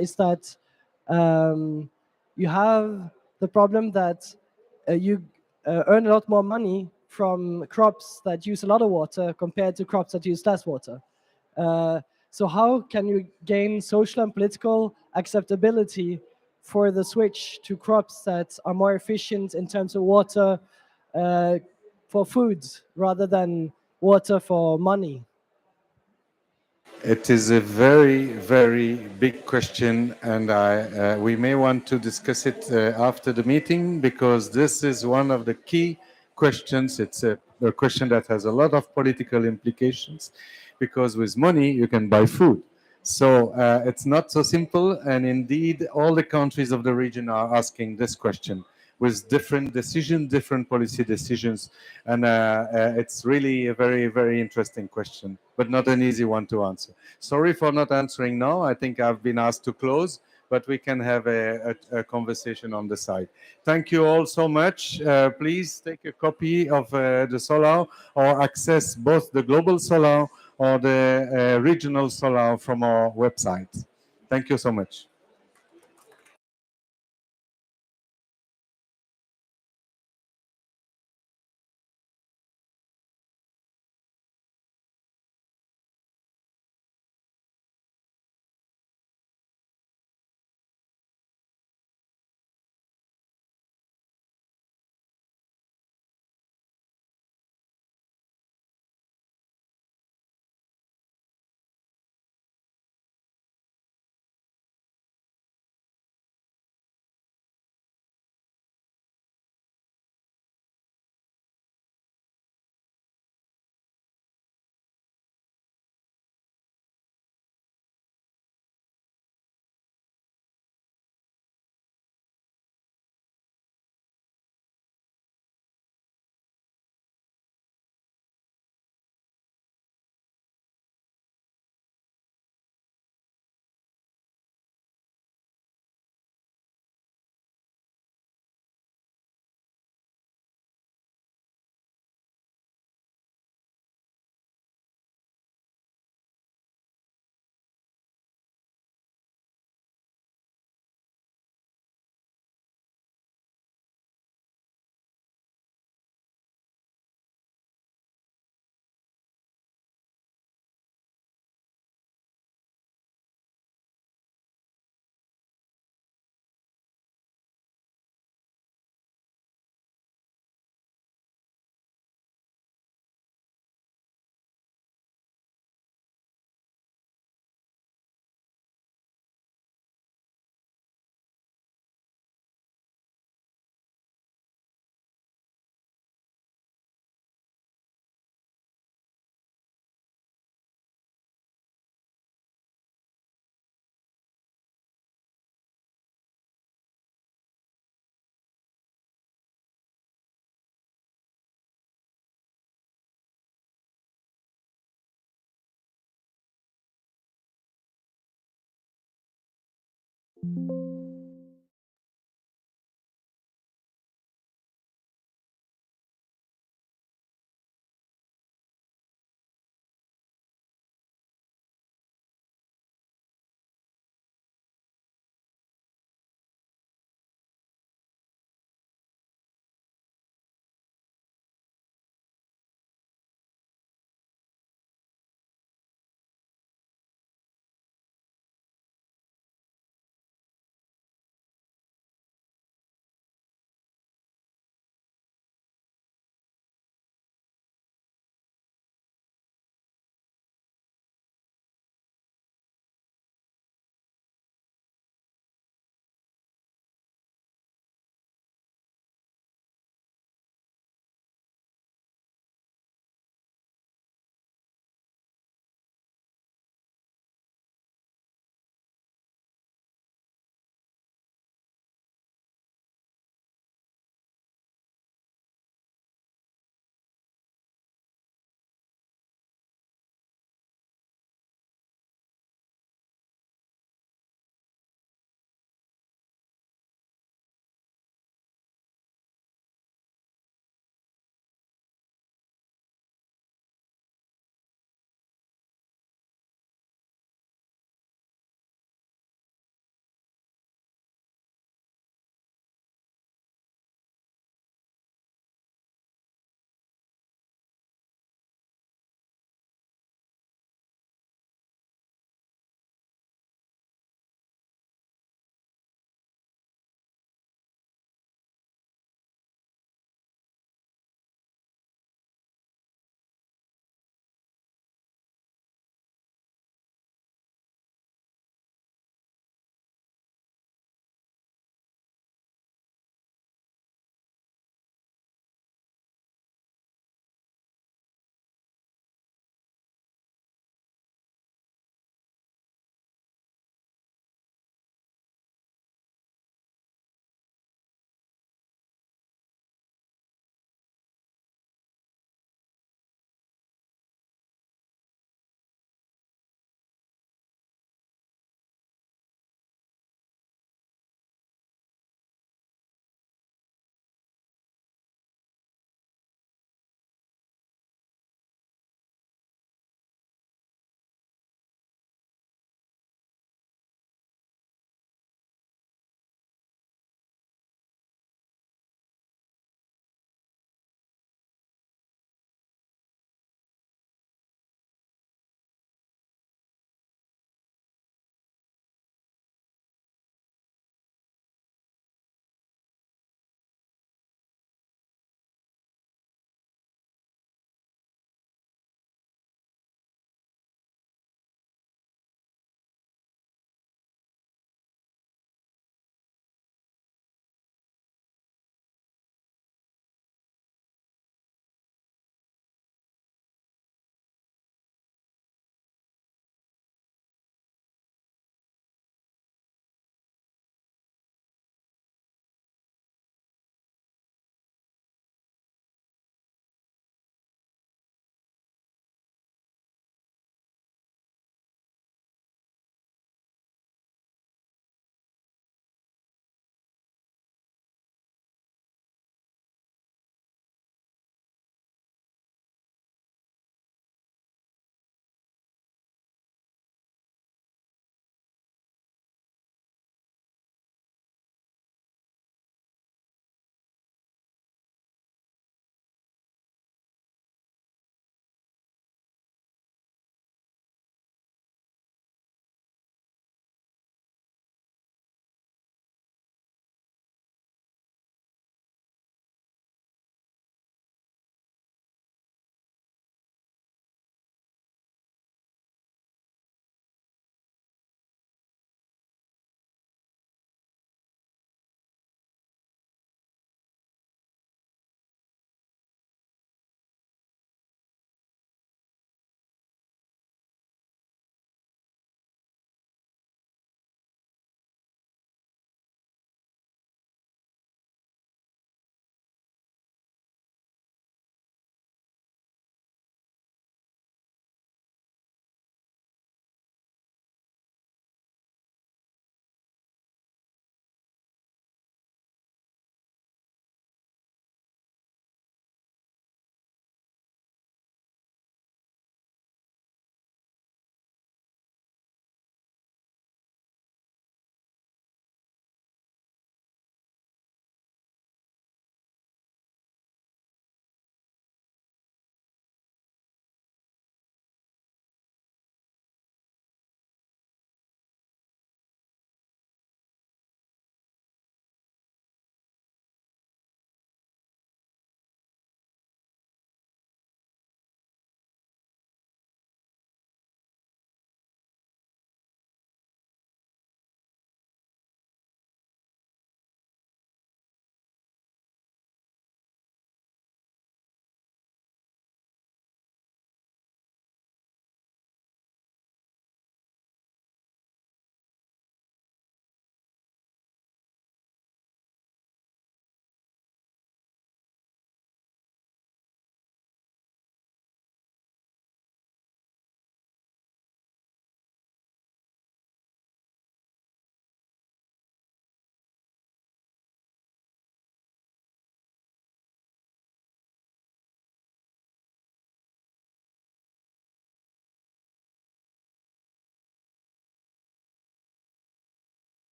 is that you have the problem that you earn a lot more money from crops that use a lot of water compared to crops that use less water. So how can you gain social and political acceptability for the switch to crops that are more efficient in terms of water for food rather than water for money? It is a very, very big question, and we may want to discuss it after the meeting, because this is one of the key questions. It's a question that has a lot of political implications, because with money you can buy food. So it's not so simple, and indeed all the countries of the region are asking this question with different decisions, different policy decisions, and it's really a very, very interesting question, but not an easy one to answer. Sorry for not answering now. I think I've been asked to close, but we can have a conversation on the side. Thank you all so much. Please take a copy of the Solar, or access both the Global Solar or the Regional Solar from our website. Thank you so much.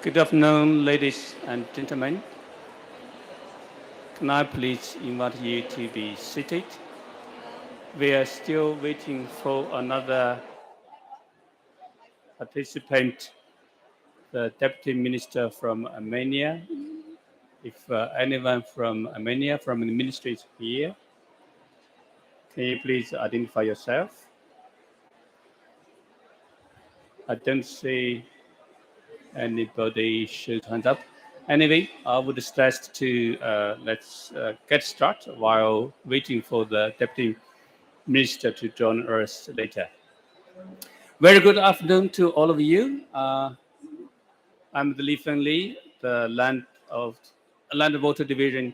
Good afternoon, ladies and gentlemen. Can I please invite you to be seated? We are still waiting for another participant, the Deputy Minister from Armenia. If anyone from Armenia, from the ministry is here, can you please identify yourself? I don't see anybody should hand up. Anyway, I would stress to let's get started while waiting for the Deputy Minister to join us later. Very good afternoon to all of you. I'm the Li Feng Li, the Land and Water Division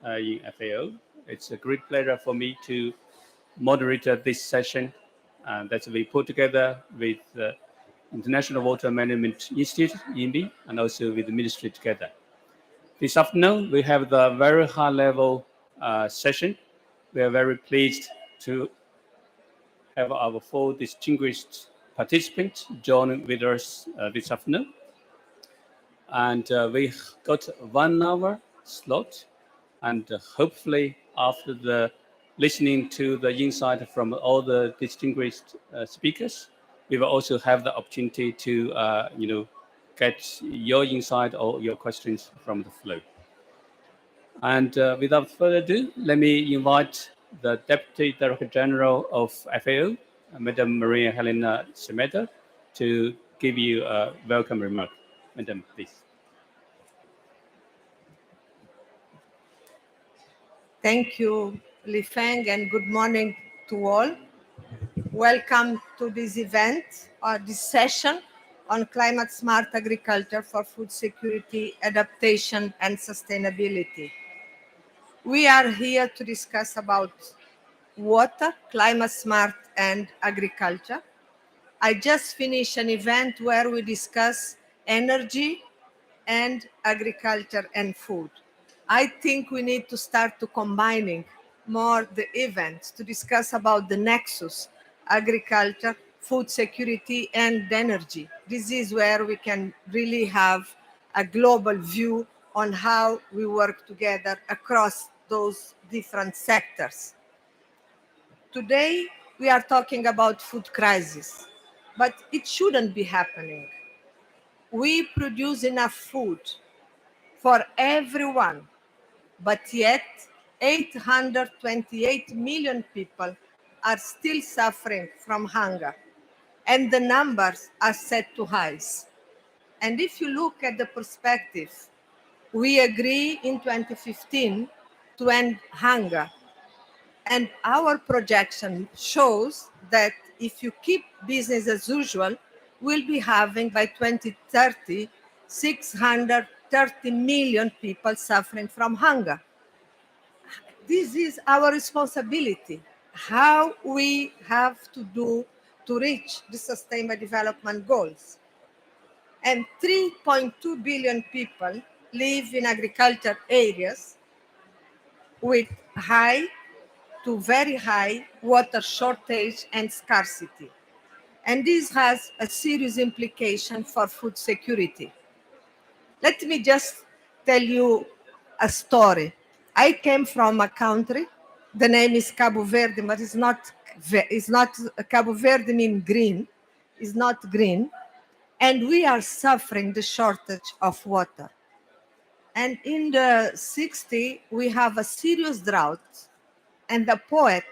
in FAO. It's a great pleasure for me to moderate this session that we put together with the International Water Management Institute, INBI, and also with the ministry together. This afternoon, we have the very high-level session. We are very pleased to have our four distinguished participants join with us this afternoon. And we got 1 hour slot, and hopefully after the listening to the insight from all the distinguished speakers, we will also have the opportunity to get your insight or your questions from the floor. And without further ado, let me invite the Deputy Director General of FAO, Madam Maria Helena Semeta, to give you a welcome remark. Madam, please. Thank you, Li Feng, and good morning to all. Welcome to this event, or this session on climate smart agriculture for food security, adaptation, and sustainability. We are here to discuss about water, climate smart, and agriculture. I just finished an event where we discuss energy and agriculture and food. I think we need to start to combining more the events to discuss about the nexus, agriculture, food security, and energy. This is where we can really have a global view on how we work together across those different sectors. Today, we are talking about food crisis, but it shouldn't be happening. We produce enough food for everyone, but yet 828 million people are still suffering from hunger, and the numbers are set to rise. And if you look at the perspective, we agree in 2015 to end hunger. And our projection shows that if you keep business as usual, we'll be having by 2030, 630 million people suffering from hunger. This is our responsibility, how we have to do to reach the Sustainable Development Goals. And 3.2 billion people live in agriculture areas with high to very high water shortage and scarcity. And this has a serious implication for food security. Let me just tell you a story. I came from a country, the name is Cabo Verde, but it's not Cabo Verde means green, it's not green. And we are suffering the shortage of water. And in the 60s, we have a serious drought. And the poet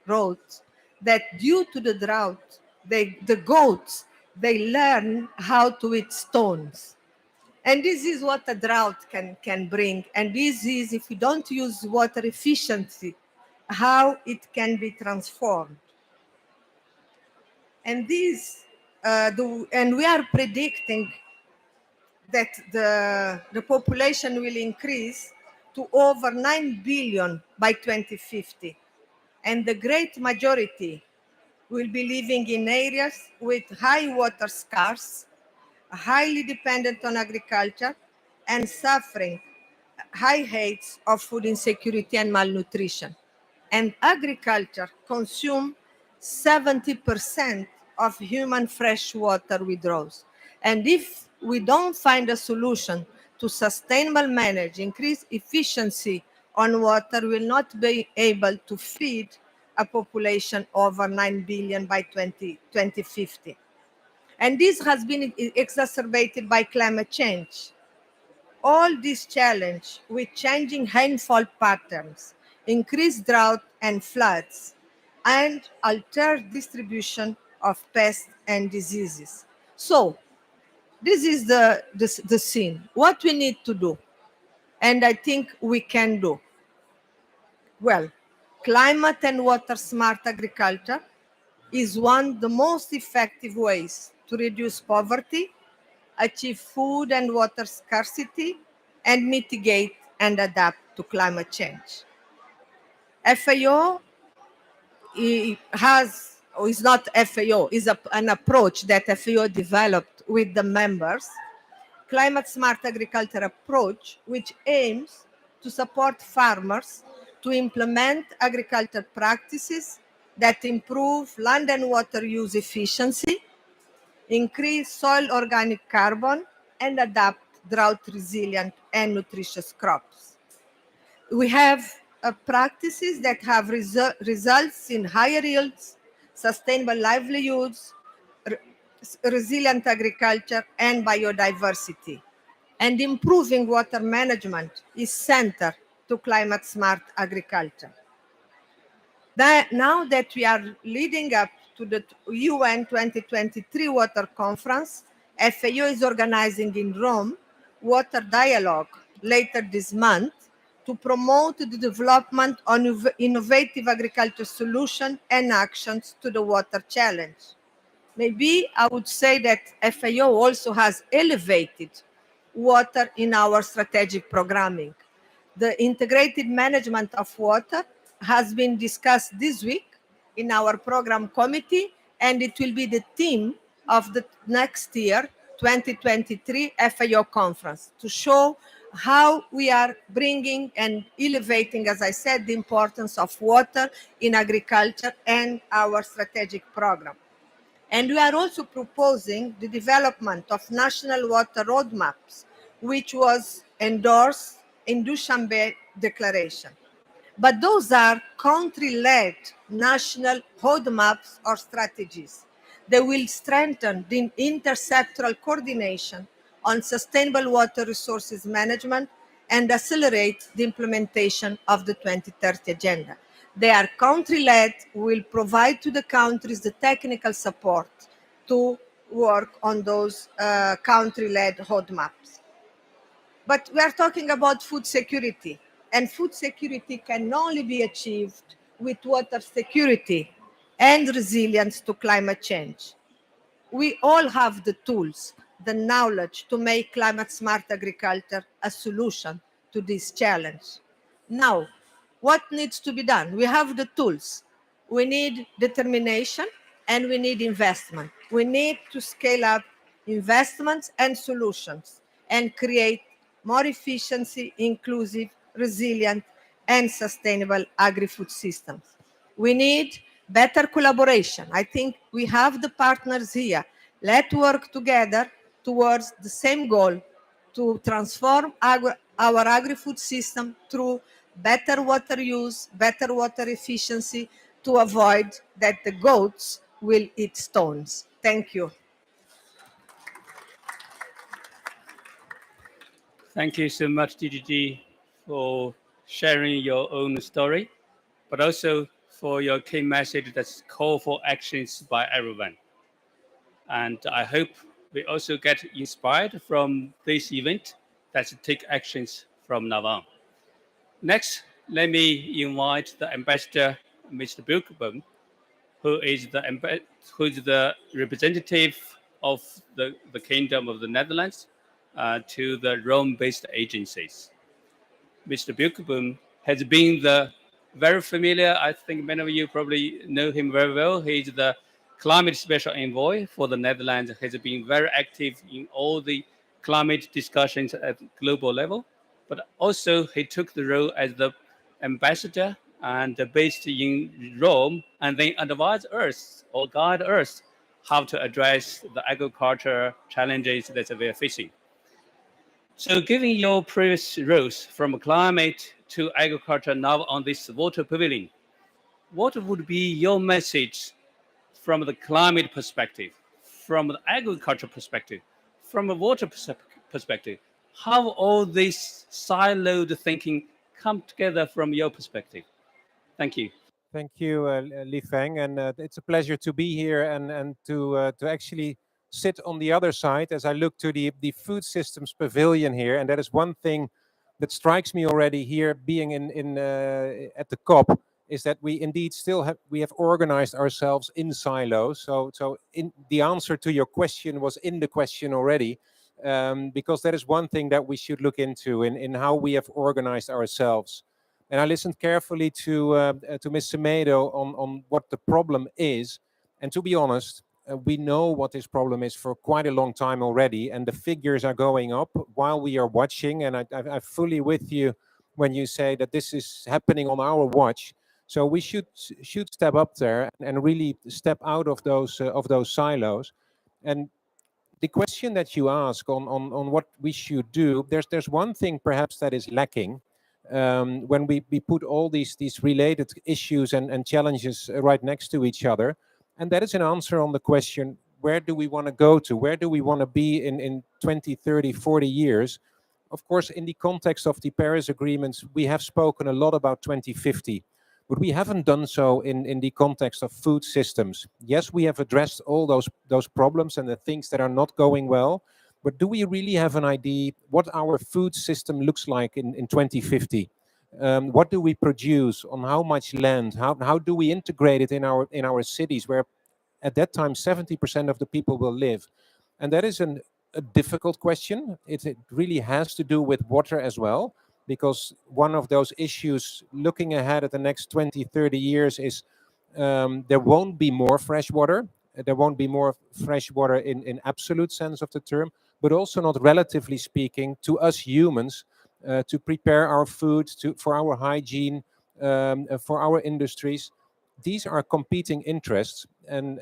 wrote that due to the drought, the goats, they learn how to eat stones. And this is what a drought can bring. And this is, if we don't use water efficiently, how it can be transformed. And and we are predicting that the population will increase to over 9 billion by 2050. And the great majority will be living in areas with high water scarce, highly dependent on agriculture, and suffering high rates of food insecurity and malnutrition. And agriculture consumes 70% of human fresh water withdrawals. And if we don't find a solution to sustainable manage, increase efficiency on water, will not be able to feed a population over 9 billion by 2050. And this has been exacerbated by climate change. All this challenge with changing rainfall patterns, increased drought and floods, and altered distribution of pests and diseases. So this is the scene. What we need to do, and I think we can do. Well, climate and water smart agriculture is one of the most effective ways to reduce poverty, achieve food and water scarcity, and mitigate and adapt to climate change. FAO has, or is not FAO, is an approach that FAO developed with the members, climate smart agriculture approach, which aims to support farmers to implement agriculture practices that improve land and water use efficiency, increase soil organic carbon, and adapt drought resilient and nutritious crops. We have practices that have results in higher yields, sustainable livelihoods, resilient agriculture, and biodiversity. And improving water management is central to climate smart agriculture. Now that we are leading up to the UN 2023 Water Conference, FAO is organizing in Rome Water Dialogue later this month to promote the development of innovative agriculture solutions and actions to the water challenge. Maybe I would say that FAO also has elevated water in our strategic programming. The integrated management of water has been discussed this week in our program committee, and it will be the theme of the next year, 2023 FAO conference, to show how we are bringing and elevating, as I said, the importance of water in agriculture and our strategic program. And we are also proposing the development of national water roadmaps, which was endorsed in Dushanbe Declaration. But those are country-led national roadmaps or strategies. They will strengthen the intersectoral coordination on sustainable water resources management and accelerate the implementation of the 2030 Agenda. They are country-led, will provide to the countries the technical support to work on those country-led roadmaps. But we are talking about food security, and food security can only be achieved with water security and resilience to climate change. We all have the tools, the knowledge to make climate smart agriculture a solution to this challenge. Now, what needs to be done? We have the tools. We need determination and we need investment. We need to scale up investments and solutions and create more efficiency, inclusive, resilient, and sustainable agri-food systems. We need better collaboration. I think we have the partners here. Let's work together towards the same goal, to transform our agri-food system through better water use, better water efficiency, to avoid that the goats will eat stones. Thank you. Thank you so much, DGG, for sharing your own story, but also for your key message that's call for actions by everyone. And I hope we also get inspired from this event that take actions from now on. Next, let me invite the ambassador, Mr. Bilkebom, who is the representative of the Kingdom of the Netherlands to the Rome-based agencies. Mr. Bilkebom has been very familiar. I think many of you probably know him very well. He's the climate special envoy for the Netherlands. Has been very active in all the climate discussions at global level, but also he took the role as the ambassador and based in Rome, and then advise us or guide us how to address the agriculture challenges that we are facing. So given your previous roles from climate to agriculture now on this water pavilion, what would be your message from the climate perspective, from the agriculture perspective, from a water perspective? How all this siloed thinking come together from your perspective? Thank you. Thank you, Li Feng, and it's a pleasure to be here and to actually sit on the other side as I look to the food systems pavilion here, and that is one thing that strikes me already here, being in at the COP, is that we indeed still have organized ourselves in silos. So in the answer to your question was in the question already, because that is one thing that we should look into in how we have organized ourselves. And I listened carefully to Ms. Semedo on what the problem is. And to be honest, we know what this problem is for quite a long time already, and the figures are going up while we are watching. And I'm fully with you when you say that this is happening on our watch. So we should step up there and really step out of those silos. And the question that you ask on what we should do, there's one thing perhaps that is lacking. When we put all these related issues and challenges right next to each other, and that is an answer on the question, where do we want to go to? Where do we want to be in 20, 30, 40 years? Of course, in the context of the Paris agreements, we have spoken a lot about 2050, but we haven't done so in the context of food systems. Yes, we have addressed all those problems and the things that are not going well, but do we really have an idea what our food system looks like in 2050? What do we produce on how much land? How do we integrate it in our cities where at that time 70% of the people will live? And that is a difficult question. It really has to do with water as well, because one of those issues looking ahead at the next 20, 30 years is there won't be more fresh water. There won't be more fresh water in absolute sense of the term, but also not relatively speaking to us humans to prepare our food, for our hygiene, for our industries. These are competing interests, and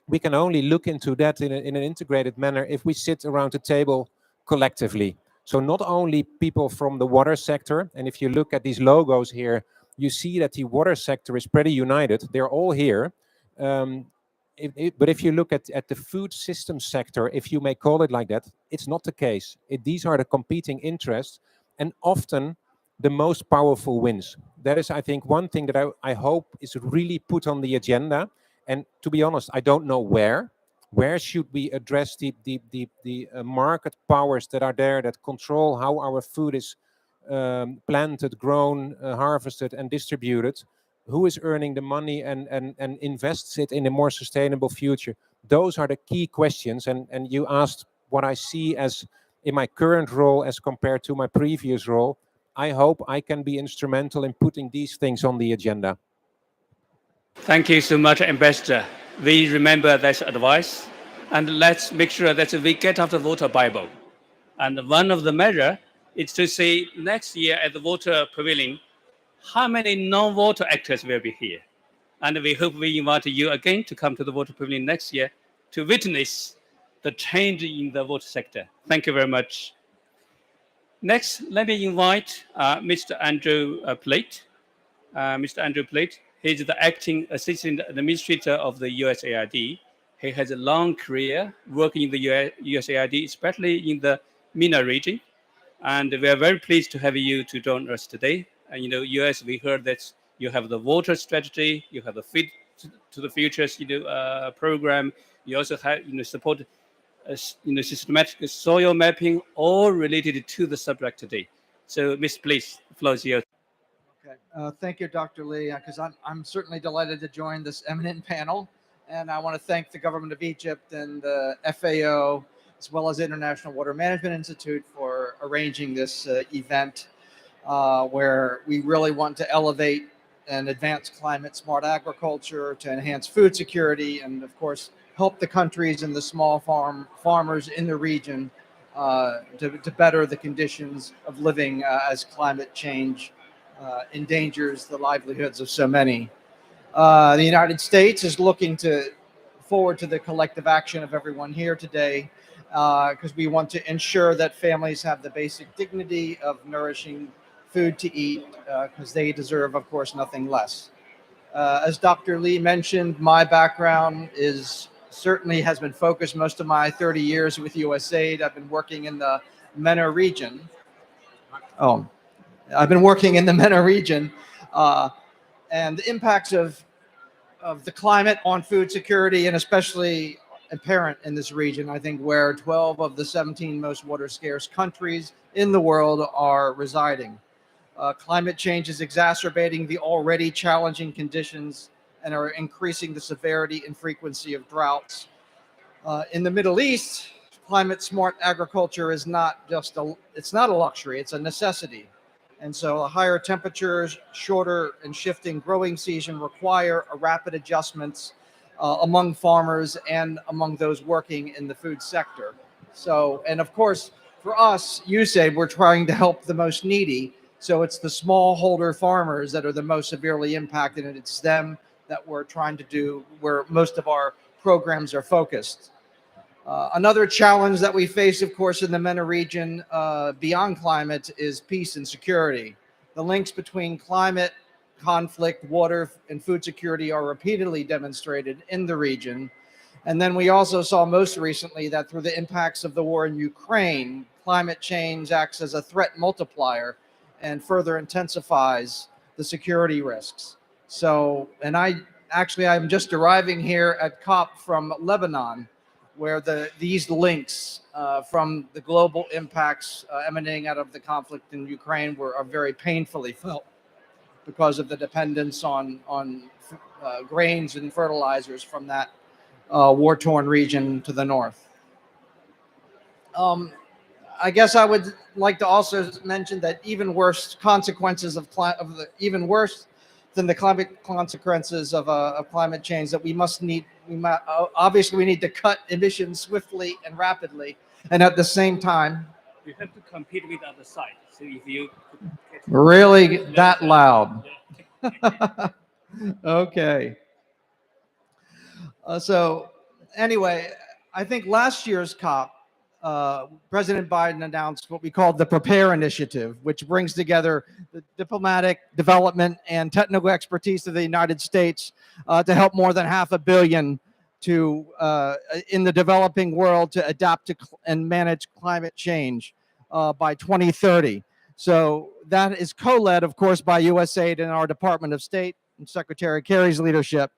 we can only look into that in an integrated manner if we sit around the table collectively. So not only people from the water sector, and if you look at these logos here, you see that the water sector is pretty united. They're all here. But if you look at the food system sector, if you may call it like that, it's not the case. These are the competing interests, and often the most powerful wins. That is, I think, one thing that I hope is really put on the agenda. And to be honest, I don't know where. Where should we address the market powers that are there that control how our food is planted, grown, harvested, and distributed? Who is earning the money and invests it in a more sustainable future? Those are the key questions. And you asked what I see as in my current role as compared to my previous role. I hope I can be instrumental in putting these things on the agenda. Thank you so much, Ambassador. We remember this advice, and let's make sure that we get out the water Bible. And one of the measure is to say next year at the water pavilion, how many non-water actors will be here? And we hope we invite you again to come to the water pavilion next year to witness the change in the water sector. Thank you very much. Next, let me invite Mr. Andrew Plate. Mr. Andrew Plate, he is the acting assistant administrator of the USAID. He has a long career working in the USAID, especially in the MENA region. And we are very pleased to have you to join us today. And US, we heard that you have the water strategy, you have the Feed to the Futures program. You also have support systematic soil mapping, all related to the subject today. So, Ms. Please, the floor is yours. Okay. Thank you, Dr. Lee, because I'm certainly delighted to join this eminent panel. And I want to thank the government of Egypt and the FAO, as well as the International Water Management Institute, for arranging this event where we really want to elevate and advance climate smart agriculture to enhance food security and, of course, help the countries and the small farmers in the region to better the conditions of living as climate change endangers the livelihoods of so many. The United States is looking forward to the collective action of everyone here today, because we want to ensure that families have the basic dignity of nourishing food to eat, because they deserve, of course, nothing less. As Dr. Lee mentioned, my background certainly has been focused most of my 30 years with USAID. I've been working in the MENA region. I've been working in the MENA region, and the impacts of the climate on food security, and especially apparent in this region, I think, where 12 of the 17 most water scarce countries in the world are residing. Climate change is exacerbating the already challenging conditions and are increasing the severity and frequency of droughts. In the Middle East, climate smart agriculture is it's not a luxury, it's a necessity. And so higher temperatures, shorter and shifting growing season require a rapid adjustments among farmers and among those working in the food sector. So, and of course, for us, USAID, we're trying to help the most needy. So it's the smallholder farmers that are the most severely impacted, and it's them that we're trying to do where most of our programs are focused. Another challenge that we face, of course, in the MENA region beyond climate is peace and security. The links between climate, conflict, water, and food security are repeatedly demonstrated in the region. And then we also saw most recently that through the impacts of the war in Ukraine, climate change acts as a threat multiplier and further intensifies the security risks. So, and I'm just arriving here at COP from Lebanon, where these links from the global impacts emanating out of the conflict in Ukraine are very painfully felt because of the dependence on grains and fertilizers from that war-torn region to the north. I guess I would like to also mention that even worse consequences even worse than the climate consequences of climate change, that obviously we need to cut emissions swiftly and rapidly, and at the same time, You have to compete with the other side. So if you really that loud. Okay. So anyway, I think last year's COP, President Biden announced what we call the Prepare Initiative, which brings together the diplomatic, development, and technical expertise of the United States to help more than $500 million in the developing world to adapt to and manage climate change by 2030. So that is co-led, of course, by USAID and our Department of State and Secretary Kerry's leadership.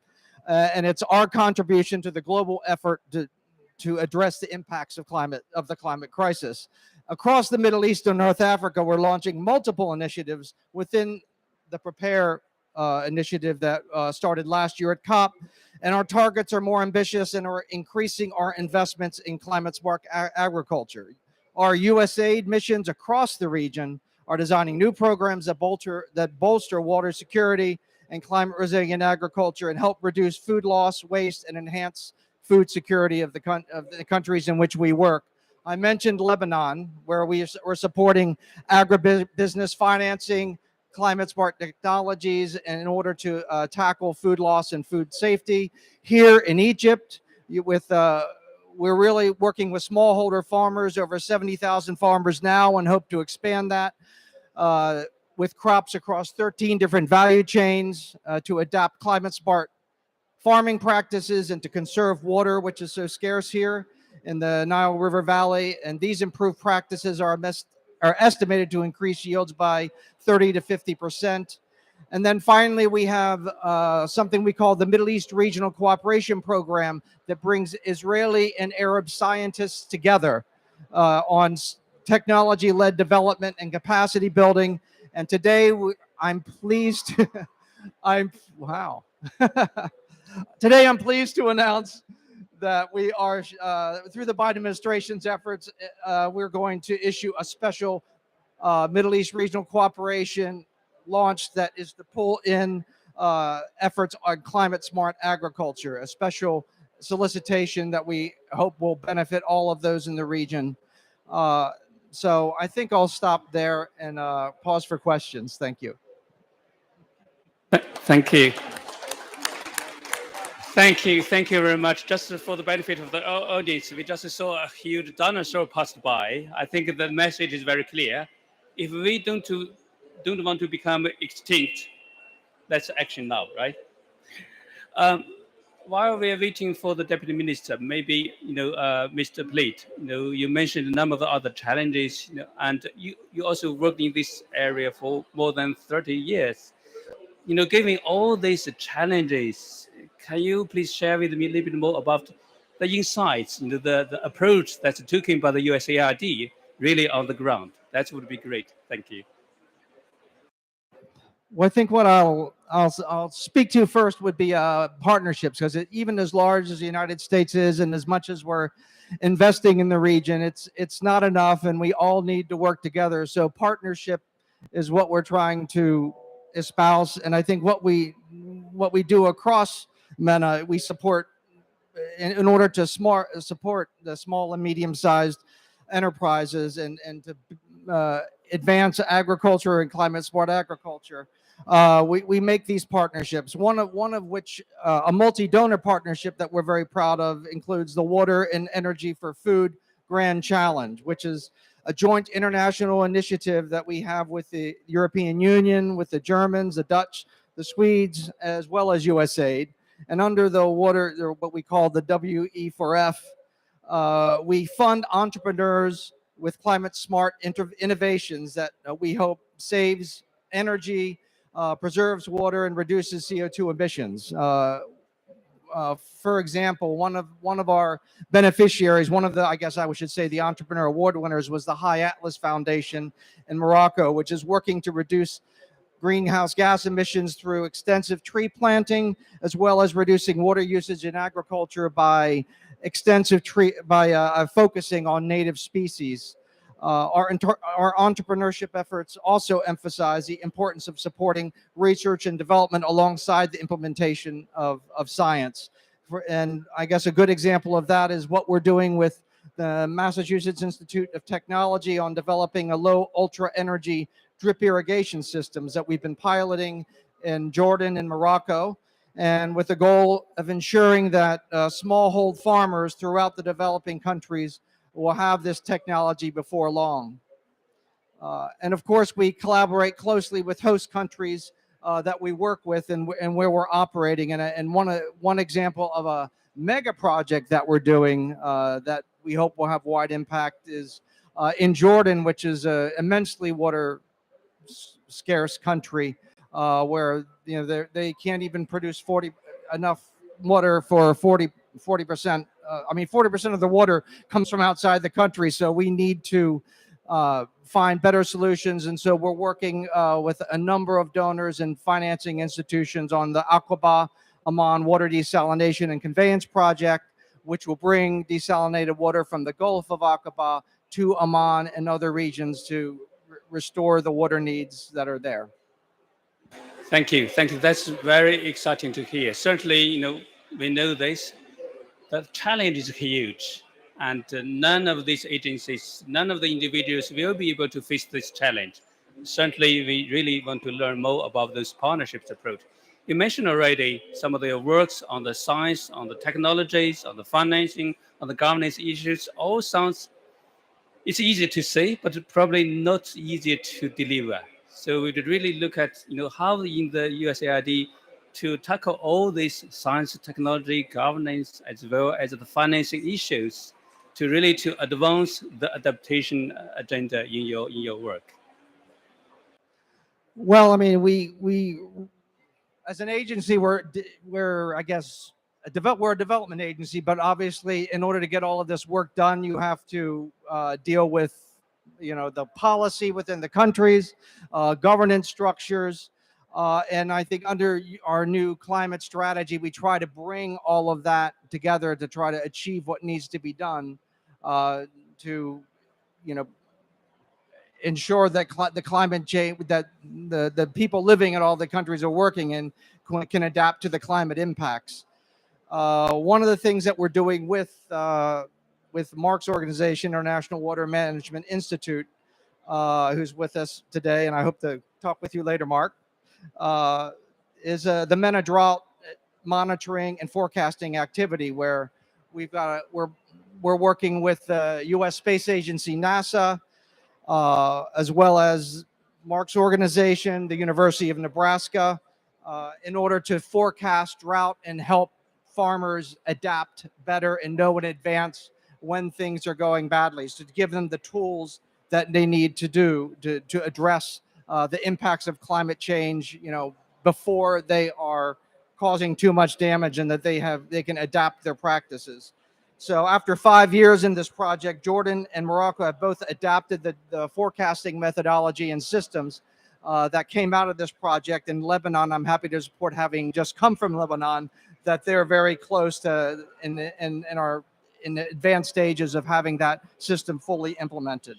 And it's our contribution to the global effort to address the impacts of the climate crisis. Across the Middle East and North Africa, we're launching multiple initiatives within the Prepare initiative that started last year at COP. And our targets are more ambitious and are increasing our investments in climate smart agriculture. Our USAID missions across the region are designing new programs that bolster water security and climate resilient agriculture and help reduce food loss, waste, and enhance food security of the countries in which we work. I mentioned Lebanon, where we're supporting agribusiness financing, climate smart technologies in order to tackle food loss and food safety. Here in Egypt, we're really working with smallholder farmers, over 70,000 farmers now, and hope to expand that with crops across 13 different value chains to adapt climate smart farming practices and to conserve water, which is so scarce here in the Nile River Valley. And these improved practices are estimated to increase yields by 30 to 50%. And then finally, we have something we call the Middle East Regional Cooperation Program that brings Israeli and Arab scientists together on technology-led development and capacity building. And today, I'm pleased, wow. Today, I'm pleased to announce that we are, through the Biden administration's efforts, we're going to issue a special Middle East regional cooperation launch that is to pull in efforts on climate smart agriculture, a special solicitation that we hope will benefit all of those in the region. So I think I'll stop there and pause for questions. Thank you. Thank you. Thank you very much. Just for the benefit of the audience, we just saw a huge dinosaur passed by. I think the message is very clear. If we don't want to become extinct, that's action now, right? Um, while we are waiting for the deputy minister, maybe Mr. Plate, you mentioned a number of other challenges, and you also worked in this area for more than 30 years. Given all these challenges, can you please share with me a little bit more about the insights, the approach that's taken by the USAID really on the ground? That would be great. Thank you. Well, I think what I'll speak to first would be partnerships, because even as large as the United States is, and as much as we're investing in the region, it's not enough, and we all need to work together. So partnership is what we're trying to espouse, and I think what we do across MENA, we support in order to support the small and medium-sized enterprises and to advance agriculture and climate smart agriculture. We make these partnerships. One of which, a multi-donor partnership that we're very proud of, includes the Water and Energy for Food Grand Challenge, which is a joint international initiative that we have with the European Union, with the Germans, the Dutch, the Swedes, as well as USAID. And under the what we call the WE4F, we fund entrepreneurs with climate smart innovations that we hope saves energy, preserves water, and reduces CO2 emissions. For example, one of our beneficiaries, one of the, I guess I should say, the Entrepreneur Award winners, was the High Atlas Foundation in Morocco, which is working to reduce greenhouse gas emissions through extensive tree planting, as well as reducing water usage in agriculture by focusing on native species. Our entrepreneurship efforts also emphasize the importance of supporting research and development alongside the implementation of science. And I guess a good example of that is what we're doing with the Massachusetts Institute of Technology on developing a low ultra energy drip irrigation systems that we've been piloting in Jordan and Morocco, and with the goal of ensuring that smallhold farmers throughout the developing countries will have this technology before long. And of course, we collaborate closely with host countries that we work with and where we're operating. And one example of a mega project that we're doing that we hope will have wide impact is in Jordan, which is an immensely water scarce country, where they can't even produce enough water for 40%. I mean, 40% of the water comes from outside the country, so we need to find better solutions. And so we're working with a number of donors and financing institutions on the Aqaba Amman Water Desalination and Conveyance Project, which will bring desalinated water from the Gulf of Aqaba to Amman and other regions to restore the water needs that are there. Thank you. Thank you. That's very exciting to hear. Certainly, we know this. The challenge is huge, and none of these agencies, none of the individuals will be able to face this challenge. Certainly, we really want to learn more about those partnerships approach. You mentioned already some of their works on the science, on the technologies, on the financing, on the governance issues. All sounds, it's easy to say, but probably not easier to deliver. So we would really look at how in the USAID to tackle all these science, technology, governance, as well as the financing issues, to really to advance the adaptation agenda in your work. Well, I mean, we as an agency, we're I guess we're a development agency, but obviously, in order to get all of this work done, you have to deal with the policy within the countries, governance structures, and I think under our new climate strategy, we try to bring all of that together to try to achieve what needs to be done to ensure that the climate change, that the people living in all the countries are working in can adapt to the climate impacts. One of the things that we're doing with Mark's organization, International Water Management Institute, who's with us today, and I hope to talk with you later, Mark, is the MENA Drought monitoring and forecasting activity where we're working with the U.S. Space Agency, NASA, as well as Mark's organization, the University of Nebraska, in order to forecast drought and help farmers adapt better and know in advance when things are going badly, so to give them the tools that they need to do to address the impacts of climate change, before they are causing too much damage, and that they can adapt their practices. So after 5 years in this project, Jordan and Morocco have both adapted the forecasting methodology and systems that came out of this project. In Lebanon, I'm happy to report, having just come from Lebanon, that they're very close to are in the advanced stages of having that system fully implemented.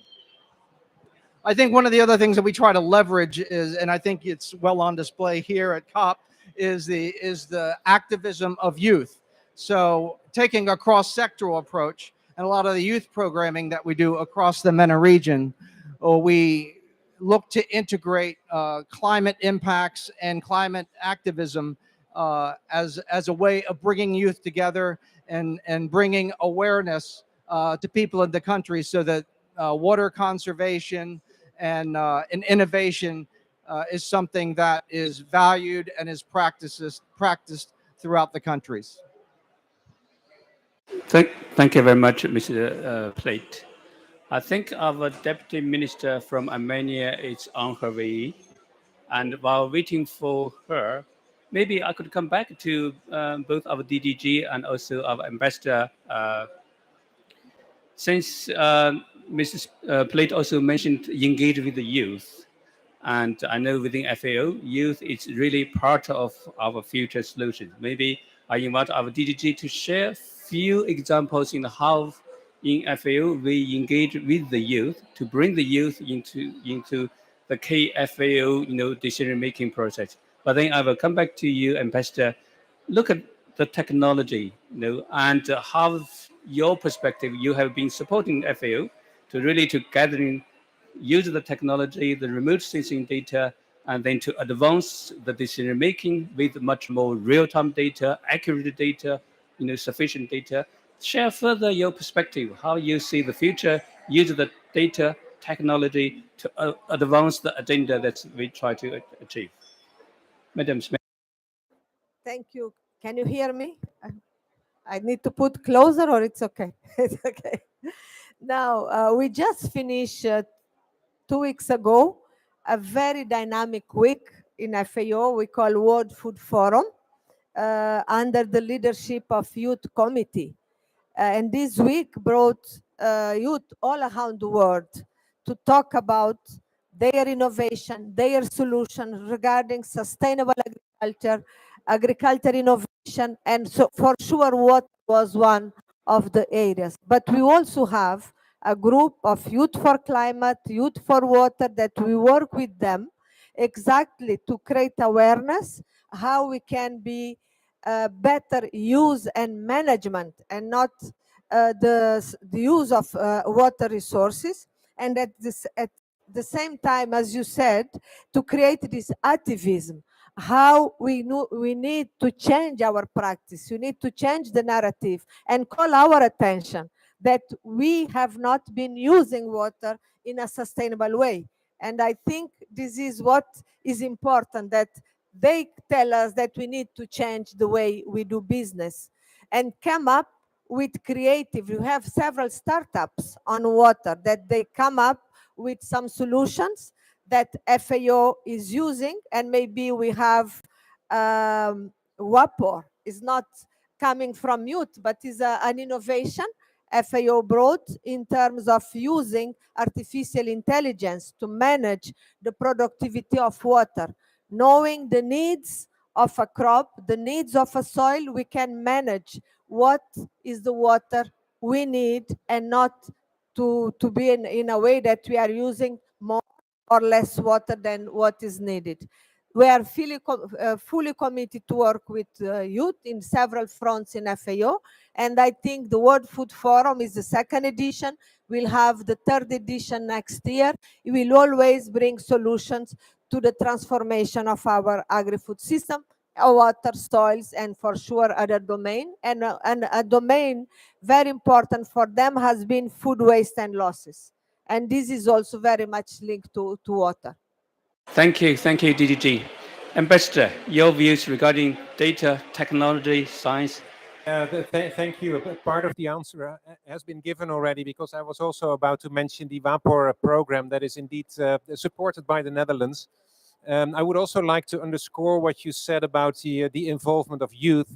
I think one of the other things that we try to leverage is, and I think it's well on display here at COP, is the activism of youth. So taking a cross-sectoral approach, and a lot of the youth programming that we do across the MENA region, we look to integrate climate impacts and climate activism as a way of bringing youth together and bringing awareness to people in the country, so that water conservation and innovation is something that is valued and is practiced throughout the countries. Thank you very much, Mr. Plate. I think our Deputy Minister from Armenia is on her way. And while waiting for her, maybe I could come back to both our DDG and also our ambassador. Since Mrs. Plate also mentioned engage with the youth, and I know within FAO, youth is really part of our future solutions. Maybe I invite our DDG to share a few examples in how in FAO we engage with the youth to bring the youth into the key FAO decision-making process. But then I will come back to you, Ambassador. Look at the technology, and how your perspective, you have been supporting FAO to gathering, use the technology, the remote sensing data, and then to advance the decision making with much more real-time data, accurate data, sufficient data. Share further your perspective, how you see the future, use the data technology to advance the agenda that we try to achieve. Madam Smith. Thank you. Can you hear me? I need to put closer, or it's okay? It's okay. Now, we just finished 2 weeks ago a very dynamic week in FAO we call World Food Forum under the leadership of Youth Committee. And this week brought youth all around the world to talk about their innovation, their solution regarding sustainable agriculture innovation, and so for sure what was one of the areas. But we also have a group of Youth for Climate, Youth for Water, that we work with them exactly to create awareness how we can be better use and management, and not the use of water resources. And at the same time, as you said, to create this activism, how we need to change our practice. You need to change the narrative and call our attention that we have not been using water in a sustainable way. And I think this is what is important, that they tell us that we need to change the way we do business and come up with creative. You have several startups on water that they come up with some solutions that FAO is using, and maybe we have WAPOR is not coming from youth, but is an innovation FAO brought in terms of using artificial intelligence to manage the productivity of water. Knowing the needs of a crop, the needs of a soil, we can manage what is the water we need, and not to be in a way that we are using more or less water than what is needed. We are fully committed to work with youth in several fronts in FAO, and I think the World Food Forum is the 2nd edition. We'll have the 3rd edition next year. It will always bring solutions to the transformation of our agri-food system. water, soils, and for sure other domain. And a domain very important for them has been food waste and losses. And this is also very much linked to water. Thank you, DDG. Ambassador, your views regarding data, technology, science? Thank you. Part of the answer has been given already, because I was also about to mention the VAPOR program that is indeed supported by the Netherlands. I would also like to underscore what you said about the involvement of youth.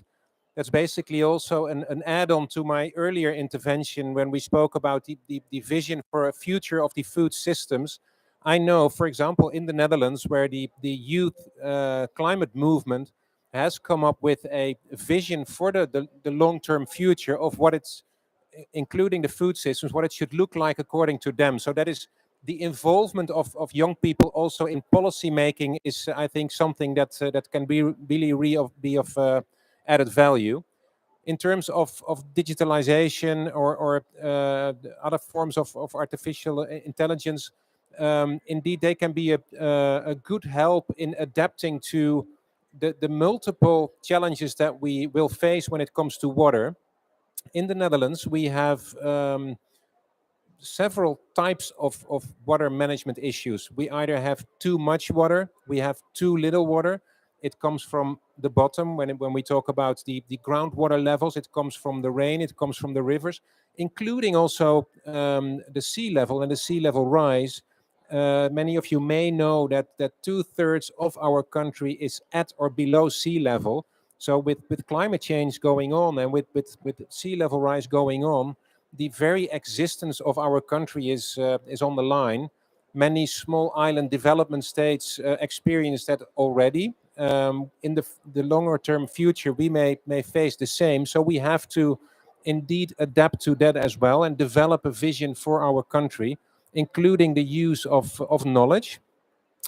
That's basically also an add-on to my earlier intervention when we spoke about the vision for a future of the food systems. I know, for example, in the Netherlands, where the youth climate movement has come up with a vision for the long-term future of what it's, including the food systems, what it should look like according to them. So that is the involvement of young people also in policy making is, I think, something that that can be really be of added value. In terms of digitalization or other forms of artificial intelligence, indeed they can be a good help in adapting to the multiple challenges that we will face when it comes to water. In the Netherlands, we have several types of water management issues. We either have too much water, we have too little water. It comes from the bottom when we talk about the groundwater levels. It comes from the rain, it comes from the rivers, including also the sea level and the sea level rise. Many of you may know that 2/3 of our country is at or below sea level. So with climate change going on and with sea level rise going on, the very existence of our country is on the line. Many small island development states experience that already. In the longer term future, we may face the same. So we have to indeed adapt to that as well and develop a vision for our country, including the use of knowledge.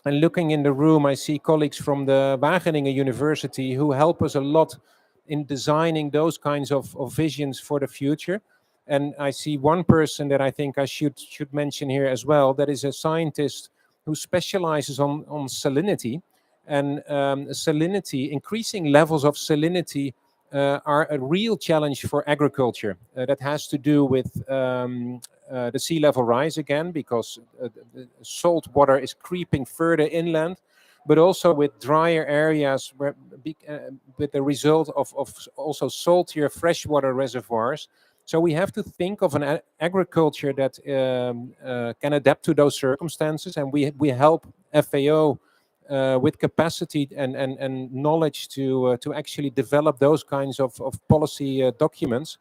And looking in the room, I see colleagues from the Wageningen University who help us a lot in designing those kinds of visions for the future. And I see one person that I think I should mention here as well. That is a scientist who specializes on salinity. And salinity, increasing levels of salinity are a real challenge for agriculture. That has to do with the sea level rise again, because the salt water is creeping further inland, but also with drier areas where, with the result of also saltier freshwater reservoirs. So we have to think of an agriculture that can adapt to those circumstances, and we help FAO with capacity and knowledge to actually develop those kinds of policy documents.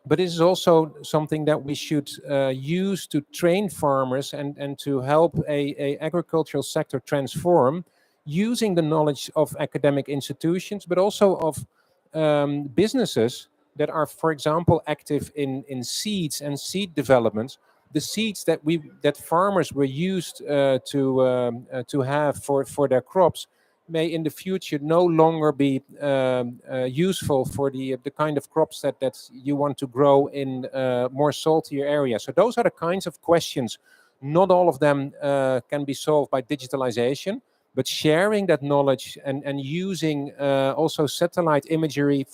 But this is also something that we should use to train farmers and to help a agricultural sector transform, using the knowledge of academic institutions, but also of businesses that are, for example, active in seeds and seed developments. The seeds that farmers were used to have for their crops may in the future no longer be useful for the kind of crops that you want to grow in more saltier areas. So those are the kinds of questions. Not all of them can be solved by digitalization, but sharing that knowledge and using also satellite imagery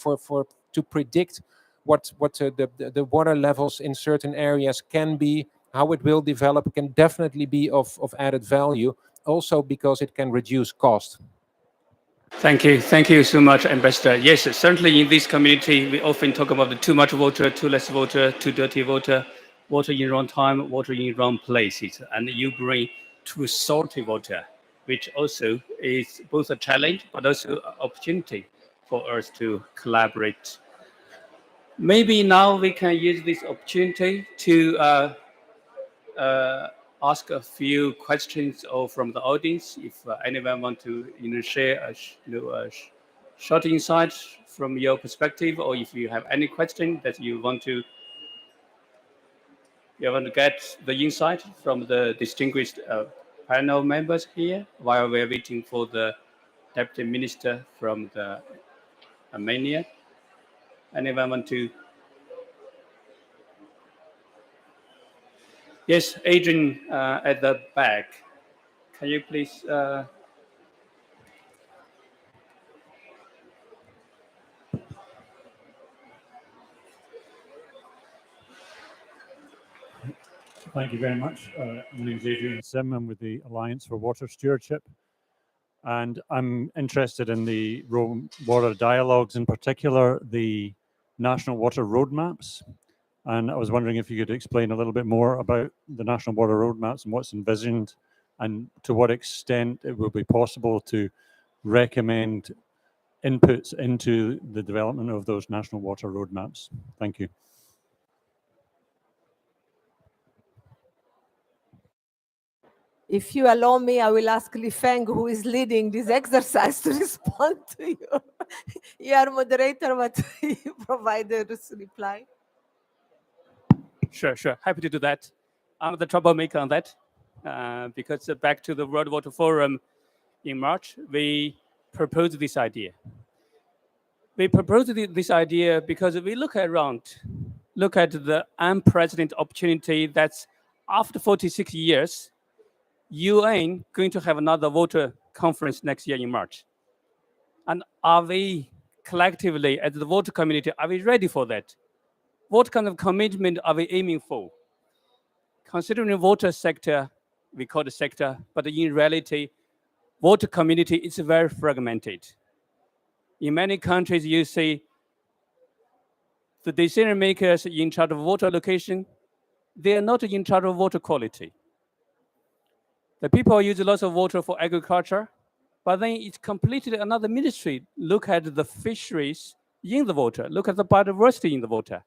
to predict what the water levels in certain areas can be, how it will develop, can definitely be of added value, also because it can reduce cost. Thank you so much, Ambassador. Yes, certainly in this community, we often talk about the too much water, too less water, too dirty water, water in wrong time, water in wrong places, and you bring too salty water, which also is both a challenge but also an opportunity for us to collaborate. Maybe now we can use this opportunity to ask a few questions from the audience. If anyone want to share a short insight from your perspective, or if you have any question that you want to get the insight from the distinguished panel members here, while we're waiting for the Deputy Minister from the Armenia. Anyone want to? Yes, Adrian at the back. Can you please Thank you very much. My name is Adrian Sim. I'm with the Alliance for Water Stewardship. And I'm interested in the water dialogues, in particular, the national water roadmaps. And I was wondering if you could explain a little bit more about the national water roadmaps and what's envisioned, and to what extent it will be possible to recommend inputs into the development of those national water roadmaps. Thank you. If you allow me, I will ask Li Feng, who is leading this exercise, to respond to you. You are moderator, but you provided this reply. Sure. Happy to do that. I'm the troublemaker on that because back to the World Water Forum in March, we proposed this idea. We proposed this idea because we look at the unprecedented opportunity that's after 46 years, UN going to have another water conference next year in March. And are we collectively, as the water community, are we ready for that? What kind of commitment are we aiming for? Considering the water sector, we call it sector, but in reality, water community is very fragmented. In many countries, you see the decision makers in charge of water allocation, they are not in charge of water quality. The people use lots of water for agriculture, but then it's completely another ministry. Look at the fisheries in the water, look at the biodiversity in the water.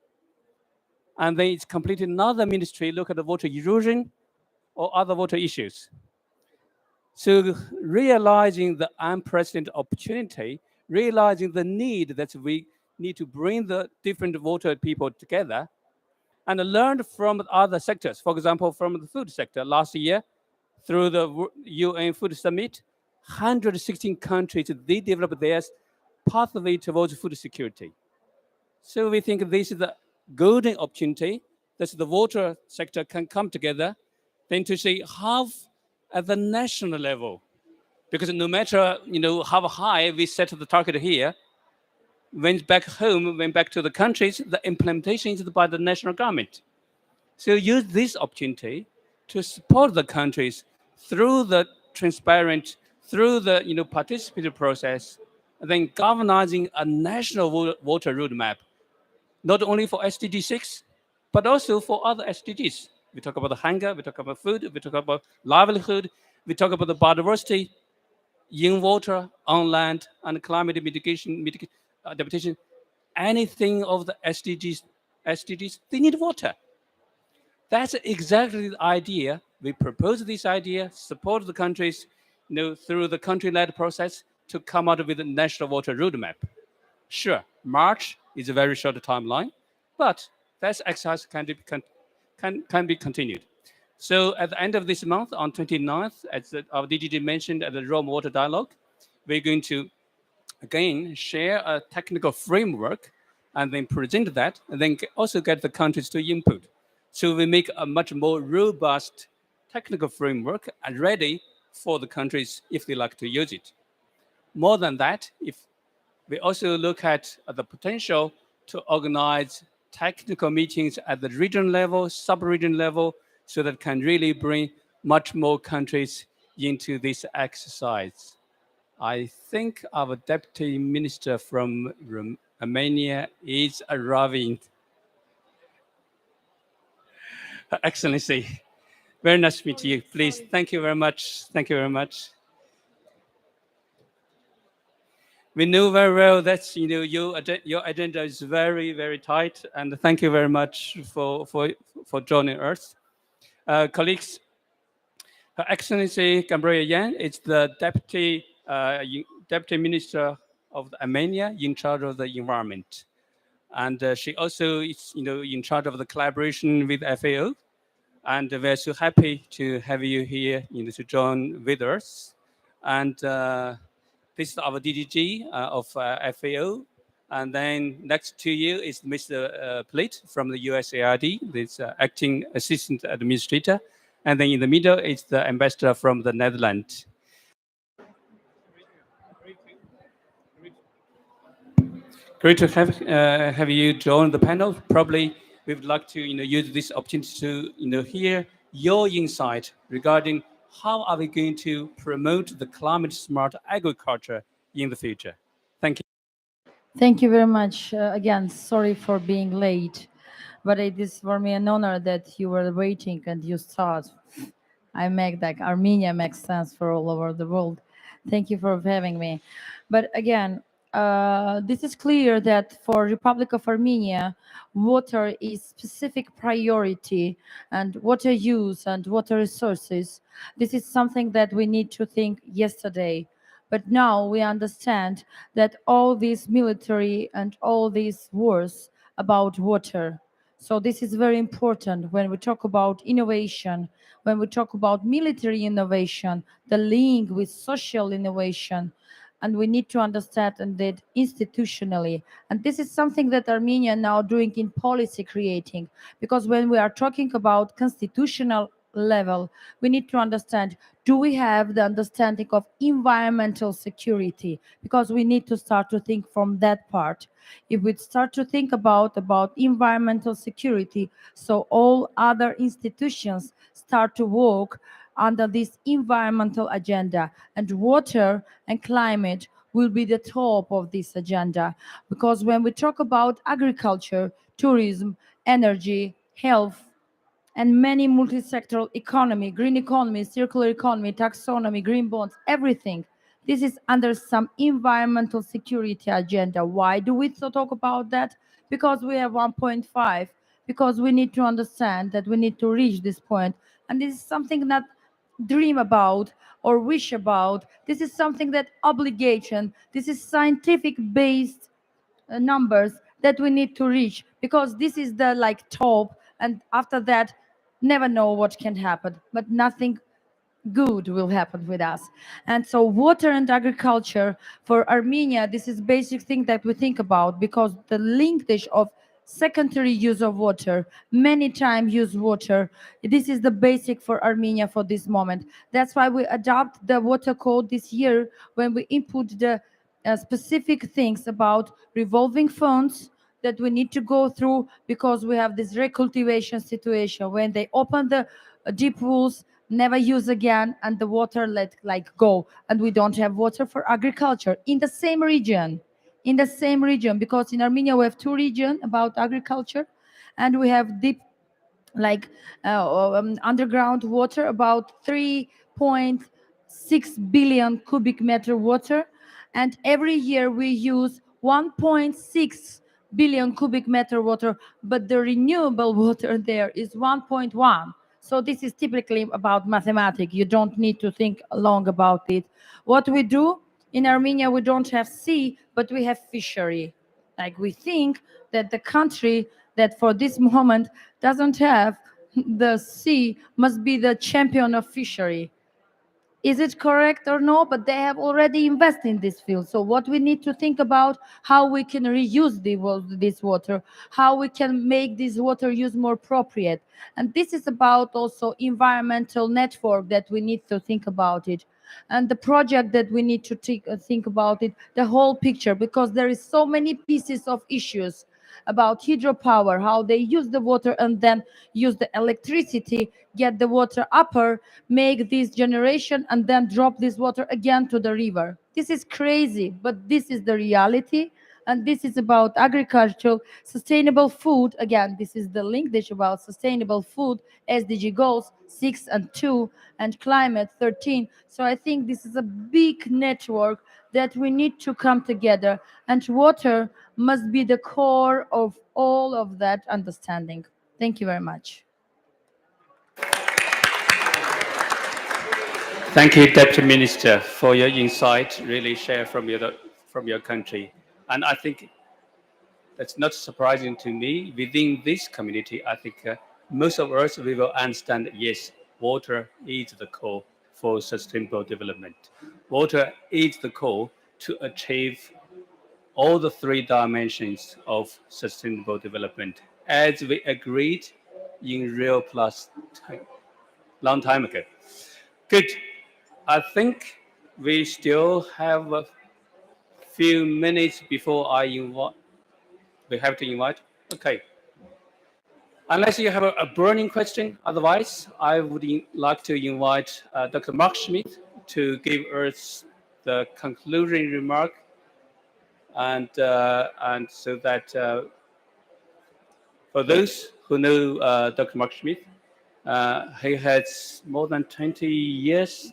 And then it's completely another ministry, look at the water erosion or other water issues. So realizing the unprecedented opportunity, realizing the need that we need to bring the different water people together and learn from other sectors. For example, from the food sector last year, through the UN Food Summit, 116 countries, they developed their pathway towards food security. So we think this is the golden opportunity that the water sector can come together, then to see how at the national level, because no matter how high we set the target here, when back home, when back to the countries, the implementation is by the national government. So use this opportunity to support the countries through the transparent, through the participatory process, and then galvanizing a national water roadmap, not only for SDG 6, but also for other SDGs. We talk about the hunger, we talk about food, we talk about livelihood, we talk about the biodiversity in water, on land, and climate mitigation, adaptation. Anything of the SDGs, they need water. That's exactly the idea. We propose this idea, support the countries through the country-led process to come out with a national water roadmap. Sure, March is a very short timeline, but that exercise can be continued. So at the end of this month, on 29th, as our DGD mentioned at the Rome Water Dialogue, we're going to, again, share a technical framework and then present that, and then also get the countries to input. So we make a much more robust technical framework and ready for the countries if they like to use it. More than that, if we also look at the potential to organize technical meetings at the region level, sub-region level, so that can really bring much more countries into this exercise. I think our Deputy Minister from Romania is arriving. Her Excellency, very nice to meet you. Please, thank you very much. Thank you very much. We know very well that your agenda is very, very tight, and thank you very much for joining us. Colleagues, Her Excellency Gambraya Yan is the Deputy Minister of Armenia in charge of the environment. And she also is in charge of the collaboration with FAO. And we're so happy to have you here to join with us. And this is our DDG of FAO. And then next to you is Mr. Plate from the USAID, this acting assistant administrator. And then in the middle is the ambassador from the Netherlands. Great to have you join the panel. Probably we would like to use this opportunity to hear your insight regarding how are we going to promote the climate smart agriculture in the future. Thank you. Thank you very much. Again, sorry for being late, but it is for me an honor that you were waiting and you start. I make that Armenia makes sense for all over the world. Thank you for having me. But again, this is clear that for Republic of Armenia, water is specific priority, and water use and water resources. This is something that we need to think yesterday. But now we understand that all these military and all these wars about water. So this is very important when we talk about innovation, when we talk about military innovation, the link with social innovation, and we need to understand that institutionally. And this is something that Armenia now doing in policy creating, because when we are talking about constitutional level, we need to understand, do we have the understanding of environmental security? Because we need to start to think from that part. If we start to think about environmental security, so all other institutions start to work under this environmental agenda, and water and climate will be the top of this agenda. Because when we talk about agriculture, tourism, energy, health, and many multi-sectoral economy, green economy, circular economy, taxonomy, green bonds, everything. This is under some environmental security agenda. Why do we talk about that? Because we have 1.5, because we need to understand that we need to reach this point. And this is something that dream about or wish about. This is something that obligation, this is scientific based numbers that we need to reach, because this is the like top, and after that never know what can happen, but nothing good will happen with us. And so water and agriculture for Armenia, this is basic thing that we think about, because the linkage of secondary use of water, many times use water, this is the basic for Armenia for this moment. That's why we adopt the water code this year, when we input the specific things about revolving funds that we need to go through, because we have this recultivation situation when they open the deep pools, never use again, and the water let like go, and we don't have water for agriculture in the same region. In the same region, because in Armenia we have two regions about agriculture, and we have deep like underground water, about 3.6 billion cubic meter water, and every year we use 1.6 billion cubic meter water, but the renewable water there is 1.1. So this is typically about mathematics. You don't need to think long about it. What we do in Armenia, we don't have sea, but we have fishery. Like we think that the country that for this moment doesn't have the sea must be the champion of fishery. Is it correct or no? But they have already invested in this field. So what we need to think about, how we can reuse this water, how we can make this water use more appropriate. And this is about also environmental network that we need to think about it. And the project that we need to think about it, the whole picture, because there is so many pieces of issues about hydropower, how they use the water and then use the electricity, get the water upper, make this generation, and then drop this water again to the river. This is crazy, but this is the reality. And this is about agricultural, sustainable food. Again, this is the linkage about sustainable food, SDG goals 6 and 2, and climate 13. So I think this is a big network that we need to come together, and water must be the core of all of that understanding. Thank you very much. Thank you, Deputy Minister, for your insight, really share from your country. And I think that's not surprising to me. Within this community, I think most of us, we will understand, yes, water is the core for sustainable development. Water is the core to achieve all the three dimensions of sustainable development, as we agreed in Rio Plus time, long time ago. Good. I think we still have a few minutes before I invite. We have to invite. Okay. Unless you have a burning question, otherwise, I would like to invite Dr. Mark Schmidt to give us the concluding remark, and so that for those who know Dr. Mark Schmidt, he has more than 20 years,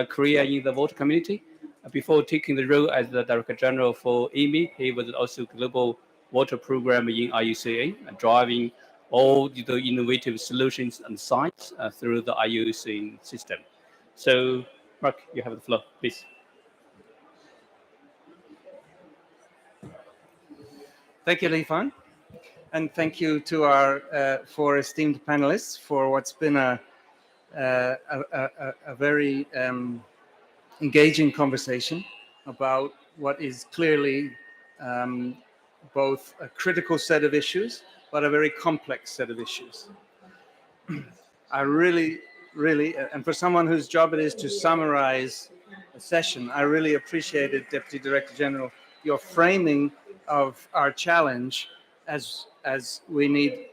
career in the water community. Before taking the role as the Director General for IWMI, he was also global water program in IUCN, driving all the innovative solutions and science through the IUCN system. So, Mark, you have the floor, please. Thank you, Li Fan, and thank you to our four esteemed panelists for what's been a very engaging conversation about what is clearly both a critical set of issues, but a very complex set of issues. I really, and for someone whose job it is to summarize a session, I really appreciated, Deputy Director General, your framing of our challenge as we need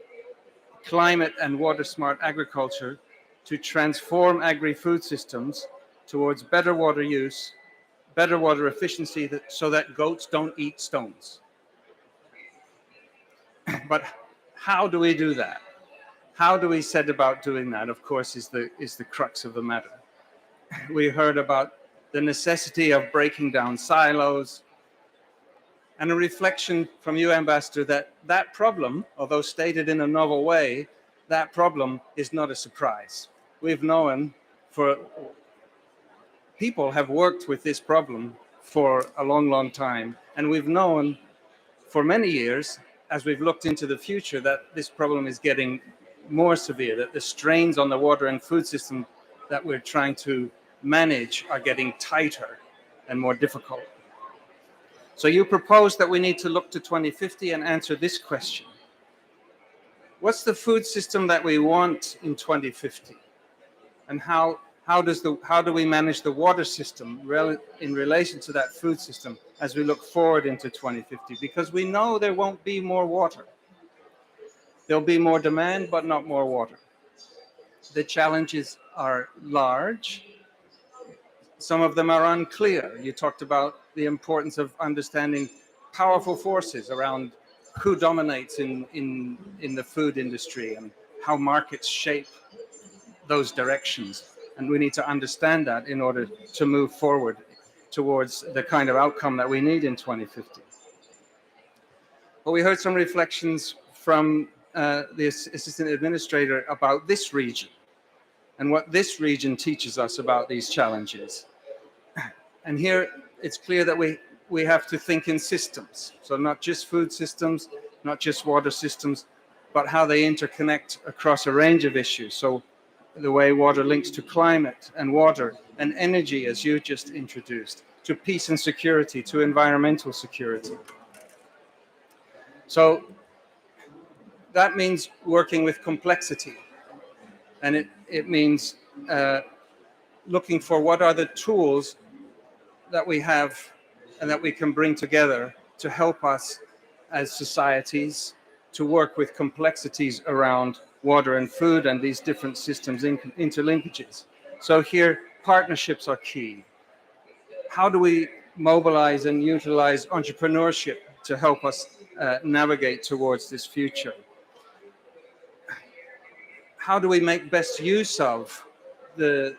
climate and water smart agriculture to transform agri-food systems towards better water use, better water efficiency, so that goats don't eat stones. But how do we do that? How do we set about doing that, of course, is the crux of the matter. We heard about the necessity of breaking down silos, and a reflection from you, Ambassador, that problem, although stated in a novel way, that problem is not a surprise. We've known people have worked with this problem for a long, long time, and we've known for many years, as we've looked into the future, that this problem is getting more severe, that the strains on the water and food system that we're trying to manage are getting tighter and more difficult. So you propose that we need to look to 2050 and answer this question. What's the food system that we want in 2050? And how do we manage the water system in relation to that food system as we look forward into 2050? Because we know there won't be more water. There'll be more demand, but not more water. The challenges are large. Some of them are unclear. You talked about the importance of understanding powerful forces around who dominates in the food industry and how markets shape those directions. And we need to understand that in order to move forward towards the kind of outcome that we need in 2050. Well, we heard some reflections from the Assistant Administrator about this region and what this region teaches us about these challenges. And here it's clear that we have to think in systems. So not just food systems, not just water systems, but how they interconnect across a range of issues. So the way water links to climate and water and energy, as you just introduced, to peace and security, to environmental security. So that means working with complexity. And it means looking for what are the tools that we have and that we can bring together to help us as societies to work with complexities around water and food and these different systems interlinkages. So here, partnerships are key. How do we mobilize and utilize entrepreneurship to help us navigate towards this future? How do we make best use of the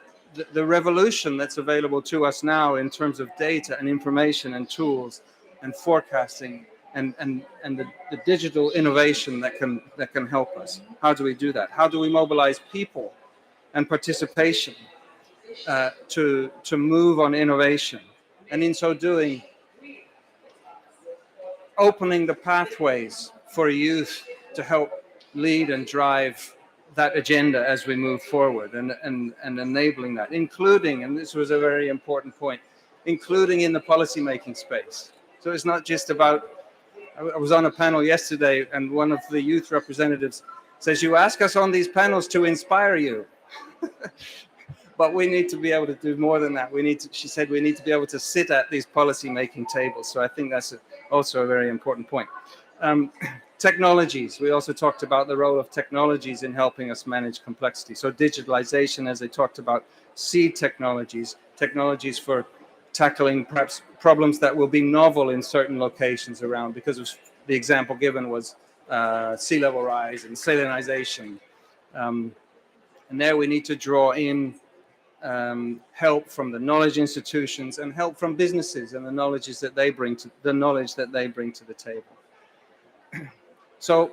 revolution that's available to us now in terms of data and information and tools and forecasting and the digital innovation that can help us? How do we do that? How do we mobilize people and participation to move on innovation? And in so doing, opening the pathways for youth to help lead and drive that agenda as we move forward, and enabling that, including, and this was a very important point, including in the policymaking space. So it's not just about, I was on a panel yesterday and one of the youth representatives says, you ask us on these panels to inspire you. But we need to be able to do more than that. She said, we need to be able to sit at these policymaking tables. So I think that's also a very important point. Technologies. We also talked about the role of technologies in helping us manage complexity. So digitalization, as I talked about, seed technologies, technologies for tackling perhaps problems that will be novel in certain locations around, because of the example given was sea level rise and salinization. And there we need to draw in help from the knowledge institutions and help from businesses and the knowledge that they bring to the table. So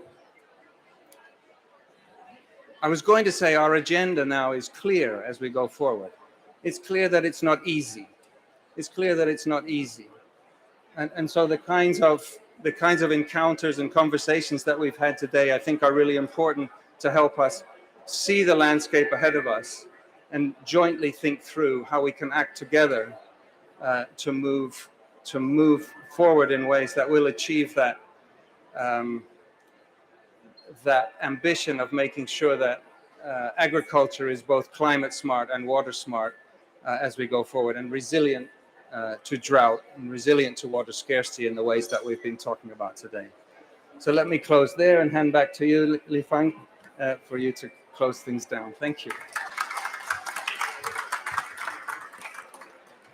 I was going to say our agenda now is clear as we go forward. It's clear that it's not easy. It's clear that it's not easy. And so the kinds of encounters and conversations that we've had today, I think, are really important to help us see the landscape ahead of us and jointly think through how we can act together to move forward in ways that will achieve that that ambition of making sure that agriculture is both climate smart and water smart as we go forward, and resilient to drought and resilient to water scarcity in the ways that we've been talking about today. So let me close there and hand back to you, Li Fang, for you to close things down. Thank you.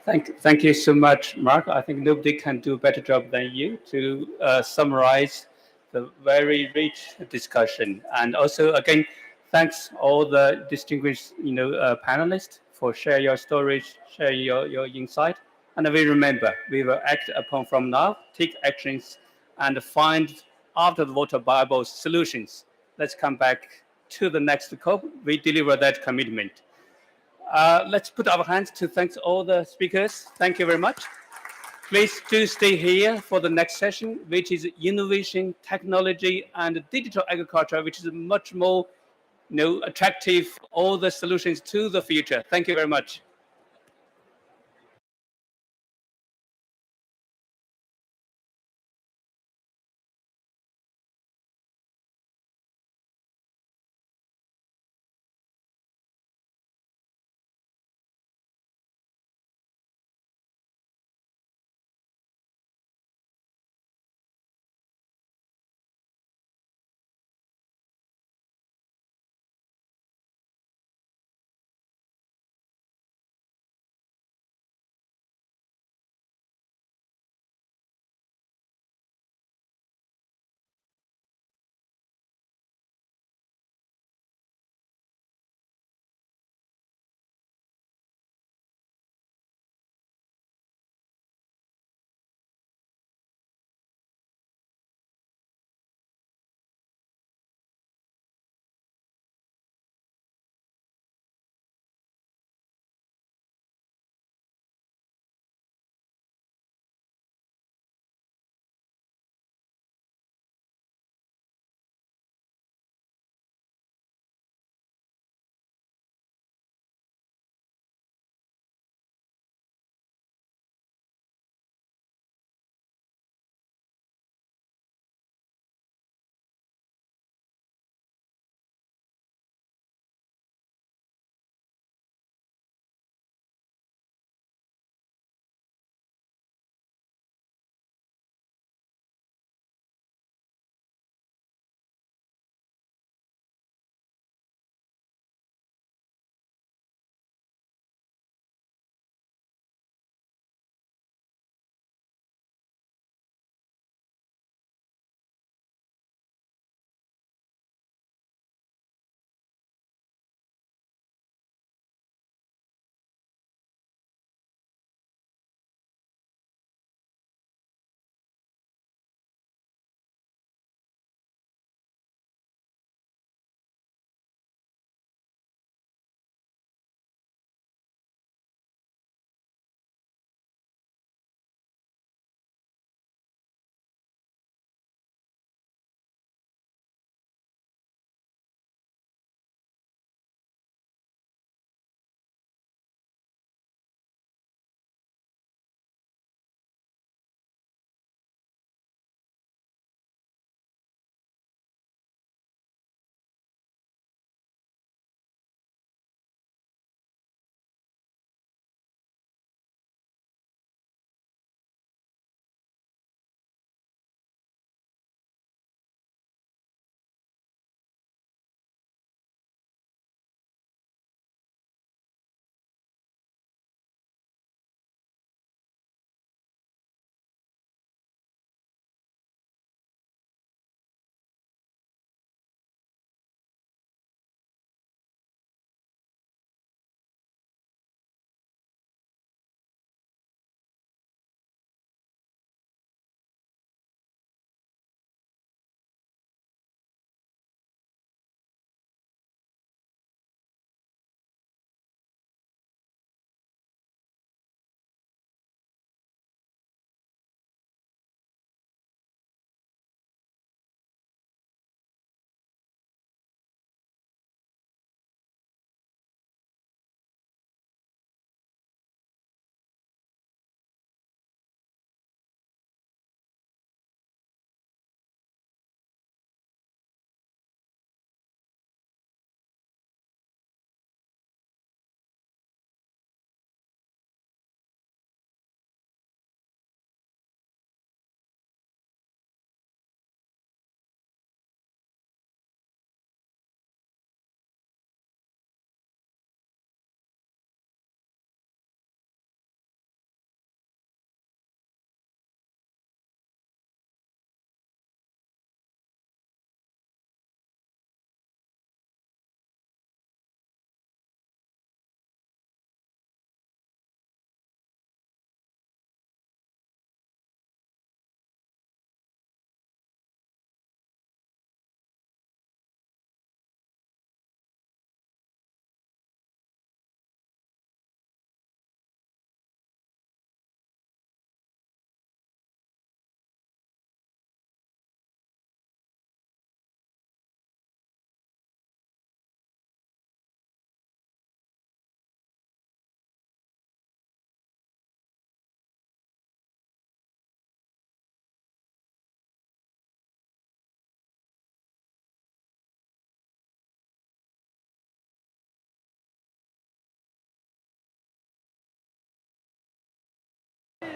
Thank you so much, Mark. I think nobody can do a better job than you to summarize the very rich discussion. And also, again, thanks all the distinguished panelists for sharing your stories, share your insight. And we remember, we will act upon from now, take actions, and find after the water Bible solutions. Let's come back to the next COP. We deliver that commitment. Let's put our hands to thank all the speakers. Thank you very much. Please do stay here for the next session, which is innovation, technology, and digital agriculture, which is much more attractive, all the solutions to the future. Thank you very much.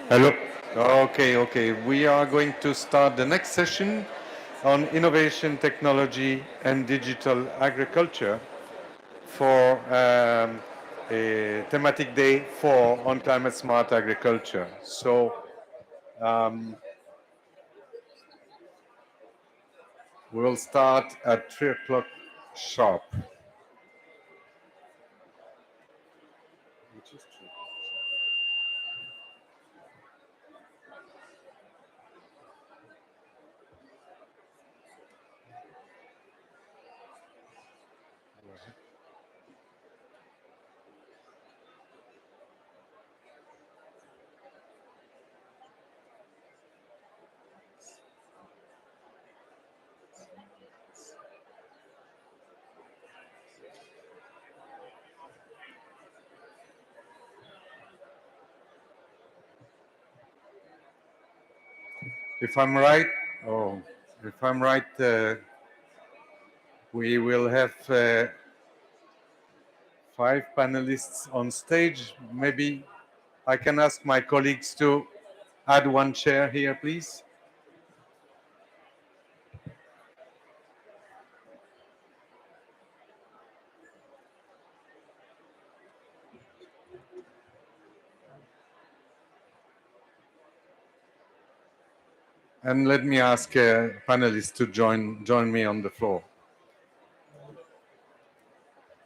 Hello. Okay. We are going to start the next session on innovation, technology, and digital agriculture for a thematic day 4 on climate smart agriculture. So we'll start at 3 o'clock sharp. Which is true. If I'm right, we will have 5 panelists on stage. Maybe I can ask my colleagues to add 1 chair here, please. And let me ask panelists to join me on the floor.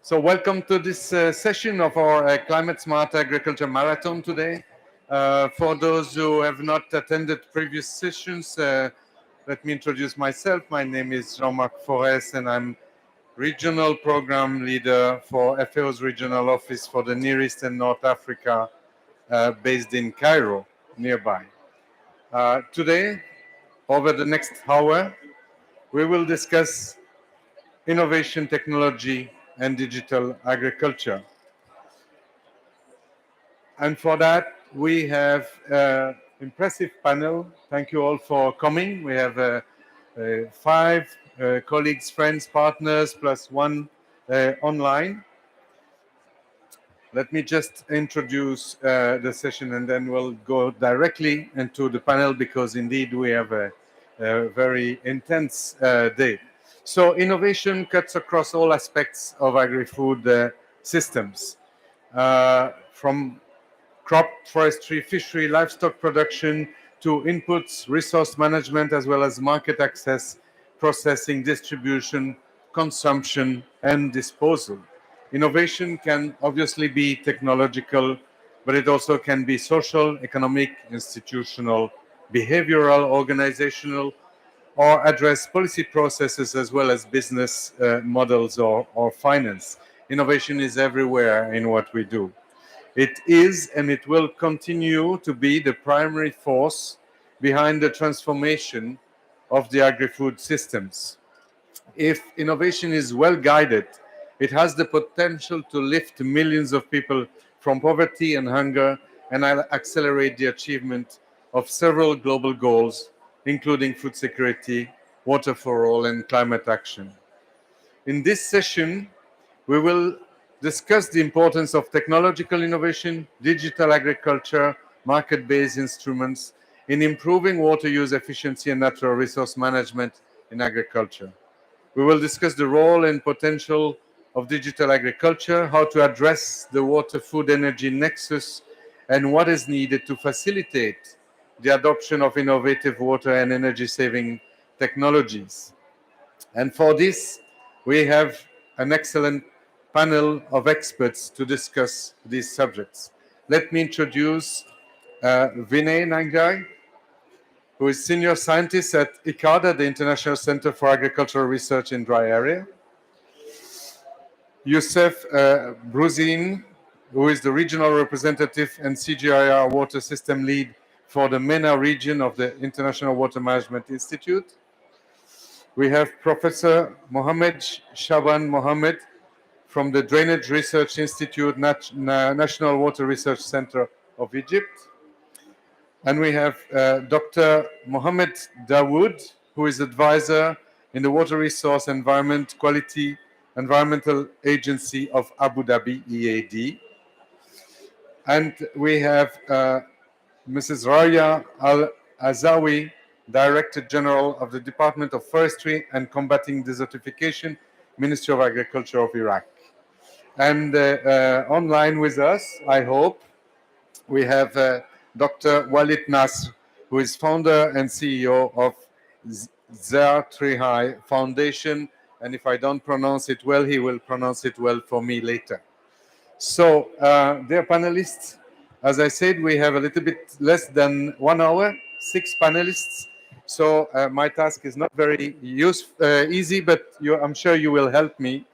So welcome to this session of our Climate Smart Agriculture Marathon today. For those who have not attended previous sessions, let me introduce myself. My name is Jean-Marc Forest, and I'm Regional Program Leader for FAO's Regional Office for the Near East and North Africa, based in Cairo, nearby. Today, over the next hour, we will discuss innovation, technology, and digital agriculture. And for that, we have an impressive panel. Thank you all for coming. We have 5 colleagues, friends, partners, plus 1 online. Let me just introduce the session, and then we'll go directly into the panel, because indeed we have a very intense day. So innovation cuts across all aspects of agri-food systems, from crop, forestry, fishery, livestock production, to inputs, resource management, as well as market access, processing, distribution, consumption, and disposal. Innovation can obviously be technological, but it also can be social, economic, institutional, behavioral, organizational, or address policy processes as well as business models or finance. Innovation is everywhere in what we do. It is and it will continue to be the primary force behind the transformation of the agri-food systems. If innovation is well guided, it has the potential to lift millions of people from poverty and hunger and accelerate the achievement of several global goals, including food security, water for all, and climate action. In this session, we will discuss the importance of technological innovation, digital agriculture, market-based instruments in improving water use efficiency and natural resource management in agriculture. We will discuss the role and potential of digital agriculture, how to address the water, food, energy nexus, and what is needed to facilitate the adoption of innovative water and energy-saving technologies. And for this, we have an excellent panel of experts to discuss these subjects. Let me introduce Vinay Nangai, who is Senior Scientist at ICADA, the International Center for Agricultural Research in Dry Area. Youssef Bruzin, who is the Regional Representative and CGIAR Water System Lead for the MENA region of the International Water Management Institute. We have Professor Mohamed Shaban Mohamed from the Drainage Research Institute, National Water Research Center of Egypt. And we have Dr. Mohamed Dawood, who is advisor in the Water Resource Environment Quality Environmental Agency of Abu Dhabi, EAD. And we have Mrs. Raya Al-Azawi, Director General of the Department of Forestry and Combating Desertification, Ministry of Agriculture of Iraq. And online with us, I hope, we have Dr. Walid Nasr, who is founder and CEO of Zer Trihai Foundation. And if I don't pronounce it well, he will pronounce it well for me later. So, dear panelists, as I said, we have a little bit less than 1 hour, 6 panelists. So my task is not very easy, but I'm sure you will help me.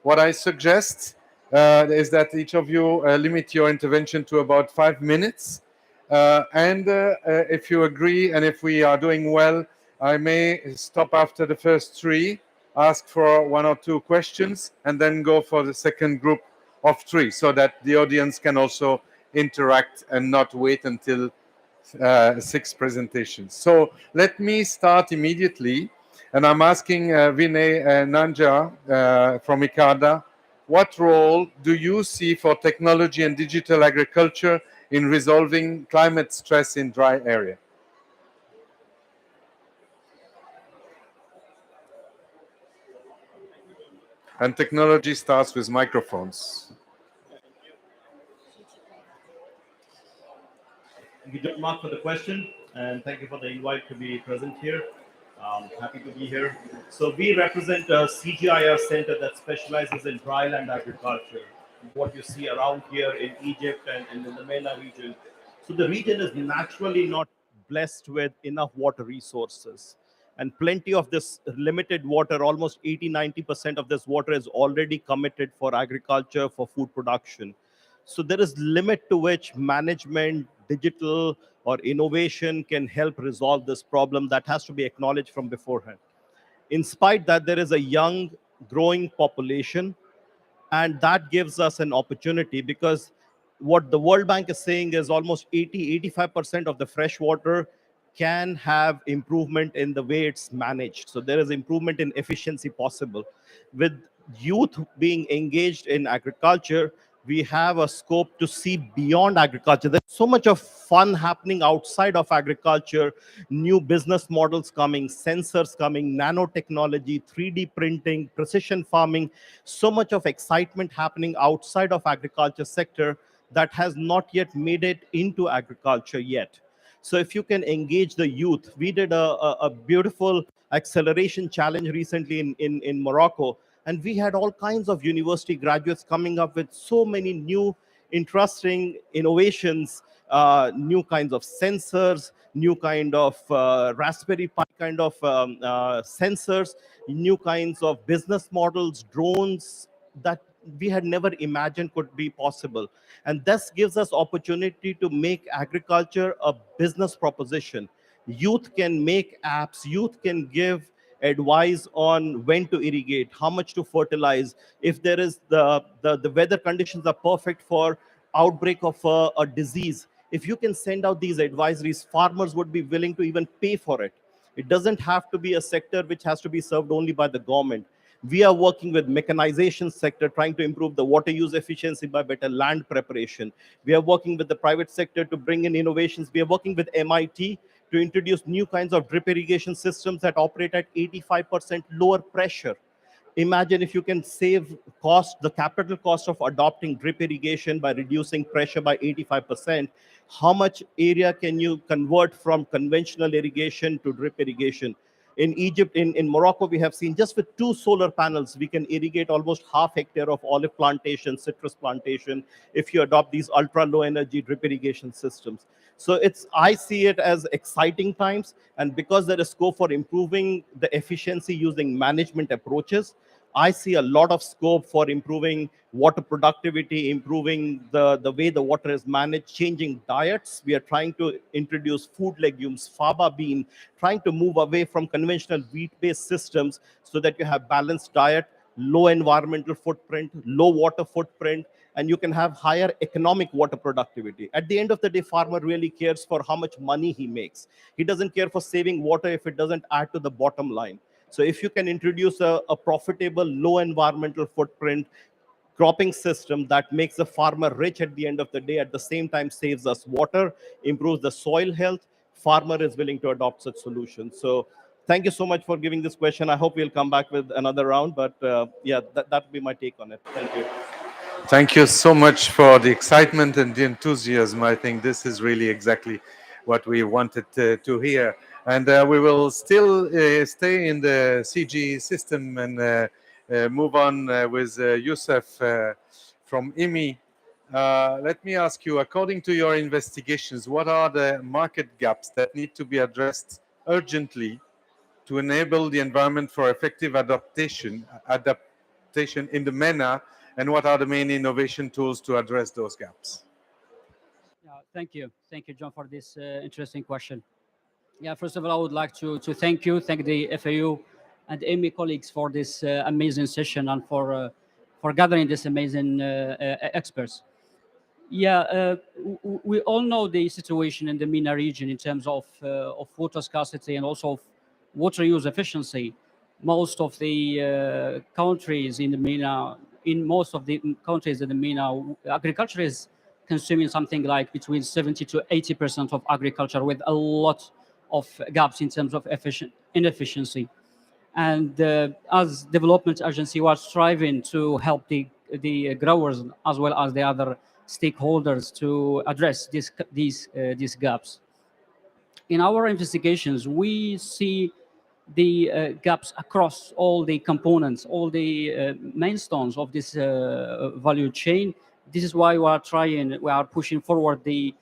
What I suggest is that each of you limit your intervention to about 5 minutes. If you agree and if we are doing well, I may stop after the first 3, ask for 1 or 2 questions, and then go for the second group of 3 so that the audience can also interact and not wait until 6 presentations. So let me start immediately. And I'm asking Vinay Nanja from ICADA, what role do you see for technology and digital agriculture in resolving climate stress in dry area? And technology starts with microphones. Thank you, Dr. Mark, for the question, and thank you for the invite to be present here. Happy to be here. So we represent a CGIAR center that specializes in dryland agriculture, what you see around here in Egypt and in the MENA region. So the region is naturally not blessed with enough water resources. And plenty of this limited water, almost 80–90% of this water is already committed for agriculture, for food production. So there is limit to which management, digital or innovation can help resolve this problem. That has to be acknowledged from beforehand. In spite that there is a young growing population, and that gives us an opportunity, because what the World Bank is saying is almost 80–85% of the fresh water can have improvement in the way it's managed. So there is improvement in efficiency possible. With youth being engaged in agriculture, we have a scope to see beyond agriculture. There's so much of fun happening outside of agriculture, new business models coming, sensors coming, nanotechnology, 3D printing, precision farming, so much of excitement happening outside of agriculture sector that has not yet made it into agriculture yet. So if you can engage the youth, we did a beautiful acceleration challenge recently in Morocco, and we had all kinds of university graduates coming up with so many new interesting innovations, new kinds of sensors, new kind of Raspberry Pi kind of sensors, new kinds of business models, drones that we had never imagined could be possible. And this gives us opportunity to make agriculture a business proposition. Youth can make apps, youth can give advice on when to irrigate, how much to fertilize, if there is the weather conditions are perfect for outbreak of a disease. If you can send out these advisories, farmers would be willing to even pay for it. It doesn't have to be a sector which has to be served only by the government. We are working with mechanization sector, trying to improve the water use efficiency by better land preparation. We are working with the private sector to bring in innovations. We are working with MIT to introduce new kinds of drip irrigation systems that operate at 85% lower pressure. Imagine if you can save the capital cost of adopting drip irrigation by reducing pressure by 85%. How much area can you convert from conventional irrigation to drip irrigation? In Egypt, in Morocco, we have seen just with 2 solar panels, we can irrigate almost half hectare of olive plantation, citrus plantation, if you adopt these ultra low energy drip irrigation systems. So I see it as exciting times, and because there is scope for improving the efficiency using management approaches, I see a lot of scope for improving water productivity, improving the way the water is managed, changing diets. We are trying to introduce food legumes, faba bean, trying to move away from conventional wheat-based systems so that you have balanced diet, low environmental footprint, low water footprint, and you can have higher economic water productivity. At the end of the day, farmer really cares for how much money he makes. He doesn't care for saving water if it doesn't add to the bottom line. So if you can introduce a profitable, low environmental footprint, cropping system that makes the farmer rich at the end of the day, at the same time saves us water, improves the soil health, farmer is willing to adopt such solutions. So thank you so much for giving this question. I hope we'll come back with another round, but yeah, that would be my take on it. Thank you. Thank you so much for the excitement and the enthusiasm. I think this is really exactly what we wanted to hear. And we will still stay in the CG system and move on with Youssef from IMI. Let me ask you, according to your investigations, what are the market gaps that need to be addressed urgently to enable the environment for effective adaptation in the MENA, and what are the main innovation tools to address those gaps? Yeah, thank you, John, for this interesting question. Yeah, first of all, I would like to thank the FAO and IMI colleagues for this amazing session and for gathering this amazing experts. Yeah, we all know the situation in the MENA region in terms of water scarcity and also of water use efficiency. Most of the countries in the MENA, agriculture is consuming something like between 70 to 80% of agriculture, with a lot of gaps in terms of inefficiency. And as development agency, we are striving to help the growers as well as the other stakeholders to address these gaps. In our investigations, we see the gaps across all the components, all the mainstones of this value chain. This is why we are pushing forward the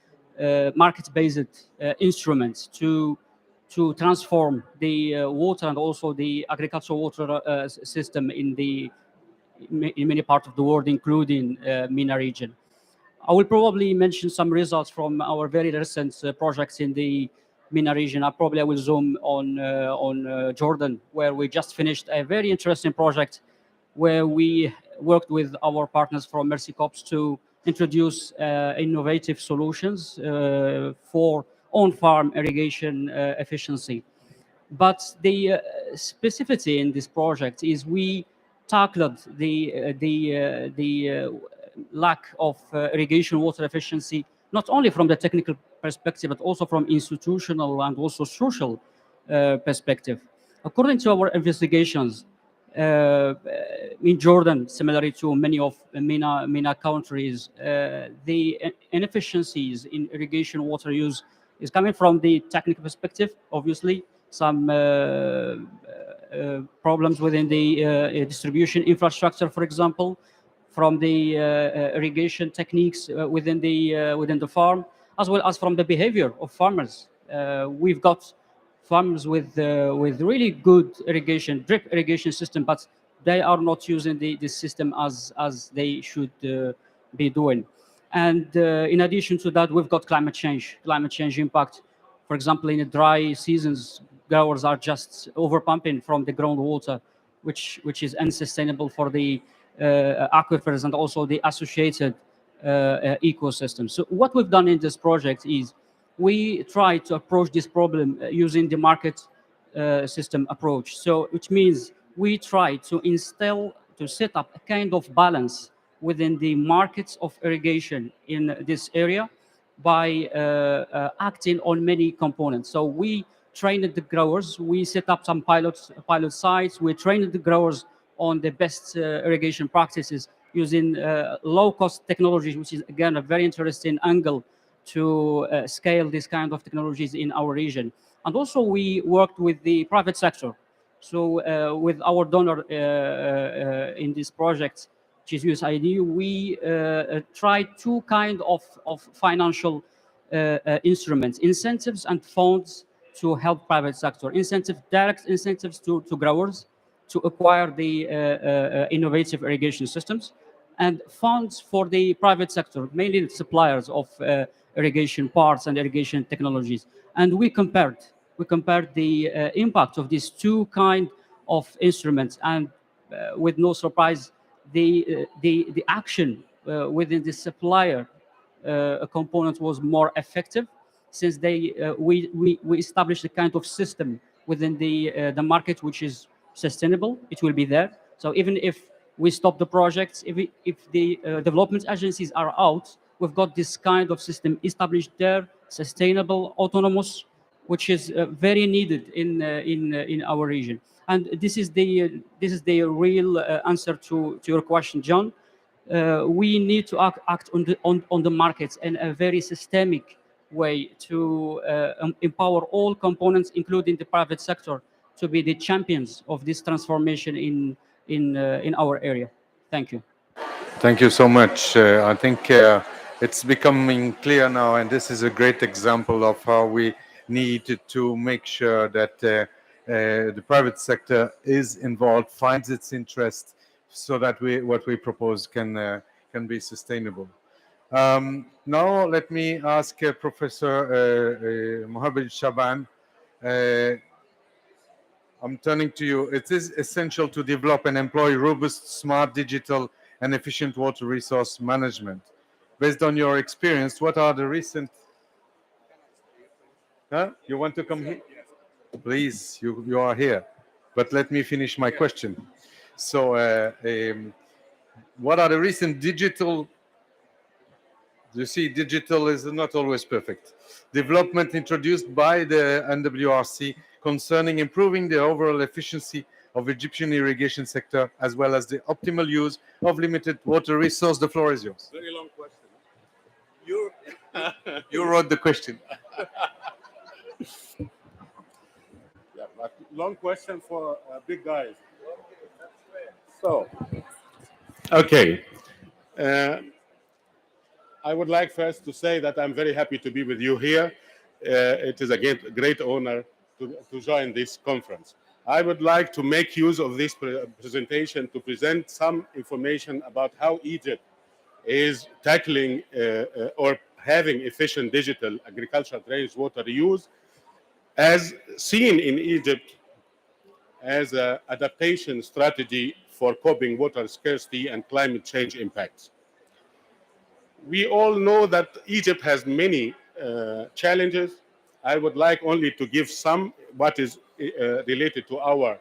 market-based instruments to transform the water and also the agricultural water system in many parts of the world, including MENA region. I will probably mention some results from our very recent projects in the MENA region. I will zoom on Jordan, where we just finished a very interesting project where we worked with our partners from Mercy Corps to introduce innovative solutions for on-farm irrigation efficiency. But the specificity in this project is we tackled the lack of irrigation water efficiency, not only from the technical perspective, but also from institutional and also social perspective. According to our investigations, in Jordan, similarly to many of MENA countries, the inefficiencies in irrigation water use is coming from the technical perspective, obviously, some problems within the distribution infrastructure, for example, from the irrigation techniques within the farm, as well as from the behavior of farmers. We've got farmers with really good drip irrigation system, but they are not using the system as they should be doing. And in addition to that, we've got climate change impact. For example, in the dry seasons, growers are just over pumping from the groundwater, which is unsustainable for the aquifers and also the associated ecosystem. So what we've done in this project is we try to approach this problem using the market system approach. So which means we try to set up a kind of balance within the markets of irrigation in this area by acting on many components. So we trained the growers, we set up some pilot sites, we trained the growers on the best irrigation practices using low-cost technologies, which is, again, a very interesting angle to scale this kind of technologies in our region. And also we worked with the private sector. So with our donor in this project, which is USAID, we tried two kind of financial instruments, incentives and funds to help private sector. Direct incentives to growers to acquire the innovative irrigation systems, and funds for the private sector, mainly the suppliers of irrigation parts and irrigation technologies. And we compared the impact of these two kind of instruments, and with no surprise, the action within the supplier component was more effective, since we established a kind of system within the market which is sustainable. It will be there. So even if we stop the projects. If the development agencies are out, we've got this kind of system established there, sustainable, autonomous, which is very needed in our region. And this is the real answer to your question, John. We need to act on the markets in a very systemic way to empower all components, including the private sector, to be the champions of this transformation in our area. Thank you. Thank you so much. I think it's becoming clear now, and this is a great example of how we need to make sure that the private sector is involved, finds its interest, so that what we propose can be sustainable. Now, let me ask Professor Mohamed Shaban. I'm turning to you. It is essential to develop and employ robust, smart, digital, and efficient water resource management. Based on your experience, what are the recent... Huh? You want to come here? Please, you are here. But let me finish my question. So, what are the recent digital... You see, digital is not always perfect. Development introduced by the NWRC concerning improving the overall efficiency of Egyptian irrigation sector, as well as the optimal use of limited water resource. The floor is yours. Very long question. You wrote the question. Yeah, but long question for big guys. So, okay. I would like first to say that I'm very happy to be with you here. It is a great honor to join this conference. I would like to make use of this presentation to present some information about how Egypt is tackling or having efficient digital agricultural drainage water use, as seen in Egypt as an adaptation strategy for coping water scarcity and climate change impacts. We all know that Egypt has many challenges. I would like only to give some what is related to our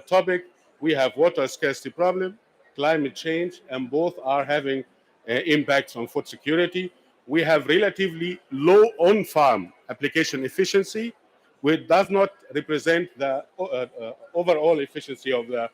topic. We have water scarcity problem, climate change, and both are having impacts on food security. We have relatively low on-farm application efficiency, which does not represent the overall efficiency of the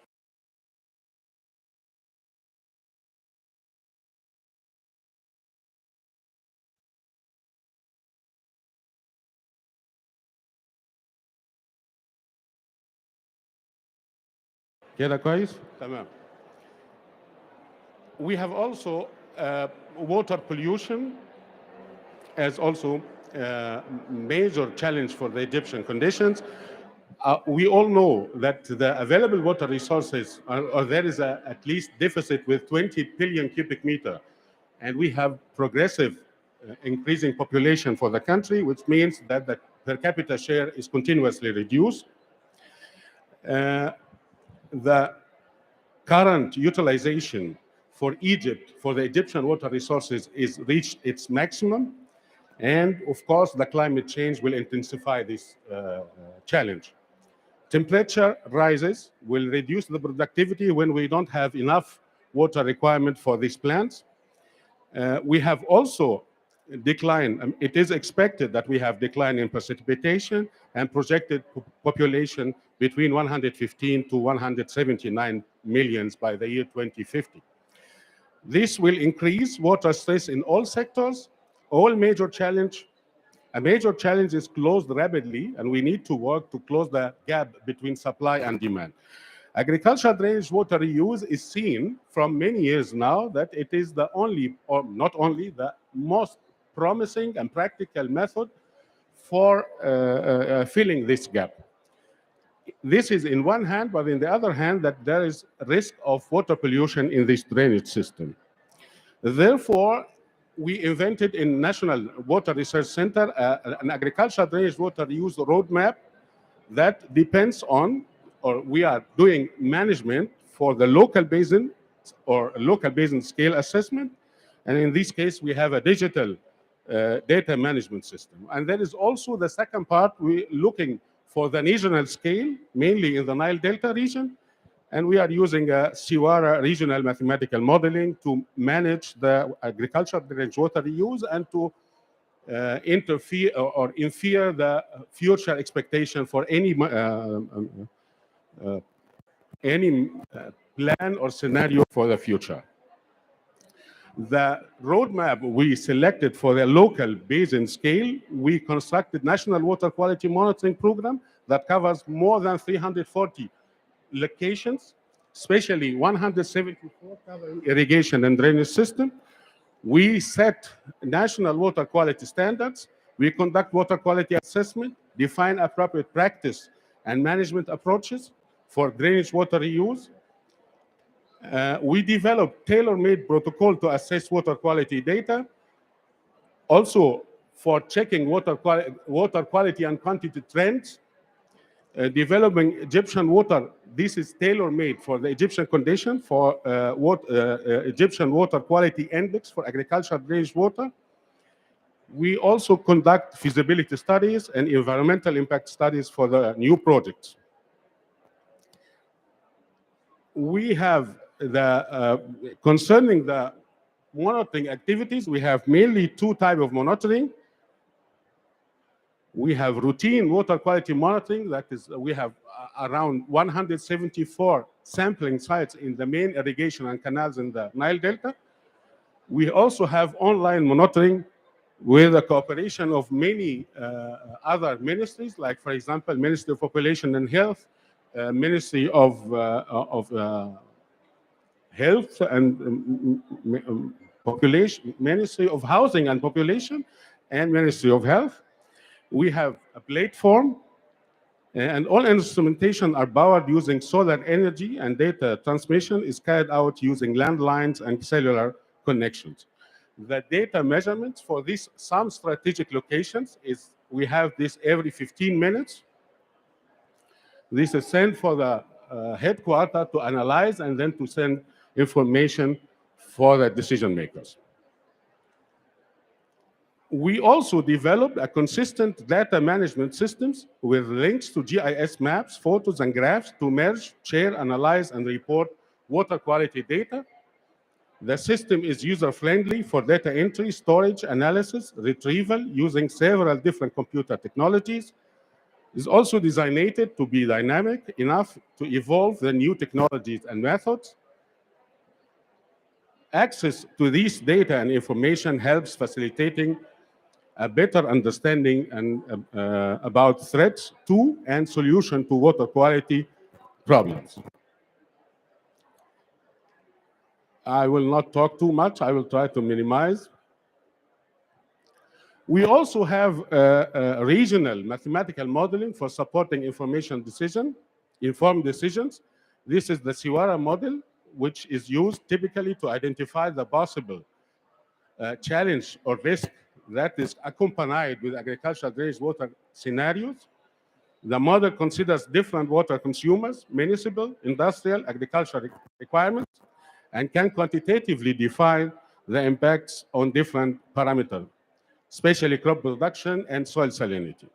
كده كويس؟ تمام. We have also water pollution as also major challenge for the Egyptian conditions. We all know that the available water resources, or there is at least deficit with 20 billion cubic meter, and we have progressive increasing population for the country, which means that the per capita share is continuously reduced. The current utilization for Egypt, for the Egyptian water resources, is reached its maximum. And of course, the climate change will intensify this challenge. Temperature rises will reduce the productivity when we don't have enough water requirement for these plants. We have also decline. It is expected that we have decline in precipitation and projected population between 115 to 179 millions by the year 2050. This will increase water stress in all sectors. A major challenge is closed rapidly, and we need to work to close the gap between supply and demand. Agricultural drainage water reuse is seen from many years now that it is the only, or not only, the most promising and practical method for filling this gap. This is in one hand, but in the other hand, that there is risk of water pollution in this drainage system. Therefore, we invented in National Water Research Center an agricultural drainage water reuse roadmap that depends on, or we are doing management for the local basin or local basin scale assessment. And in this case, we have a digital data management system. And there is also the second part, we're looking for the regional scale, mainly in the Nile Delta region, And we are using a Siwara regional mathematical modeling to manage the agricultural drainage water reuse and to interfere or infer the future expectation for any plan or scenario for the future. The roadmap we selected for the local basin scale, we constructed national water quality monitoring program that covers more than 340 locations, especially 174 covering irrigation and drainage system. We set national water quality standards. We conduct water quality assessment, define appropriate practice and management approaches for drainage water reuse. We developed tailor-made protocol to assess water quality data. Also, for checking water quality and quantity trends, developing Egyptian water. This is tailor-made for the Egyptian condition for Egyptian water quality index for agricultural drainage water. We also conduct feasibility studies and environmental impact studies for the new projects. We have the concerning the monitoring activities, we have mainly two types of monitoring. We have routine water quality monitoring, that is, we have around 174 sampling sites in the main irrigation and canals in the Nile Delta. We also have online monitoring with the cooperation of many other ministries, like, for example, Ministry of Population and Health, Ministry of Health and Population, Ministry of Housing and Population, and Ministry of Health. We have a platform, and all instrumentation are powered using solar energy, and data transmission is carried out using landlines and cellular connections. The data measurements for these some strategic locations is we have this every 15 minutes. This is sent for the headquarters to analyze and then to send information for the decision makers. We also developed a consistent data management systems with links to GIS maps, photos, and graphs to merge, share, analyze, and report water quality data. The system is user-friendly for data entry, storage, analysis, retrieval using several different computer technologies. It's also designed to be dynamic enough to evolve the new technologies and methods. Access to these data and information helps facilitating a better understanding and about threats to and solution to water quality problems. I will not talk too much. I will try to minimize. We also have regional mathematical modeling for supporting informed decisions. This is the Siwara model, which is used typically to identify the possible challenge or risk that is accompanied with agricultural drainage water scenarios. The model considers different water consumers, municipal, industrial, agricultural requirements, and can quantitatively define the impacts on different parameters, especially crop production and soil salinity.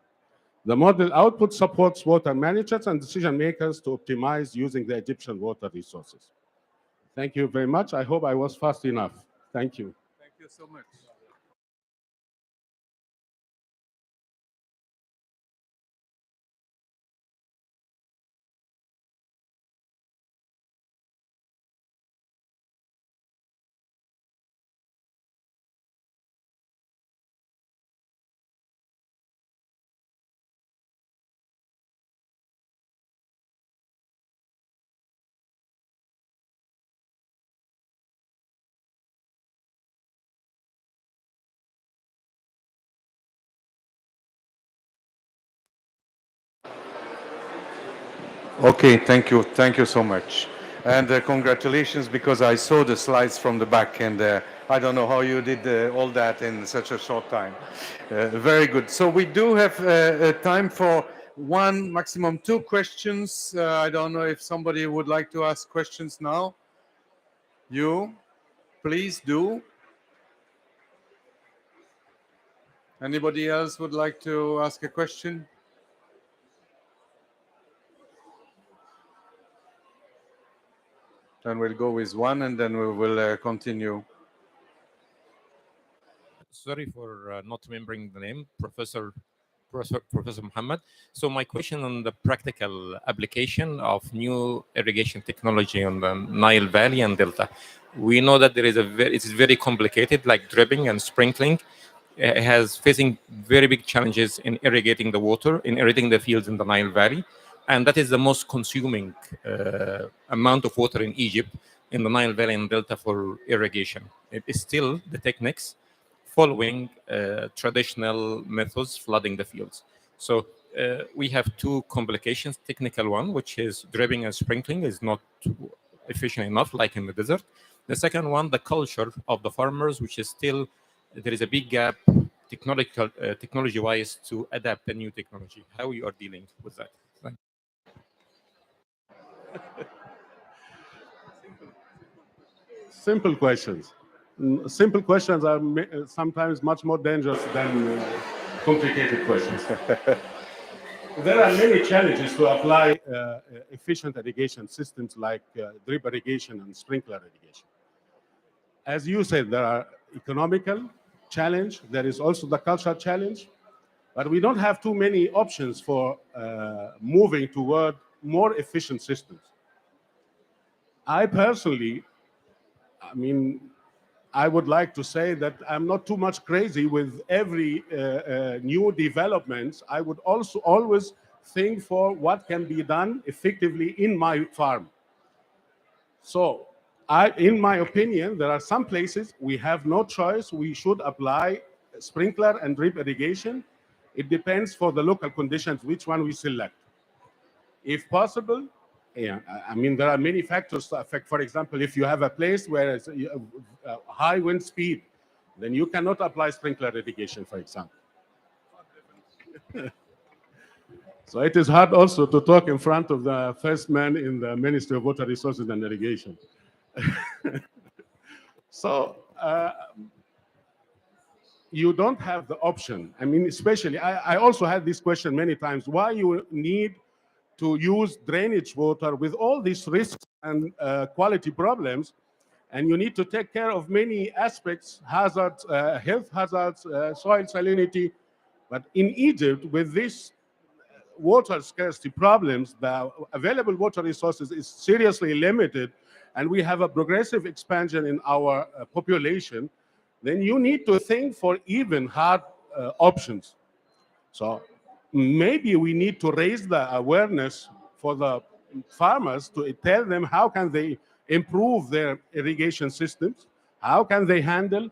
The model output supports water managers and decision makers to optimize using the Egyptian water resources. Thank you very much. I hope I was fast enough. Thank you. Thank you so much. Okay, thank you so much. And congratulations, because I saw the slides from the back, and I don't know how you did all that in such a short time. Very good. So we do have time for one, maximum two questions. I don't know if somebody would like to ask questions now. You, please do. Anybody else would like to ask a question? Then we'll go with one, and then we will continue. Sorry for not remembering the name, Professor Muhammad. So my question on the practical application of new irrigation technology on the Nile Valley and Delta. We know that it is very complicated, like dripping and sprinkling. It has facing very big challenges in irrigating the water, in irrigating the fields in the Nile Valley, and that is the most consuming amount of water in Egypt, in the Nile Valley and Delta for irrigation. It is still the techniques following traditional methods flooding the fields. So we have two complications. Technical one, which is dripping and sprinkling, is not efficient enough, like in the desert. The second one, the culture of the farmers, which is still, there is a big gap technology-wise to adapt the new technology. How you are dealing with that? Thank Simple questions. Simple questions are sometimes much more dangerous than complicated questions. There are many challenges to apply efficient irrigation systems like drip irrigation and sprinkler irrigation. As you said, there are economical challenge. There is also the cultural challenge, but we don't have too many options for moving toward more efficient systems. I personally, I would like to say that I'm not too much crazy with every new developments. I would also always think for what can be done effectively in my farm. So, in my opinion, there are some places we have no choice. We should apply sprinkler and drip irrigation. It depends for the local conditions, which one we select. If possible, yeah, there are many factors to affect. For example, if you have a place where it's a high wind speed, then you cannot apply sprinkler irrigation, for example. So it is hard also to talk in front of the first man in the Ministry of Water Resources and Irrigation. So you don't have the option. Especially, I also had this question many times, why you need to use drainage water with all these risks and quality problems, and you need to take care of many aspects, hazards, health hazards, soil salinity. But in Egypt, with this water scarcity problems, the available water resources is seriously limited, and we have a progressive expansion in our population, then you need to think for even hard options. So maybe we need to raise the awareness for the farmers to tell them how can they improve their irrigation systems, how can they handle.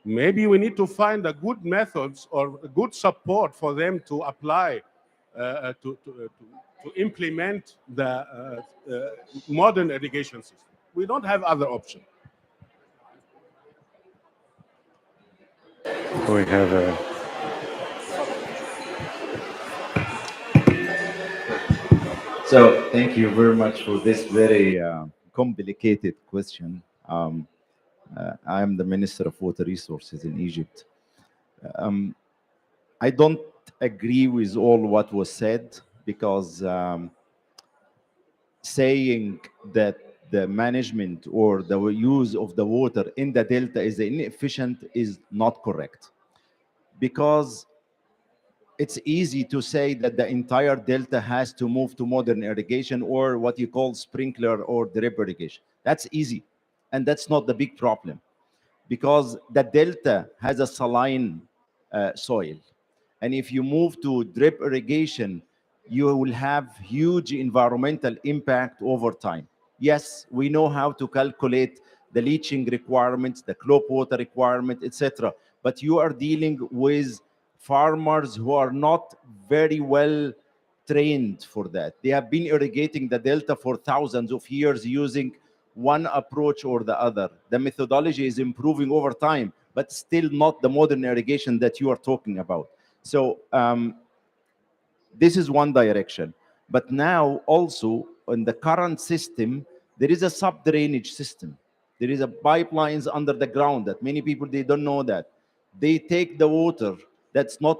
Maybe we need to find a good methods or a good support for them to apply, to implement the modern irrigation system. We don't have other option. We have a... So thank you very much for this very complicated question. I am the Minister of Water Resources in Egypt. I don't agree with all what was said, because saying that the management or the use of the water in the delta is inefficient is not correct. Because it's easy to say that the entire delta has to move to modern irrigation or what you call sprinkler or drip irrigation. That's easy, and that's not the big problem, because the delta has a saline soil. And if you move to drip irrigation, you will have huge environmental impact over time. Yes, we know how to calculate the leaching requirements, the crop water requirement, etc. But you are dealing with farmers who are not very well trained for that. They have been irrigating the delta for thousands of years using one approach or the other. The methodology is improving over time, but still not the modern irrigation that you are talking about. So this is one direction. But now also in the current system, there is a sub-drainage system. There is a pipelines under the ground that many people, they don't know that. They take the water that's not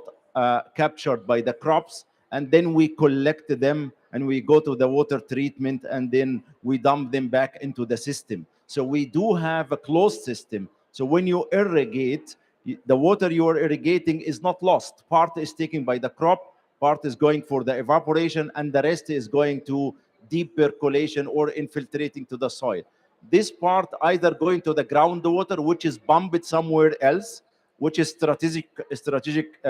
captured by the crops, and then we collect them and we go to the water treatment, and then we dump them back into the system. So we do have a closed system. So when you irrigate, the water you are irrigating is not lost. Part is taken by the crop, part is going for the evaporation, and the rest is going to deep percolation or infiltrating to the soil. This part either going to the groundwater, which is pumped somewhere else, which is strategic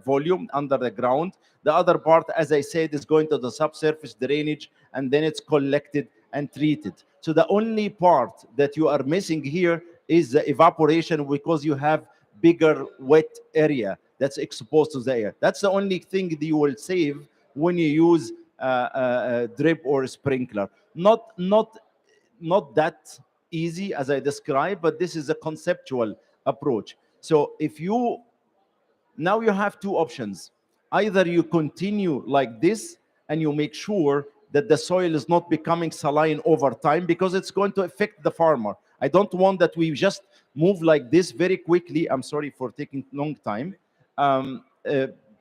volume under the ground. The other part, as I said, is going to the subsurface drainage, and then it's collected and treated. So the only part that you are missing here is the evaporation, because you have bigger wet area that's exposed to the air. That's the only thing that you will save when you use drip or sprinkler. Not that easy as I described, but this is a conceptual approach. So if you now you have two options. Either you continue like this and you make sure that the soil is not becoming saline over time, because it's going to affect the farmer. I don't want that we just move like this very quickly. I'm sorry for taking long time.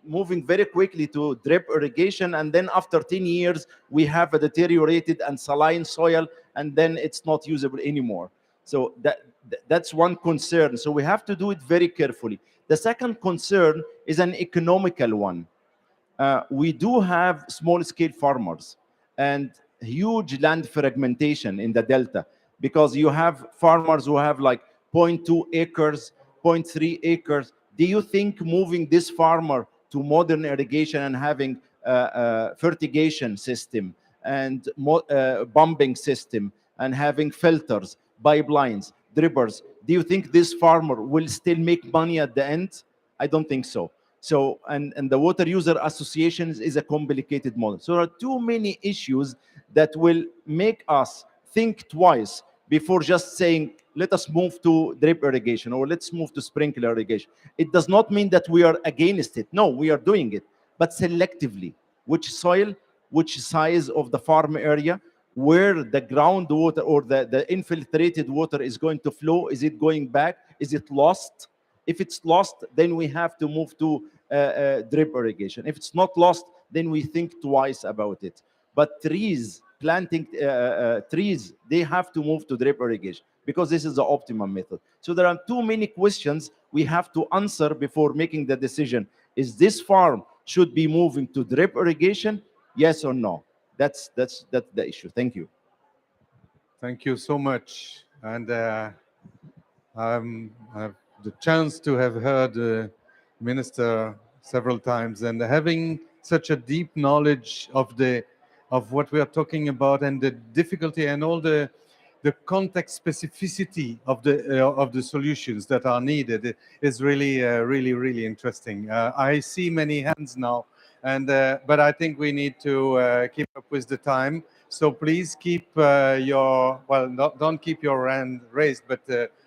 Moving very quickly to drip irrigation, and then after 10 years, we have a deteriorated and saline soil, and then it's not usable anymore. So that's one concern. So we have to do it very carefully. The second concern is an economical one. We do have small-scale farmers and huge land fragmentation in the Delta, because you have farmers who have like 0.2 acres, 0.3 acres. Do you think moving this farmer to modern irrigation and having fertigation system and pumping system and having filters, pipelines, drippers, do you think this farmer will still make money at the end? I don't think so. So, and the water user associations is a complicated model. So there are too many issues that will make us think twice before just saying, let us move to drip irrigation or let's move to sprinkler irrigation. It does not mean that we are against it. No, we are doing it, but selectively. Which soil, which size of the farm area, where the groundwater or the infiltrated water is going to flow. Is it going back? Is it lost? If it's lost, then we have to move to drip irrigation. If it's not lost, then we think twice about it. But trees, planting trees, they have to move to drip irrigation, because this is the optimum method. So there are too many questions we have to answer before making the decision. Is this farm should be moving to drip irrigation? Yes or no? That's the issue. Thank you. Thank you so much. And I have the chance to have heard the minister several times, and having such a deep knowledge of what we are talking about and the difficulty and all the context specificity of the solutions that are needed is really really interesting. I see many hands now, and but I think we need to keep up with the time. So please keep don't keep your hand raised, but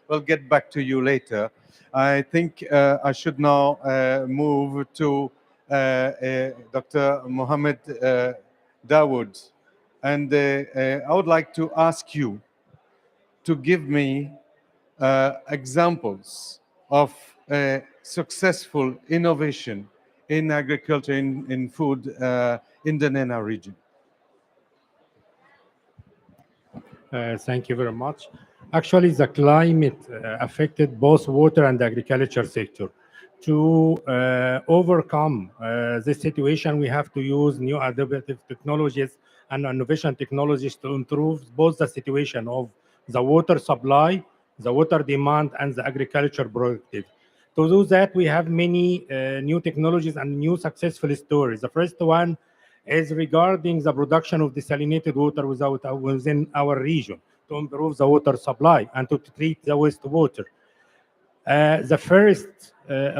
we'll get back to you later. I think I should now move to Dr. Mohammed Dawood, and I would like to ask you to give me examples of successful innovation in agriculture, in food, in the NENA region. Thank you very much. Actually, the climate affected both water and agriculture sector. To overcome this situation, we have to use new adaptive technologies and innovation technologies to improve both the situation of the water supply, the water demand, and the agriculture productivity. To do that, we have many new technologies and new successful stories. The first one is regarding the production of desalinated water within our region to improve the water supply and to treat the wastewater. The first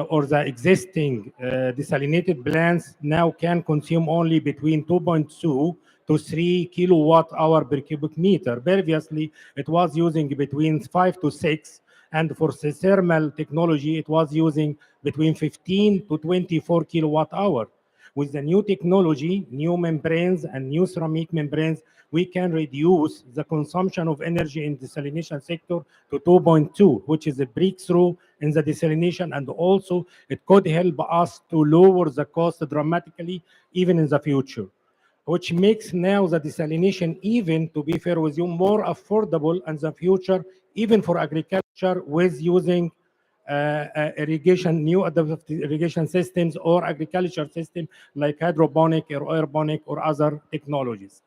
or the existing desalinated plants now can consume only between 2.2 to 3 kilowatt hour per cubic meter. Previously, it was using between 5 to 6, and for the thermal technology, it was using between 15 to 24 kilowatt hour. With the new technology, new membranes and new ceramic membranes, we can reduce the consumption of energy in desalination sector to 2.2, which is a breakthrough in the desalination, and also it could help us to lower the cost dramatically even in the future, which makes now the desalination, even to be fair with you, more affordable in the future, even for agriculture, with using irrigation, new adaptive irrigation systems or agriculture system like hydroponic or aeroponic or other technologies.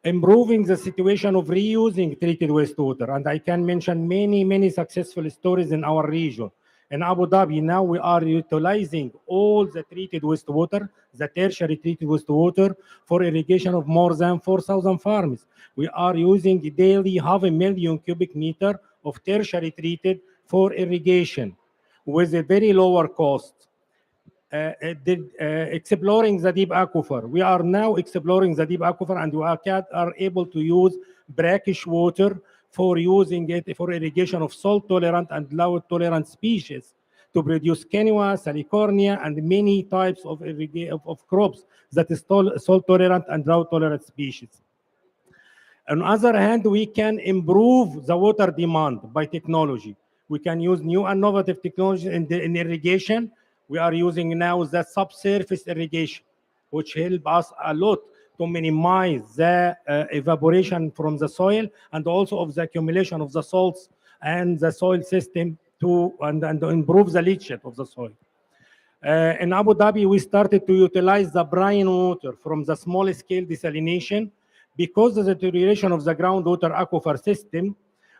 Improving the situation of reusing treated wastewater. And I can mention many successful stories in our region. In Abu Dhabi, now we are utilizing all the treated wastewater, the tertiary treated wastewater, for irrigation of more than 4,000 farms. We are using daily 500,000 cubic meter of tertiary treated for irrigation with a very lower cost. Exploring the deep aquifer. We are now exploring the deep aquifer, and we are able to use brackish water for using it for irrigation of salt tolerant and drought tolerant species to produce quinoa, salicornia, and many types of crops that is salt tolerant and drought tolerant species. On the other hand, we can improve the water demand by technology. We can use new innovative technology in irrigation. We are using now the subsurface irrigation, which help us a lot to minimize the evaporation from the soil and also of the accumulation of the salts and the soil system and improve the leachate of the soil. In Abu Dhabi, we started to utilize the brine water from the small scale desalination. Because of the deterioration of the groundwater aquifer system,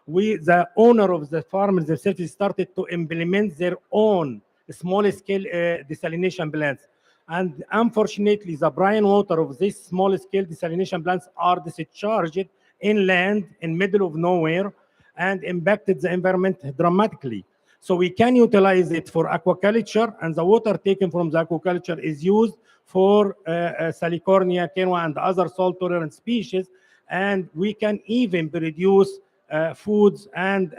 the owner of the farmers themselves started to implement their own small scale desalination plants. And unfortunately, the brine water of these small scale desalination plants are discharged inland in middle of nowhere and impacted the environment dramatically. So we can utilize it for aquaculture, and the water taken from the aquaculture is used for salicornia, quinoa, and other salt-tolerant species, and we can even produce foods and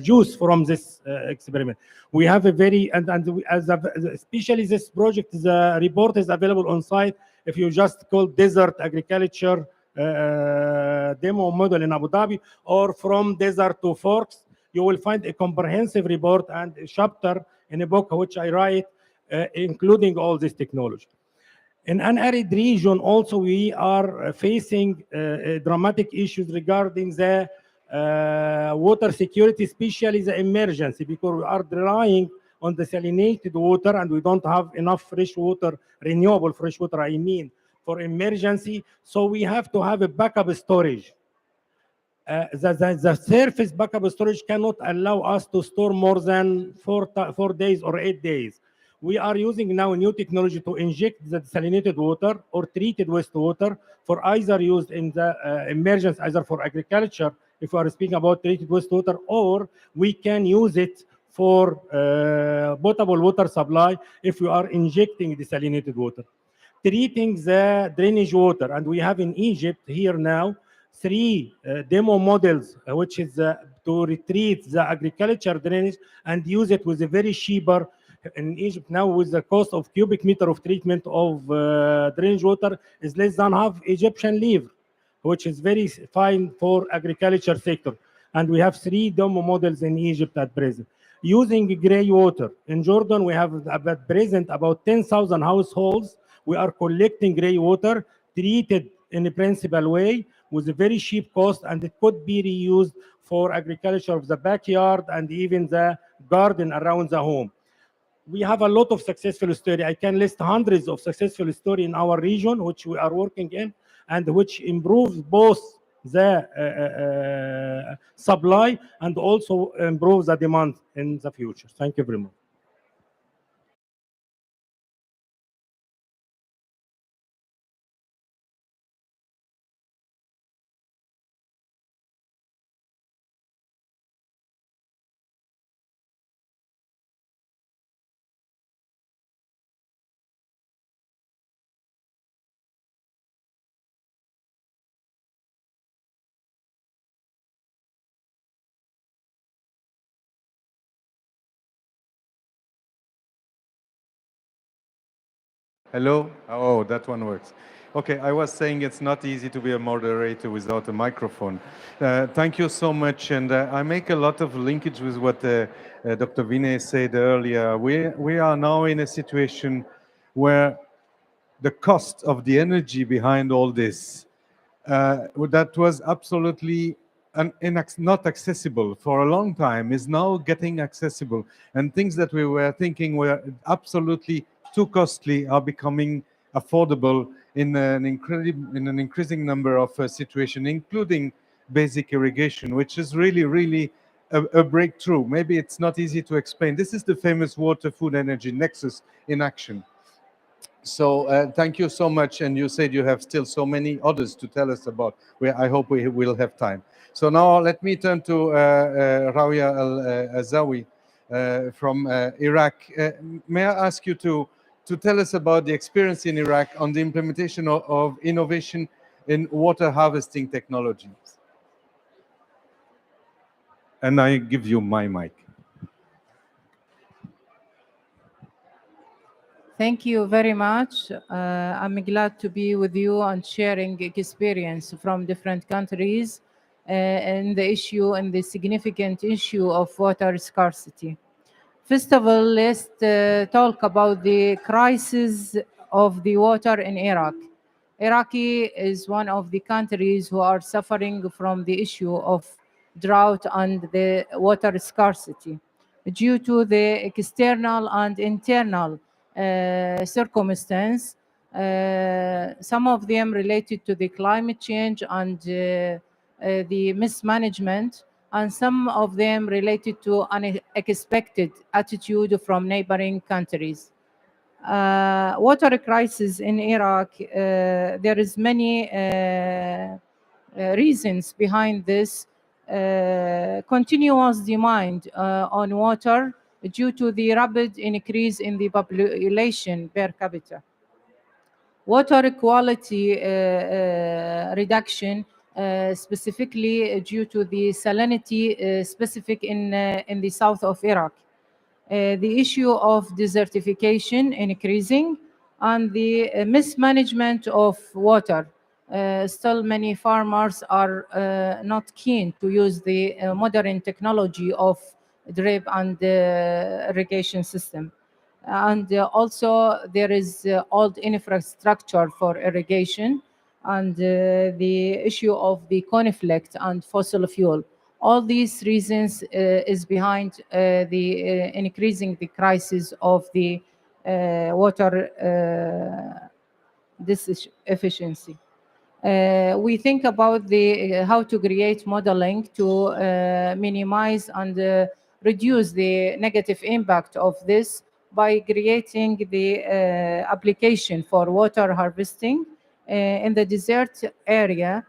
juice from this experiment. We have a very, especially this project, the report is available on site. If you just call desert agriculture demo model in Abu Dhabi, or from desert to forks, you will find a comprehensive report and a chapter in a book which I write, including all this technology. In an arid region, also, we are facing dramatic issues regarding the water security, especially the emergency, because we are relying on desalinated water and we don't have enough fresh water, renewable fresh water, I mean, for emergency. So we have to have a backup storage. The surface backup storage cannot allow us to store more than 4 days or 8 days. We are using now new technology to inject the desalinated water or treated wastewater for either used in the emergency, either for agriculture, if we are speaking about treated wastewater, or we can use it for potable water supply if we are injecting desalinated water. Treating the drainage water, and we have in Egypt here now 3 demo models, which is to retreat the agriculture drainage and use it with a very cheaper. In Egypt now, with the cost of cubic meter of treatment of drainage water is less than half Egyptian livre, which is very fine for agriculture sector. And we have 3 demo models in Egypt at present. Using gray water. In Jordan, we have at present about 10,000 households. We are collecting gray water, treated in a principal way with a very cheap cost, and it could be reused for agriculture of the backyard and even the garden around the home. We have a lot of successful story. I can list hundreds of successful story in our region, which we are working in, and which improves both the supply and also improves the demand in the future. Thank you very much. Hello? Oh, that one works. Okay, I was saying it's not easy to be a moderator without a microphone. Thank you so much. And I make a lot of linkage with what Dr. Vinay said earlier. We are now in a situation where the cost of the energy behind all this that was absolutely not accessible for a long time is now getting accessible, and things that we were thinking were absolutely too costly are becoming affordable in an increasing number of situations, including basic irrigation, which is really a breakthrough. Maybe it's not easy to explain. This is the famous water, food, energy nexus in action. So thank you so much. And you said you have still so many others to tell us about. I hope we will have time. So now let me turn to Rawia Al-Azawi from Iraq. May I ask you to tell us about the experience in Iraq on the implementation of innovation in water harvesting technologies? And I give you my mic. Thank you very much. I'm glad to be with you and sharing experience from different countries in the issue and the significant issue of water scarcity. First of all, let's talk about the crisis of the water in Iraq. Iraq is one of the countries who are suffering from the issue of drought and the water scarcity due to the external and internal circumstance, some of them related to the climate change and the mismanagement, and some of them related to unexpected attitude from neighboring countries. Water crisis in Iraq, there is many reasons behind this. Continuous demand on water due to the rapid increase in the population per capita. Water quality reduction, specifically due to the salinity specific in the south of Iraq. The issue of desertification increasing, and the mismanagement of water. Still many farmers are not keen to use the modern technology of drip and irrigation system. And also there is old infrastructure for irrigation, and the issue of the conflict and fossil fuel. All these reasons is behind the increasing the crisis of the water efficiency. We think about the how to create modeling to minimize and reduce the negative impact of this by creating the application for water harvesting in the desert area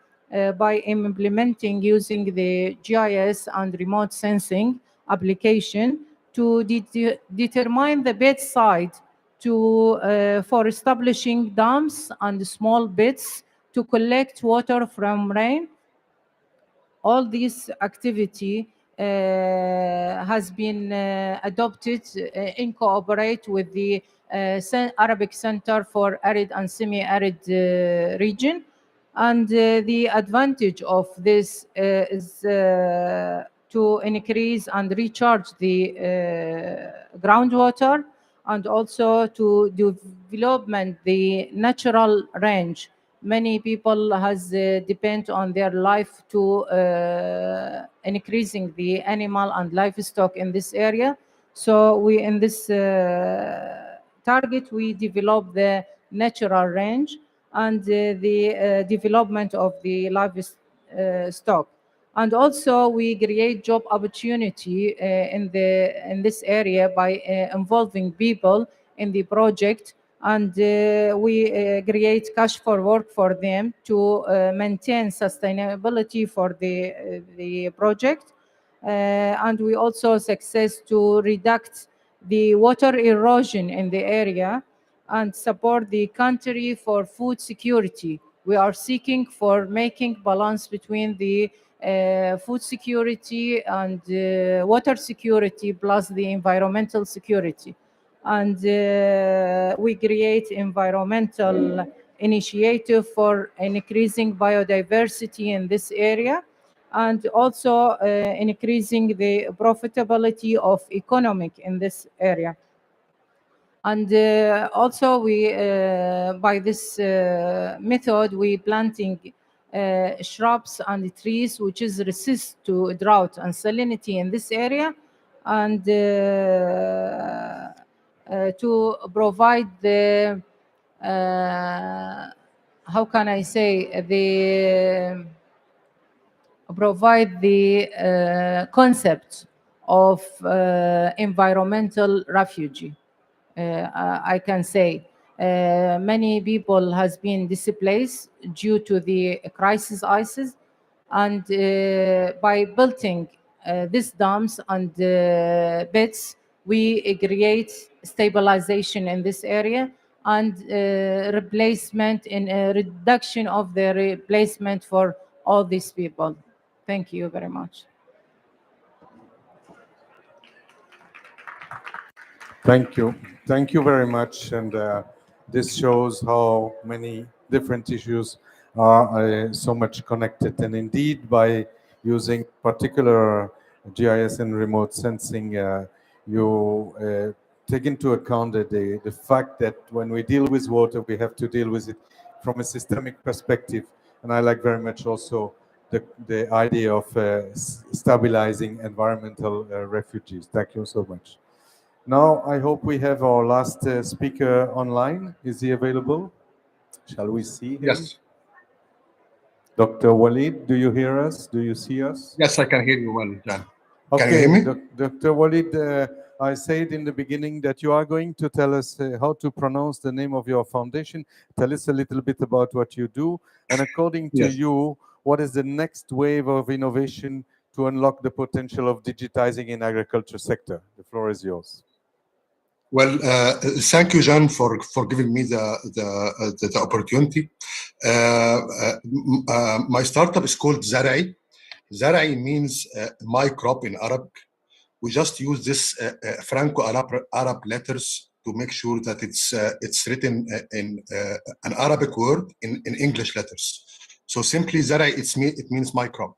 by implementing using the GIS and remote sensing application to determine the bed site for establishing dams and small bits to collect water from rain. All this activity has been adopted in cooperate with the Arabic Center for Arid and Semi-Arid Region. And the advantage of this is to increase and recharge the groundwater, and also to development the natural range. Many people has depend on their life to increasing the animal and livestock in this area. So we in this target we develop the natural range and the development of the livestock. And also we create job opportunity in this area by involving people in the project, and we create cash for work for them to maintain sustainability for the project. And we also success to reduce the water erosion in the area and support the country for food security. We are seeking for making balance between the food security and water security plus the environmental security. and we create environmental initiative for increasing biodiversity in this area, and also increasing the profitability of economic in this area. And also we, by this method, we planting shrubs and trees which is resist to drought and salinity in this area, and to provide the, how can I say, provide the concept of environmental refugee. I can say many people has been displaced due to the crisis ISIS, and by building these dams and beds, we create stabilization in this area and replacement in reduction of the replacement for all these people. Thank you very much. Thank you. Thank you very much. And this shows how many different issues are so much connected. And indeed, by using particular GIS and remote sensing, you take into account the fact that when we deal with water, we have to deal with it from a systemic perspective. And I like very much also the idea of stabilizing environmental refugees. Thank you so much. Now, I hope we have our last speaker online. Is he available? Shall we see him? Yes. Dr. Walid, do you hear us? Do you see us? Yes, I can hear you well, John. Okay, Can you hear me? Dr. Walid, I said in the beginning that you are going to tell us how to pronounce the name of your foundation. Tell us a little bit about what you do. And according to Yes. you, what is the next wave of innovation to unlock the potential of digitizing in agriculture sector? The floor is yours. Well, thank you, John, for giving me the opportunity. My startup is called Zarai. Zarai means my crop in Arabic. We just use this Franco-Arab letters to make sure that it's written in an Arabic word in English letters. So simply Zarai, it means my crop.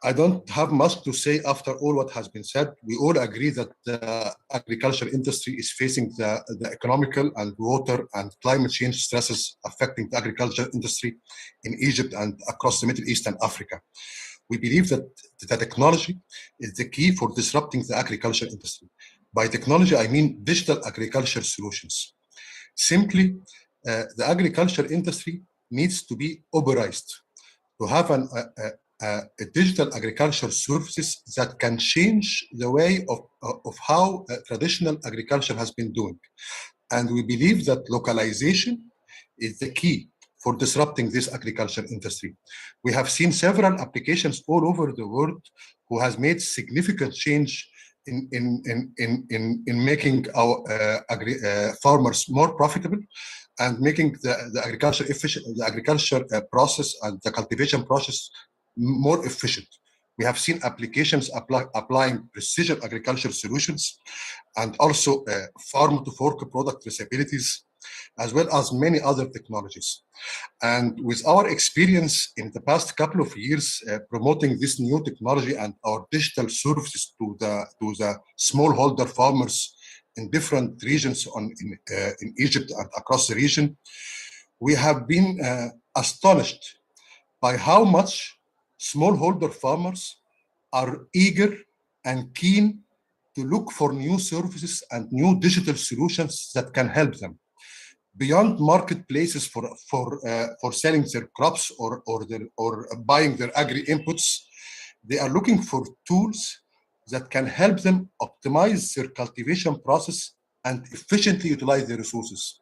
I don't have much to say after all what has been said. We all agree that the agriculture industry is facing the economical and water and climate change stresses affecting the agriculture industry in Egypt and across the Middle East and Africa. We believe that the technology is the key for disrupting the agriculture industry. By technology, I mean digital agriculture solutions. Simply, the agriculture industry needs to be Uberized, to have a digital agriculture services that can change the way of how traditional agriculture has been doing. And we believe that localization is the key for disrupting this agriculture industry. We have seen several applications all over the world who has made significant change in making our farmers more profitable and making the agriculture efficient, the agriculture process and the cultivation process more efficient. We have seen applications applying precision agriculture solutions and also farm-to-fork product traceabilities, as well as many other technologies. And with our experience in the past couple of years promoting this new technology and our digital services to the smallholder farmers in different regions in Egypt and across the region, we have been astonished by how much smallholder farmers are eager and keen to look for new services and new digital solutions that can help them beyond marketplaces for selling their crops or buying their agri inputs. They are looking for tools that can help them optimize their cultivation process and efficiently utilize their resources.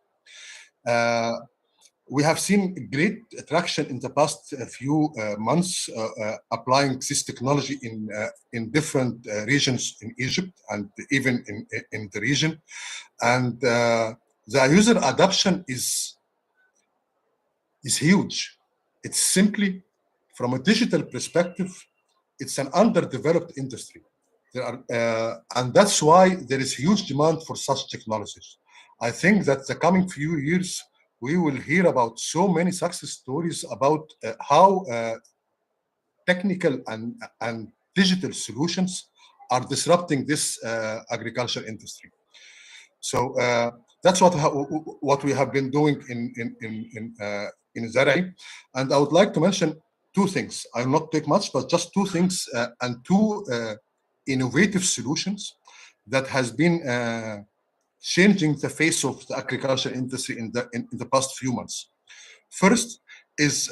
We have seen great traction in the past few months applying this technology in different regions in Egypt and even in the region. And the user adoption is huge. It's simply, from a digital perspective, it's an underdeveloped industry. And that's why there is huge demand for such technologies. I think that the coming few years, we will hear about so many success stories about how technical and digital solutions are disrupting this agriculture industry. So that's what we have been doing in Zara'i. And I would like to mention two things. I will not take much, but just two things and two innovative solutions that has been changing the face of the agriculture industry in the past few months. First is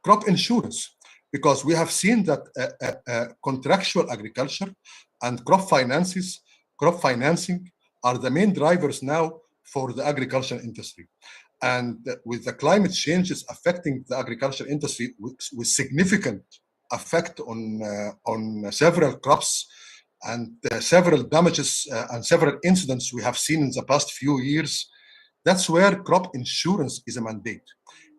crop insurance, because we have seen that contractual agriculture and crop financing are the main drivers now for the agriculture industry. And with the climate changes affecting the agriculture industry with significant effect on several crops and several damages and several incidents we have seen in the past few years, that's where crop insurance is a mandate.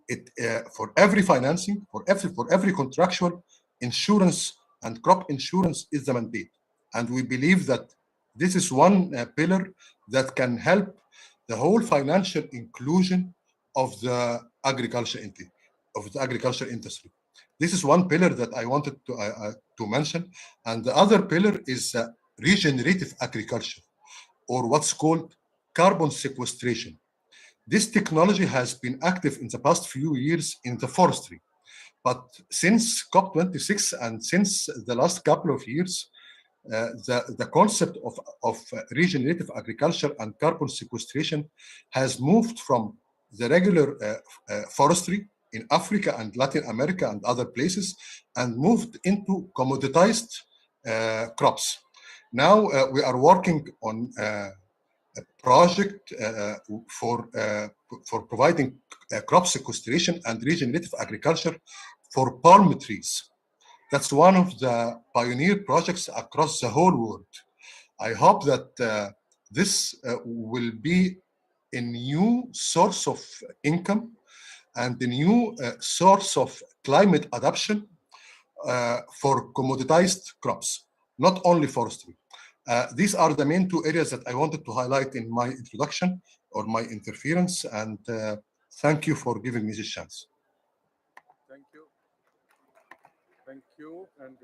It for every financing, for every contractual insurance, and crop insurance is the mandate. And we believe that this is one pillar that can help the whole financial inclusion of the agriculture industry. This is one pillar that I wanted to mention. And the other pillar is regenerative agriculture, or what's called carbon sequestration. This technology has been active in the past few years in the forestry. But since COP26 and since the last couple of years, the concept of regenerative agriculture and carbon sequestration has moved from the regular forestry in Africa and Latin America and other places and moved into commoditized crops. Now we are working on a project for providing crop sequestration and regenerative agriculture for palm trees. That's one of the pioneer projects across the whole world. I hope that this will be a new source of income and a new source of climate adaptation for commoditized crops, not only forestry. These are the main two areas that I wanted to highlight in my introduction or my interference, and thank you for giving me this chance. Thank you. Thank you. And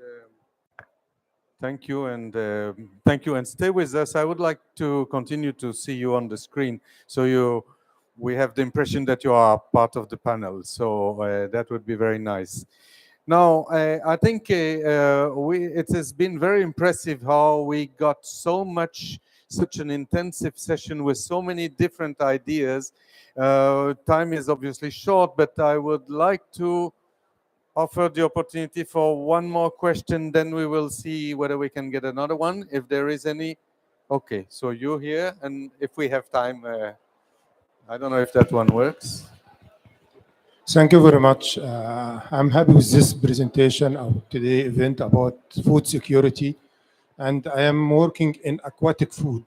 thank you, and thank you, and stay with us. I would like to continue to see you on the screen, so we have the impression that you are part of the panel. So that would be very nice. Now, I think it has been very impressive how we got such an intensive session with so many different ideas. Time is obviously short, but I would like to offer the opportunity for one more question, then we will see whether we can get another one, if there is any. Okay, so you're here, and if we have time, I don't know if that one works. Thank you very much. I'm happy with this presentation of today's event about food security, and I am working in aquatic food.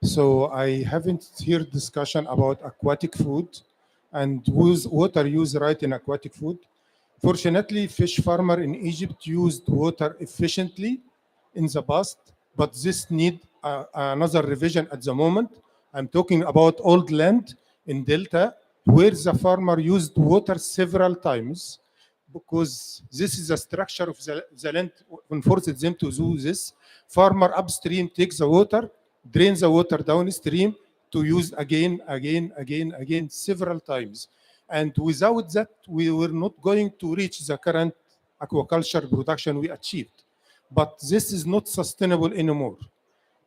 So I haven't heard discussion about aquatic food and water use right in aquatic food. Fortunately, fish farmer in Egypt used water efficiently in the past, but this need another revision at the moment. I'm talking about old land in Delta, where the farmer used water several times, because this is the structure of the land and forces them to do this. Farmer upstream takes the water, drains the water downstream to use again several times. And without that, we were not going to reach the current aquaculture production we achieved. But this is not sustainable anymore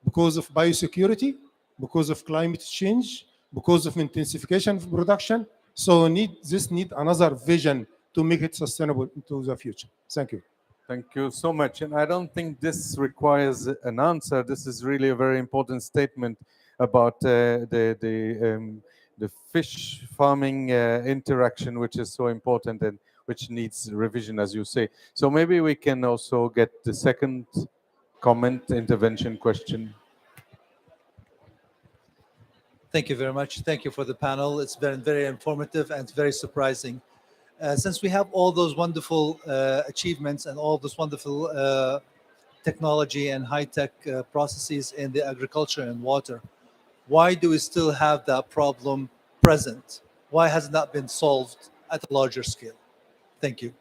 because of biosecurity, because of climate change, because of intensification of production. So this need another vision to make it sustainable into the future. Thank you. Thank you so much. And I don't think this requires an answer. This is really a very important statement about the fish farming interaction, which is so important and which needs revision, as you say. So maybe we can also get the second comment, intervention, question. Thank you very much. Thank you for the panel. It's been very informative and very surprising. Since we have all those wonderful achievements and all those wonderful technology and high-tech processes in the agriculture and water. Why do we still have that problem present? Why has it not been solved at a larger scale? Thank you.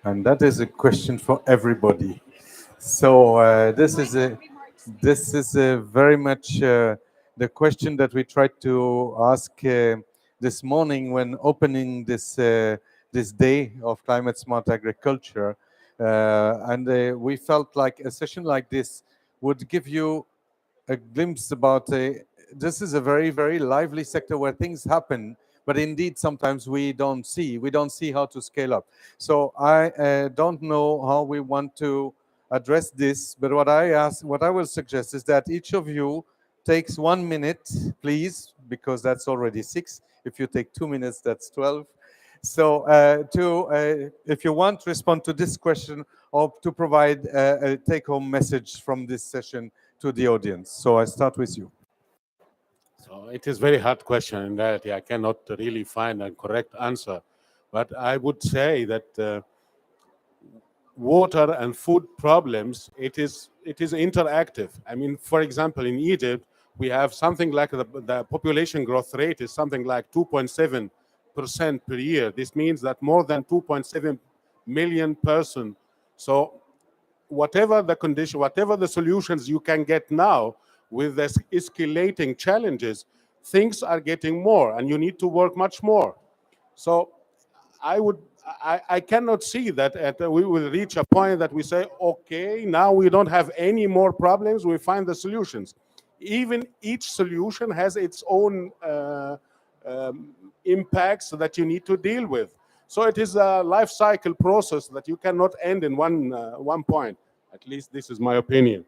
And that is a question for everybody. So this is very much the question that we tried to ask this morning when opening this day of climate smart agriculture, and we felt like a session like this would give you a glimpse about this is a very lively sector where things happen, but indeed sometimes we don't see how to scale up. So I don't know how we want to address this, but what I will suggest is that each of you takes 1 minute, please, because that's already 6. If you take 2 minutes, that's 12. So if you want to respond to this question or to provide a take-home message from this session to the audience. So I start with you. So it is very hard question in reality. I cannot really find a correct answer, but I would say that water and food problems, it is interactive. I mean, for example, in Egypt, we have something like the population growth rate is something like 2.7% per year. This means that more than 2.7 million person. So whatever the condition, whatever the solutions you can get now with this escalating challenges, things are getting more and you need to work much more. So I cannot see that we will reach a point that we say, okay, now we don't have any more problems, we find the solutions. Even each solution has its own impacts that you need to deal with. So it is a life cycle process that you cannot end in one point. At least this is my opinion.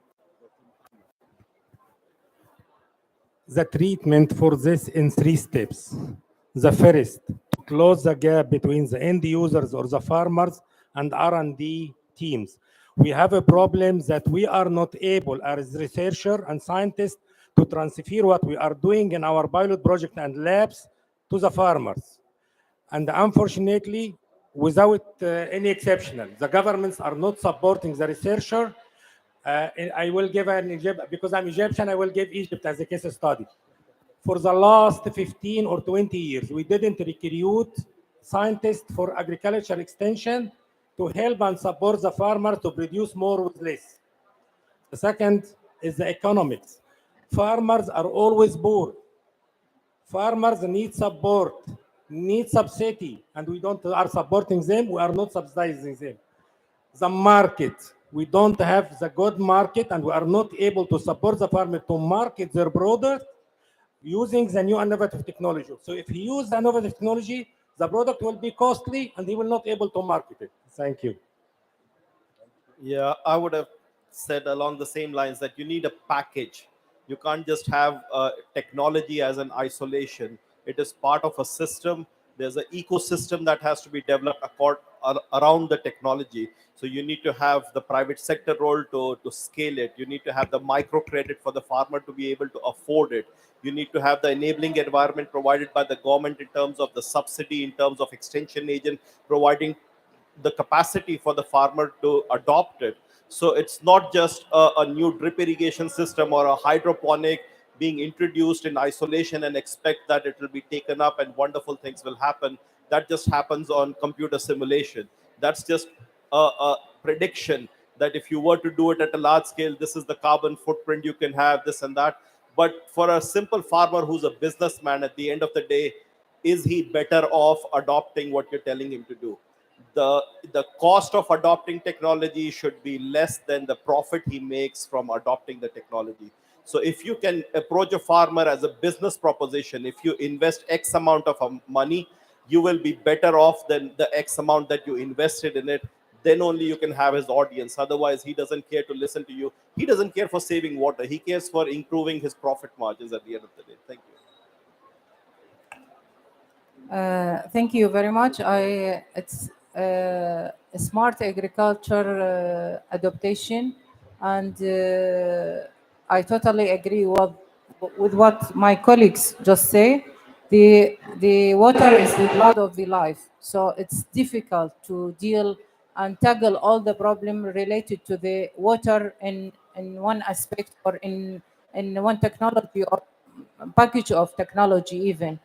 The treatment for this in 3 steps. The first, to close the gap between the end users or the farmers and R&D teams. We have a problem that we are not able as researchers and scientists to transfer what we are doing in our pilot project and labs to the farmers. And unfortunately, without any exception, the governments are not supporting the researcher. I will give an Egypt, because I'm Egyptian, I will give Egypt as a case study. For the last 15 or 20 years, we didn't recruit scientists for agriculture extension to help and support the farmer to produce more with less. The second is the economics. Farmers are always poor. Farmers need support, need subsidy, and we don't are supporting them, we are not subsidizing them. The market, we don't have the good market and we are not able to support the farmer to market their product using the new innovative technology. So if he uses the innovative technology, the product will be costly and he will not able to market it. Thank you. Yeah, I would have said along the same lines that you need a package. You can't just have technology as an isolation. It is part of a system. There's an ecosystem that has to be developed around the technology. So you need to have the private sector role to scale it. You need to have the microcredit for the farmer to be able to afford it. You need to have the enabling environment provided by the government in terms of the subsidy, in terms of extension agent, providing the capacity for the farmer to adopt it. So it's not just a new drip irrigation system or a hydroponic being introduced in isolation and expect that it will be taken up and wonderful things will happen. That just happens on computer simulation. That's just a prediction that if you were to do it at a large scale, this is the carbon footprint you can have, this and that. But for a simple farmer who's a businessman, at the end of the day, is he better off adopting what you're telling him to do? The cost of adopting technology should be less than the profit he makes from adopting the technology. So if you can approach a farmer as a business proposition, if you invest X amount of money, you will be better off than the X amount that you invested in it. Then only you can have his audience. Otherwise, he doesn't care to listen to you. He doesn't care for saving water. He cares for improving his profit margins at the end of the day. Thank you. Thank you very much. It's a smart agriculture adaptation, and I totally agree with what my colleagues just say. The water is the blood of the life, so it's difficult to deal and tackle all the problem related to the water in one aspect or in one technology or package of technology even.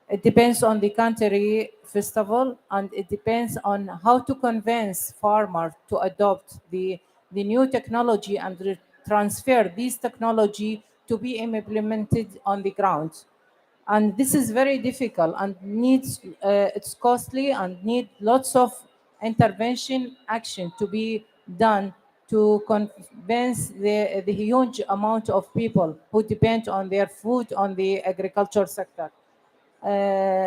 It depends on the country, first of all, and it depends on how to convince farmers to adopt the new technology and transfer this technology to be implemented on the ground. And this is very difficult and needs, it's costly and need lots of intervention action to be done to convince the huge amount of people who depend on their food on the agriculture sector.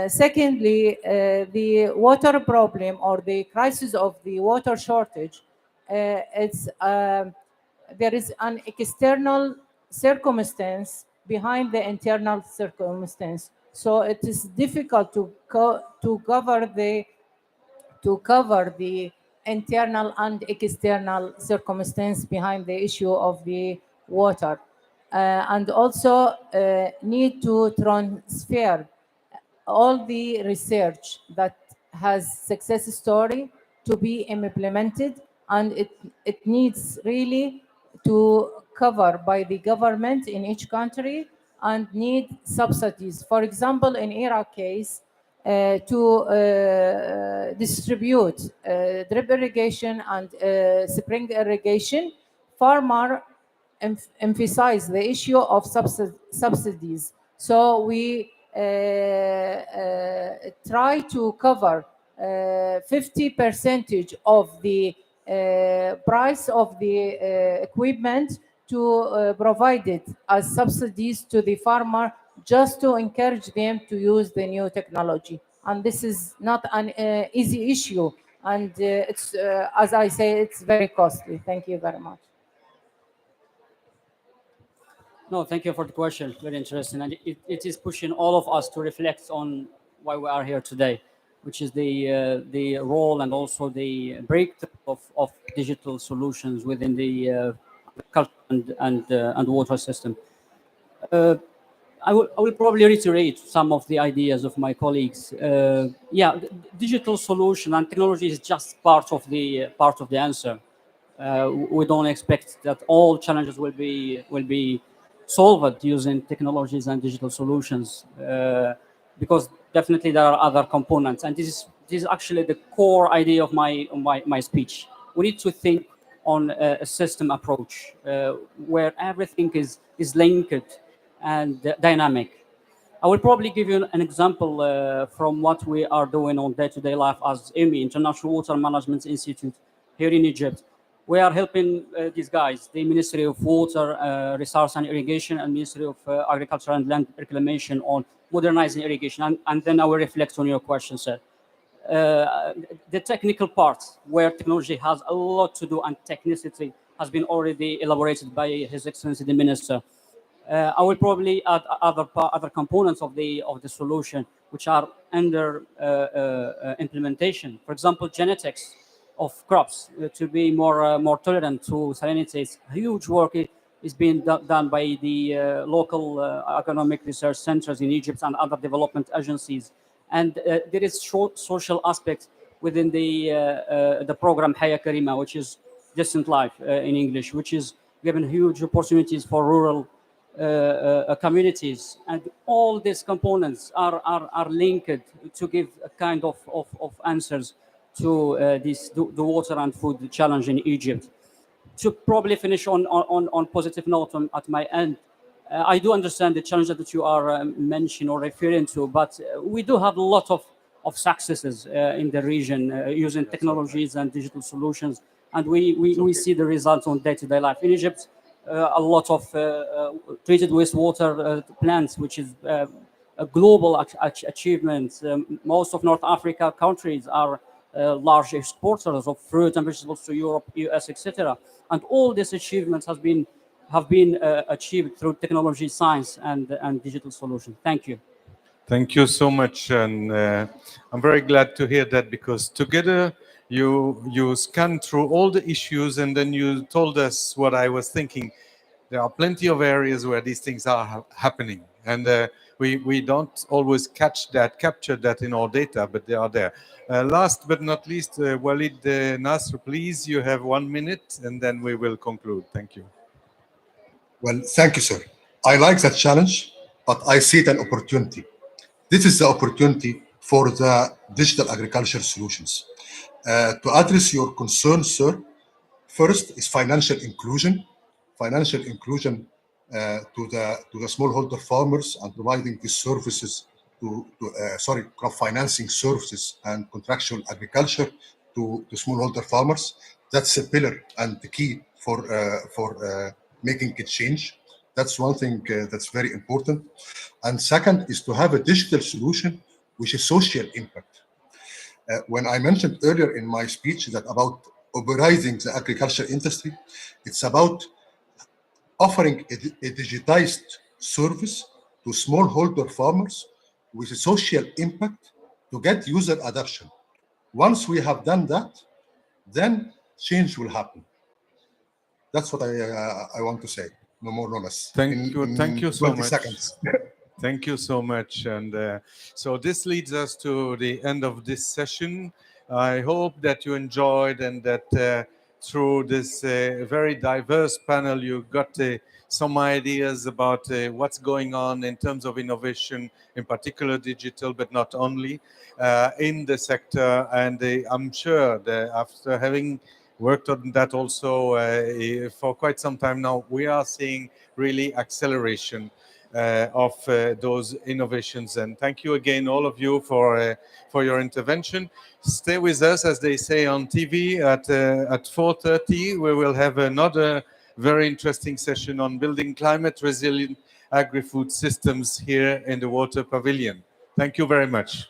Secondly, the water problem or the crisis of the water shortage, it's there is an external circumstance behind the internal circumstance. So it is difficult to cover the internal and external circumstance behind the issue of the water. And also need to transfer all the research that has success story to be implemented, and it needs really to cover by the government in each country and need subsidies. For example, in Iraq case, to distribute drip irrigation and spring irrigation, farmer emphasize the issue of subsidies. So we try to cover 50% of the price of the equipment to provide it as subsidies to the farmer just to encourage them to use the new technology. And this is not an easy issue. And it's, as I say, it's very costly. Thank you very much. No, thank you for the question. Very interesting. And it is pushing all of us to reflect on why we are here today, which is the role and also the breakthrough of digital solutions within the agriculture and water system. I will probably reiterate some of the ideas of my colleagues. Yeah, digital solution and technology is just part of the answer. We don't expect that all challenges will be solved using technologies and digital solutions, because definitely there are other components, and this is actually the core idea of my speech. We need to think on a system approach where everything is linked and dynamic. I will probably give you an example from what we are doing on day-to-day life as IMI, International Water Management Institute, here in Egypt. We are helping these guys, the Ministry of Water, Resource and Irrigation, and Ministry of Agriculture and Land Reclamation on modernizing irrigation. And then I will reflect on your question, sir. The technical part, where technology has a lot to do and technicity has been already elaborated by His Excellency the Minister. I will probably add other components of the solution which are under implementation. For example, genetics of crops to be more tolerant to salinity. Huge work is being done by the local economic research centers in Egypt and other development agencies. And there is social aspect within the program Haya Karima, which is Decent Life in English, which is given huge opportunities for rural communities. And all these components are linked to give a kind of answers to the water and food challenge in Egypt. To probably finish on positive note at my end, I do understand the challenges that you are mentioning or referring to, but we do have a lot of successes in the region using technologies and digital solutions, and we see the results on day-to-day life in Egypt. A lot of treated wastewater plants, which is a global achievement. Most of North Africa countries are large exporters of fruit and vegetables to Europe, US, etc. And all these achievements have been achieved through technology, science, and digital solutions. Thank you. Thank you so much, and I'm very glad to hear that, because together you scanned through all the issues and then you told us what I was thinking. There are plenty of areas where these things are happening, And we don't always capture that in our data, but they are there. Last but not least, Walid Nasr, please, you have 1 minute, and then we will conclude. Thank you. Well, thank you, sir. I like that challenge, but I see it an opportunity. This is the opportunity for the digital agriculture solutions. To address your concerns, sir, first is financial inclusion. Financial inclusion to the smallholder farmers and providing these services crop financing services and contractual agriculture to smallholder farmers. That's a pillar and the key for making a change. That's one thing that's very important. And second is to have a digital solution which is social impact. When I mentioned earlier in my speech that about Uberizing the agriculture industry, it's about offering a digitized service to smallholder farmers with a social impact to get user adoption. Once we have done that, then change will happen. That's what I want to say. No more, no less. Thank you so 20 much. seconds. Thank you so much. And so this leads us to the end of this session. I hope that you enjoyed and that through this very diverse panel, you got some ideas about what's going on in terms of innovation, in particular digital, but not only in the sector. And I'm sure that after having worked on that also for quite some time now, we are seeing really acceleration of those innovations. And thank you again, all of you, for your intervention. Stay with us, as they say on TV, at 4:30. We will have another very interesting session on building climate resilient agri-food systems here in the Water Pavilion. Thank you very much.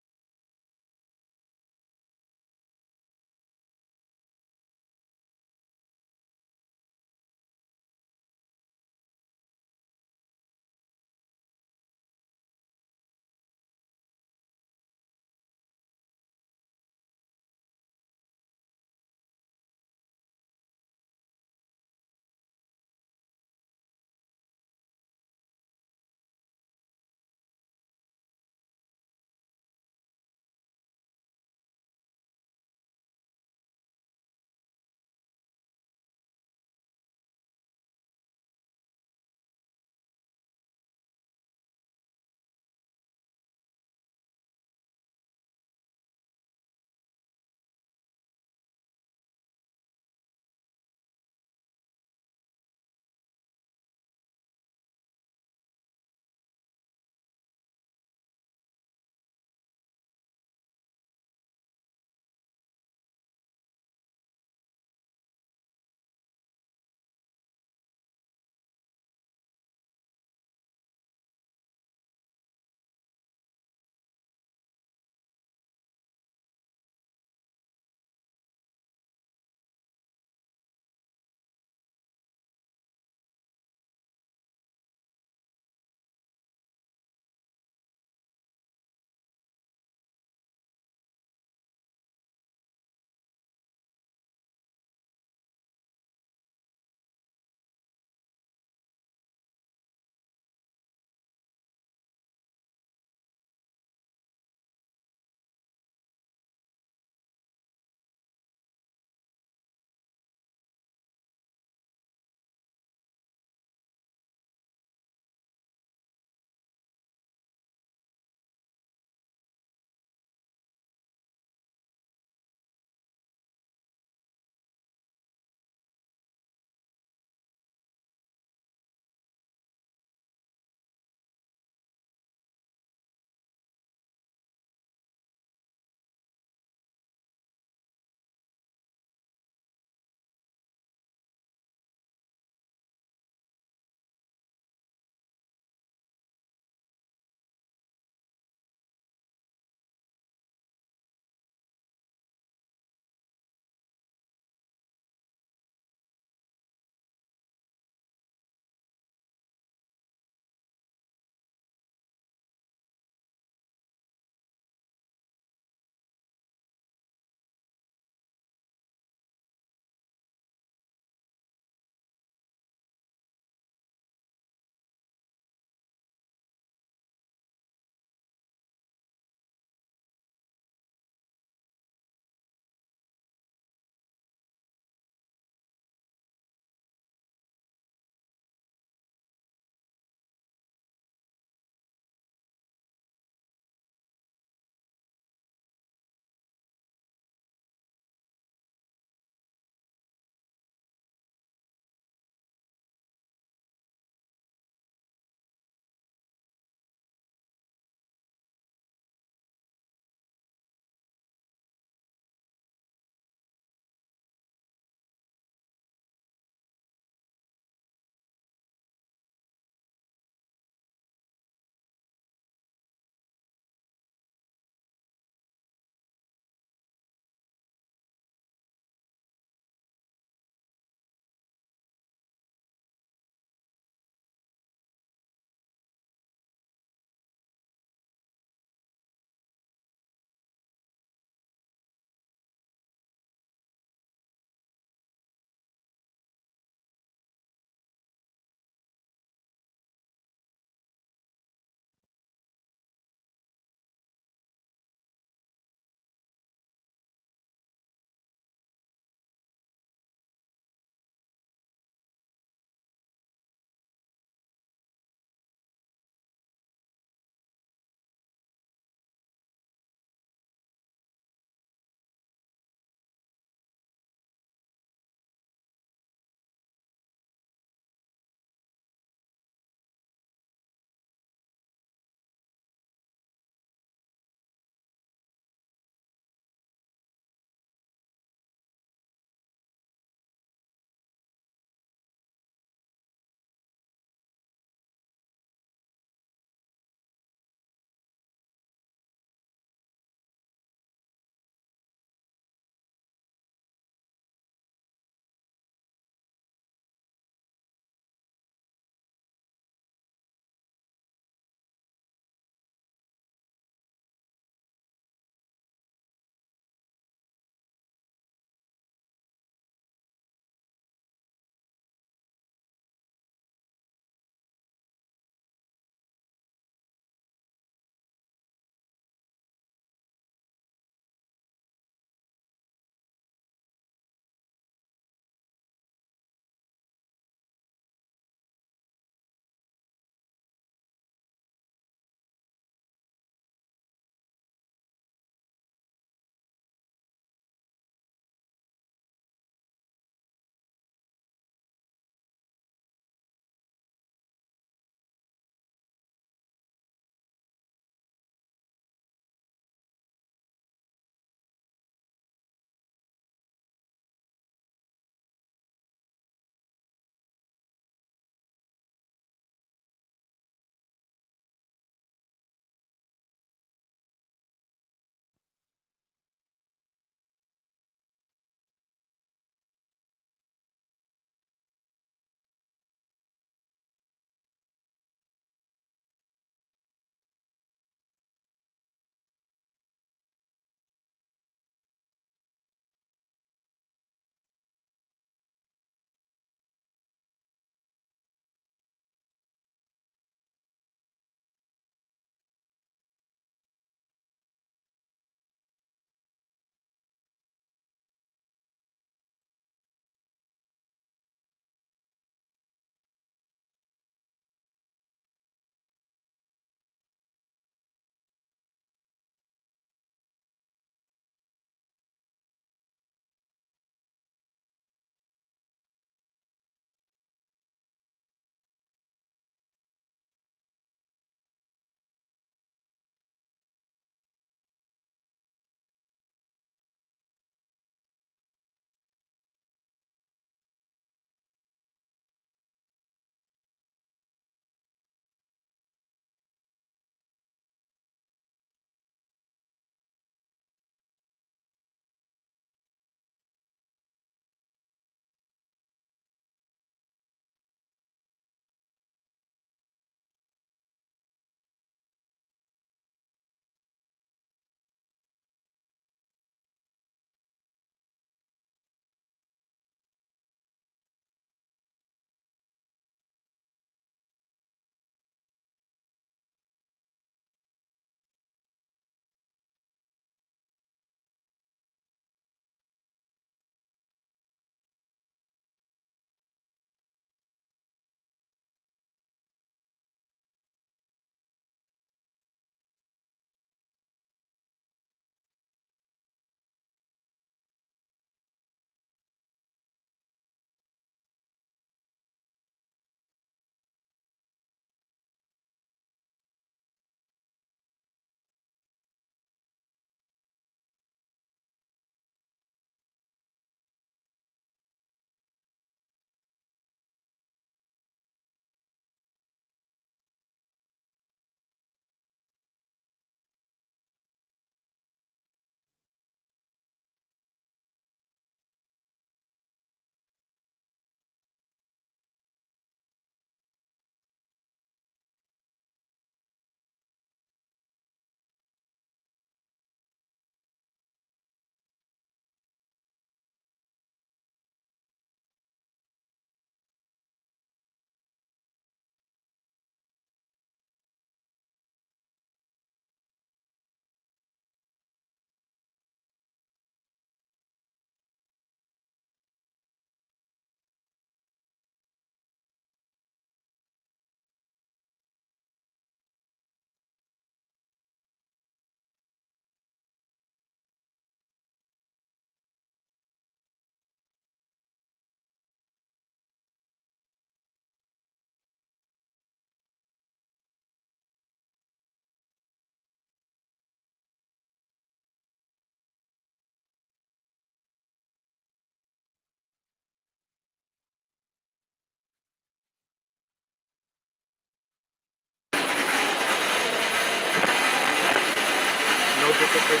You'll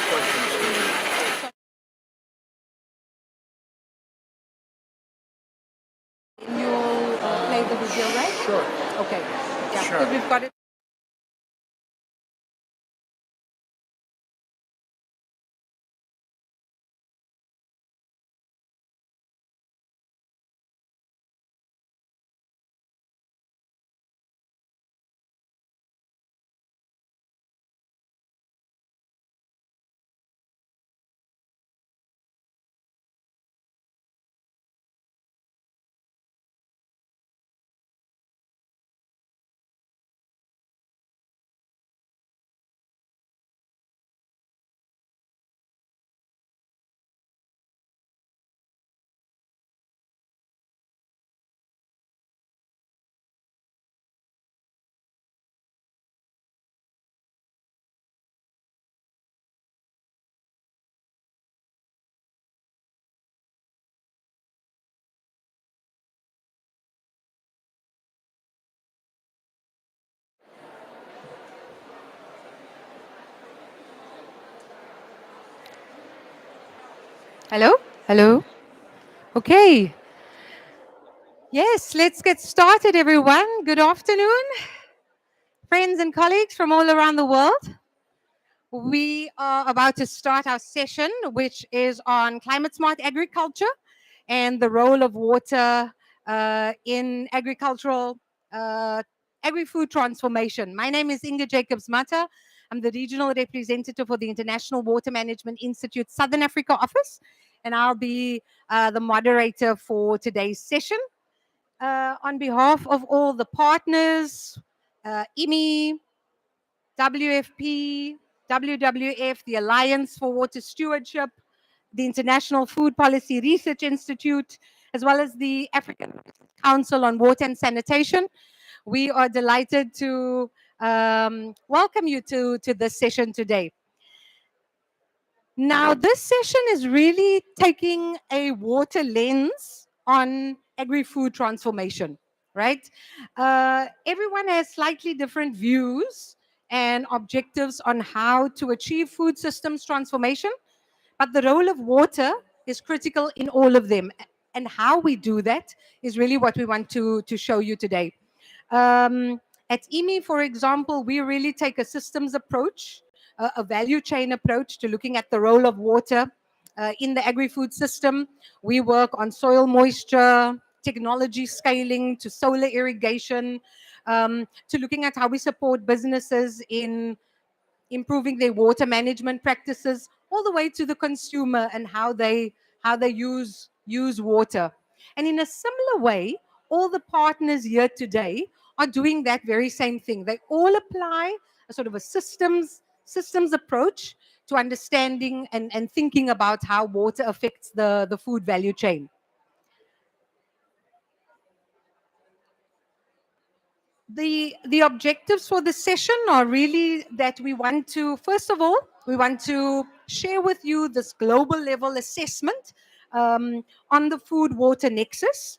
play the video, right? Sure. Okay. Yeah, Sure. because we've got it. Hello? Hello? Okay. Yes, let's get started, everyone. Good afternoon, friends and colleagues from all around the world. We are about to start our session, which is on climate smart agriculture and the role of water in agricultural agri-food transformation. My name is Inga Jacobs-Mata. I'm the regional representative for the International Water Management Institute Southern Africa office, and I'll be the moderator for today's session. On behalf of all the partners, IMI, WFP, WWF, the Alliance for Water Stewardship, the International Food Policy Research Institute, as well as the African Council on Water and Sanitation, we are delighted to welcome you to this session today. Now, this session is really taking a water lens on agri-food transformation, right? Everyone has slightly different views and objectives on how to achieve food systems transformation, but the role of water is critical in all of them. And how we do that is really what we want to show you today. At IMI, for example, we really take a systems approach, a value chain approach to looking at the role of water in the agri-food system. We work on soil moisture, technology scaling to solar irrigation, to looking at how we support businesses in improving their water management practices, all the way to the consumer and how they use water. And in a similar way, all the partners here today are doing that very same thing. They all apply a sort of a systems approach to understanding and thinking about how water affects the food value chain. The objectives for the session are really that we want to, first of all, we want to share with you this global level assessment on the food water nexus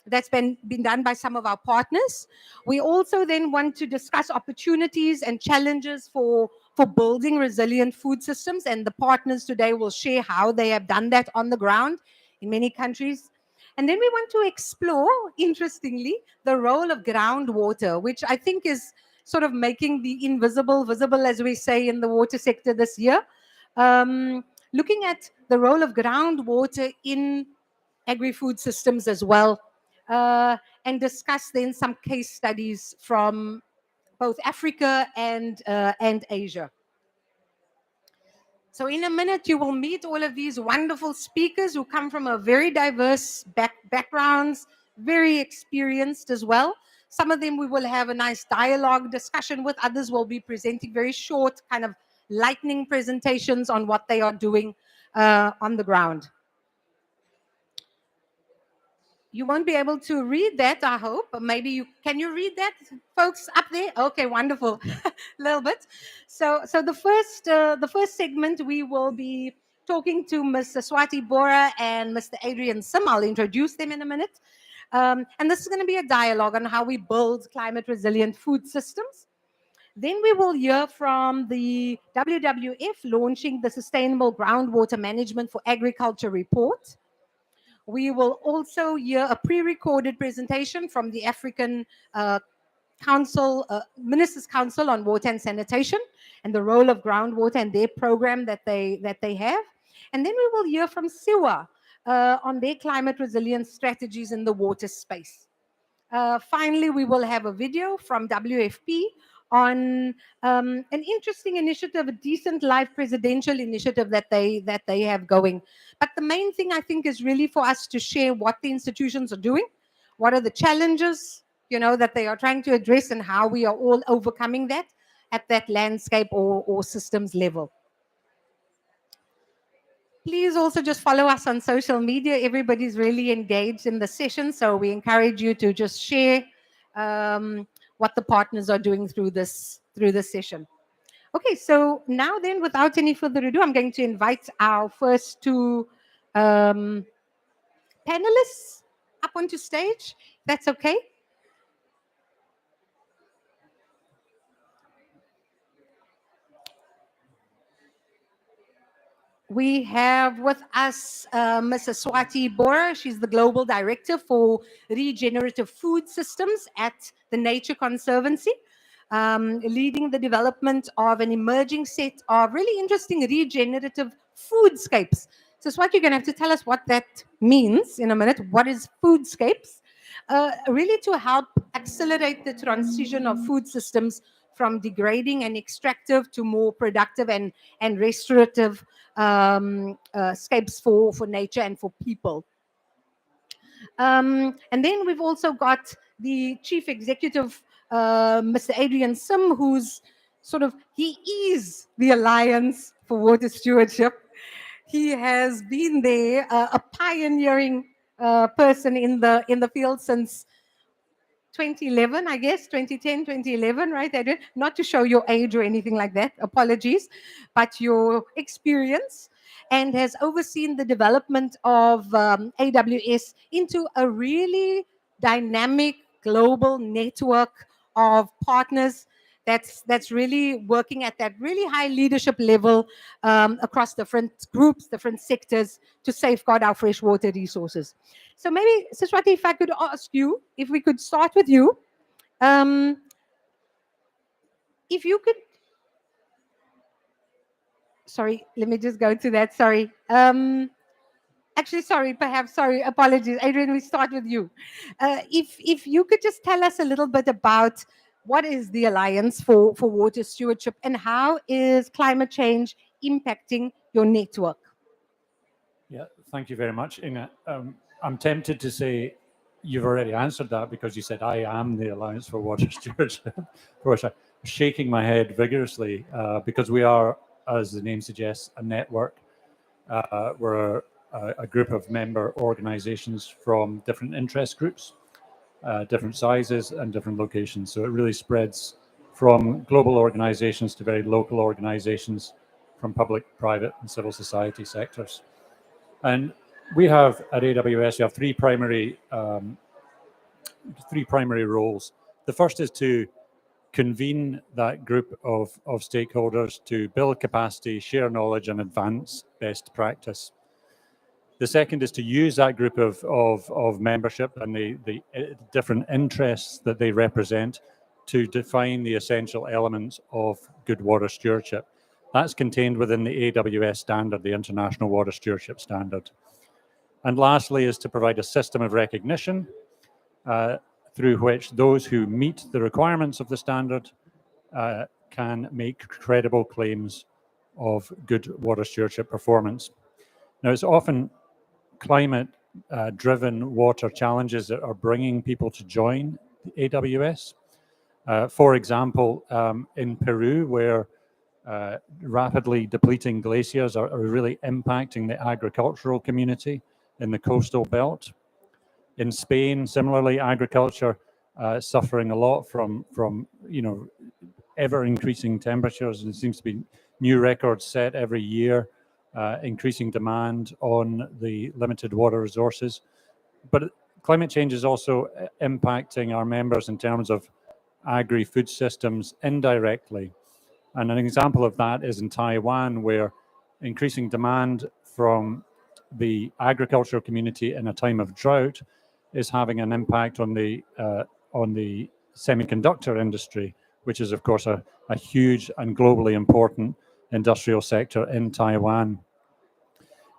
that's been done by some of our partners. We also then want to discuss opportunities and challenges for building resilient food systems, and the partners today will share how they have done that on the ground in many countries. And then we want to explore, interestingly, the role of groundwater, which I think is sort of making the invisible visible, as we say in the water sector this year. Looking at the role of groundwater in agri-food systems as well, and discuss then some case studies from both Africa and Asia. So in a minute, you will meet all of these wonderful speakers who come from a very diverse backgrounds, very experienced as well. Some of them we will have a nice dialogue discussion with. Others will be presenting very short, kind of lightning presentations on what they are doing on the ground. You won't be able to read that, I hope. But maybe you can. You read that, folks up there? Okay, wonderful. A little bit. So the first segment we will be talking to Mr. Swati Bora and Mr. Adrian Sim. I'll introduce them in a minute. And this is going to be a dialogue on how we build climate resilient food systems. Then we will hear from the WWF launching the Sustainable Groundwater Management for Agriculture report. We will also hear a pre-recorded presentation from the African Ministers' Council on Water and Sanitation and the role of groundwater and their program that they have. And then we will hear from SIWA on their climate resilience strategies in the water space. Finally, we will have a video from WFP on an interesting initiative, a Decent Life presidential initiative that they have going. But the main thing I think is really for us to share what the institutions are doing, what are the challenges, that they are trying to address, and how we are all overcoming that at that landscape or systems level. Please also just follow us on social media. Everybody's really engaged in the session, so we encourage you to just share what the partners are doing through this session. Okay, so now then, without any further ado, I'm going to invite our first two panelists up onto stage. That's okay. We have with us Mrs. Swati Bora. She's the Global Director for Regenerative Food Systems at the Nature Conservancy, leading the development of an emerging set of really interesting regenerative foodscapes. So Swati, you're going to have to tell us what that means in a minute. What is foodscapes? Really to help accelerate the transition of food systems from degrading and extractive to more productive and restorative scapes for nature and for people. And then we've also got the Chief Executive, Mr. Adrian Sim, who's he is the Alliance for Water Stewardship. He has been there, a pioneering person in the field since 2011, I guess, 2010, 2011, right, Adrian? Not to show your age or anything like that, apologies, but your experience, and has overseen the development of AWS into a really dynamic global network of partners that's really working at that really high leadership level across different groups, different sectors to safeguard our freshwater resources. So maybe, Siswati, if I could ask you, if we could start with you, if you could, sorry, let me just go to that, sorry. Actually, sorry, apologies. Adrian, we start with you. If you could just tell us a little bit about what is the Alliance for Water Stewardship and how is climate change impacting your network? Yeah, thank you very much, Inga. I'm tempted to say you've already answered that because you said I am the Alliance for Water Stewardship. Of course, I'm shaking my head vigorously because we are, as the name suggests, a network. We're a group of member organizations from different interest groups, different sizes and different locations. So it really spreads from global organizations to very local organizations, from public, private and civil society sectors. And we have at AWS, we have three primary roles. The first is to convene that group of stakeholders to build capacity, share knowledge and advance best practice. The second is to use that group of membership and the different interests that they represent to define the essential elements of good water stewardship. That's contained within the AWS standard, the International Water Stewardship Standard. And lastly is to provide a system of recognition through which those who meet the requirements of the standard can make credible claims of good water stewardship performance. Now, it's often climate-driven water challenges that are bringing people to join the AWS. For example, in Peru, where rapidly depleting glaciers are really impacting the agricultural community in the coastal belt. In Spain, similarly, agriculture suffering a lot from ever increasing temperatures. There seems to be new records set every year, increasing demand on the limited water resources. But climate change is also impacting our members in terms of agri-food systems indirectly. And an example of that is in Taiwan, where increasing demand from the agricultural community in a time of drought is having an impact on the semiconductor industry, which is, of course, a huge and globally important industrial sector in Taiwan.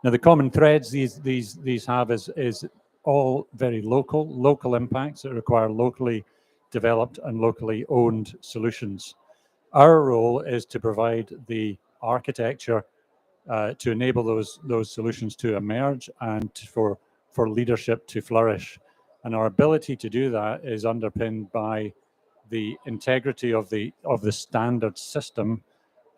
Now, the common threads these have is all very local impacts that require locally developed and locally owned solutions. Our role is to provide the architecture to enable those solutions to emerge and for leadership to flourish. And our ability to do that is underpinned by the integrity of the standard system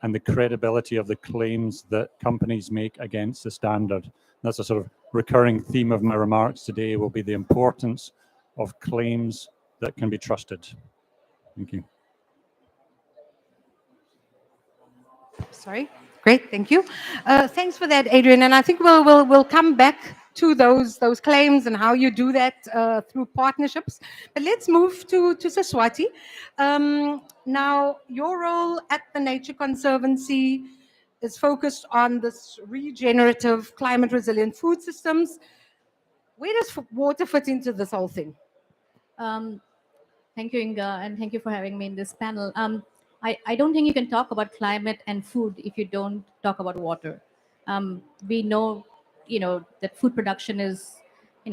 and the credibility of the claims that companies make against the standard. That's a sort of recurring theme of my remarks today, will be the importance of claims that can be trusted. Thank you. Sorry. Great, thank you. Thanks for that, Adrian. And I think we'll come back to those claims and how you do that through partnerships. But let's move to Siswati. Now, your role at the Nature Conservancy is focused on this regenerative, climate resilient food systems. Where does water fit into this whole thing? Thank you, Inga, and thank you for having me in this panel. I don't think you can talk about climate and food if you don't talk about water. We know, that food production is,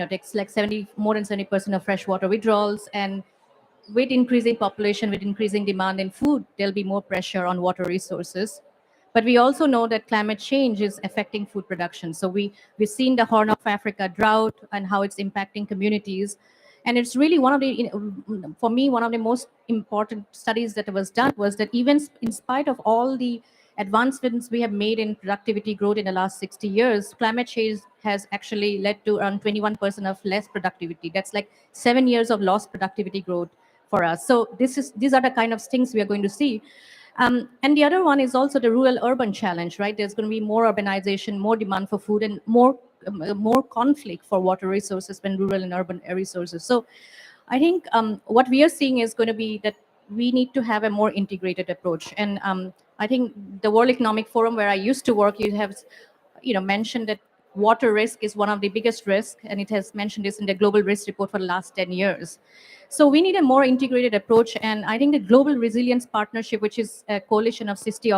takes like more than 70% of fresh water withdrawals, and with increasing population, with increasing demand in food, there'll be more pressure on water resources. But we also know that climate change is affecting food production. So we've seen the Horn of Africa drought and how it's impacting communities. And it's really for me, one of the most important studies that was done was that even in spite of all the advancements we have made in productivity growth in the last 60 years, climate change has actually led to around 21% of less productivity. That's like 7 years of lost productivity growth for us. So these are the kind of things we are going to see. And the other one is also the rural-urban challenge, right? There's going to be more urbanization, more demand for food, and more conflict for water resources when rural and urban resources. So I think what we are seeing is going to be that we need to have a more integrated approach. And I think the World Economic Forum, where I used to work, you have mentioned that water risk is one of the biggest risks, and it has mentioned this in the global risk report for the last 10 years. So we need a more integrated approach, and I think the Global Resilience Partnership, which is a coalition of 60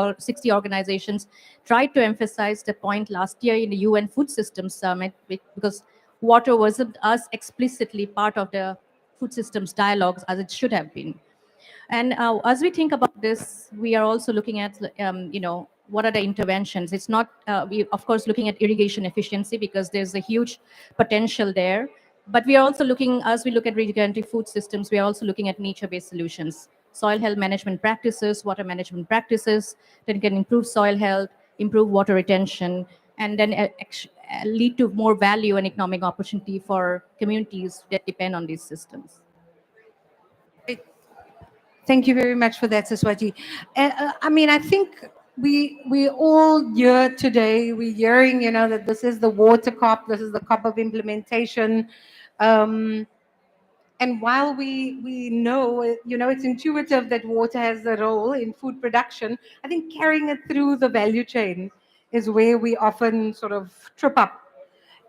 organizations, tried to emphasize the point last year in the UN Food Systems Summit, because water wasn't as explicitly part of the food systems dialogues as it should have been. And as we think about this, we are also looking at, what are the interventions? It's not, we of course looking at irrigation efficiency because there's a huge potential there. But we are also looking, as we look at regenerative food systems, we are also looking at nature-based solutions, soil health management practices, water management practices that can improve soil health, improve water retention, and then lead to more value and economic opportunity for communities that depend on these systems. Thank you very much for that, Siswati. I mean, I think we all here today, we're hearing, that this is the water COP, this is the COP of implementation. And while we know, it's intuitive that water has a role in food production, I think carrying it through the value chain is where we often sort of trip up.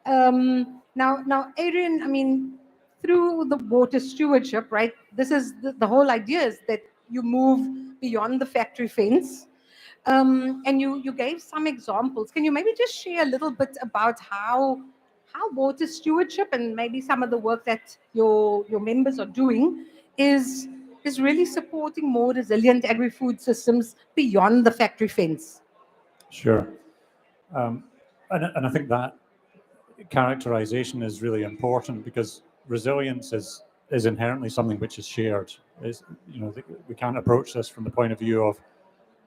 Now, Adrian, I mean, through the water stewardship, right? This is the whole idea is that you move beyond the factory fence. And you gave some examples. Can you maybe just share a little bit about how water stewardship and maybe some of the work that your members are doing is really supporting more resilient agri-food systems beyond the factory fence? Sure. And I think that characterization is really important because resilience is inherently something which is shared. We can't approach this from the point of view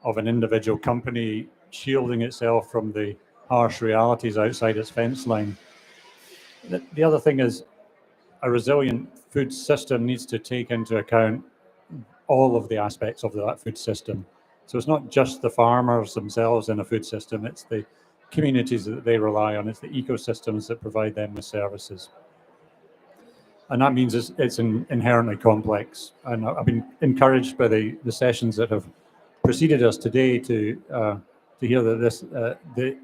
of an individual company shielding itself from the harsh realities outside its fence line. The other thing is a resilient food system needs to take into account all of the aspects of that food system. So it's not just the farmers themselves in a food system, it's the communities that they rely on, it's the ecosystems that provide them with services. and that means it's inherently complex. And I've been encouraged by the sessions that have preceded us today to hear that the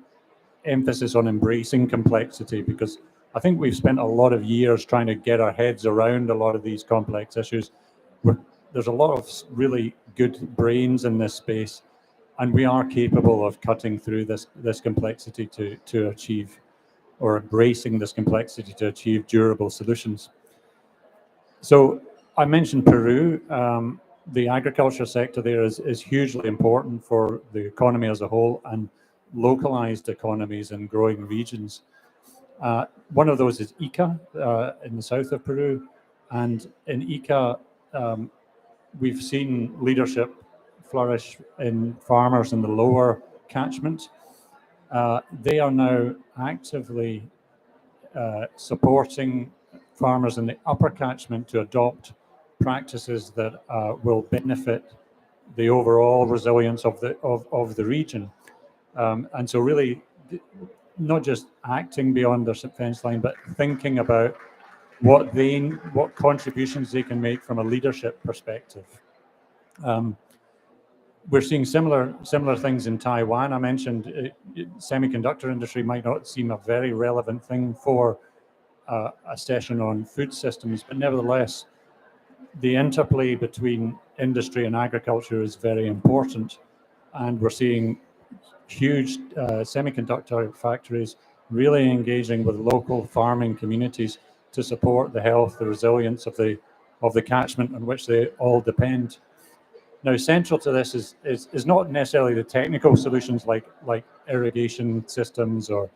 emphasis on embracing complexity, because I think we've spent a lot of years trying to get our heads around a lot of these complex issues. There's a lot of really good brains in this space, and we are capable of cutting through this complexity to achieve, or embracing this complexity to achieve durable solutions. So I mentioned Peru. The agriculture sector there is hugely important for the economy as a whole and localized economies in growing regions. One of those is Ica in the south of Peru. And in Ica, we've seen leadership flourish in farmers in the lower catchment. They are now actively supporting farmers in the upper catchment to adopt practices that will benefit the overall resilience of the region. And so really, not just acting beyond their fence line, but thinking about what contributions they can make from a leadership perspective. We're seeing similar things in Taiwan. I mentioned semiconductor industry might not seem a very relevant thing for a session on food systems, but nevertheless, the interplay between industry and agriculture is very important, and we're seeing huge semiconductor factories really engaging with local farming communities to support the health, the resilience of the catchment on which they all depend. Now, central to this is not necessarily the technical solutions like irrigation systems or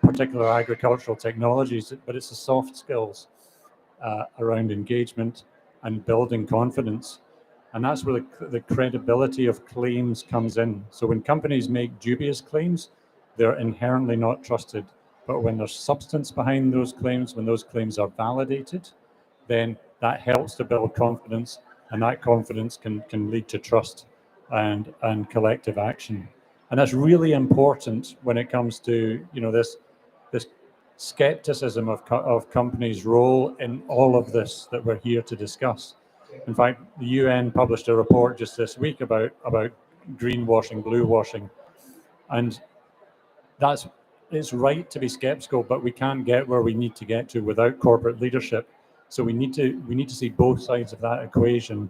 particular agricultural technologies, but it's the soft skills around engagement and building confidence. And that's where the credibility of claims comes in. So when companies make dubious claims, they're inherently not trusted. But when there's substance behind those claims, when those claims are validated, then that helps to build confidence, and that confidence can lead to trust and collective action. And that's really important when it comes to this skepticism of companies' role in all of this that we're here to discuss. In fact, the UN published a report just this week about greenwashing, blue washing, and it's right to be skeptical, but we can't get where we need to get to without corporate leadership. So we need to see both sides of that equation,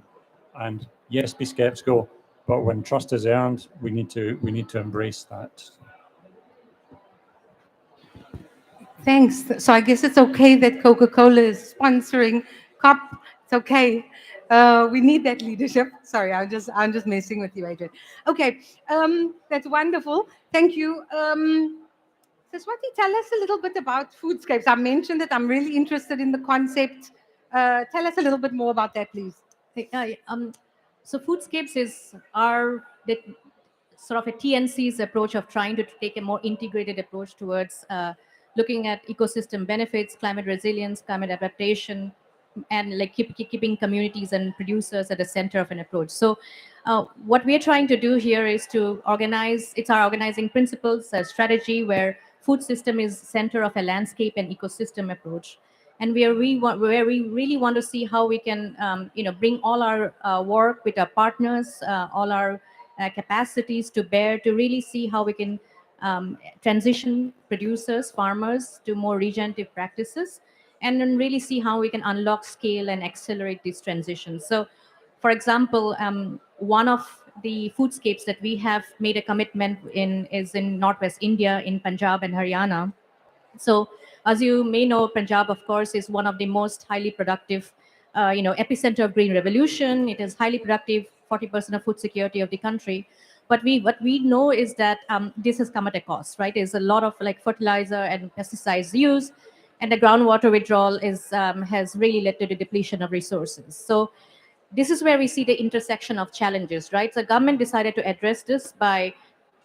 and yes, be skeptical, but when trust is earned, we need to embrace that. Thanks. So I guess it's okay that Coca-Cola is sponsoring COP. It's okay. We need that leadership. Sorry, I'm just messing with you, Adrian. Okay, that's wonderful. Thank you. Swati, tell us a little bit about foodscapes. I mentioned that I'm really interested in the concept. Tell us a little bit more about that, please. So foodscapes is sort of a TNC's approach of trying to take a more integrated approach towards looking at ecosystem benefits, climate resilience, climate adaptation, and like keeping communities and producers at the center of an approach. So what we're trying to do here is to organize, it's our organizing principles, a strategy where food system is center of a landscape and ecosystem approach. And where we really want to see how we can bring all our work with our partners, all our capacities to bear, to really see how we can transition producers, farmers to more regenerative practices, and then really see how we can unlock scale and accelerate these transitions. So, for example, one of the foodscapes that we have made a commitment in is in Northwest India, in Punjab and Haryana. So, as you may know, Punjab, of course, is one of the most highly productive, epicenter of green revolution. It is highly productive, 40% of food security of the country. But what we know is that this has come at a cost, right? There's a lot of like fertilizer and pesticides use, and the groundwater withdrawal has really led to the depletion of resources. So this is where we see the intersection of challenges, right? So government decided to address this by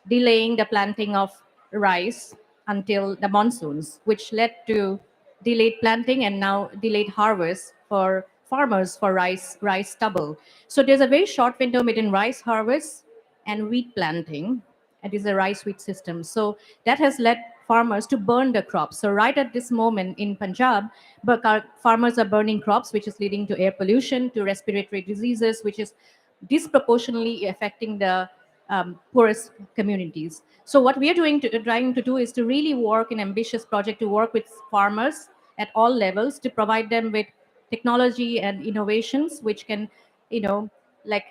delaying the planting of rice until the monsoons, which led to delayed planting and now delayed harvest for farmers for rice stubble. So there's a very short window between rice harvest and wheat planting. It is a rice wheat system. So that has led farmers to burn the crops. So right at this moment in Punjab, farmers are burning crops, which is leading to air pollution, to respiratory diseases, which is disproportionately affecting the poorest communities. So what we are trying to do is to really work an ambitious project to work with farmers at all levels to provide them with technology and innovations which can, like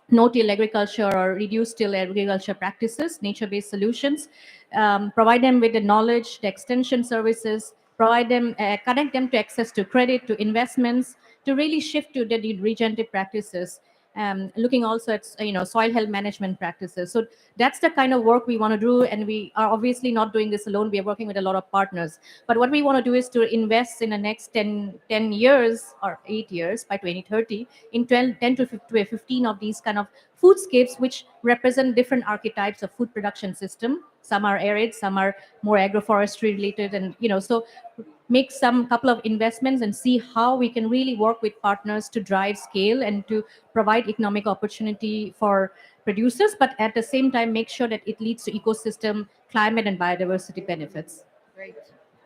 no-till agriculture or reduced-till agriculture practices, nature-based solutions, provide them with the knowledge, the extension services, provide them, connect them to access to credit, to investments, to really shift to the regenerative practices. Looking also at soil health management practices. So that's the kind of work we want to do, and we are obviously not doing this alone. We are working with a lot of partners. But what we want to do is to invest in the next 10 years or 8 years by 2030 in 10 to 15 of these kind of foodscapes, which represent different archetypes of food production system. Some are arid, some are more agroforestry related, and so make some couple of investments and see how we can really work with partners to drive scale and to provide economic opportunity for producers, but at the same time make sure that it leads to ecosystem, climate, and biodiversity benefits. Great,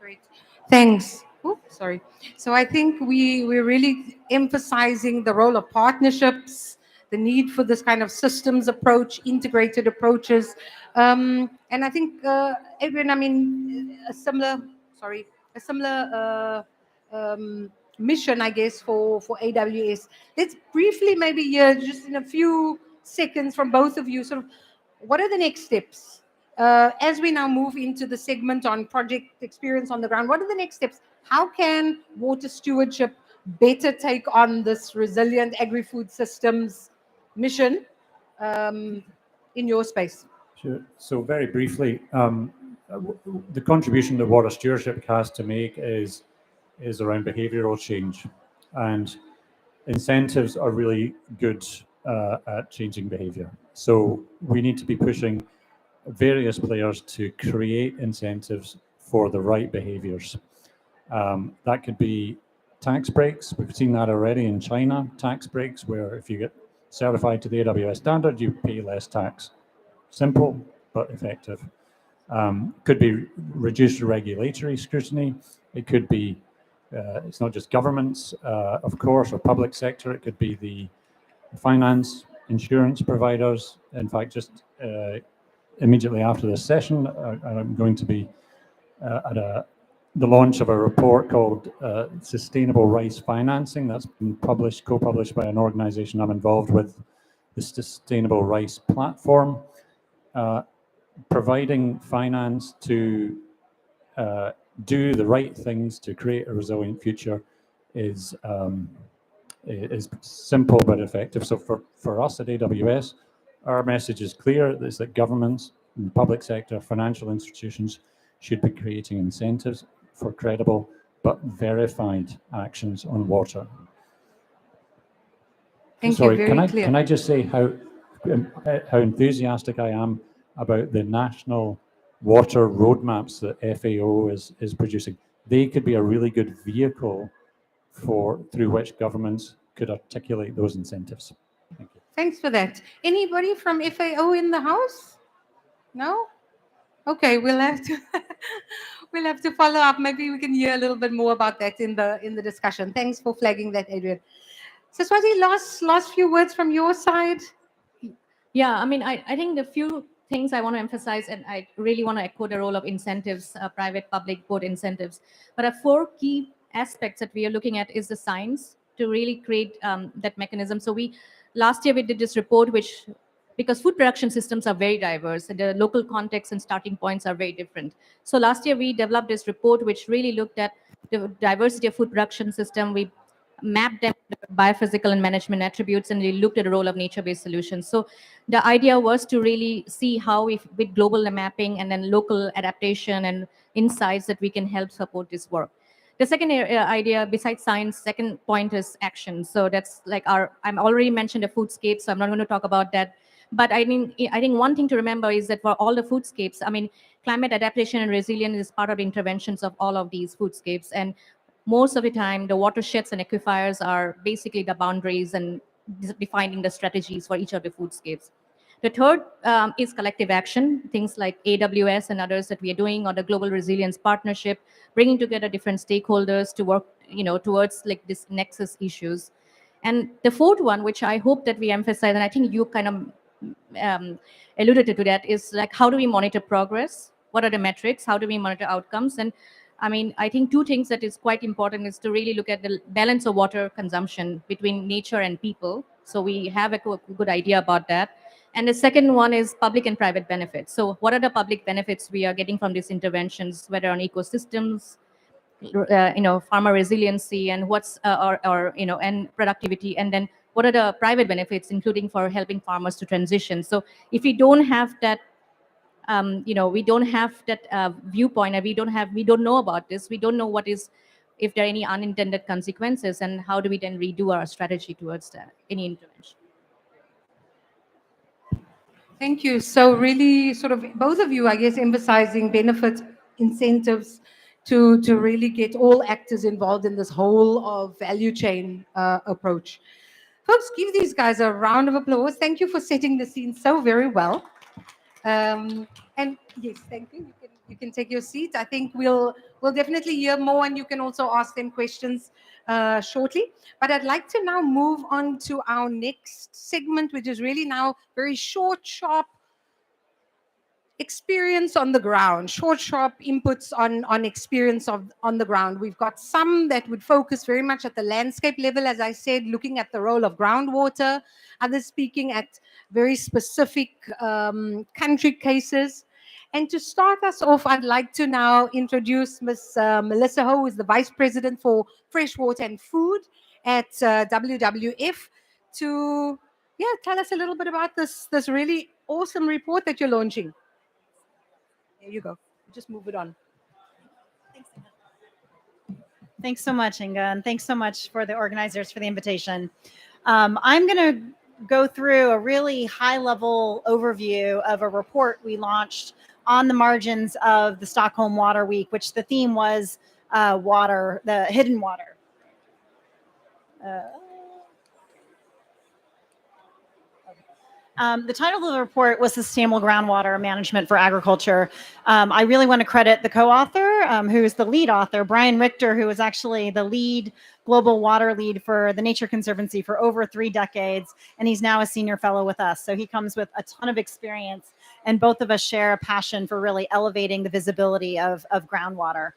great. Thanks. Oops, sorry. So I think we're really emphasizing the role of partnerships, the need for this kind of systems approach, integrated approaches. And I think, Edwin, I mean, a similar mission, I guess, for AWS. Let's briefly maybe hear just in a few seconds from both of you, sort of what are the next steps? As we now move into the segment on project experience on the ground, what are the next steps? How can water stewardship better take on this resilient agri-food systems mission in your space? Sure. So very briefly, the contribution that water stewardship has to make is around behavioural change, and incentives are really good at changing behaviour. So we need to be pushing various players to create incentives for the right behaviours. That could be tax breaks. We've seen that already in China, tax breaks, where if you get certified to the AWS standard, you pay less tax. Simple, but effective. Could be reduced regulatory scrutiny. It could be, it's not just governments, of course, or public sector. It could be the finance, insurance providers. In fact, just immediately after this session, I'm going to be at the launch of a report called Sustainable Rice Financing. That's been co-published by an organization I'm involved with, the Sustainable Rice Platform. Providing finance to do the right things to create a resilient future is simple but effective. So for us at AWS, our message is clear, is that governments and the public sector, financial institutions should be creating incentives for credible but verified actions on water. Thank Sorry, you, very clear. can I just say how enthusiastic I am about the national water roadmaps that FAO is producing. They could be a really good vehicle through which governments could articulate those incentives. Thank you. Thanks for that. Anybody from FAO in the house? No? Okay, we'll have to follow up. Maybe we can hear a little bit more about that in the discussion. Thanks for flagging that, Adrian. So Swati, last few words from your side. Yeah, I mean, I think the few things I want to emphasize, and I really want to echo the role of incentives, private, public, both incentives. But 4 key aspects that we are looking at is the science to really create that mechanism. So last year we did this report, because food production systems are very diverse and the local context and starting points are very different. So last year we developed this report which really looked at the diversity of food production system. We mapped them biophysical and management attributes, and we looked at the role of nature-based solutions. So the idea was to really see how with global mapping and then local adaptation and insights that we can help support this work. The second idea, besides science, second point is action. So that's like I'm already mentioned the foodscape, so I'm not going to talk about that. But I think one thing to remember is that for all the foodscapes, I mean, climate adaptation and resilience is part of the interventions of all of these foodscapes. And most of the time, the watersheds and aquifers are basically the boundaries and defining the strategies for each of the foodscapes. The third is collective action, things like AWS and others that we are doing, or the Global Resilience Partnership, bringing together different stakeholders to work, towards like this nexus issues. And the fourth one, which I hope that we emphasize, and I think you kind of alluded to that, is like, how do we monitor progress? What are the metrics? How do we monitor outcomes? And I mean, I think two things that is quite important is to really look at the balance of water consumption between nature and people. So we have a good idea about that. And the second one is public and private benefits. So what are the public benefits we are getting from these interventions, whether on ecosystems, farmer resiliency, and what's and productivity, and then what are the private benefits, including for helping farmers to transition. So if we don't have that, we don't have that viewpoint, and we don't know about this. We don't know what is, if there are any unintended consequences, and how do we then redo our strategy towards that, any intervention. Thank you. So really sort of both of you, I guess, emphasizing benefits, incentives to really get all actors involved in this whole of value chain approach. Folks, give these guys a round of applause. Thank you for setting the scene so very well. And yes, thank you. You can take your seat. I think we'll definitely hear more, and you can also ask them questions shortly. But I'd like to now move on to our next segment, which is really now very short, sharp experience on the ground, short, sharp inputs on experience on the ground. We've got some that would focus very much at the landscape level, as I said, looking at the role of groundwater, others speaking at very specific country cases. And to start us off, I'd like to now introduce Ms. Melissa Ho, who is the Vice President for Freshwater and Food at WWF, to tell us a little bit about this really awesome report that you're launching. There you go. Just move it on. Thanks so much, Inga, and thanks so much for the organizers for the invitation. I'm going to go through a really high-level overview of a report we launched on the margins of the Stockholm Water Week, which the theme was water, the hidden water. The title of the report was Sustainable Groundwater Management for Agriculture. I really want to credit the co-author, who is the lead author, Brian Richter, who was actually the lead global water lead for the Nature Conservancy for over 3 decades, and he's now a senior fellow with us. So he comes with a ton of experience, and both of us share a passion for really elevating the visibility of groundwater.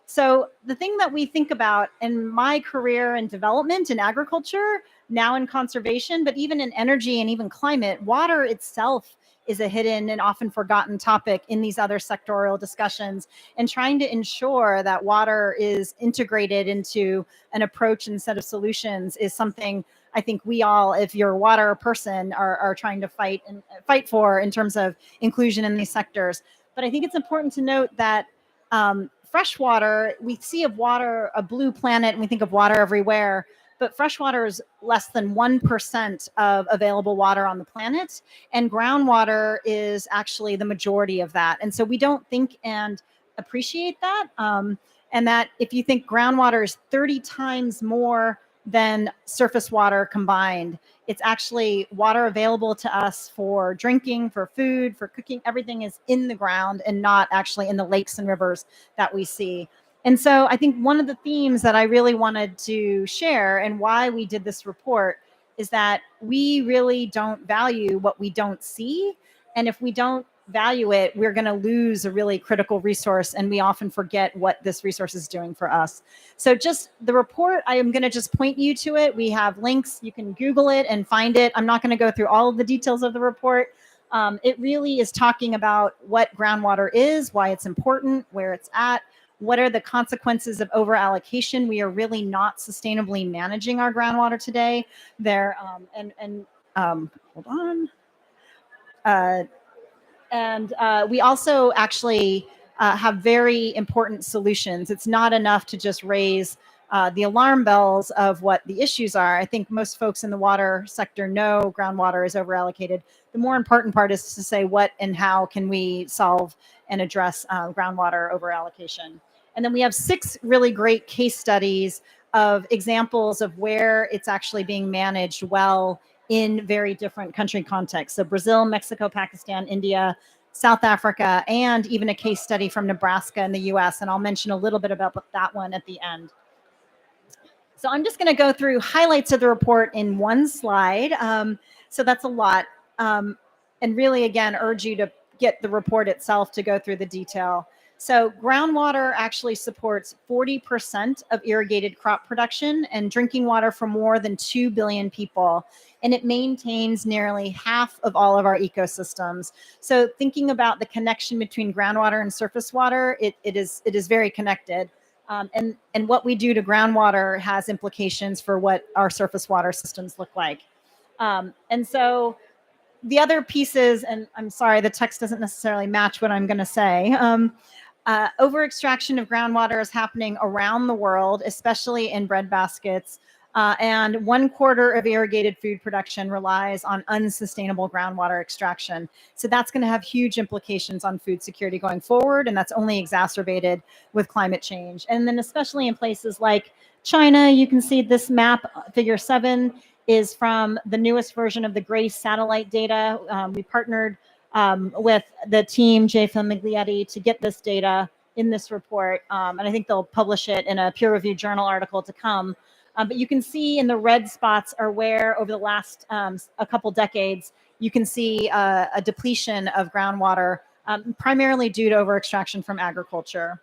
So the thing that we think about in my career in development in agriculture, now in conservation, but even in energy and even climate, water itself is a hidden and often forgotten topic in these other sectoral discussions, and trying to ensure that water is integrated into an approach and set of solutions is something I think we all, if you're a water person, are trying to fight for in terms of inclusion in these sectors. But I think it's important to note that fresh water, we see of water a blue planet and we think of water everywhere, but fresh water is less than 1% of available water on the planet, and groundwater is actually the majority of that. And so we don't think and appreciate that. And that if you think groundwater is 30 times more than surface water combined, it's actually water available to us for drinking, for food, for cooking. Everything is in the ground and not actually in the lakes and rivers that we see. And so I think one of the themes that I really wanted to share and why we did this report is that we really don't value what we don't see. And if we don't value it, we're going to lose a really critical resource, and we often forget what this resource is doing for us. So just the report, I am going to just point you to it. We have links. You can Google it and find it. I'm not going to go through all of the details of the report. It really is talking about what groundwater is, why it's important, where it's at, what are the consequences of over-allocation. We are really not sustainably managing our groundwater today. Hold on. We also actually have very important solutions. It's not enough to just raise the alarm bells of what the issues are. I think most folks in the water sector know groundwater is overallocated. The more important part is to say what and how can we solve and address groundwater overallocation. And then we have 6 really great case studies of examples of where it's actually being managed well in very different country contexts. So Brazil, Mexico, Pakistan, India, South Africa, and even a case study from Nebraska in the US. And I'll mention a little bit about that one at the end. So I'm just going to go through highlights of the report in one slide. So that's a lot. And really, again, urge you to get the report itself to go through the detail. So groundwater actually supports 40% of irrigated crop production and drinking water for more than 2 billion people. And it maintains nearly half of all of our ecosystems. So thinking about the connection between groundwater and surface water, it is very connected. And what we do to groundwater has implications for what our surface water systems look like. And so the other pieces, and I'm sorry, the text doesn't necessarily match what I'm going to say. Over extraction of groundwater is happening around the world, especially in bread baskets. And 1/4 of irrigated food production relies on unsustainable groundwater extraction. So that's going to have huge implications on food security going forward, and that's only exacerbated with climate change. And then especially in places like China, you can see this map, figure 7, is from the newest version of the GRACE satellite data. We partnered with the team, Jay Miglietti, to get this data in this report. And I think they'll publish it in a peer-reviewed journal article to come. But you can see in the red spots are where over the last a couple decades, you can see a depletion of groundwater, primarily due to overextraction from agriculture.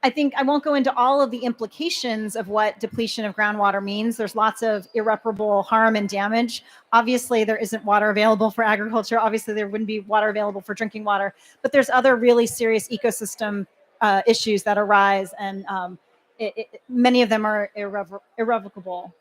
I think I won't go into all of the implications of what depletion of groundwater means. There's lots of irreparable harm and damage. Obviously, there isn't water available for agriculture. Obviously, there wouldn't be water available for drinking water. But there's other really serious ecosystem issues that arise, and many of them are irrevocable.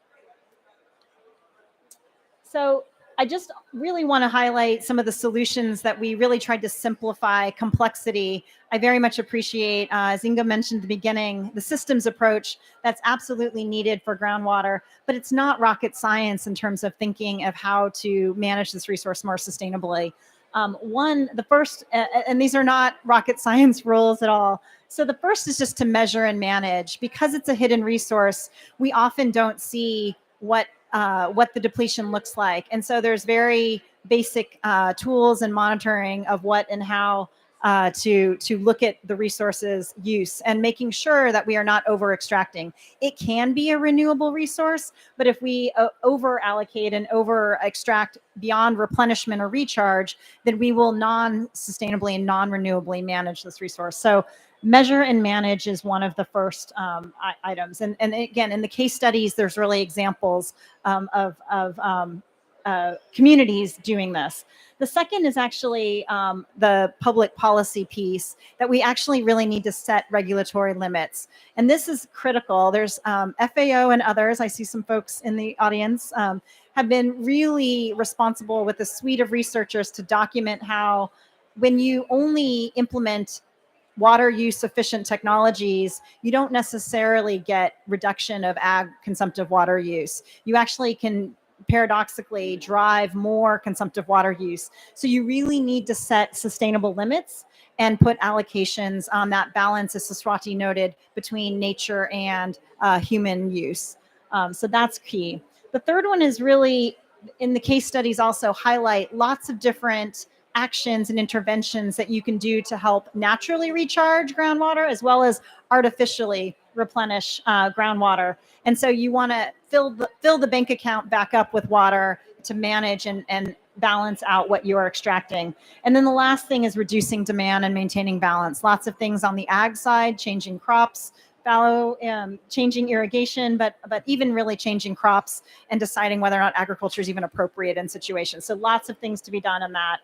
So I just really want to highlight some of the solutions that we really tried to simplify complexity. I very much appreciate, as Inga mentioned at the beginning, the systems approach that's absolutely needed for groundwater, but it's not rocket science in terms of thinking of how to manage this resource more sustainably. The first, and these are not rocket science rules at all. So the first is just to measure and manage. Because it's a hidden resource, we often don't see what the depletion looks like. And so there's very basic tools and monitoring of what and how to look at the resources use and making sure that we are not over extracting. It can be a renewable resource, but if we over allocate and over extract beyond replenishment or recharge, then we will non-sustainably and non-renewably manage this resource. So measure and manage is one of the first items. And again, in the case studies, there's really examples of communities doing this. The second is actually the public policy piece, that we actually really need to set regulatory limits. And this is critical. There's FAO and others, I see some folks in the audience, have been really responsible with a suite of researchers to document how when you only implement water use efficient technologies, you don't necessarily get reduction of ag consumptive water use. You actually can paradoxically drive more consumptive water use. So you really need to set sustainable limits and put allocations on that balance, as Saswati noted, between nature and human use. So that's key. The third one is really, in the case studies, also highlight lots of different actions and interventions that you can do to help naturally recharge groundwater as well as artificially replenish groundwater. And so you want to fill the bank account back up with water to manage and balance out what you are extracting. And then the last thing is reducing demand and maintaining balance. Lots of things on the ag side, changing crops, changing irrigation, but even really changing crops and deciding whether or not agriculture is even appropriate in situations. So lots of things to be done on that.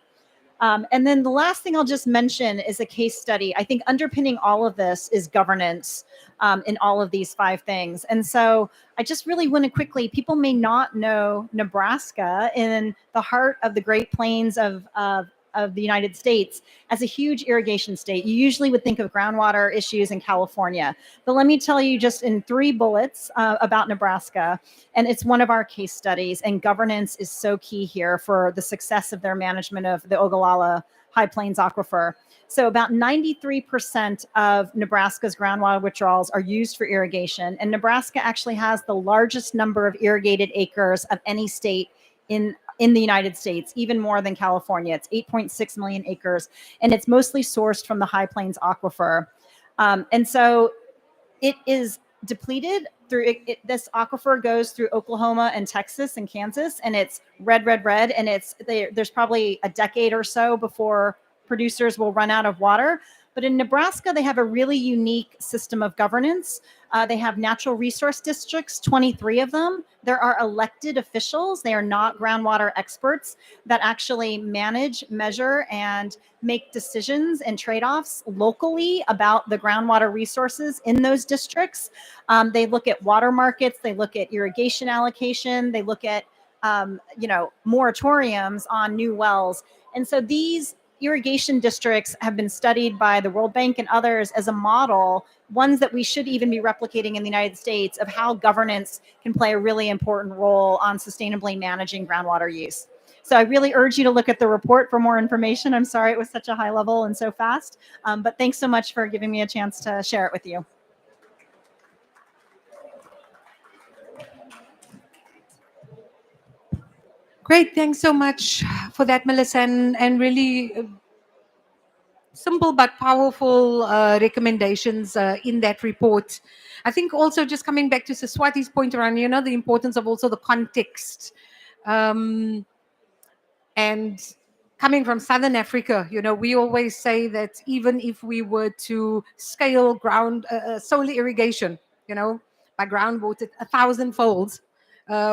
And then the last thing I'll just mention is a case study. I think underpinning all of this is governance in all of these 5 things. And so I just really want to quickly, people may not know Nebraska, in the heart of the Great Plains of the United States, as a huge irrigation state. You usually would think of groundwater issues in California. But let me tell you just in 3 bullets about Nebraska, and it's one of our case studies, and governance is so key here for the success of their management of the Ogallala High Plains Aquifer. So about 93% of Nebraska's groundwater withdrawals are used for irrigation. And Nebraska actually has the largest number of irrigated acres of any state in the United States, even more than California. It's 8.6 million acres, and it's mostly sourced from the High Plains Aquifer. And so it is depleted through this aquifer goes through Oklahoma and Texas and Kansas, and it's red, and there's probably a decade or so before producers will run out of water. But in Nebraska, they have a really unique system of governance. They have natural resource districts, 23 of them. There are elected officials. They are not groundwater experts that actually manage, measure, and make decisions and trade-offs locally about the groundwater resources in those districts. They look at water markets. They look at irrigation allocation. They look at moratoriums on new wells. And so these irrigation districts have been studied by the World Bank and others as a model, ones that we should even be replicating in the United States, of how governance can play a really important role on sustainably managing groundwater use. So I really urge you to look at the report for more information. I'm sorry it was such a high level and so fast, but thanks so much for giving me a chance to share it with you. Great, thanks so much for that, Melissa, and really simple but powerful recommendations in that report. I think also just coming back to Siswati's point around, the importance of also the context. And coming from Southern Africa, we always say that even if we were to scale ground solar irrigation, by groundwater 1,000-fold,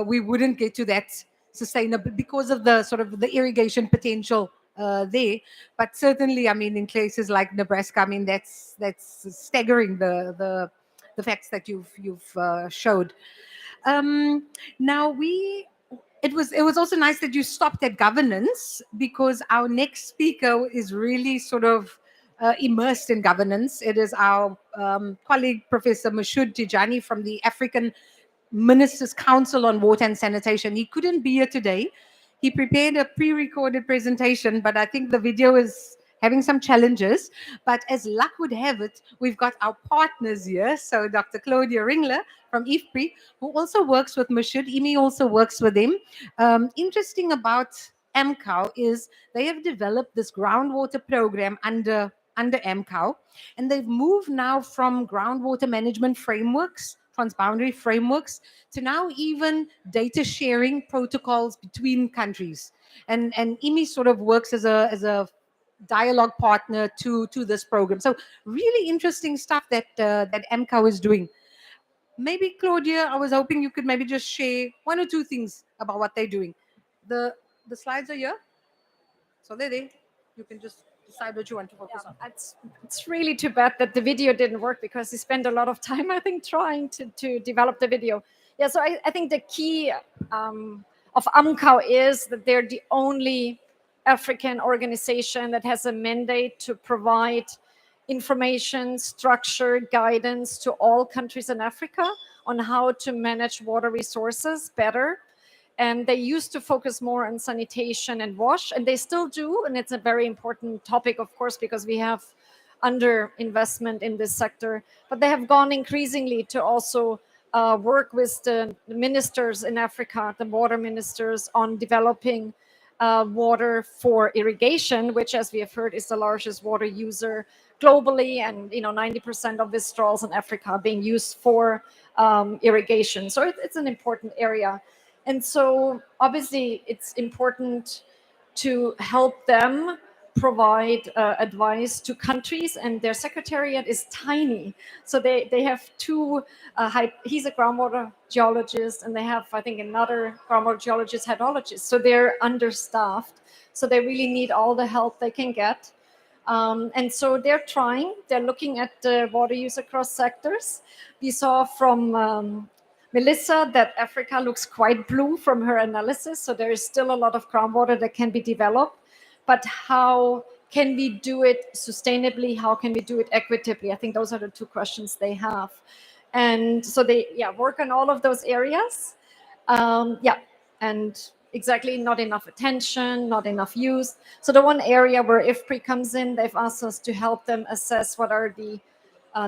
we wouldn't get to that sustainable because of the sort of the irrigation potential there. But certainly, I mean, in places like Nebraska, I mean, that's staggering, the facts that you've showed. Now it was also nice that you stopped at governance, because our next speaker is really sort of immersed in governance. It is our colleague, Professor Mashoud Tijani from the African Ministers' Council on Water and Sanitation. He couldn't be here today. He prepared a pre-recorded presentation, but I think the video is having some challenges. But as luck would have it, we've got our partners here. So Dr. Claudia Ringler from IFPRI, who also works with Mashoud. IMI also works with him. Interesting about AMCOW is they have developed this groundwater program under AMCOW, and they've moved now from groundwater management frameworks, transboundary frameworks, to now even data sharing protocols between countries. And IMI sort of works as a dialogue partner to this program. So really interesting stuff that that AMCOW is doing. Maybe Claudia, I was hoping you could maybe just share one or two things about what they're doing. The slides are here, so they're there. You can just decide what you want to focus on. It's really too bad that the video didn't work, because we spent a lot of time, I think, trying to develop the video. Yeah, so I think the key of AMCOW is that they're the only African organization that has a mandate to provide information, structure, guidance to all countries in Africa on how to manage water resources better. And they used to focus more on sanitation and wash, and they still do. And it's a very important topic, of course, because we have underinvestment in this sector. But they have gone increasingly to also work with the ministers in Africa, the water ministers, on developing water for irrigation, which, as we have heard, is the largest water user globally. And 90% of withdrawals in Africa are being used for irrigation. So it's an important area. And so obviously it's important to help them provide advice to countries, and their secretariat is tiny. So they have two, he's a groundwater geologist, and they have, I think, another groundwater geologist, hydrologist. So they're understaffed. So they really need all the help they can get. And so they're looking at the water use across sectors. We saw from Melissa that Africa looks quite blue from her analysis. So there is still a lot of groundwater that can be developed. But how can we do it sustainably? How can we do it equitably? I think those are the two questions they have. And so they work on all of those areas. And exactly not enough attention, not enough use. So the one area where IFPRI comes in, they've asked us to help them assess what are the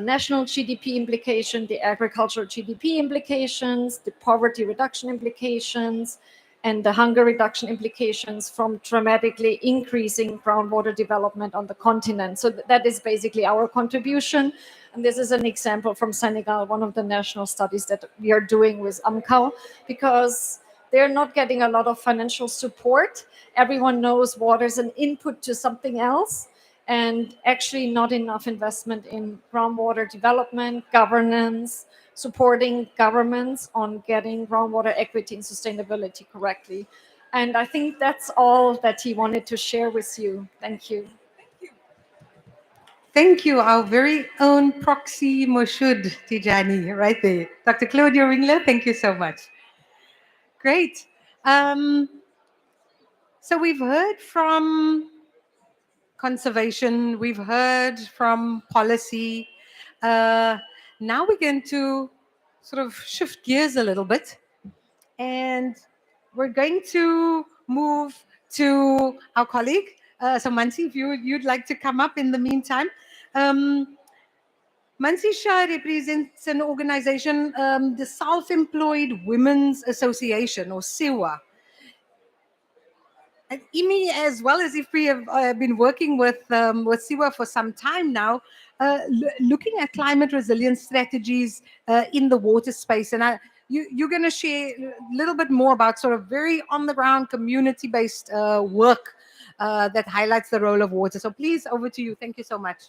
national GDP implication, the agricultural GDP implications, the poverty reduction implications, and the hunger reduction implications from dramatically increasing groundwater development on the continent. So that is basically our contribution. And this is an example from Senegal, one of the national studies that we are doing with AMCAO, because they're not getting a lot of financial support. Everyone knows water is an input to something else, and actually not enough investment in groundwater development, governance, supporting governments on getting groundwater equity and sustainability correctly. And I think that's all that he wanted to share with you. Thank you. Thank you, our very own proxy Moshud Tijani, right there. Dr. Claudia Ringler, thank you so much. Great. So we've heard from conservation, we've heard from policy. Now we're going to sort of shift gears a little bit, and we're going to move to our colleague. So Mansi, if you'd like to come up in the meantime. Mansi Shah represents an organization, the Self-Employed Women's Association, or SEWA. And IMI, as well as IFPRI, have been working with SEWA for some time now, looking at climate resilience strategies in the water space. And you're going to share a little bit more about sort of very on-the-ground, community-based work that highlights the role of water. So please, over to you. Thank you so much.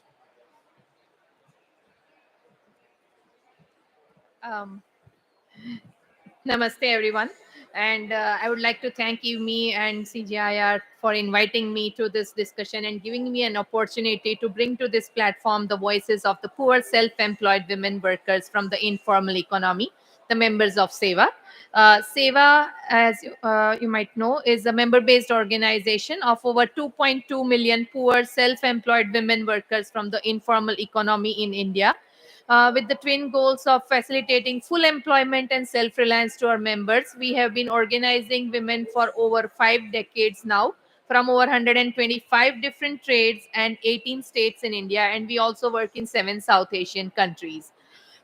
Namaste, everyone. And I would like to thank you, me and CGIR, for inviting me to this discussion and giving me an opportunity to bring to this platform the voices of the poor self-employed women workers from the informal economy, the members of SEWA. SEWA, as you might know, is a member-based organization of over 2.2 million poor self-employed women workers from the informal economy in India, with the twin goals of facilitating full employment and self-reliance to our members. We have been organizing women for over 5 decades now, from over 125 different trades and 18 states in India, and we also work in 7 South Asian countries.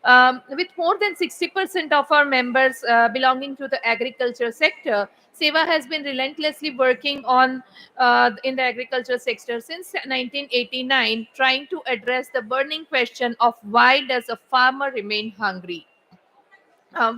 With more than 60% of our members belonging to the agriculture sector, SEWA has been relentlessly working on in the agriculture sector since 1989, trying to address the burning question of why does a farmer remain hungry.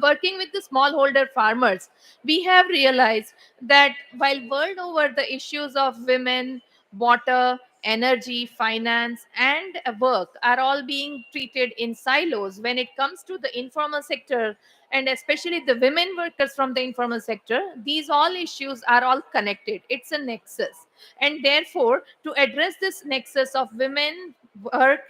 Working with the smallholder farmers, we have realized that while world over the issues of women, water, energy, finance, and work are all being treated in silos, when it comes to the informal sector, and especially the women workers from the informal sector, these all issues are all connected. It's a nexus. And therefore, to address this nexus of women, work,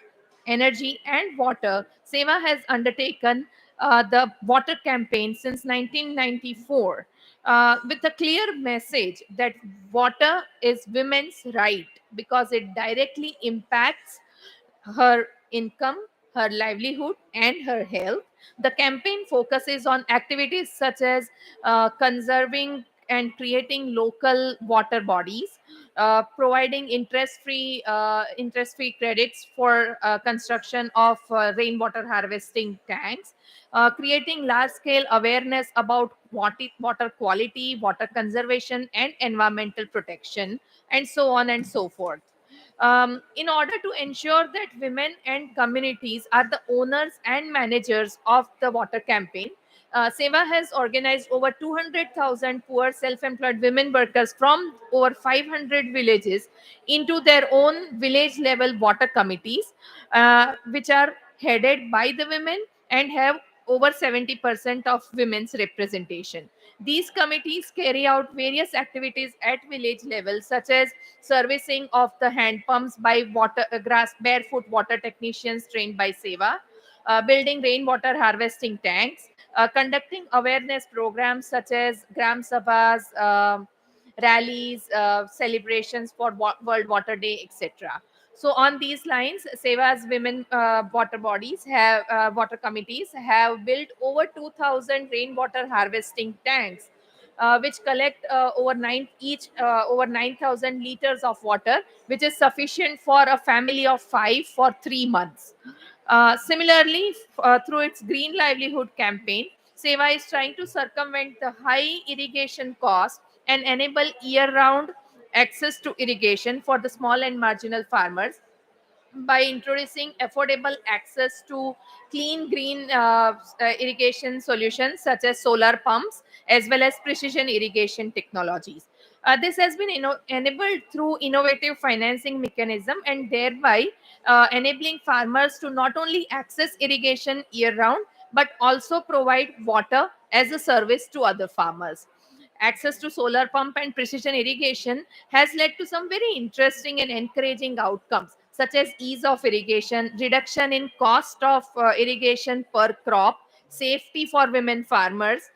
energy, and water, SEWA has undertaken the water campaign since 1994, with a clear message that water is women's right because it directly impacts her income, her livelihood, and her health. The campaign focuses on activities such as conserving and creating local water bodies, providing interest-free credits for construction of rainwater harvesting tanks, creating large-scale awareness about water quality, water conservation, and environmental protection, and so on and so forth. In order to ensure that women and communities are the owners and managers of the water campaign, SEWA has organized over 200,000 poor self-employed women workers from over 500 villages into their own village level water committees, which are headed by the women and have over 70% of women's representation. These committees carry out various activities at village level, such as servicing of the hand pumps by grass barefoot water technicians trained by SEWA, building rainwater harvesting tanks, conducting awareness programs such as Gram Sabhas, rallies, celebrations for World Water Day, etc. So on these lines, SEWA's women water committees have built over 2,000 rainwater harvesting tanks which collect over 9,000 liters of water, which is sufficient for a family of 5 for 3 months. Similarly, through its Green Livelihood campaign, SEWA is trying to circumvent the high irrigation cost and enable year-round access to irrigation for the small and marginal farmers by introducing affordable access to clean green irrigation solutions such as solar pumps as well as precision irrigation technologies. This has been enabled through innovative financing mechanism and thereby enabling farmers to not only access irrigation year round but also provide water as a service to other farmers. Access to solar pump and precision irrigation has led to some very interesting and encouraging outcomes, such as ease of irrigation, reduction in cost of irrigation per crop, safety for women farmers,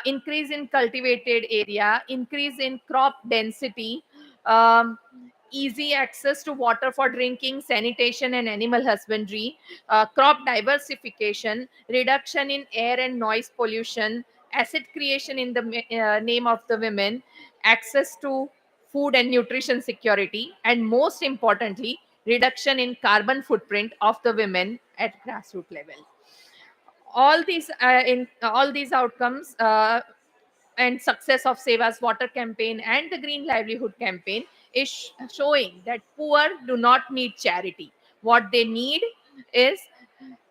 increase in cultivated area, increase in crop density, um, easy access to water for drinking, sanitation, and animal husbandry, crop diversification, reduction in air and noise pollution, asset creation in the name of the women, access to food and nutrition security, and most importantly, reduction in carbon footprint of the women at grassroots level. All these outcomes and success of SEWA's water campaign and the Green Livelihood campaign is showing that poor do not need charity. What they need is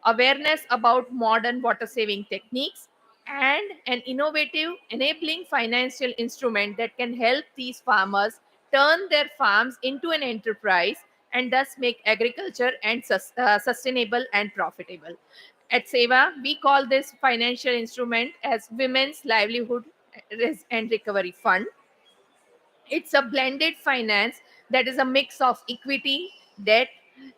awareness about modern water saving techniques and an innovative enabling financial instrument that can help these farmers turn their farms into an enterprise and thus make agriculture and sustainable and profitable. At SEWA, we call this financial instrument as Women's Livelihood and Recovery Fund. It's a blended finance that is a mix of equity, debt,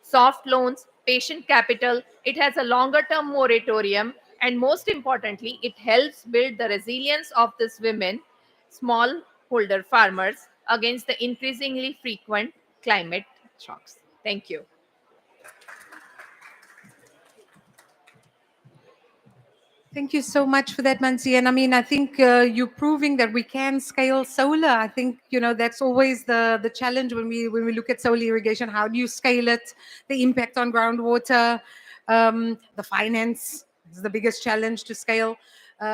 soft loans, patient capital. It has a longer term moratorium, and most importantly, it helps build the resilience of these women, smallholder farmers, against the increasingly frequent climate shocks. Thank you. Thank you so much for that, Mansi. And I mean, I think you're proving that we can scale solar. I think that's always the challenge when we look at solar irrigation. How do you scale it? The impact on groundwater, the finance is the biggest challenge to scale.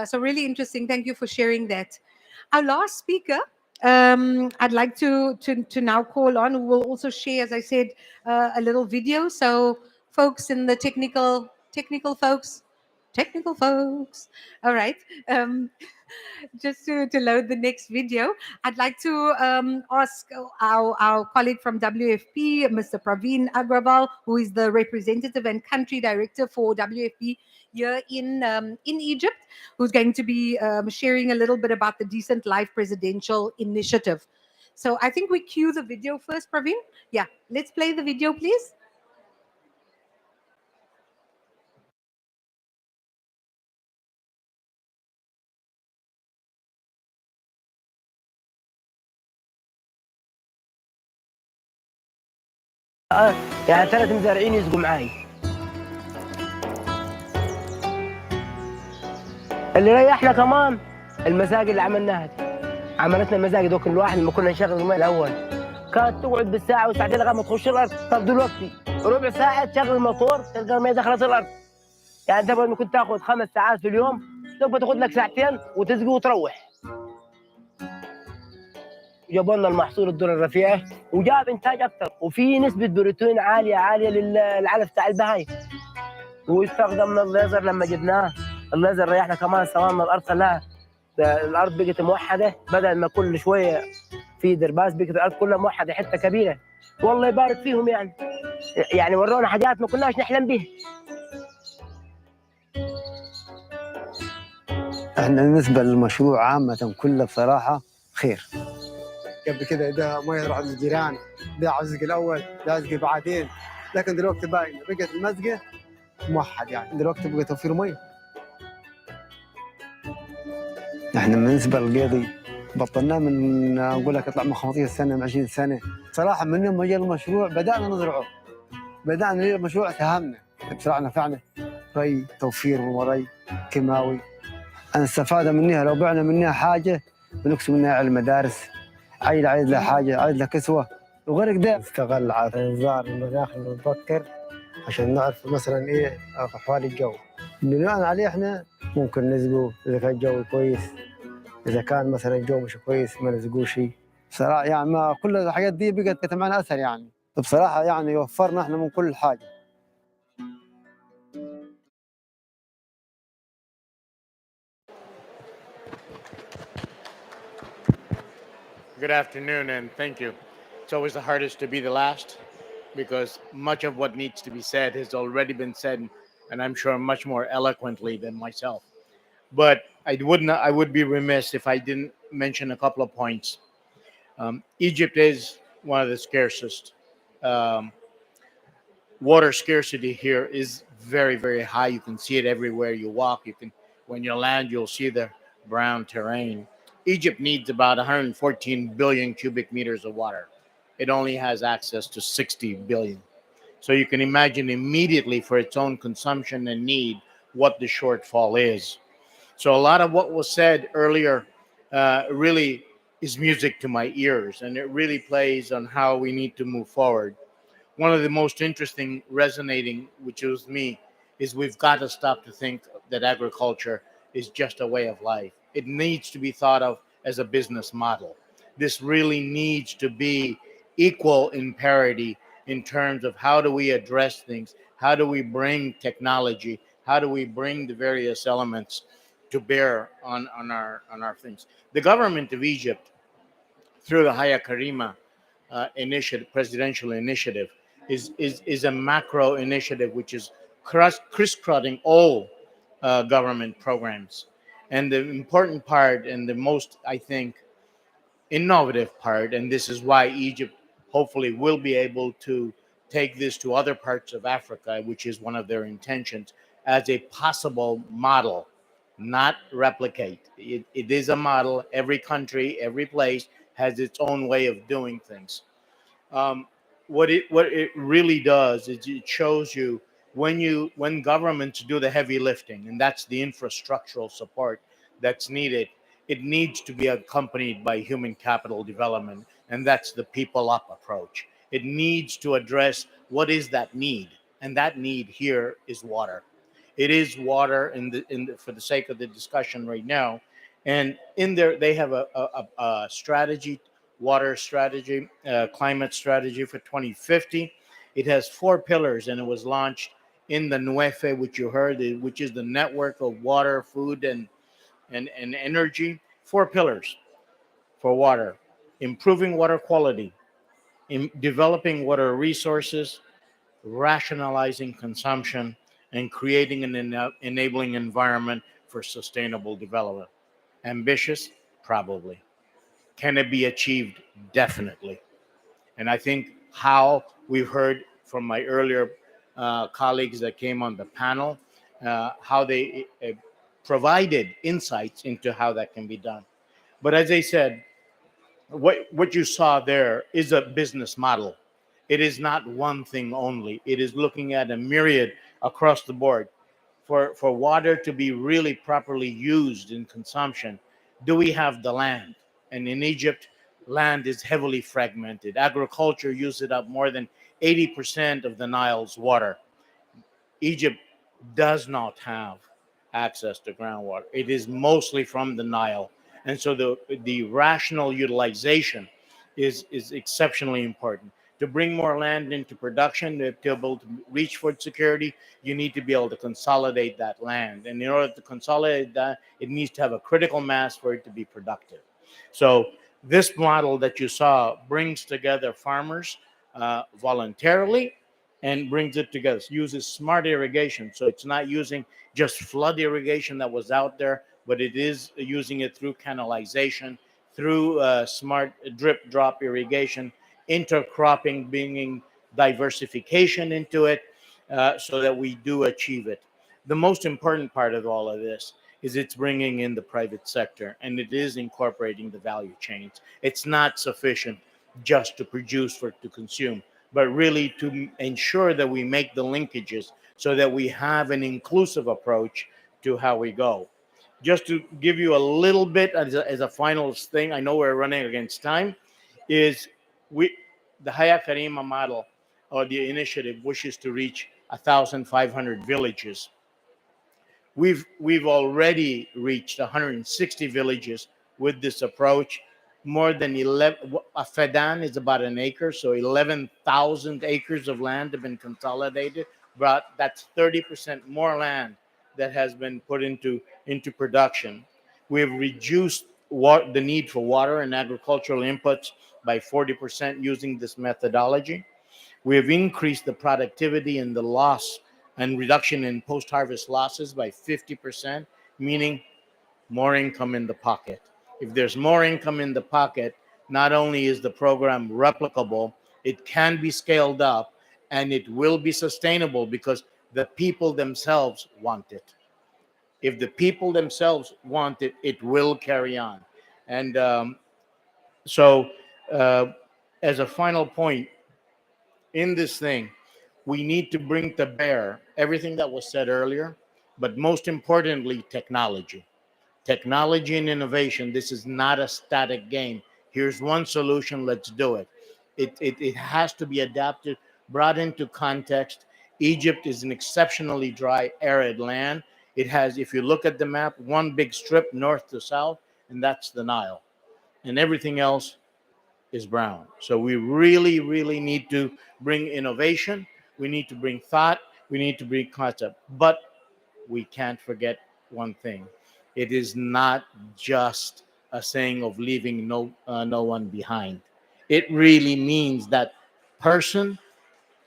So really interesting. Thank you for sharing that. Our last speaker, I'd like to now call on, who will also share, as I said, a little video. So folks in the technical folks. All right. Just to load the next video, I'd like to ask our colleague from WFP, Mr. Praveen Agrawal, who is the representative and country director for WFP here in Egypt, who's going to be sharing a little bit about the Decent Life Presidential Initiative. So I think we cue the video first, Praveen. Yeah, let's play the video, please. يعني 3 مزارعين يسقوا معاي. اللي ريحنا كمان المساقي اللي عملناها دي. عملتنا المساقي دوك الواحد لما كنا نشغل الماء الاول كانت تقعد بالساعه وساعتين لغايه ما تخش الارض. طب دلوقتي ربع ساعه تشغل الموتور تلقى الماء دخلت الارض. يعني انت بدل ما كنت تاخذ 5 ساعات في اليوم تبقى تاخذ لك ساعتين وتسقي وتروح. جابوا لنا المحصول الذره الرفيعه وجاب انتاج اكثر وفي نسبه بروتين عاليه للعلف تاع البهايم. واستخدمنا الليزر لما جبناه، الليزر ريحنا كمان سوينا الارض خلاها الارض بقت موحده بدل ما كل شويه في درباس بقت الارض كلها موحده حته كبيره. والله يبارك فيهم يعني ورونا حاجات ما كناش نحلم بها. احنا بالنسبه للمشروع عامه كله بصراحه خير. قبل كده ده ميه يروح للجيران، ده عزق الاول ده عزق بعدين، لكن دلوقتي باينه بقت المزقه موحد. يعني دلوقتي بقى توفير ميه. احنا بالنسبه للقيضي بطلناه من اقول لك اطلع من 15 سنه من 20 سنه. صراحه من يوم ما جاء المشروع بدانا نزرعه، بدانا المشروع ساهمنا بصراحه نفعنا. ري توفير وري كيماوي، انا استفاد منها لو بعنا منها حاجه بنكسب منها على المدارس، عيل عايز له حاجة، عايز له كسوة وغير كده. نستغل على إنذار المناخ المبكر عشان نعرف مثلا إيه أحوال الجو. بناء عليه إحنا ممكن نسقوا إذا كان الجو كويس، إذا كان مثلا الجو مش كويس ما نسقوش. بصراحة يعني ما كل الحاجات دي بقت معنا أسهل يعني. بصراحة يعني وفرنا إحنا من كل حاجة. Good afternoon, and thank you. It's always the hardest to be the last because much of what needs to be said has already been said, and I'm sure much more eloquently than myself. But I would be remiss if I didn't mention a couple of points. Egypt is one of the scarcest. Um, Water scarcity here is very, very high. You can see it everywhere you walk. When you land, you'll see the brown terrain. Egypt needs about 114 billion cubic meters of water. It only has access to 60 billion. So you can imagine immediately for its own consumption and need what the shortfall is. So a lot of what was said earlier really is music to my ears, and it really plays on how we need to move forward. One of the most interesting resonating, which was me, is we've got to stop to think that agriculture is just a way of life. It needs to be thought of as a business model. This really needs to be equal in parity in terms of how do we address things, how do we bring technology, how do we bring the various elements to bear on our things. The government of Egypt, through the Haya Karima initiative, presidential initiative, is a macro initiative which is crisscrossing all government programs. And the important part and the most, I think, innovative part, and this is why Egypt hopefully will be able to take this to other parts of Africa, which is one of their intentions, as a possible model, not replicate. It is a model. Every country, every place has its own way of doing things. Um, what it really does is it shows you when governments do the heavy lifting, and that's the infrastructural support that's needed. It needs to be accompanied by human capital development, and that's the people up approach. It needs to address what is that need, and that need here is water. It is water for the sake of the discussion right now, and in there they have a strategy, water strategy, climate strategy for 2050. It has 4 pillars, and it was launched in the NUEFE, which you heard, which is the network of water, food, and energy. 4 pillars for water: improving water quality, in developing water resources, rationalizing consumption, and creating an enabling environment for sustainable development. Ambitious? Probably. Can it be achieved? Definitely. And I think how we've heard from my earlier colleagues that came on the panel, how they provided insights into how that can be done. But as I said, what you saw there is a business model. It is not one thing only. It is looking at a myriad across the board. For water to be really properly used in consumption, do we have the land? And in Egypt, land is heavily fragmented. Agriculture uses up more than 80% of the Nile's water. Egypt does not have access to groundwater. It is mostly from the Nile. And so the rational utilization is exceptionally important. To bring more land into production, to be able to reach food security, you need to be able to consolidate that land. And in order to consolidate that, it needs to have a critical mass for it to be productive. So this model that you saw brings together farmers voluntarily and brings it together. It uses smart irrigation. So it's not using just flood irrigation that was out there, but it is using it through canalization, through smart drip drop irrigation, intercropping, bringing diversification into it so that we do achieve it. The most important part of all of this is it's bringing in the private sector, and it is incorporating the value chains. It's not sufficient just to produce for to consume, but really to ensure that we make the linkages so that we have an inclusive approach to how we go. Just to give you a little bit as a final thing, I know we're running against time, is the Haya Karima model or the initiative wishes to reach 1,500 villages. We've already reached 160 villages with this approach. More than 11, a Fedan is about an acre, so 11,000 acres of land have been consolidated. But that's 30% more land that has been put into production. We have reduced the need for water and agricultural inputs by 40% using this methodology. We have increased the productivity and the loss and reduction in post-harvest losses by 50%, meaning more income in the pocket. If there's more income in the pocket, not only is the program replicable, it can be scaled up and it will be sustainable because the people themselves want it. If the people themselves want it, it will carry on. And so, as a final point in this thing, we need to bring to bear everything that was said earlier, but most importantly, technology. Technology and innovation. This is not a static game. Here's one solution, let's do it. It has to be adapted, brought into context. Egypt is an exceptionally dry, arid land. It has, if you look at the map, one big strip north to south, and that's the Nile. And everything else is brown. So we really, really need to bring innovation. We need to bring thought. We need to bring concept. But we can't forget one thing. It is not just a saying of leaving no one behind. It really means that person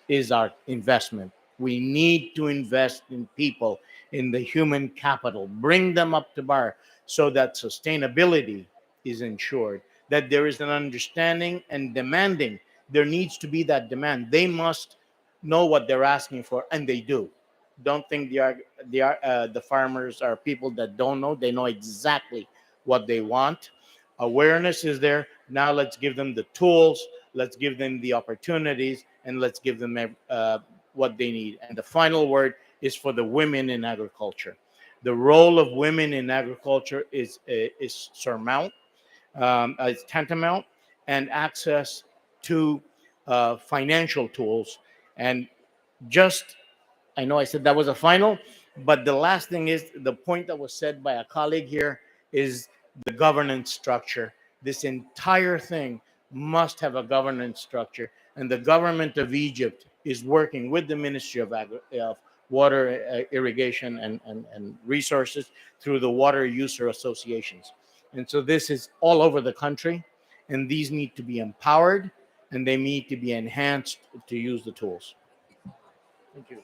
is our investment. We need to invest in people, in the human capital, bring them up to bar so that sustainability is ensured, that there is an understanding and demanding. There needs to be that demand. They must know what they're asking for, and they do. Don't think the farmers are people that don't know. They know exactly what they want. Awareness is there. Now let's give them the tools, let's give them the opportunities, and let's give them what they need. And the final word is for the women in agriculture. The role of women in agriculture is tantamount, and access to financial tools. And just, I know I said that was a final, but the last thing is the point that was said by a colleague here is the governance structure. This entire thing must have a governance structure, and the government of Egypt is working with the Ministry of Water, Irrigation, and Resources through the water user associations. And so this is all over the country, and these need to be empowered, and they need to be enhanced to use the tools. Thank you.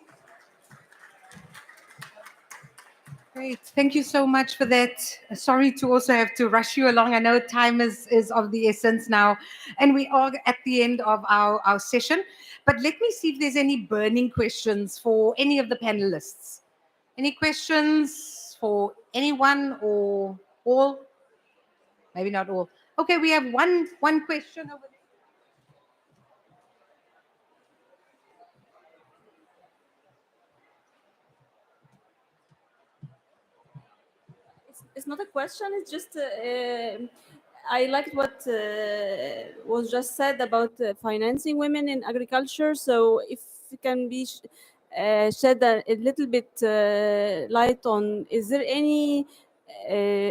Great. Thank you so much for that. Sorry to also have to rush you along. I know time is of the essence now, and we are at the end of our session. But let me see if there's any burning questions for any of the panelists. Any questions for anyone or all? Maybe not all. Okay, we have one question over there. It's not a question. It's just I liked what was just said about financing women in agriculture. So if it can be shed a little bit light on, is there any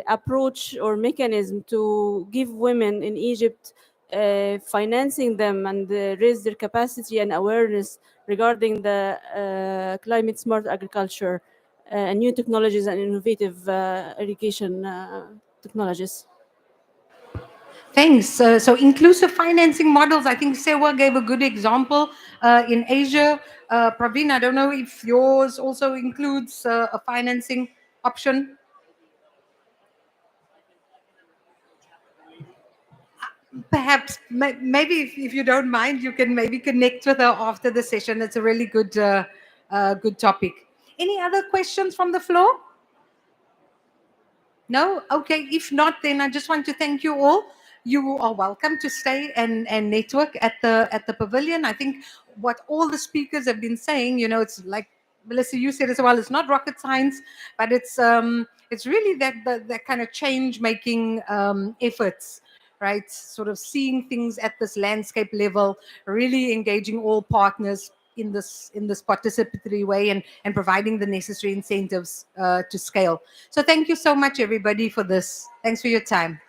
approach or mechanism to give women in Egypt financing them and raise their capacity and awareness regarding the climate smart agriculture and new technologies and innovative irrigation technologies? Thanks. So inclusive financing models, I think Sewa gave a good example in Asia. Praveen, I don't know if yours also includes a financing option. Perhaps, maybe if you don't mind, you can maybe connect with her after the session. It's a really good, good topic. Any other questions from the floor? No? Okay. If not, then I just want to thank you all. You are welcome to stay and network at the pavilion. I think what all the speakers have been saying, you know, it's like Melissa, you said as well, it's not rocket science, but it's really that kind of change making efforts, right? Sort of seeing things at this landscape level, really engaging all partners in this participatory way, and providing the necessary incentives to scale. So thank you so much, everybody, for this. Thanks for your time.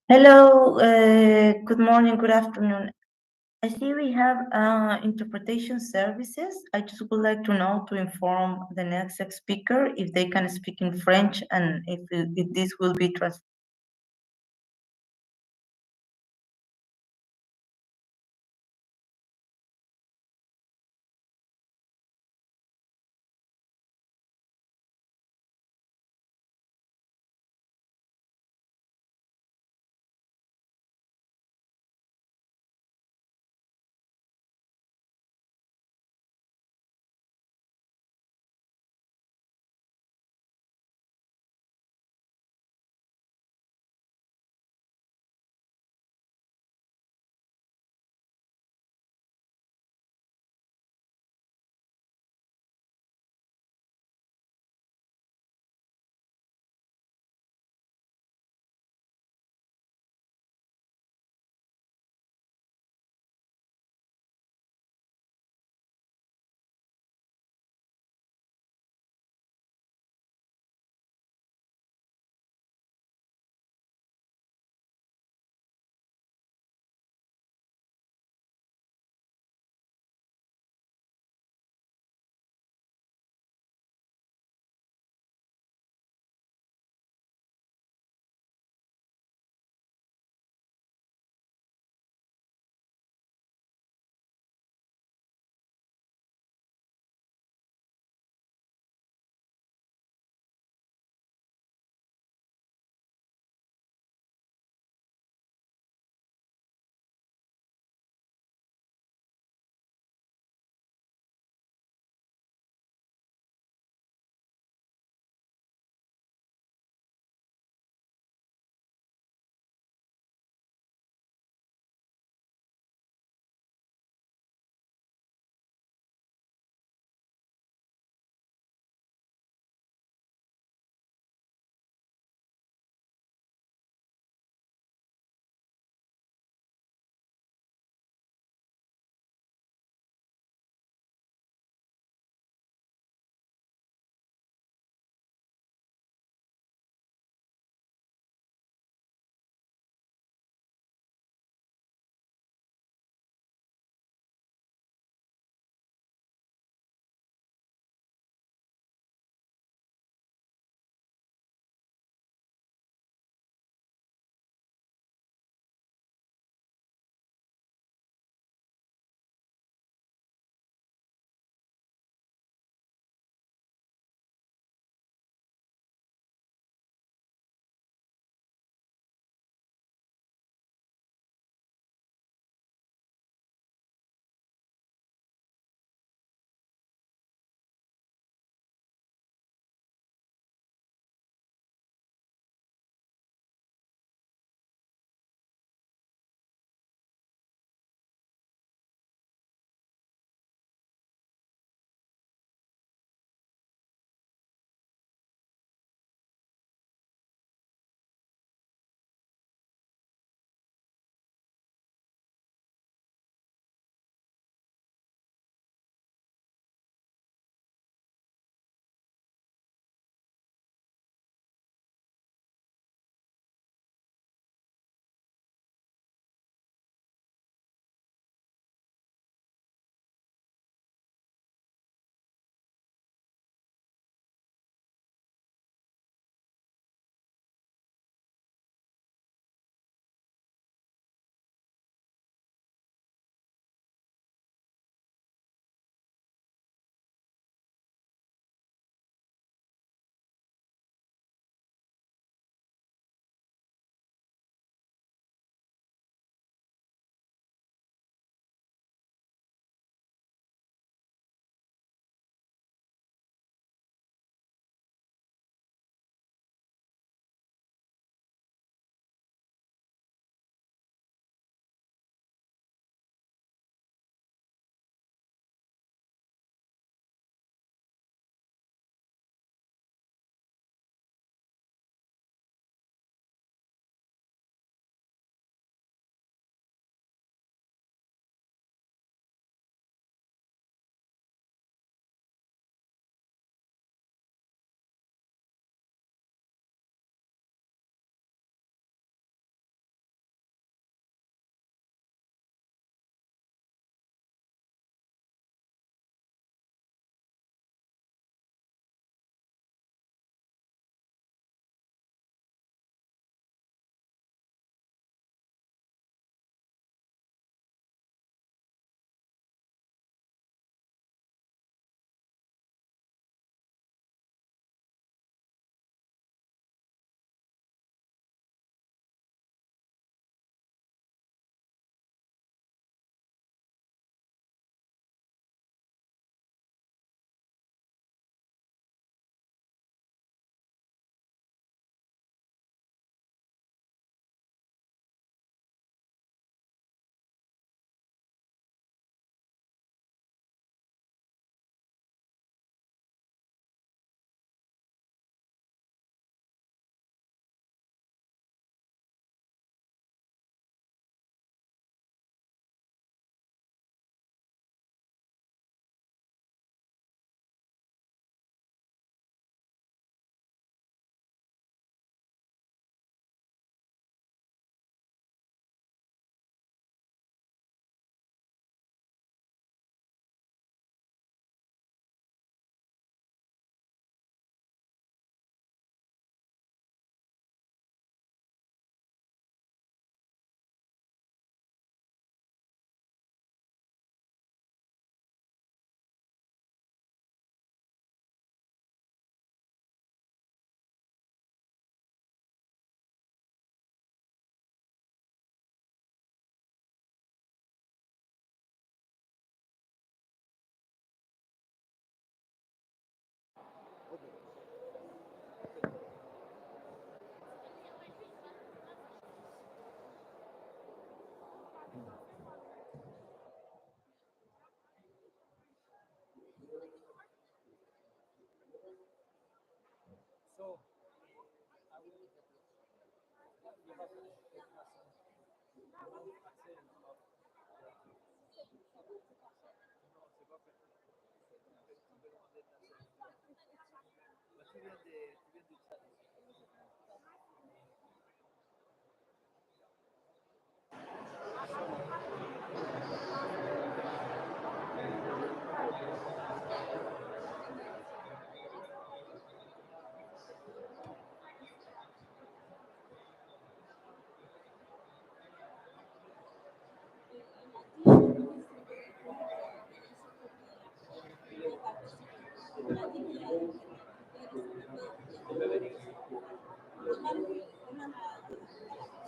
Hello, good morning, good afternoon. I see we have interpretation services. I just would like to know to inform the next speaker if they can speak in French and if this will be translated.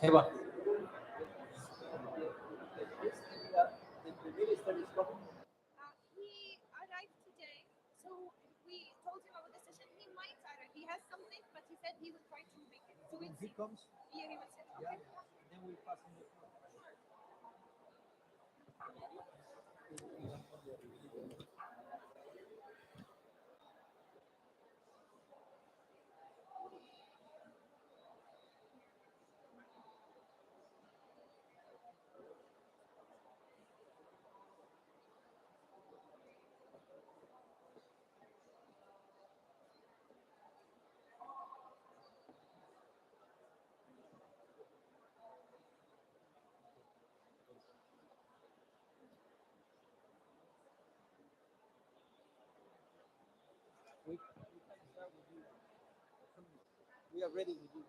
Eva. He arrived today, so we told him about the session. He might arrive. He has something, but he said he will try to make it. So we'll see. Comes? Yeah, he will sit. Yeah. Okay. Then we'll pass him the floor. We are ready with you.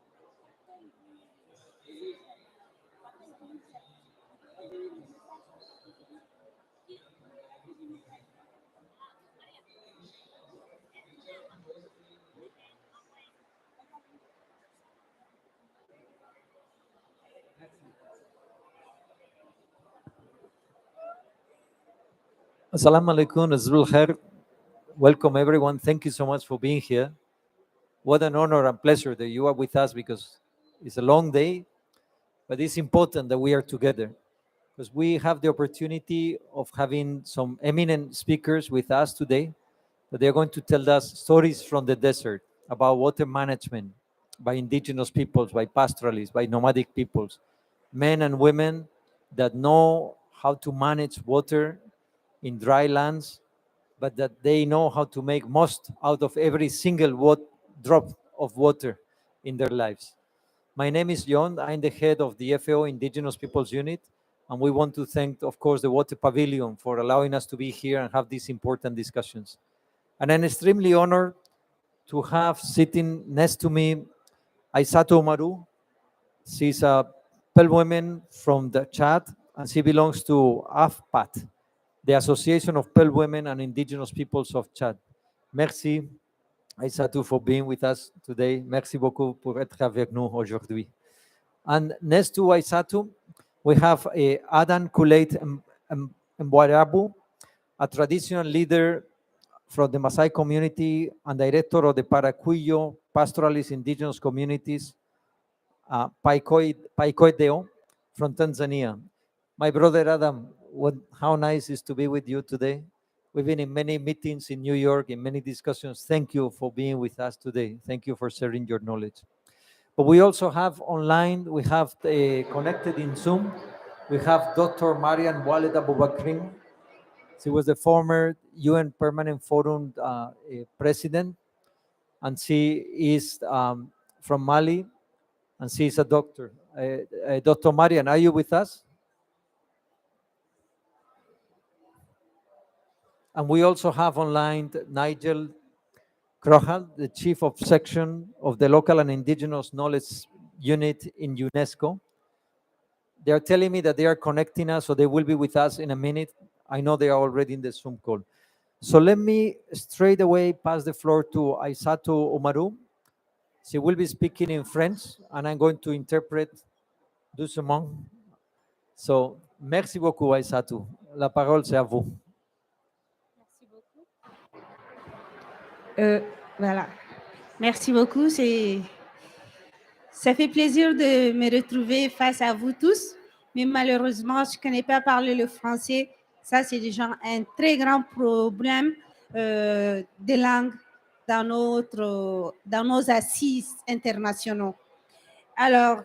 Assalamu alaikum, Azrul Khair. Welcome everyone. Thank you so much for being here. What an honor and pleasure that you are with us, because it's a long day, but it's important that we are together, because we have the opportunity of having some eminent speakers with us today, that they're going to tell us stories from the desert about water management by indigenous peoples, by pastoralists, by nomadic peoples, men and women that know how to manage water in dry lands, but that they know how to make most out of every single drop of water in their lives. My name is John. I'm the head of the FAO Indigenous Peoples Unit, and we want to thank, of course, the Water Pavilion for allowing us to be here and have these important discussions. And I'm extremely honored to have sitting next to me Aissatou Oumarou. She's a Pearl woman from the Chad, and she belongs to AFPAT, the Association of Pearl Women and Indigenous Peoples of Chad. Merci, Aissatou, for being with us today. Merci beaucoup pour être avec nous aujourd'hui. And next to Aissatou, we have Adan Kuleit Mbwarabu, a traditional leader from the Maasai community and director of the Paracuyo Pastoralist Indigenous Communities, Paikoideo, from Tanzania. My brother Adam, how nice is to be with you today. We've been in many meetings in New York, in many discussions. Thank you for being with us today. Thank you for sharing your knowledge. But we also have online, we have connected in Zoom, we have Dr. Marian Walid Aboubakrin. She was the former UN Permanent Forum president, and she is from Mali, and she is a doctor. Dr. Marian, are you with us? And we also have online Nigel Krohal, the Chief of Section of the Local and Indigenous Knowledge Unit in UNESCO. They are telling me that they are connecting us, so they will be with us in a minute. I know they are already in the Zoom call. So let me straight away pass the floor to Aissatou Oumarou. She will be speaking in French, and I'm going to interpret doucement. So, merci beaucoup, Aissatou. La parole, c'est à vous. Voilà. Merci beaucoup. Ça fait plaisir de me retrouver face à vous tous. Mais malheureusement, je ne connais pas parler le français. Ça, c'est déjà un très grand problème de langue dans nos assises internationaux. Alors,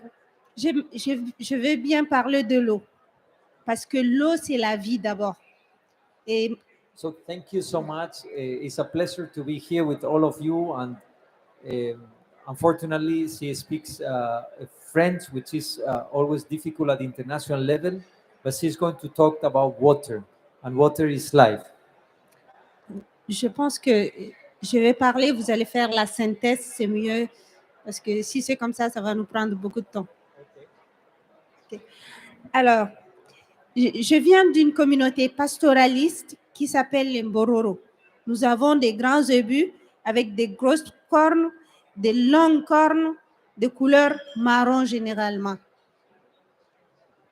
je veux bien parler de l'eau, parce que l'eau, c'est la vie d'abord. Et So thank you so much. It's a pleasure to be here with all of you. And unfortunately, she speaks French, which is always difficult at the international level. But she's going to talk about water, and water is life. je pense que je vais parler, vous allez faire la synthèse, c'est mieux, parce que si c'est comme ça va nous prendre beaucoup de temps. Ok. Alors, je viens d'une communauté pastoraliste qui s'appelle les Mbororo. Nous avons des grands ébus avec des grosses cornes, des longues cornes de couleur marron généralement.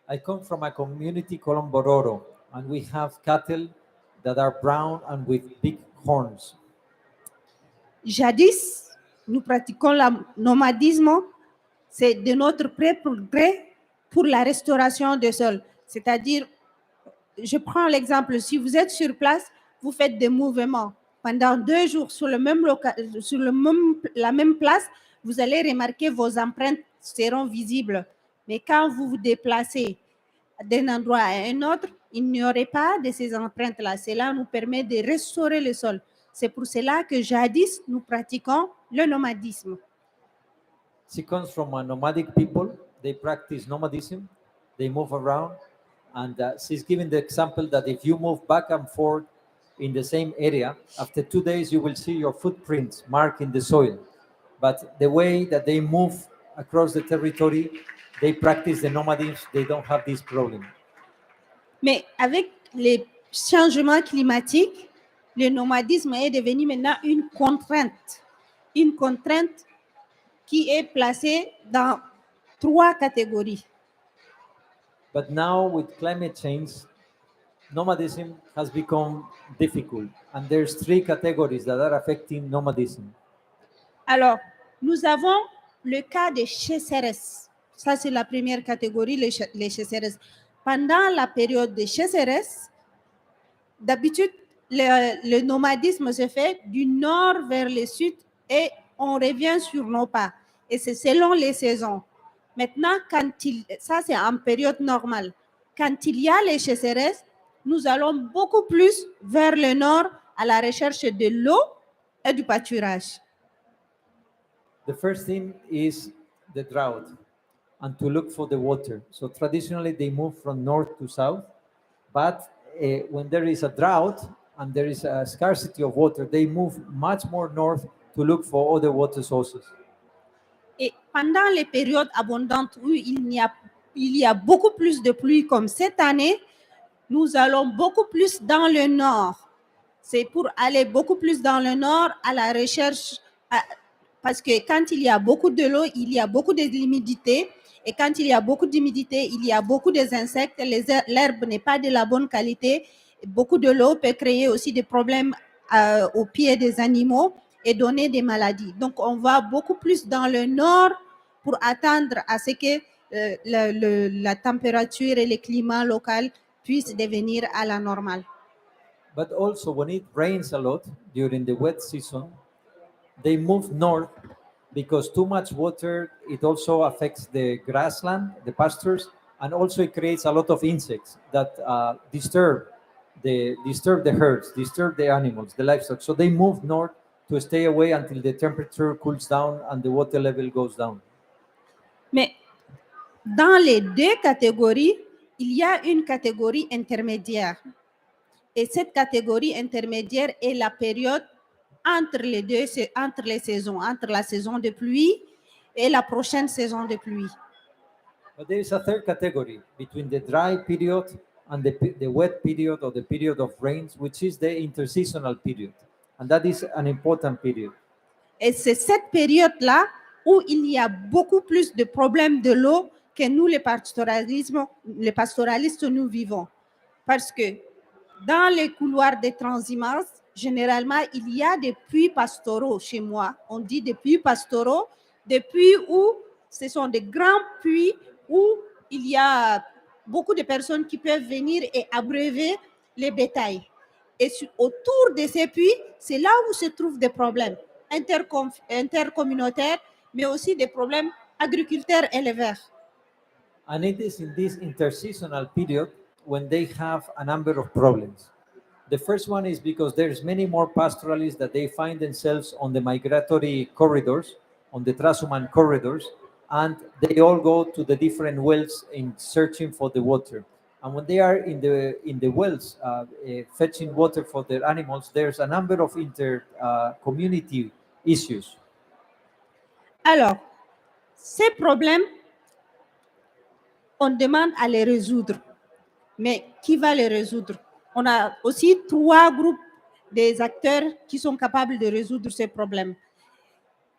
I come from a community called Bororo, and we have cattle that are brown and with big horns. Jadis, nous pratiquons le nomadisme, c'est de notre propre gré pour la restauration des sols. C'est-à-dire, je prends l'exemple, si vous êtes sur place, vous faites des mouvements. Pendant 2 jours sur, la même place, vous allez remarquer vos empreintes seront visibles. Mais quand vous vous déplacez d'un endroit à un autre, il n'y aurait pas de ces empreintes-là. Cela nous permet de restaurer le sol. C'est pour cela que jadis, nous pratiquons le nomadisme. She comes from a nomadic people. They practice nomadism. They move around. And she's giving the example that if you move back and forth in the same area, after 2 days, you will see your footprints marked in the soil. But the way that they move across the territory, they practice the nomadism, they don't have this problem. Mais avec les changements climatiques, le nomadisme est devenu maintenant une contrainte qui est placée dans 3 catégories. But now with climate change, nomadism has become difficult, and there's 3 categories that are affecting nomadism. Alors, nous avons le cas des chasseresses. Ça, c'est la première catégorie, les chasseresses. Pendant la période de chasseresses, d'habitude, le nomadisme se fait du nord vers le sud et on revient sur nos pas. Et c'est selon les saisons. Maintenant, ça c'est en période normale. Quand il y a les chasseresses, nous allons beaucoup plus vers le nord à la recherche de l'eau et du pâturage. The first thing is the drought and to look for the water. So traditionally they move from north to south, but when there is a drought and there is a scarcity of water, they move much more north to look for other water sources. Et pendant les périodes abondantes où il y a beaucoup plus de pluie comme cette année, nous allons beaucoup plus dans le nord. C'est pour aller beaucoup plus dans le nord à la recherche, parce que quand il y a beaucoup de l'eau, il y a beaucoup d'humidité. Et quand il y a beaucoup d'humidité, il y a beaucoup d'insectes. L'herbe n'est pas de la bonne qualité. Beaucoup de l'eau peut créer aussi des problèmes aux pieds des animaux et donner des maladies. Donc, on va beaucoup plus dans le nord pour attendre à ce que la température et le climat local puissent devenir à la normale. But also when it rains a lot during the wet season, they move north because too much water, it also affects the grassland, the pastures, and also it creates a lot of insects that disturb the herds, disturb the animals, the livestock. So they move north to stay away until the temperature cools down and the water level goes down. Mais dans les 2 catégories, il y a une catégorie intermédiaire. Et cette catégorie intermédiaire est la période entre les saisons, entre la saison de pluie et la prochaine saison de pluie. But there is a third category between the dry period and the wet period or the period of rains, which is the interseasonal period. And that is an important period. Et c'est cette période-là où il y a beaucoup plus de problèmes de l'eau que nous, les pastoralistes, nous vivons. Parce que dans les couloirs de transhumance, généralement, il y a des puits pastoraux chez moi. On dit des puits pastoraux, des puits où ce sont des grands puits où il y a beaucoup de personnes qui peuvent venir et abreuver les bétails. Et autour de ces puits, c'est là où se trouvent des problèmes intercommunautaires, mais aussi des problèmes agriculteurs-éleveurs. And it is in this interseasonal period when they have a number of problems. The first one is because there's many more pastoralists that they find themselves on the migratory corridors, on the Trasuman corridors, and they all go to the different wells in searching for the water. And when they are in the wells fetching water for their animals, there's a number of community issues. Alors, ces problèmes, on demande à les résoudre. Mais qui va les résoudre? On a aussi 3 groupes des acteurs qui sont capables de résoudre ces problèmes.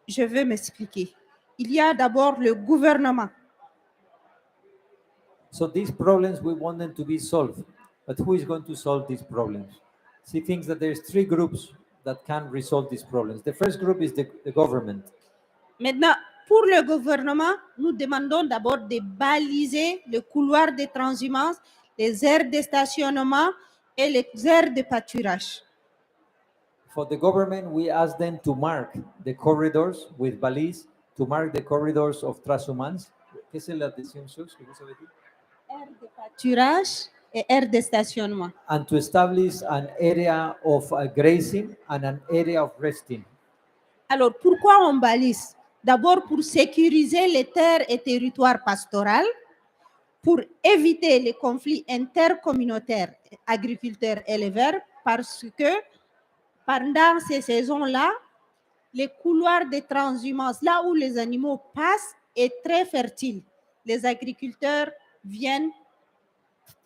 Je vais m'expliquer. Il y a d'abord le gouvernement. So these problems, we want them to be solved. But who is going to solve these problems? She thinks that there's 3 groups that can resolve these problems. The first group is the government. Maintenant, pour le gouvernement, nous demandons d'abord de baliser le couloir de transhumance, les aires de stationnement et les aires de pâturage. For the government, we ask them to mark the corridors with balises, to mark the corridors of transhumance. ¿Qué es la adhesión sus que vous avez dit? Aires de pâturage et aires de stationnement. And to establish an area of grazing and an area of resting. Alors, pourquoi on balise? D'abord pour sécuriser les terres et territoires pastoraux, pour éviter les conflits intercommunautaires agriculteurs-éleveurs, parce que pendant ces saisons-là, les couloirs de transhumance, là où les animaux passent, est très fertile. Les agriculteurs viennent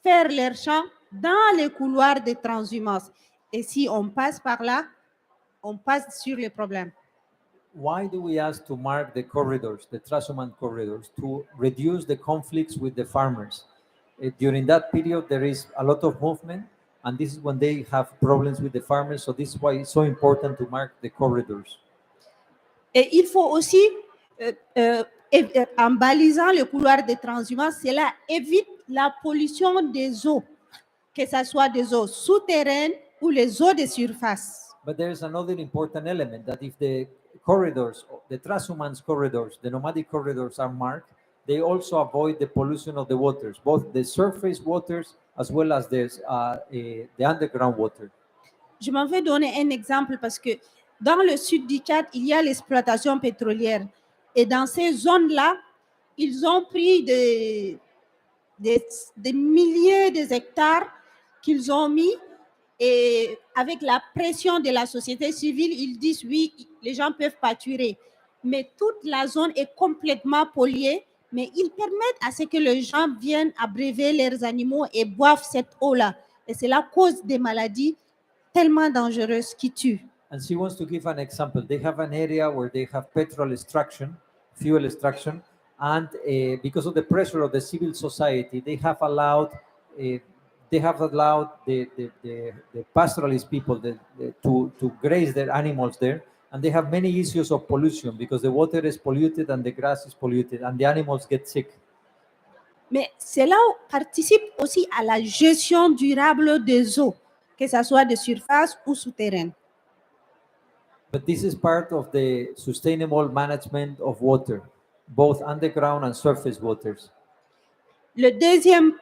faire leurs champs dans les couloirs de transhumance. Et si on passe par là, on passe sur les problèmes. Why do we ask to mark the corridors, the Trasuman corridors, to reduce the conflicts with the farmers? During that period, there is a lot of movement, and this is when they have problems with the farmers. So this is why it's so important to mark the corridors. Et il faut aussi, en balisant le couloir de transhumance, cela évite la pollution des eaux, que ce soit des eaux souterraines ou les eaux de surface. But there's another important element that if the corridors, the transhumance corridors, the nomadic corridors are marked, they also avoid the pollution of the waters, both the surface waters as well as the underground water. Je m'en vais donner un exemple parce que dans le sud du Tchad, il y a l'exploitation pétrolière. Et dans ces zones-là, ils ont pris des milliers d'hectares qu'ils ont mis. Et avec la pression de la société civile, ils disent oui, les gens peuvent pâturer. Mais toute la zone est complètement polluée. Mais ils permettent à ce que les gens viennent abreuver leurs animaux et boivent cette eau-là. Et c'est la cause des maladies tellement dangereuses qui tuent. And she wants to give an example. They have an area where they have petrol extraction, fuel extraction, and because of the pressure of the civil society, they have allowed the pastoralist people to graze their animals there, and they have many issues of pollution because the water is polluted and the grass is polluted and the animals get sick. Mais cela participe aussi à la gestion durable des eaux, que ce soit de surface ou souterraine. But this is part of the sustainable management of water, both underground and surface waters. Le deuxième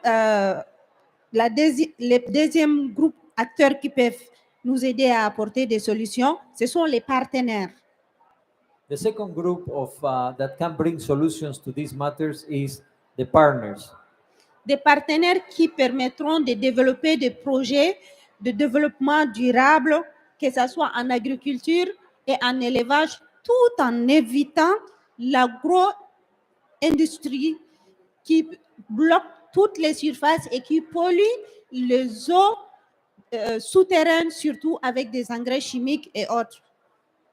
groupe acteurs qui peuvent nous aider à apporter des solutions, ce sont les partenaires. The second group of that can bring solutions to these matters is the partners. Des partenaires qui permettront de développer des projets de développement durable, que ce soit en agriculture et en élevage, tout en évitant l'agro-industrie qui bloque toutes les surfaces et qui pollue les eaux souterraines, surtout avec des engrais chimiques et autres.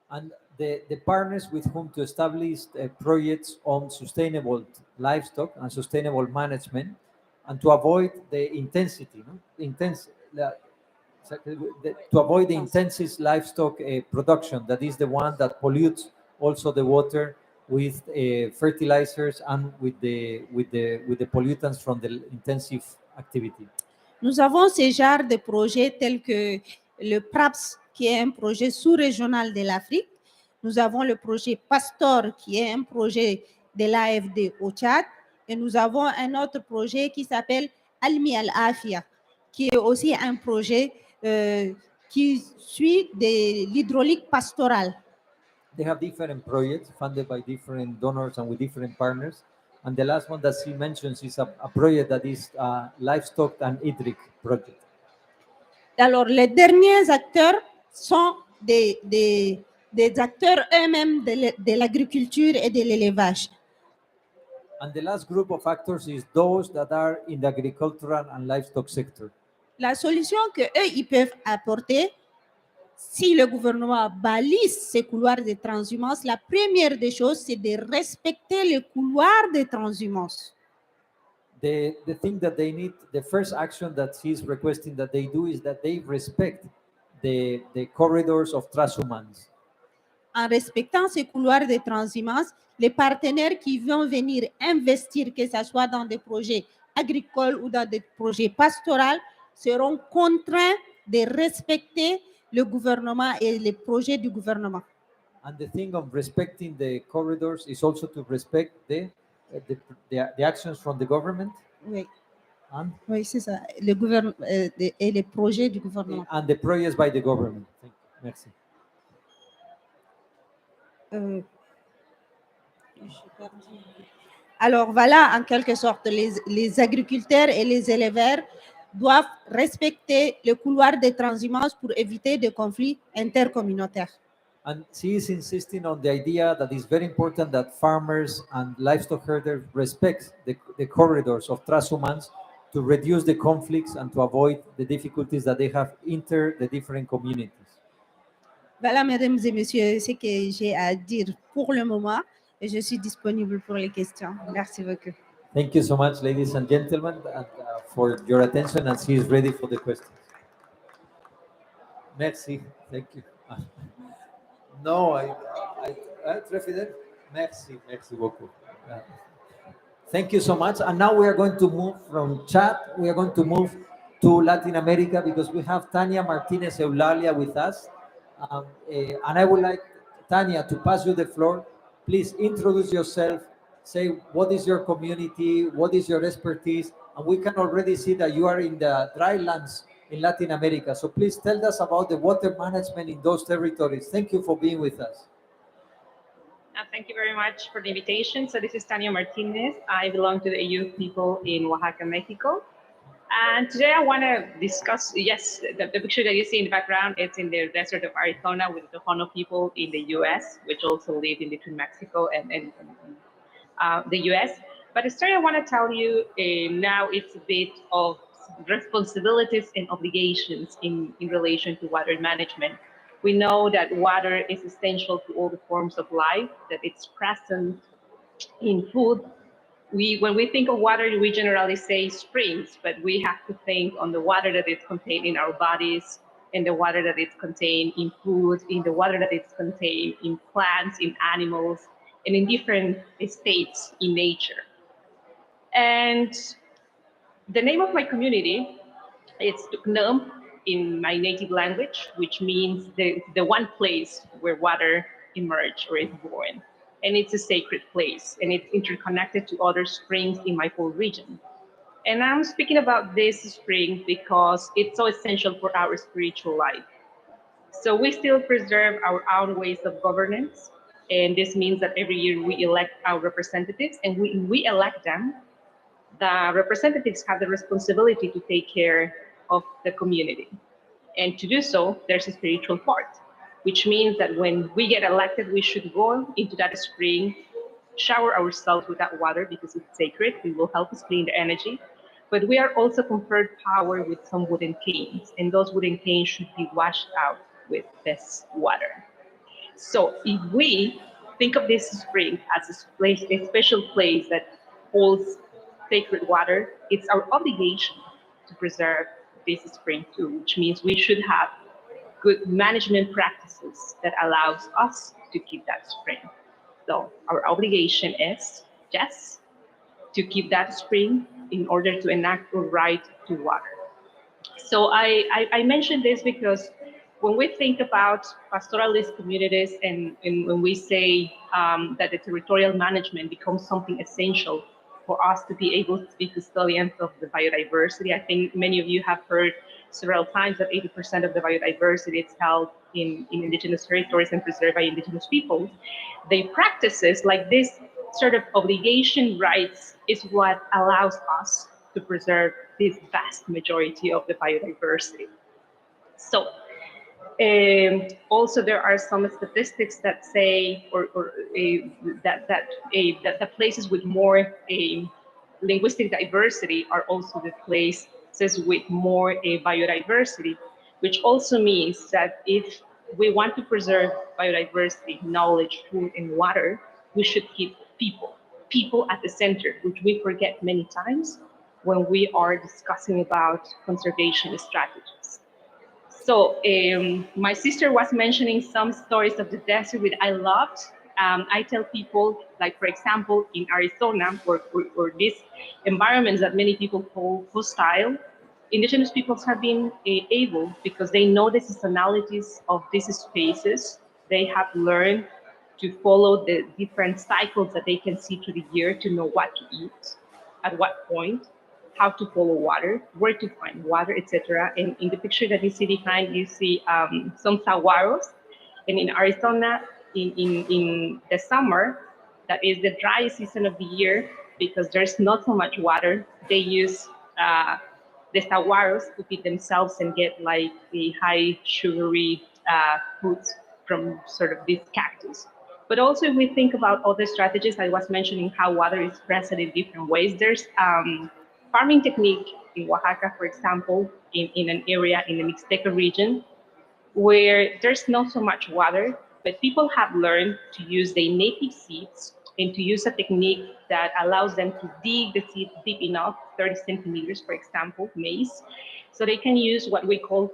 And the partners with whom to establish projects on sustainable livestock and sustainable management, and to avoid the intensity, to avoid the intensive livestock production, that is the one that pollutes also the water with fertilizers and with the pollutants from the intensive activity. Nous avons ce genre de projets tels que le PRAPS, qui est un projet sous-régional de l'Afrique. Nous avons le projet Pastor, qui est un projet de l'AFD au Tchad. Et nous avons un autre projet qui s'appelle Almi Al-Afia, qui est aussi un projet qui suit de l'hydraulique pastorale. They have different projects funded by different donors and with different partners. And the last one that she mentions is a project that is a livestock and hydric project. Alors, les derniers acteurs sont des acteurs eux-mêmes de l'agriculture et de l'élevage. And the last group of actors is those that are in the agricultural and livestock sector. La solution que eux ils peuvent apporter, si le gouvernement balise ces couloirs de transhumance, la première des choses, c'est de respecter les couloirs de transhumance. The thing that they need, the first action that she's requesting that they do is that they respect the corridors of transhumance. En respectant ces couloirs de transhumance, les partenaires qui vont venir investir, que ce soit dans des projets agricoles ou dans des projets pastoraux, seront contraints de respecter le gouvernement et les projets du gouvernement. And the thing of respecting the corridors is also to respect the actions from the government. Oui, And, oui c'est ça. Le et les projets du gouvernement. And the projects by the government. Thank you. Merci. Alors voilà, en quelque sorte, les agriculteurs et les éleveurs doivent respecter le couloir de transhumance pour éviter des conflits intercommunautaires. And she is insisting on the idea that it's very important that farmers and livestock herders respect the corridors of transhumance to reduce the conflicts and to avoid the difficulties that they have inter the different communities. Voilà, mesdames et messieurs, ce que j'ai à dire pour le moment et je suis disponible pour les questions. Merci beaucoup. Thank you so much, ladies and gentlemen, for your attention, and she is ready for the questions. Merci. Thank you. No, très fidèle. Merci beaucoup. Thank you so much. And now we are going to move from chat. We are going to move to Latin America because we have Tania Martinez Eulalia with us. And I would like, Tania, to pass you the floor. Please introduce yourself. Say what is your community, what is your expertise, and we can already see that you are in the dry lands in Latin America. So please tell us about the water management in those territories. Thank you for being with us. Thank you very much for the invitation. So this is Tania Martinez. I belong to the youth people in Oaxaca, Mexico. And today I want to discuss, yes, the picture that you see in the background, it's in the desert of Arizona with the Tohono people in the US, which also live in between Mexico and the US. But the story I want to tell you now, it's a bit of responsibilities and obligations in relation to water management. We know that water is essential to all the forms of life, that it's present in food. When we think of water, we generally say springs, but we have to think on the water that is contained in our bodies, in the water that is contained in food, in the water that is contained in plants, in animals, and in different states in nature. And the name of my community is Tuknum in my native language, which means the one place where water emerged or is born. And it's a sacred place, and it's interconnected to other springs in my whole region. And I'm speaking about this spring because it's so essential for our spiritual life. So we still preserve our own ways of governance, and this means that every year we elect our representatives, and we elect them. The representatives have the responsibility to take care of the community. And to do so, there's a spiritual part, which means that when we get elected, we should go into that spring, shower ourselves with that water because it's sacred. It will help us clean the energy. But we are also conferred power with some wooden canes, and those wooden canes should be washed out with this water. So if we think of this spring as a special place that holds sacred water, it's our obligation to preserve this spring too, which means we should have good management practices that allows us to keep that spring. So our obligation is, yes, to keep that spring in order to enact a right to water. So I mentioned this because when we think about pastoralist communities and when we say that the territorial management becomes something essential for us to be able to be custodians of the biodiversity. I think many of you have heard several times that 80% of the biodiversity is held in indigenous territories and preserved by indigenous peoples. The practices like this sort of obligation rights is what allows us to preserve this vast majority of the biodiversity. So also, there are some statistics that say, that the places with more linguistic diversity are also the places with more biodiversity, which also means that if we want to preserve biodiversity, knowledge, food, and water, we should keep people at the center, which we forget many times when we are discussing about conservation strategies. So my sister was mentioning some stories of the desert which I loved. I tell people, like for example, in Arizona, or these environments that many people call hostile, indigenous peoples have been able, because they know the seasonalities of these spaces, they have learned to follow the different cycles that they can see through the year to know what to eat, at what point, how to follow water, where to find water, etc. And in the picture that you see behind, you see some saguaros. And in Arizona, in the summer, that is the dry season of the year, because there's not so much water, they use the saguaros to feed themselves and get like the high sugary foods from sort of these cactus. But also, if we think about other strategies, I was mentioning how water is present in different ways. There's farming technique in Oaxaca, for example, in an area in the Mixteca region, where there's not so much water, but people have learned to use their native seeds and to use a technique that allows them to dig the seed deep enough, 30 centimeters, for example, maize, so they can use what we call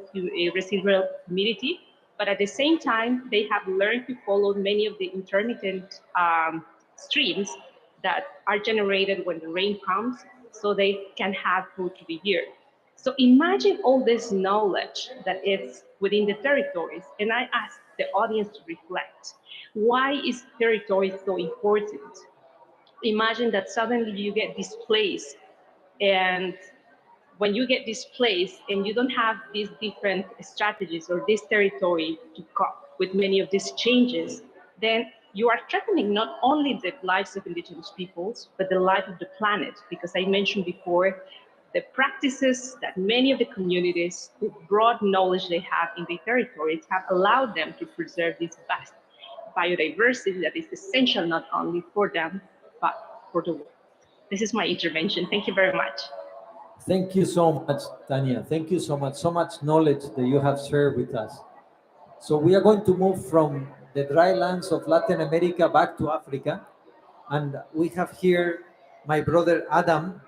residual humidity. But at the same time, they have learned to follow many of the intermittent streams that are generated when the rain comes, so they can have food through the year. So imagine all this knowledge that is within the territories. And I ask the audience to reflect. Why is territory so important? Imagine that suddenly you get displaced, and when you get displaced and you don't have these different strategies or this territory to cope with many of these changes, then you are threatening not only the lives of indigenous peoples, but the life of the planet. Because I mentioned before, the practices that many of the communities with broad knowledge they have in their territories have allowed them to preserve this vast biodiversity that is essential not only for them, but for the world. This is my intervention. Thank you very much. Thank you so much, Tanya. Thank you so much knowledge that you have shared with us. So we are going to move from the dry lands of Latin America back to Africa. And we have here my brother Adam.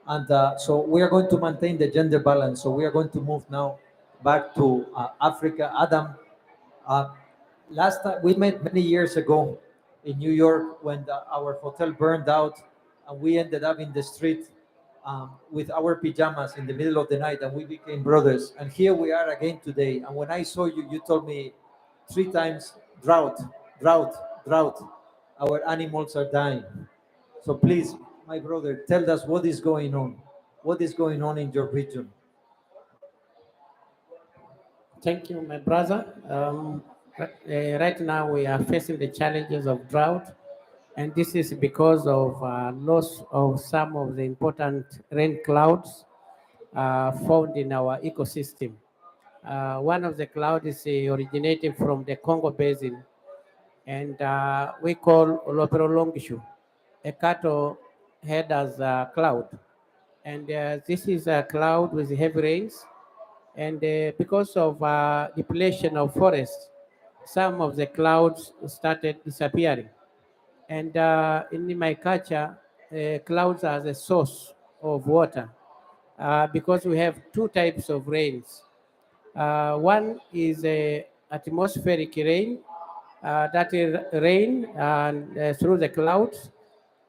And so we are going to maintain the gender balance. So we are going to move now back to Africa. Adam, uh, last time we met many years ago in New York when our hotel burned out and we ended up in the street with our pajamas in the middle of the night, and we became brothers. And here we are again today. And when I saw you, you told me 3 times drought, drought, drought. Our animals are dying. So please, my brother, tell us what is going on. What is going on in your region? Thank you, my brother. Right now, we are facing the challenges of drought, and this is because of loss of some of the important rain clouds found in our ecosystem. One of the clouds is originating from the Congo Basin, and we call Olopero Longishu, a cattle head as a cloud. And this is a cloud with heavy rains, and because of depletion of forests, some of the clouds started disappearing. And in my culture, clouds are the source of water because we have two types of rains. One is atmospheric rain, that is rain through the clouds,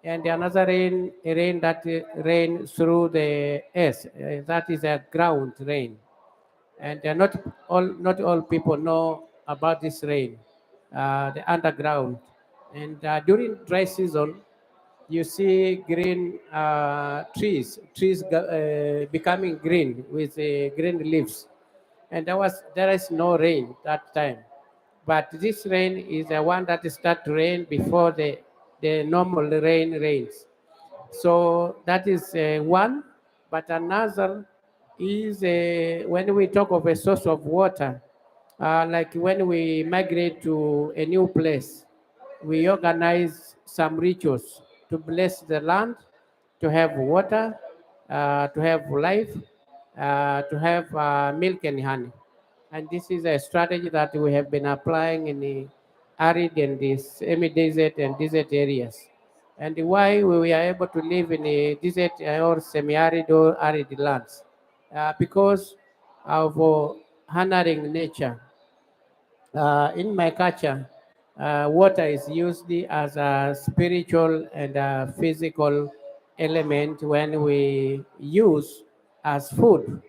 and another rain that rain through the earth. That is a ground rain, and not all people know about this rain, the underground. And during dry season, you see green trees becoming green with green leaves. And there is no rain that time. But this rain is the one that start to rain before the normal rain rains. So that is one. But another is when we talk of a source of water, like when we migrate to a new place, we organize some rituals to bless the land, to have water, to have life, to have milk and honey. And this is a strategy that we have been applying in the arid and the semi-desert and desert areas. And why we are able to live in a desert or semi-arid or arid lands? Because of honoring nature. In my culture, water is used as a spiritual and a physical element when we use as food.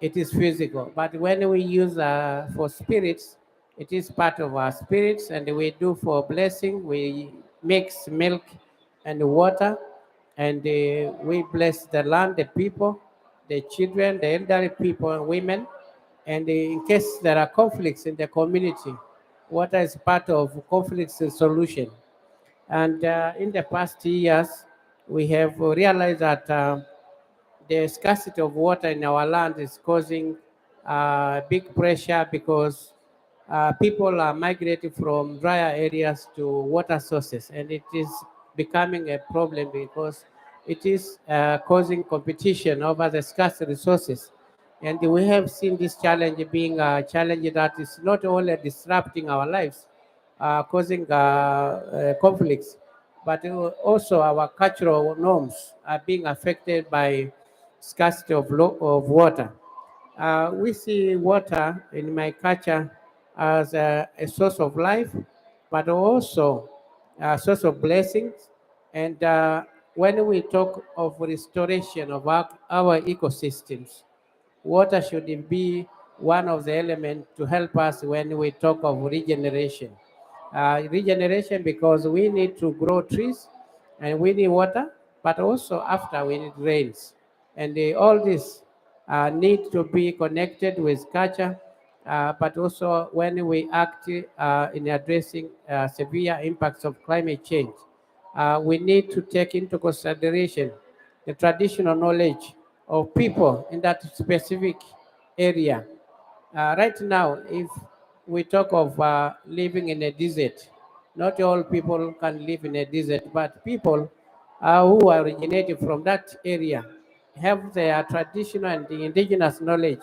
It is physical, but when we use for spirits, it is part of our spirits, and we do for blessing. We mix milk and water, and we bless the land, the people, the children, the elderly people, and women. And in case there are conflicts in the community, water is part of conflict solution. And in the past years, we have realized that the scarcity of water in our land is causing big pressure because people are migrating from drier areas to water sources, and it is becoming a problem because it is causing competition over the scarce resources. And we have seen this challenge being a challenge that is not only disrupting our lives, causing conflicts, but also our cultural norms are being affected by scarcity of water. We see water in my culture as a source of life, but also a source of blessings. And when we talk of restoration of our ecosystems, water should be one of the elements to help us when we talk of regeneration. Regeneration because we need to grow trees and we need water, but also after we need rains. And all this need to be connected with culture, but also when we act in addressing severe impacts of climate change, we need to take into consideration the traditional knowledge of people in that specific area. Right now, if we talk of living in a desert, not all people can live in a desert, but people who are originated from that area have their traditional and the indigenous knowledge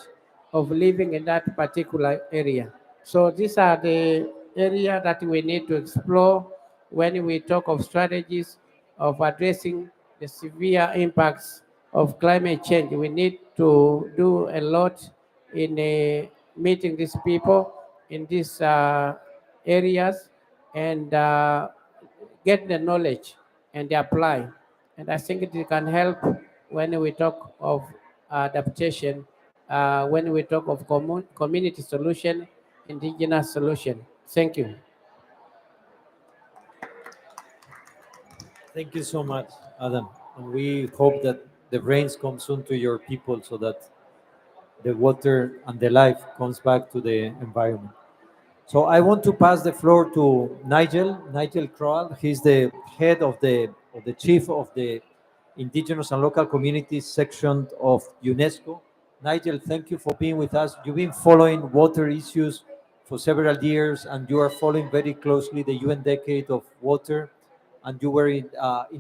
of living in that particular area. So these are the area that we need to explore when we talk of strategies of addressing the severe impacts of climate change. We need to do a lot in meeting these people in these areas and get the knowledge and apply. And I think it can help when we talk of adaptation, when we talk of community solution, indigenous solution. Thank you. Thank you so much, Adam. And we hope that the rains come soon to your people so that the water and the life comes back to the environment. So I want to pass the floor to Nigel Kroll. He's the head of the chief of the Indigenous and Local Communities section of UNESCO. Nigel, thank you for being with us. You've been following water issues for several years, and you are following very closely the UN Decade of Water, and you were in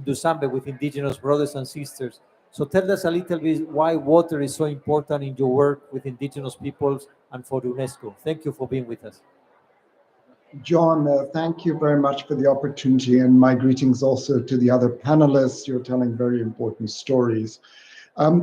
Dusambe with Indigenous brothers and sisters. So tell us a little bit why water is so important in your work with Indigenous peoples and for UNESCO. Thank you for being with us. John, thank you very much for the opportunity, and my greetings also to the other panelists. You're telling very important stories.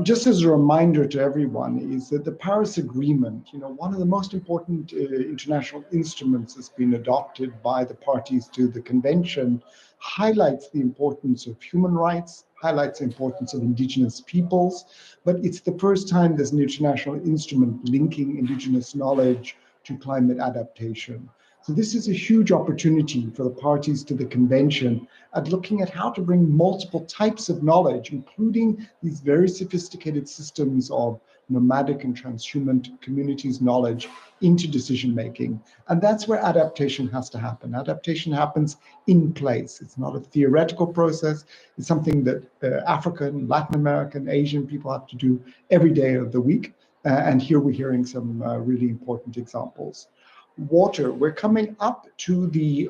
Just as a reminder to everyone is that the Paris Agreement, one of the most important international instruments that's been adopted by the parties to the convention, highlights the importance of human rights, highlights the importance of indigenous peoples, but it's the first time there's an international instrument linking indigenous knowledge to climate adaptation. So this is a huge opportunity for the parties to the convention at looking at how to bring multiple types of knowledge, including these very sophisticated systems of nomadic and transhumant communities' knowledge into decision making. And that's where adaptation has to happen. Adaptation happens in place. It's not a theoretical process. It's something that African, Latin American, Asian people have to do every day of the week. And here we're hearing some really important examples. Water, we're coming up to the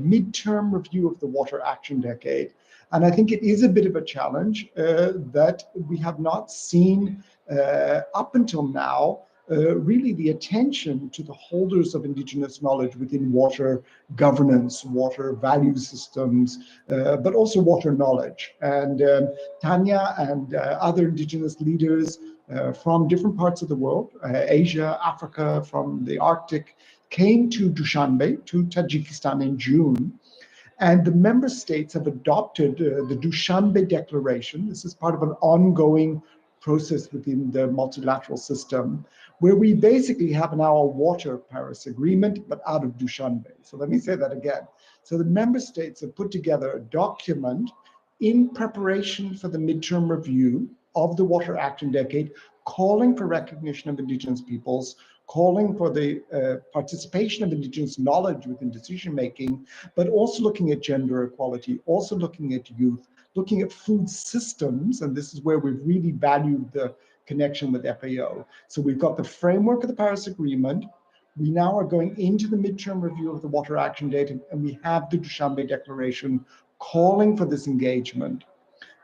midterm review of the Water Action Decade. And I think it is a bit of a challenge that we have not seen up until now really the attention to the holders of indigenous knowledge within water governance, water value systems, but also water knowledge. And Tanya and other indigenous leaders from different parts of the world, Asia, Africa, from the Arctic, came to Dushanbe, to Tajikistan in June. And the member states have adopted the Dushanbe Declaration. This is part of an ongoing process within the multilateral system, where we basically have now a water Paris Agreement, but out of Dushanbe. So let me say that again. So the member states have put together a document in preparation for the midterm review of the Water Action Decade, calling for recognition of indigenous peoples, calling for the participation of indigenous knowledge within decision making, but also looking at gender equality, also looking at youth, looking at food systems, and this is where we've really valued the connection with FAO. So we've got the framework of the Paris Agreement. We now are going into the midterm review of the Water Action Data, and we have the Dushanbe Declaration calling for this engagement.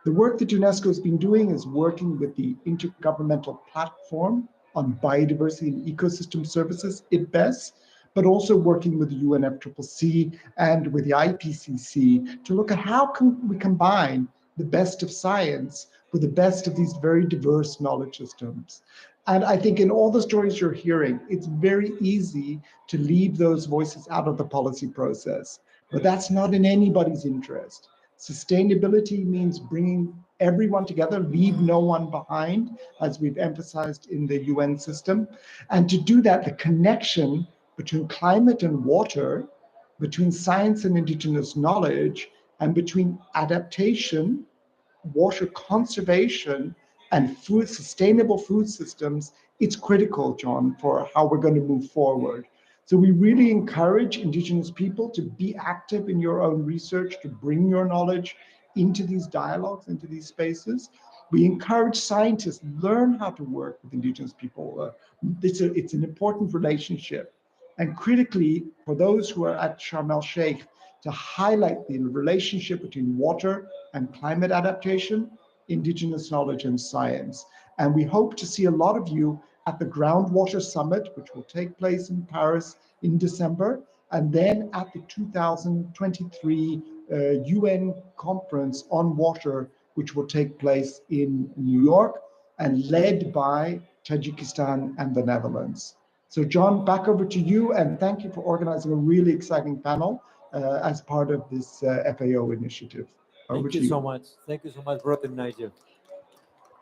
The work that UNESCO has been doing is working with the Intergovernmental Platform on Biodiversity and Ecosystem Services, IPBES, but also working with the UNFCCC and with the IPCC to look at how can we combine the best of science with the best of these very diverse knowledge systems. And I think in all the stories you're hearing, it's very easy to leave those voices out of the policy process, but that's not in anybody's interest. Sustainability means bringing everyone together, leave no one behind, as we've emphasized in the UN system. And to do that, the connection between climate and water, between science and indigenous knowledge, and between adaptation, water conservation, and food, sustainable food systems, it's critical, John, for how we're going to move forward. So we really encourage indigenous people to be active in your own research, to bring your knowledge into these dialogues, into these spaces. We encourage scientists learn how to work with indigenous people. It's an important relationship. And critically, for those who are at Sharm el-Sheikh, to highlight the relationship between water and climate adaptation, indigenous knowledge and science. And we hope to see a lot of you at the Groundwater Summit, which will take place in Paris in December, and then at the 2023 UN conference on water, which will take place in New York and led by Tajikistan and the Netherlands. So John, back over to you, and thank you for organizing a really exciting panel as part of this FAO initiative. Over Thank to you so much. Thank you so much, Brother Nigel.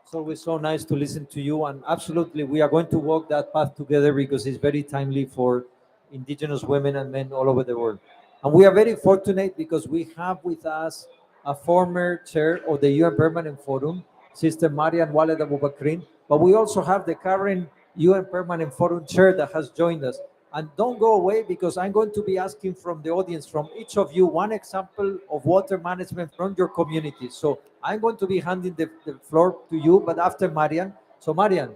It's always so nice to listen to you, and absolutely, we are going to walk that path together because it's very timely for indigenous women and men all over the world. And we are very fortunate because we have with us a former chair of the UN Permanent Forum, Sister Marian Waled Abubakrin, but we also have the current UN Permanent Forum chair that has joined us. And don't go away because I'm going to be asking from the audience, from each of you, one example of water management from your community. So I'm going to be handing the floor to you, but after Marian. So Marian,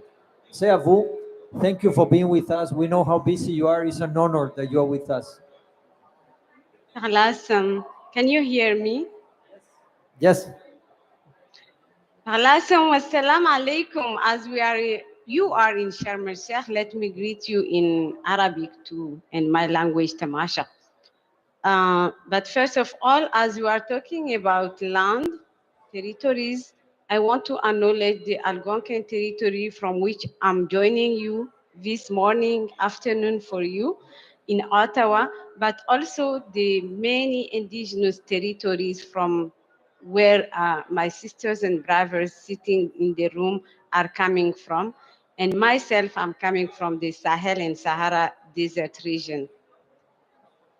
say a vous. Thank you for being with us. We know how busy you are. It's an honor that you are with us. Can you hear me? Yes. Wassalamu alaikum. As you are in Sharm el-Sheikh, let me greet you in Arabic too, in my language, Tamasha. But first of all, as you are talking about land, territories, I want to acknowledge the Algonquin territory from which I'm joining you this afternoon for you in Ottawa, but also the many indigenous territories from where my sisters and brothers sitting in the room are coming from. And myself, I'm coming from the Sahel and Sahara Desert region.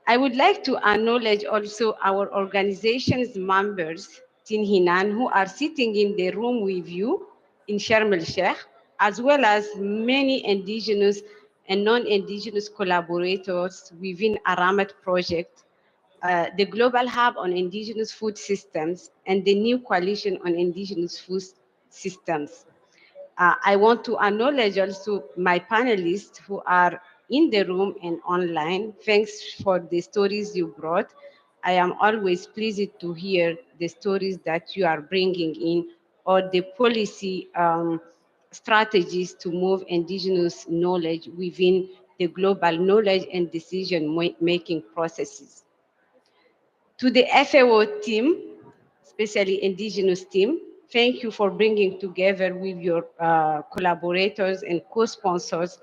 I would like to acknowledge also our organization's members, Tin Hinan, who are sitting in the room with you in Sharm el-Sheikh, as well as many indigenous and non-indigenous collaborators within Aramat project, the Global Hub on Indigenous Food Systems, and the new Coalition on Indigenous Food Systems. I want to acknowledge also my panelists who are in the room and online. Thanks for the stories you brought. I am always pleased to hear the stories that you are bringing in, or the policy strategies to move indigenous knowledge within the global knowledge and decision-making processes. To the FAO team, especially indigenous team, thank you for bringing together with your collaborators and co-sponsors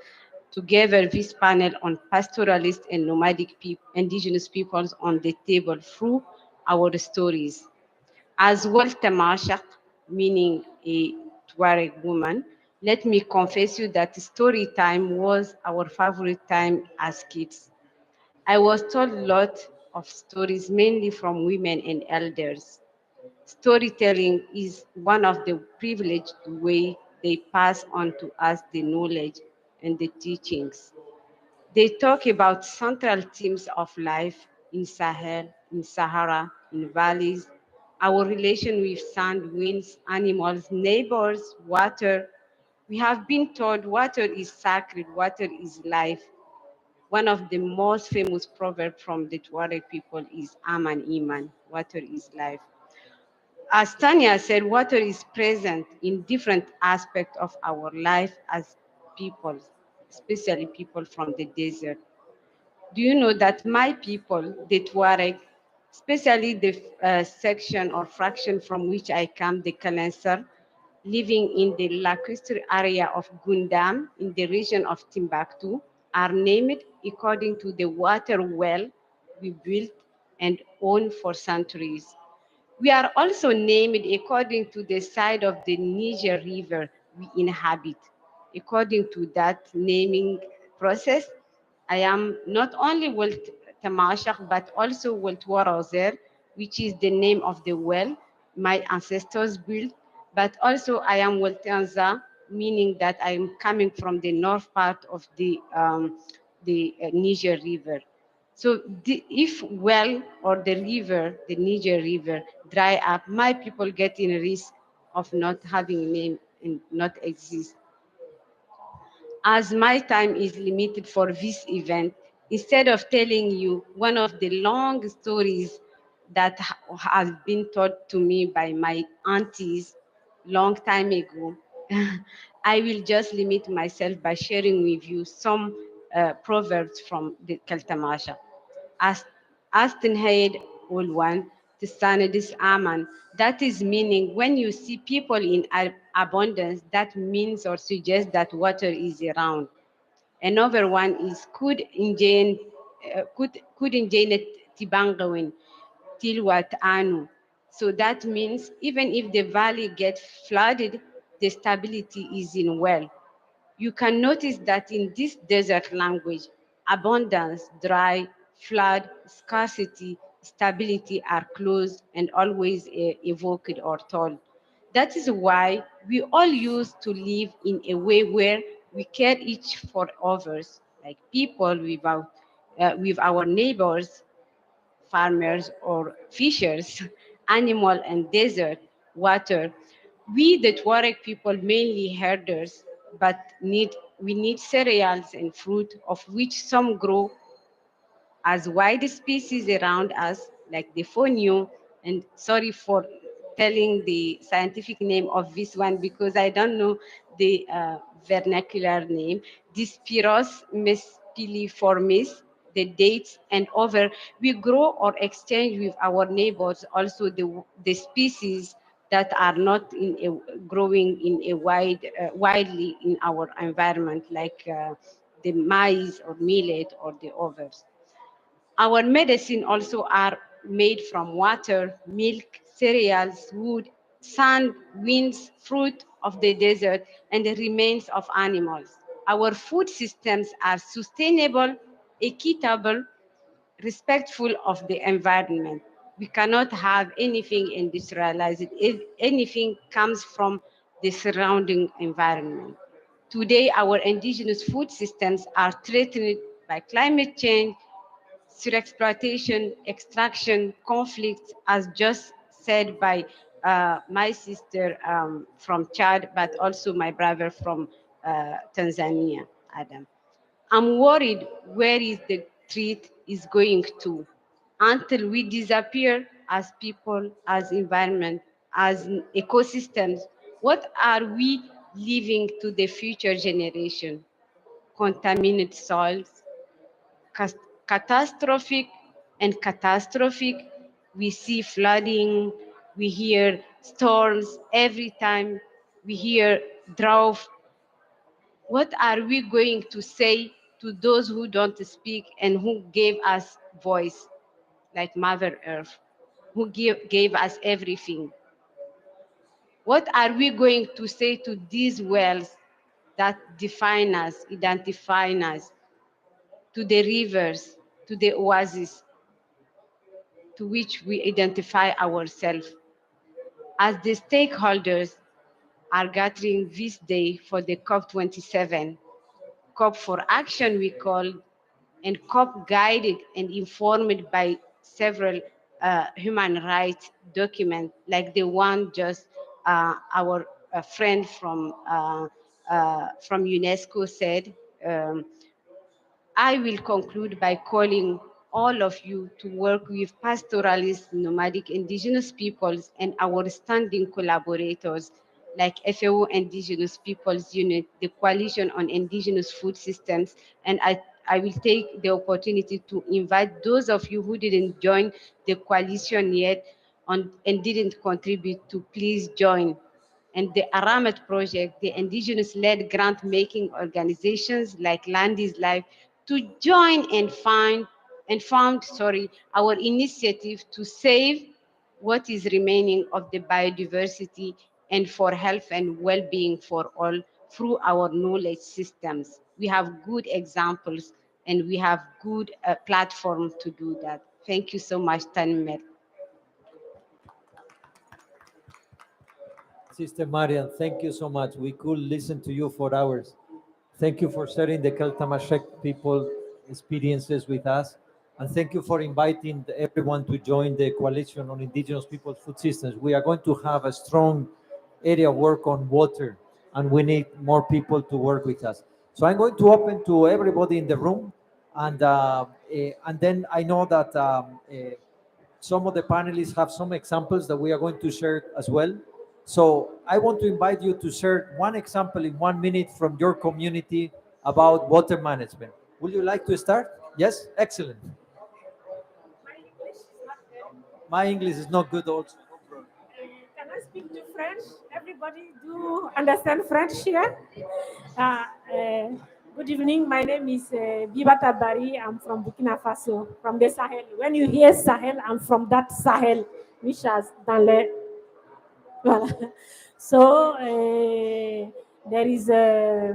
together this panel on pastoralist and nomadic indigenous peoples on the table through our stories. As well, Tamashak, meaning a Tuareg woman, let me confess you that story time was our favorite time as kids. I was told a lot of stories, mainly from women and elders. Storytelling is one of the privileged way they pass on to us the knowledge and the teachings. They talk about central themes of life in Sahel, in Sahara, in valleys, our relation with sand, winds, animals, neighbors, water. We have been told water is sacred, water is life. One of the most famous proverbs from the Tuareg people is Aman Iman, water is life. As Tanya said, water is present in different aspects of our life as people, especially people from the desert. Do you know that my people, the Tuareg, especially the section or fraction from which I come, the Kalensar, living in the lacustre area of Gundam in the region of Timbuktu, are named according to the water well we built and owned for centuries. We are also named according to the side of the Niger River we inhabit. According to that naming process, I am not only Welt Tamashak, but also Welt Warazer, which is the name of the well my ancestors built, but also I am Weltanza, meaning that I am coming from the north part of the Niger River. So if well or the river, the Niger River, dry up, my people get in risk of not having name and not exist. As my time is limited for this event, instead of telling you one of the long stories that has been taught to me by my aunties long time ago, I will just limit myself by sharing with you some proverbs from the Kaltamasha. Astenheid Ulwan, Tisanidis Aman. That is meaning when you see people in abundance, that means or suggests that water is around. Another one is Kud Injane Tibangawin, Tilwat Anu. So that means even if the valley gets flooded, the stability is in well. You can notice that in this desert language, abundance, dry, flood, scarcity, stability are close and always evoked or told. That is why we all used to live in a way where we care each for others, like people with our neighbors, farmers or fishers, animal and desert, water. We, the Tuareg people, mainly herders, but we need cereals and fruit, of which some grow as wide species around us, like the fonio, and sorry for telling the scientific name of this one because I don't know the vernacular name, Dispiros mespiliformis, the dates and other, we grow or exchange with our neighbors also the species that are not growing in a widely in our environment, like the maize or millet or the others. Our medicine also are made from water, milk, cereals, wood, sand, winds, fruit of the desert, and the remains of animals. Our food systems are sustainable, equitable, respectful of the environment. We cannot have anything industrialized if anything comes from the surrounding environment. Today, our indigenous food systems are threatened by climate change, surexploitation, extraction, conflicts, as just said by my sister from Chad, but also my brother from Tanzania, Adam. I'm worried where is the threat is going to until we disappear as people, as environment, as ecosystems. What are we leaving to the future generation? Contaminated soils, catastrophic and catastrophic. We see flooding, we hear storms every time, we hear drought. What are we going to say to those who don't speak and who gave us voice, like Mother Earth, who gave us everything? What are we going to say to these wells that define us, identify us, to the rivers, to the oases, to which we identify ourselves? As the stakeholders are gathering this day for the COP27, COP for Action we call, and COP guided and informed by several human rights documents, like the one just our friend from UNESCO said. I will conclude by calling all of you to work with pastoralists, nomadic indigenous peoples, and our standing collaborators like FAO Indigenous Peoples Unit, the Coalition on Indigenous Food Systems, and I will take the opportunity to invite those of you who didn't join the coalition yet and didn't contribute to please join. And the Aramet project, the indigenous-led grant-making organizations like Land is Life, to join and found our initiative to save what is remaining of the biodiversity and for health and well-being for all through our knowledge systems. We have good examples and we have good platform to do that. Thank you so much, Tanmer. Sister Marian, thank you so much. We could listen to you for hours. Thank you for sharing the Keltamashek people experiences with us. And thank you for inviting everyone to join the Coalition on Indigenous Peoples Food Systems. We are going to have a strong area of work on water, and we need more people to work with us. So I'm going to open to everybody in the room, and then I know that some of the panelists have some examples that we are going to share as well. So I want to invite you to share one example in 1 minute from your community about water management. Would you like to start? Yes? Excellent. My English is not good also. Can I speak to French? Everybody do understand French here? Good evening. My name is Bibata Bari. I'm from Burkina Faso, from the Sahel. When you hear Sahel, I'm from that Sahel, which is dans le... Voilà. So there is a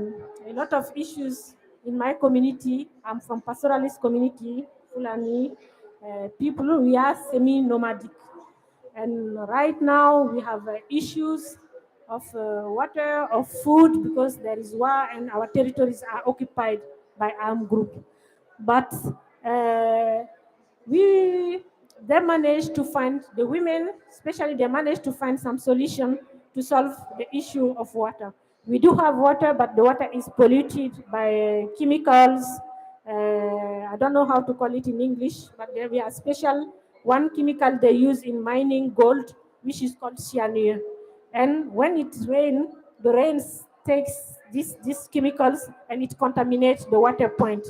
lot of issues in my community. I'm from pastoralist community, Fulani people. We are semi-nomadic. And right now we have issues of water, of food, because there is war and our territories are occupied by armed group. But they managed to find, the women, especially, they managed to find some solution to solve the issue of water. We do have water, but the water is polluted by chemicals. I don't know how to call it in English, but there are special one chemical they use in mining gold, which is called cyanide. And when it rains, the rain takes these chemicals and it contaminates the water point.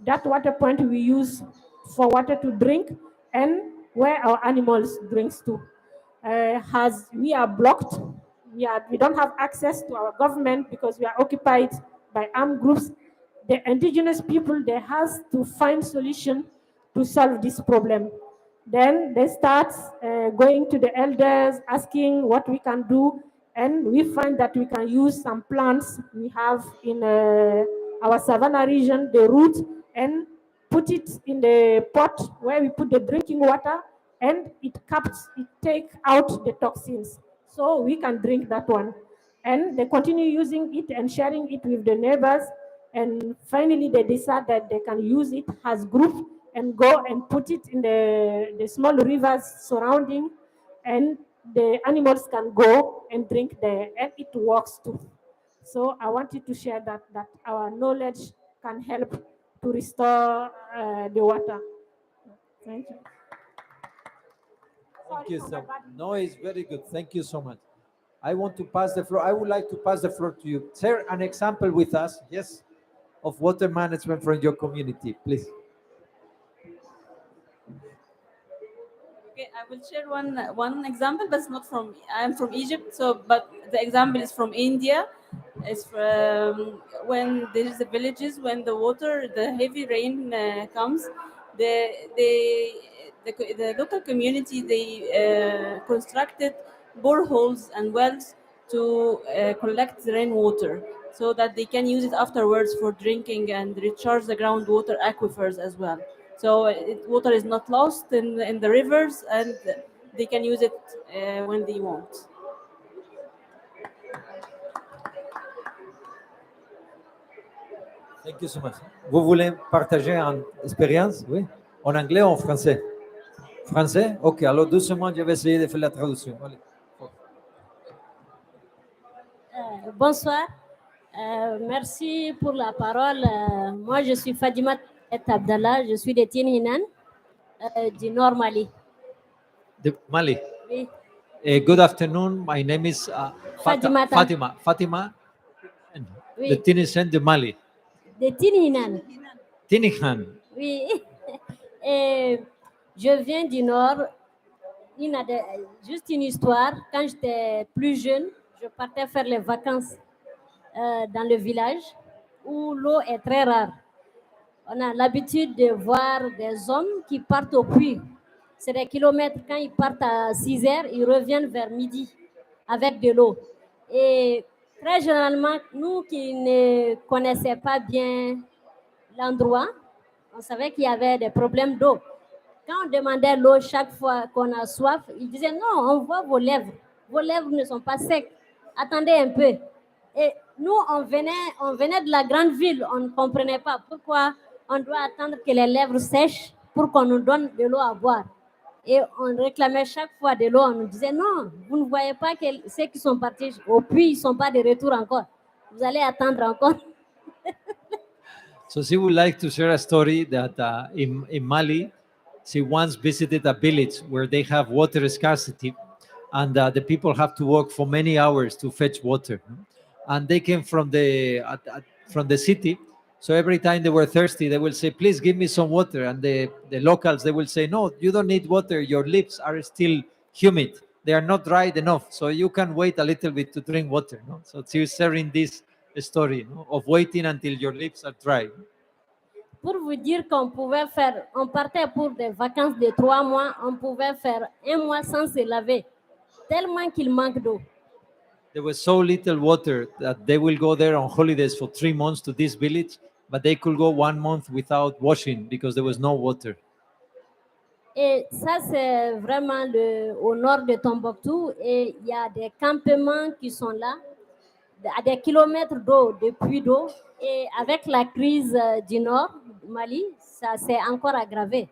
That water point we use for water to drink and where our animals drinks to. As we are blocked, we don't have access to our government because we are occupied by armed groups. The indigenous people, they has to find solution to solve this problem. Then they start going to the elders, asking what we can do, and we find that we can use some plants we have in our savanna region, the root, and put it in the pot where we put the drinking water, and it take out the toxins. So we can drink that one. And they continue using it and sharing it with the neighbors. And finally, they decide that they can use it as group and go and put it in the small rivers surrounding, and the animals can go and drink there, and it works too. So I wanted to share that our knowledge can help to restore the water. Thank you. Thank you so much. No, it's very good. Thank you so much. I want to pass the floor. I would like to pass the floor to you. Share an example with us, yes, of water management from your community, please. Okay, I will share one example, but it's not from. I am from Egypt, so but the example is from India. It's from when there is the villages when the heavy rain comes, the local community they constructed boreholes and wells to collect the rainwater so that they can use it afterwards for drinking and recharge the groundwater aquifers as well. So water is not lost in the rivers, and they can use it when they want. Thank you so much. Vous voulez partager une expérience, oui? En anglais ou en français? Français? Ok, alors doucement, je vais essayer de faire la traduction. Allez. Bonsoir. Merci pour la parole. Moi, je suis Fadima Et Abdallah. Je suis de Tinhinan, du Nord Mali. De Mali. Oui. Good afternoon. My name is Fatimata. Fatima. Oui. The Tinisian de Mali. De Tinhinan. Tinihan. Oui. Et je viens du Nord. Juste une histoire. Quand j'étais plus jeune, je partais faire les vacances dans le village où l'eau est très rare. On a l'habitude de voir des hommes qui partent au puits. C'est des kilomètres. Quand ils partent à 6 heures, ils reviennent vers midi avec de l'eau. Et très généralement, nous qui ne connaissions pas bien l'endroit, on savait qu'il y avait des problèmes d'eau. Quand on demandait l'eau chaque fois qu'on a soif, ils disaient non, on voit vos lèvres. Vos lèvres ne sont pas secs. Attendez un peu. Et nous, on venait de la grande ville. On ne comprenait pas pourquoi on doit attendre que les lèvres sèchent pour qu'on nous donne de l'eau à boire. Et on réclamait chaque fois de l'eau. On nous disait non, vous ne voyez pas que ceux qui sont partis au puits, ils ne sont pas de retour encore. Vous allez attendre encore. So she would like to share a story that in Mali, she once visited a village where they have water scarcity, and the people have to walk for many hours to fetch water. And they came from the city, so every time they were thirsty, they will say, "Please give me some water." And the locals, they will say, "No, you don't need water. Your lips are still humid. They are not dried enough, so you can wait a little bit to drink water." No? So she's sharing this story, no, of waiting until your lips are dry. Pour vous dire on partait pour des vacances de 3 mois, on pouvait faire 1 mois sans se laver, tellement qu'il manque d'eau. There was so little water that they will go there on holidays for 3 months to this village, but they could go 1 month without washing because there was no water. Et ça, c'est vraiment au nord de Tombouctou. Et il y a des campements qui sont là, à des kilomètres d'eau, de puits d'eau. Et avec la crise du nord, du Mali, ça s'est encore aggravé.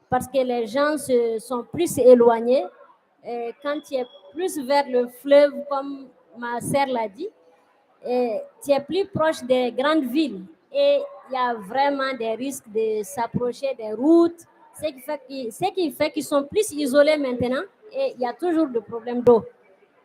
Parce que les gens se sont plus éloignés. Et quand tu es plus vers le fleuve, comme ma sœur l'a dit, et tu es plus proche des grandes villes. Et il y a vraiment des risques de s'approcher des routes. Ce qui fait qu'ils sont plus isolés maintenant et il y a toujours des problèmes d'eau.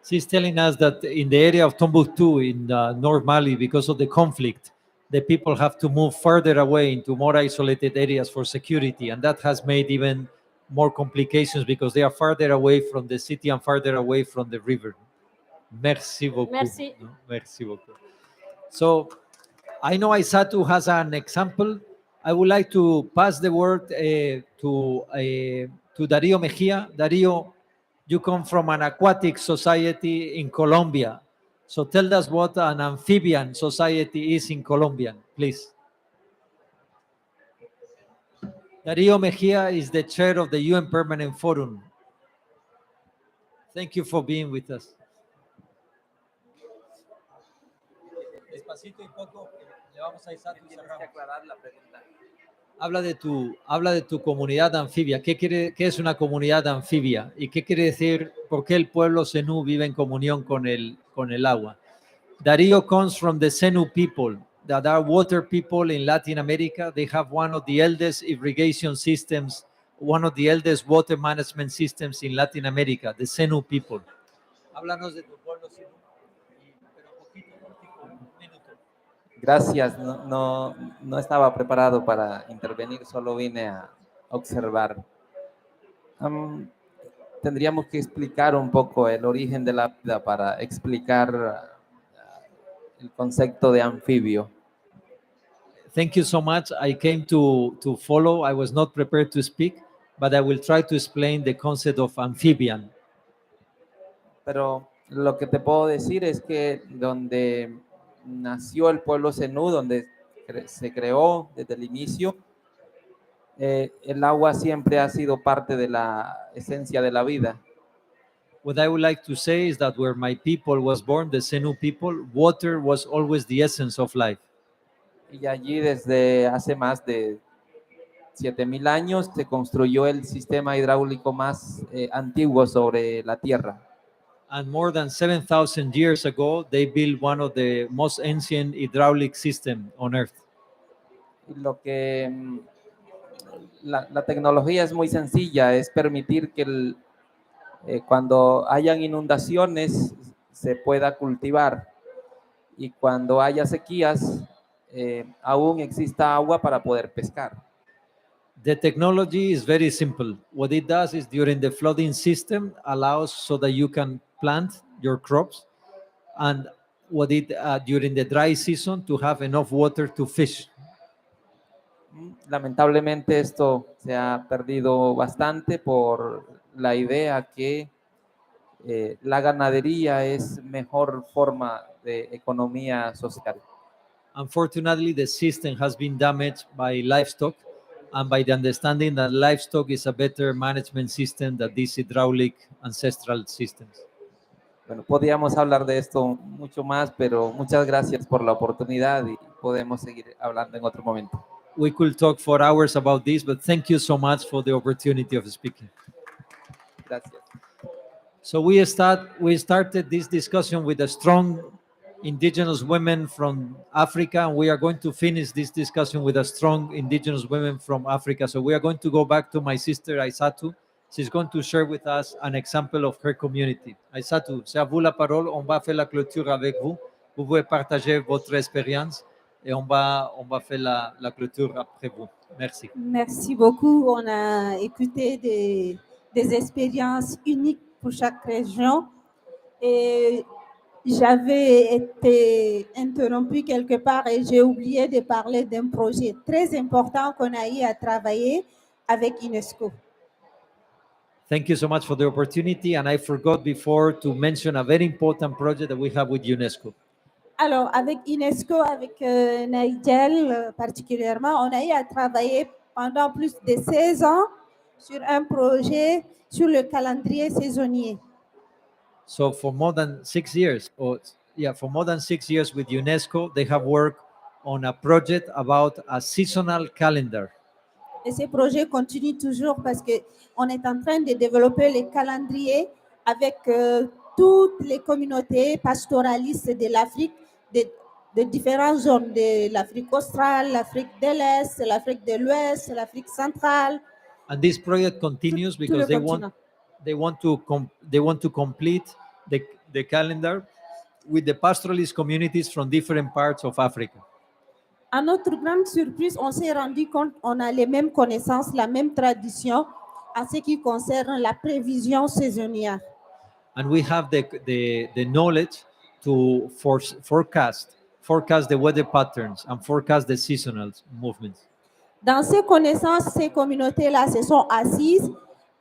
She's telling us that in the area of Tombouctou in North Mali, because of the conflict, the people have to move further away into more isolated areas for security, and that has made even more complications because they are farther away from the city and farther away from the river. Merci beaucoup. Merci. No? Merci beaucoup. So I know Aisatu has an example. I would like to pass the word to Dario Mejia. Dario, you come from an aquatic society in Colombia. So tell us what an amphibian society is in Colombia, please. Darío Mejia is the chair of the UN Permanent Forum. Thank you for being with us. Despacito y poco, le vamos a Isato y cerramos. Habla de tu comunidad anfibia. ¿Qué es una comunidad anfibia? ¿Y qué quiere decir por qué el pueblo Zenú vive en comunión con el agua? Darío comes from the Zenú people, that are water people in Latin America. They have one of the eldest irrigation systems, one of the eldest water management systems in Latin America, the Zenú people. Háblanos de tu pueblo Zenú, pero poquito, un minuto. Gracias, no estaba preparado para intervenir, solo vine a observar. Tendríamos que explicar un poco el origen de la vida para explicar el concepto de anfibio. Thank you so much. I came to follow. I was not prepared to speak, but I will try to explain the concept of amphibian. Pero lo que te puedo decir es que donde nació el pueblo Zenú, donde se creó desde el inicio, el agua siempre ha sido parte de la esencia de la vida. What I would like to say is that where my people was born, the Zenú people, water was always the essence of life. Y allí desde hace más de 7,000 años se construyó el sistema hidráulico más antiguo sobre la tierra. And more than 7,000 years ago, they built one of the most ancient hydraulic systems on Earth. Y lo que la tecnología es muy sencilla, es permitir que cuando hayan inundaciones se pueda cultivar y cuando haya sequías aún exista agua para poder pescar. The technology is very simple. What it does is during the flooding system allows so that you can plant your crops, and what it during the dry season to have enough water to fish. Lamentablemente esto se ha perdido bastante por la idea que la ganadería es mejor forma de economía social. Unfortunately, the system has been damaged by livestock and by the understanding that livestock is a better management system than these hydraulic ancestral systems. Bueno, podríamos hablar de esto mucho más, pero muchas gracias por la oportunidad y podemos seguir hablando en otro momento. We could talk for hours about this, but thank you so much for the opportunity of speaking. Gracias. So we started this discussion with a strong indigenous women from Africa, and we are going to finish this discussion with a strong indigenous women from Africa. So we are going to go back to my sister Aissatou. She's going to share with us an example of her community. Aissatou, c'est à vous la parole. On va faire la clôture avec vous. Vous pouvez partager votre expérience et on va faire la clôture après vous. Merci. Merci beaucoup. On a écouté des expériences uniques pour chaque région. Et j'avais été interrompue quelque part et j'ai oublié de parler d'un projet très important qu'on a eu à travailler avec UNESCO. Thank you so much for the opportunity. And I forgot before to mention a very important project that we have with UNESCO. Alors, avec UNESCO, avec Nigel particulièrement, on a eu à travailler pendant plus de 16 ans sur un projet sur le calendrier saisonnier. So for more than 6 years, for more than 6 years with UNESCO, they have worked on a project about a seasonal calendar. Et ce projet continue toujours parce qu'on est en train de développer les calendriers avec toutes les communautés pastoralistes de l'Afrique, de différentes zones, de l'Afrique australe, l'Afrique de l'Est, l'Afrique de l'Ouest, l'Afrique centrale. And this project continues because they want to complete the calendar with the pastoralist communities from different parts of Africa. À notre grande surprise, on s'est rendu compte qu'on a les mêmes connaissances, la même tradition en ce qui concerne la prévision saisonnière. And we have the knowledge to forecast the weather patterns and forecast the seasonal movements. Dans ces connaissances, ces communautés-là se sont assises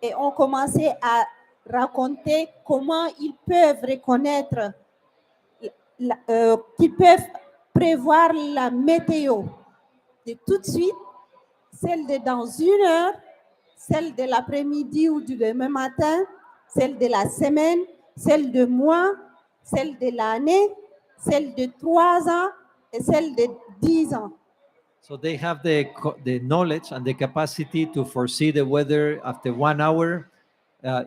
et ont commencé à raconter comment ils peuvent reconnaître, qu'ils peuvent prévoir la météo. De tout de suite, celle de dans 1 heure, celle de l'après-midi ou du demain matin, celle de la semaine, celle de mois, celle de l'année, celle de 3 ans et celle de 10 ans. So they have the knowledge and the capacity to foresee the weather after 1 hour,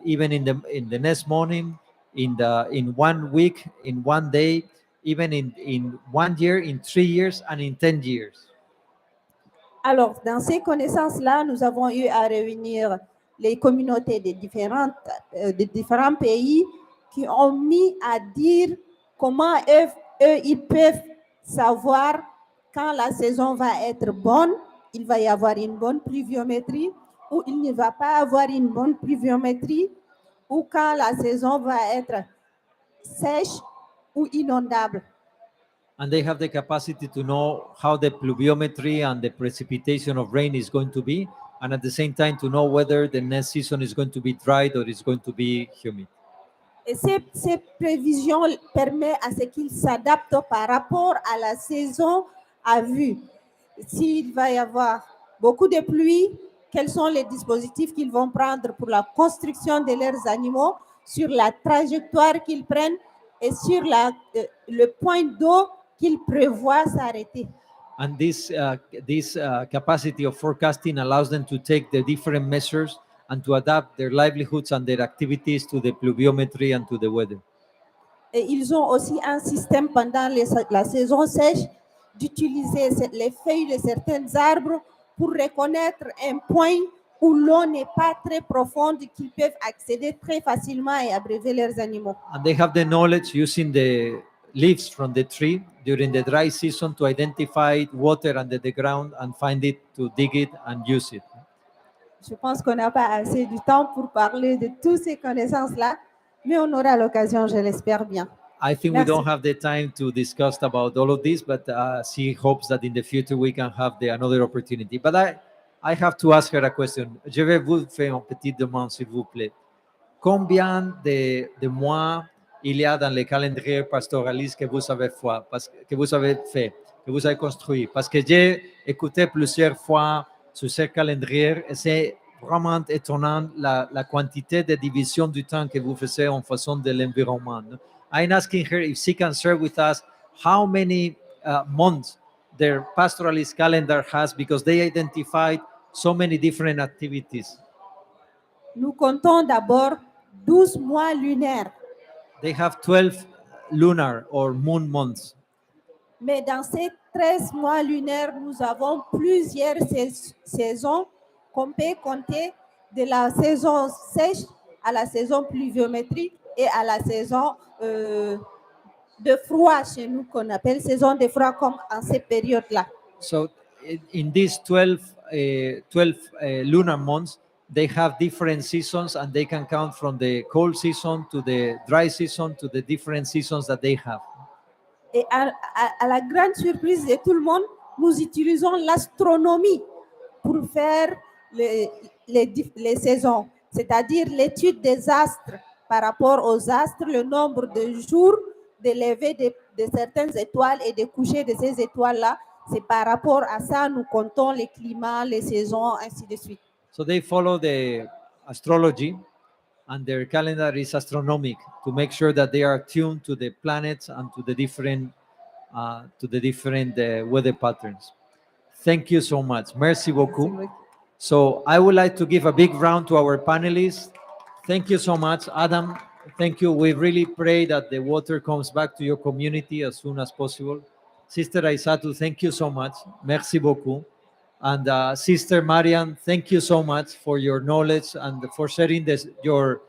even in the next morning, in 1 week, in 1 day, even in 1 year, in 3 years, and in 10 years. Alors, dans ces connaissances-là, nous avons eu à réunir les communautés des différents pays qui ont mis à dire comment eux, ils peuvent savoir quand la saison va être bonne, il va y avoir une bonne pluviométrie, ou il ne va pas avoir une bonne pluviométrie, ou quand la saison va être sèche ou inondable. And they have the capacity to know how the pluviometry and the precipitation of rain is going to be, and at the same time to know whether the next season is going to be dry or is going to be humid. Et ces prévisions permettent à ce qu'ils s'adaptent par rapport à la saison à vue. S'il va y avoir beaucoup de pluie, quels sont les dispositifs qu'ils vont prendre pour la construction de leurs animaux, sur la trajectoire qu'ils prennent et sur le point d'eau qu'ils prévoient s'arrêter. And this capacity of forecasting allows them to take the different measures and to adapt their livelihoods and their activities to the pluviometry and to the weather. Et ils ont aussi un système pendant la saison sèche d'utiliser les feuilles de certains arbres pour reconnaître un point où l'eau n'est pas très profonde, qu'ils peuvent accéder très facilement et abreuver leurs animaux. And they have the knowledge using the leaves from the tree during the dry season to identify water under the ground and find it, to dig it and use it. Je pense qu'on n'a pas assez du temps pour parler de toutes ces connaissances-là, mais on aura l'occasion, je l'espère bien. I think Merci. we don't have the time to discuss about all of this, but she hopes that in the future we can have another opportunity. But I have to ask her a question. Je vais vous faire une petite demande, s'il vous plaît. Combien de mois il y a dans les calendriers pastoralistes que vous avez fait, que vous avez construit? Parce que j'ai écouté plusieurs fois sur ces calendriers et c'est vraiment étonnant la quantité de division du temps que vous faites en façon de l'environnement. I'm asking her if she can share with us how many months their pastoralist calendar has, because they identified so many different activities. Nous comptons d'abord 12 mois lunaires. They have 12 lunar or moon months. Mais dans ces 13 mois lunaires, nous avons plusieurs saisons qu'on peut compter, de la saison sèche à la saison pluviométrique et à la saison de froid chez nous, qu'on appelle saison de froid, comme en cette période-là. So in these 12 lunar months, they have different seasons and they can count from the cold season to the dry season to the different seasons that they have. Et à la grande surprise de tout le monde, nous utilisons l'astronomie pour faire les saisons, c'est-à-dire l'étude des astres par rapport aux astres, le nombre de jours de lever de certaines étoiles et de coucher de ces étoiles-là. C'est par rapport à ça, nous comptons les climats, les saisons, ainsi de suite. So they follow the astrology and their calendar is astronomic to make sure that they are tuned to the planets and to the different weather patterns. Thank you so much. Merci beaucoup. So I would like to give a big round to our panelists. Thank you so much, Adam. Thank you. We really pray that the water comes back to your community as soon as possible. Sister Aisatu, thank you so much. Merci beaucoup. And Sister Marian, thank you so much for your knowledge and for sharing your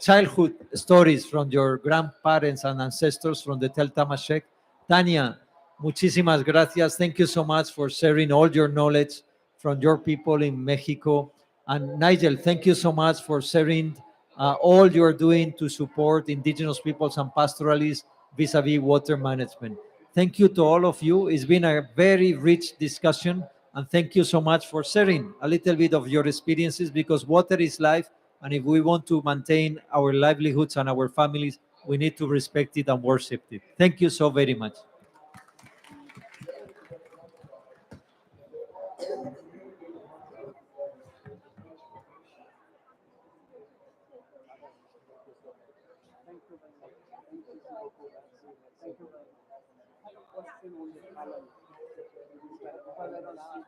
childhood stories from your grandparents and ancestors from the Tel Tamashek. Tania, muchísimas gracias. Thank you so much for sharing all your knowledge from your people in Mexico. And Nigel, thank you so much for sharing all you're doing to support indigenous peoples and pastoralists vis-a-vis water management. Thank you to all of you. It's been a very rich discussion, and thank you so much for sharing a little bit of your experiences, because water is life, and if we want to maintain our livelihoods and our families, we need to respect it and worship it. Thank you so very much. Thank you very much. I have a question on the panel.